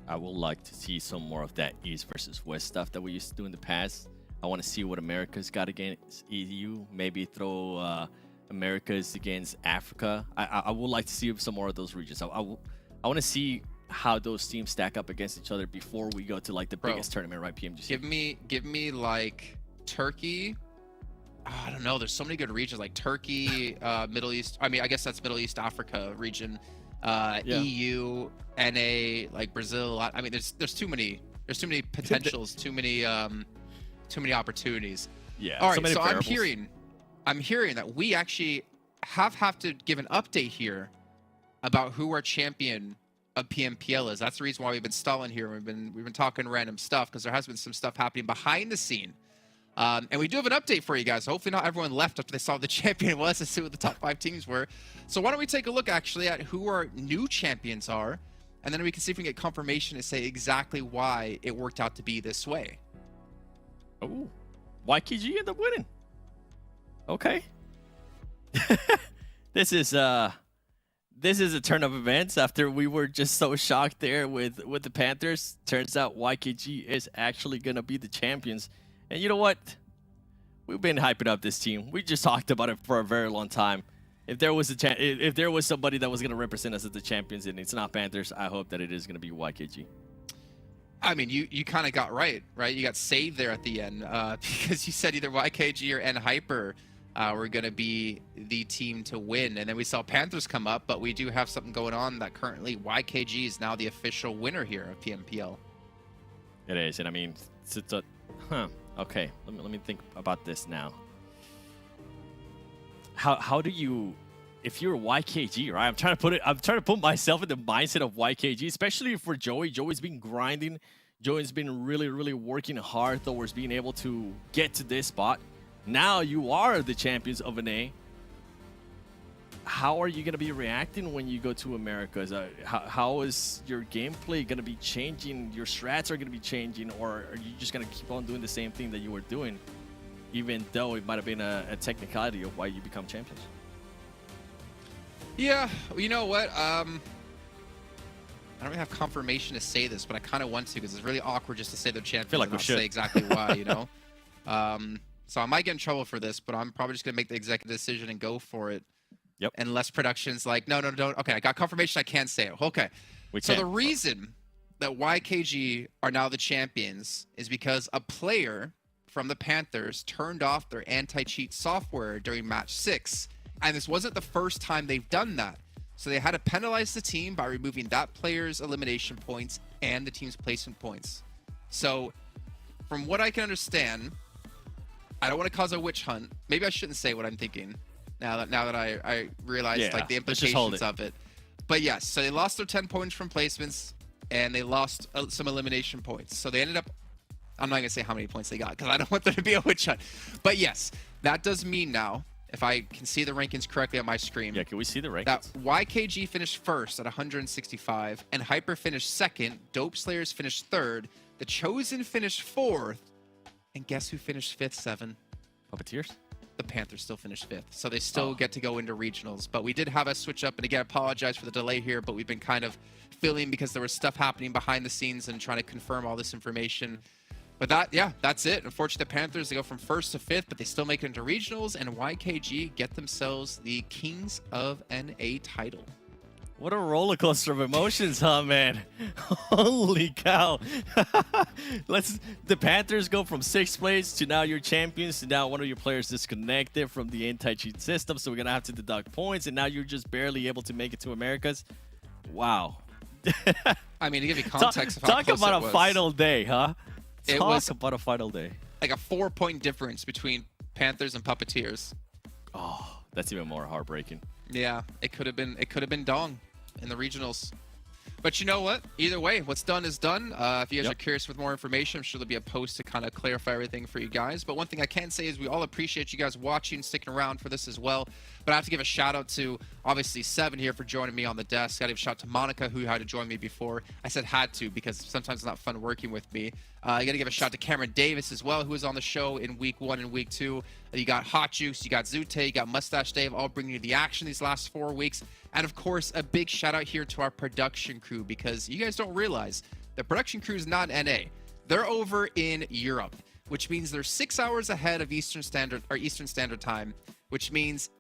I would like to see some more of that East versus West stuff that we used to do in the past. I want to see what America's got against EU. Maybe throw Americas against Africa. I would like to see some more of those regions. I want to see how those teams stack up against each other before we go to like the biggest tournament, right? PMGC. Give me like Turkey. I don't know. There's so many good regions like Turkey, Middle East. I mean, I guess that's Middle East Africa region. EU, NA, like Brazil. I mean, there's too many. There's too many potentials. too many opportunities. Yeah. All right. So I'm hearing that we actually have to give an update here about who our champion of PMPL is. That's the reason why we've been stalling here. We've been talking random stuff because there has been some stuff happening behind the scene. And we do have an update for you guys. Hopefully not everyone left after they saw the champion was to see what the top 5 teams were. So why don't we take a look actually at who our new champions are, and then we can see if we can get confirmation to say exactly why it worked out to be this way. Oh, YKG ended up winning. Okay. This is a turn of events after we were just so shocked there with the Panthers. Turns out YKG is actually going to be the champions. And you know what? We've been hyping up this team. We just talked about it for a very long time. If there was somebody that was going to represent us as the champions and it's not Panthers, I hope that it is going to be YKG. I mean, you kind of got right? You got saved there at the end because you said either YKG or NHyper were going to be the team to win. And then we saw Panthers come up, but we do have something going on that currently YKG is now the official winner here of PMPL. It is, and I mean, it's a... Okay, let me think about this now. How do you, if you're YKG, right? I'm trying to put myself in the mindset of YKG, especially for Joey. Joey's been grinding. Joey's been really, really working hard towards being able to get to this spot. Now you are the champions of NA. How are you going to be reacting when you go to Americas? How is your gameplay going to be changing? Your strats are going to be changing, or are you just going to keep on doing the same thing that you were doing, even though it might have been a technicality of why you become champions? Yeah, you know what? I don't really have confirmation to say this, but I kind of want to because it's really awkward just to say they're champions feel like and we not should. say exactly why, you know? So I might get in trouble for this, but I'm probably just going to make the executive decision and go for it. Yep. Unless production's like, no, don't. Okay, I got confirmation I can't say it. Okay. So the reason that YKG are now the champions is because a player from the Panthers turned off their anti-cheat software during match 6. And this wasn't the first time they've done that. So they had to penalize the team by removing that player's elimination points and the team's placement points. So from what I can understand, I don't want to cause a witch hunt. Maybe I shouldn't say what I'm thinking now that I realize like the implications of it. But yes, so they lost their 10 points from placements and they lost some elimination points. So they ended up, I'm not going to say how many points they got because I don't want there to be a witch hunt. But yes, that does mean now, if I can see the rankings correctly on my screen. Yeah, can we see the rankings? That YKG finished first at 165, and Hyper finished second, Dope Slayers finished third, The Chosen finished fourth, and guess who finished fifth, Seven? Puppeteers? The Panthers still finished fifth, so they still get to go into regionals. But we did have a switch up, and again, I apologize for the delay here, but we've been kind of filling because there was stuff happening behind the scenes and trying to confirm all this information. But that's it. Unfortunately, the Panthers, they go from first to fifth, but they still make it into regionals, and YKG get themselves the Kings of NA title. What a roller coaster of emotions, huh, man? Holy cow. The Panthers go from 6th place to now you're champions, to now one of your players disconnected from the anti-cheat system, so we're going to have to deduct points, and now you're just barely able to make it to Americas. Wow. I mean, to give you context of how talk close about it a was, final day, huh? It Talk was about a final day. like a 4-point difference between Panthers and Puppeteers. Oh, that's even more heartbreaking. Yeah, it could have been Dong in the regionals. But you know what? Either way, what's done is done. If you guys are curious with more information, I'm sure there'll be a post to kind of clarify everything for you guys. But one thing I can say is we all appreciate you guys watching, sticking around for this as well. But I have to give a shout out to, obviously, Seven here for joining me on the desk. I got to give a shout out to Monica, who had to join me before. I said had to because sometimes it's not fun working with me. I got to give a shout out to Cameron Davis as well, who was on the show in week 1 and week 2. You got Hot Juice, you got Zute, you got Mustache Dave, all bringing you the action these last 4 weeks. And of course, a big shout out here to our production crew, because you guys don't realize the production crew is not NA. They're over in Europe, which means they're 6 hours ahead of Eastern Standard Time, which means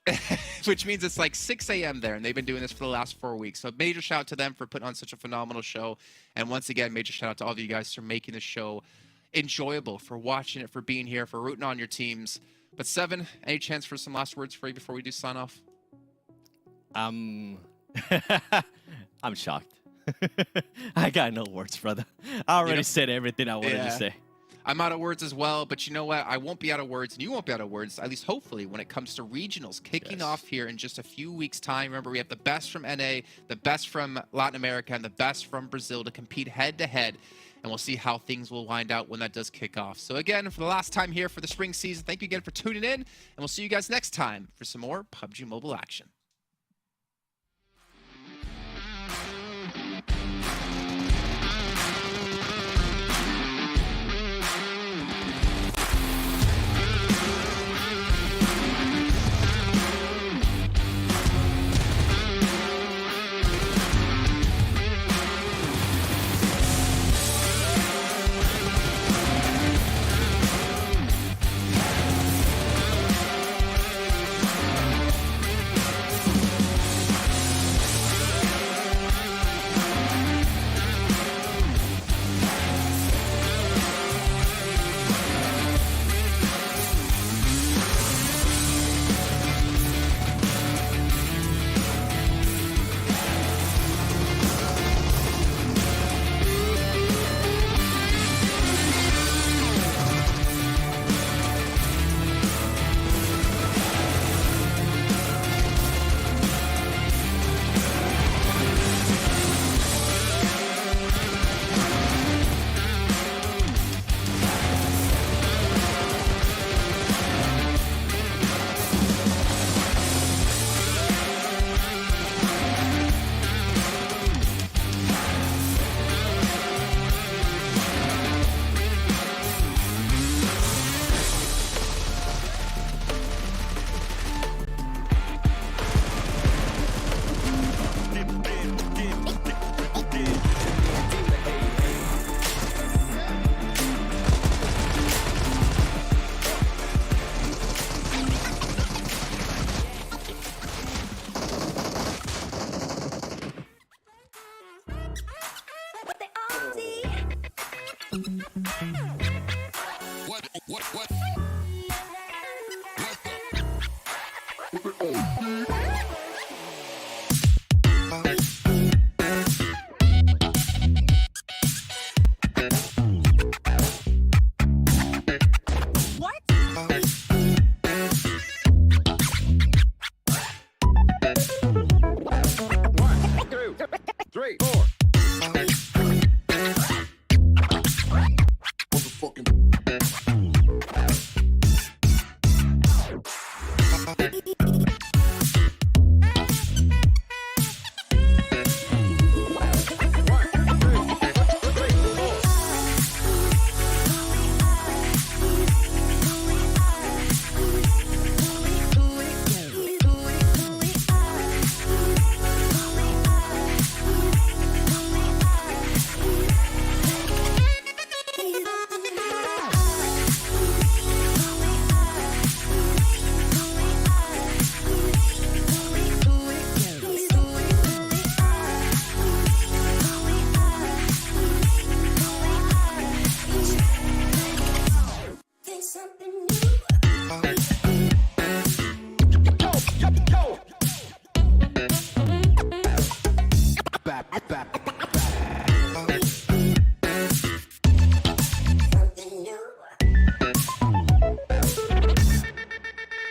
it's like 6 a.m. there, and they've been doing this for the last 4 weeks. So major shout out to them for putting on such a phenomenal show. And once again, major shout out to all of you guys for making the show enjoyable, for watching it, for being here, for rooting on your teams. But Seven, any chance for some last words for you before we do sign off? I'm shocked. I got no words, brother. I already said everything I wanted to say. I'm out of words as well, but you know what? I won't be out of words, and you won't be out of words, at least hopefully, when it comes to regionals kicking off here in just a few weeks' time. Remember, we have the best from NA, the best from Latin America, and the best from Brazil to compete head-to-head, and we'll see how things will wind out when that does kick off. So again, for the last time here for the spring season, thank you again for tuning in, and we'll see you guys next time for some more PUBG Mobile action.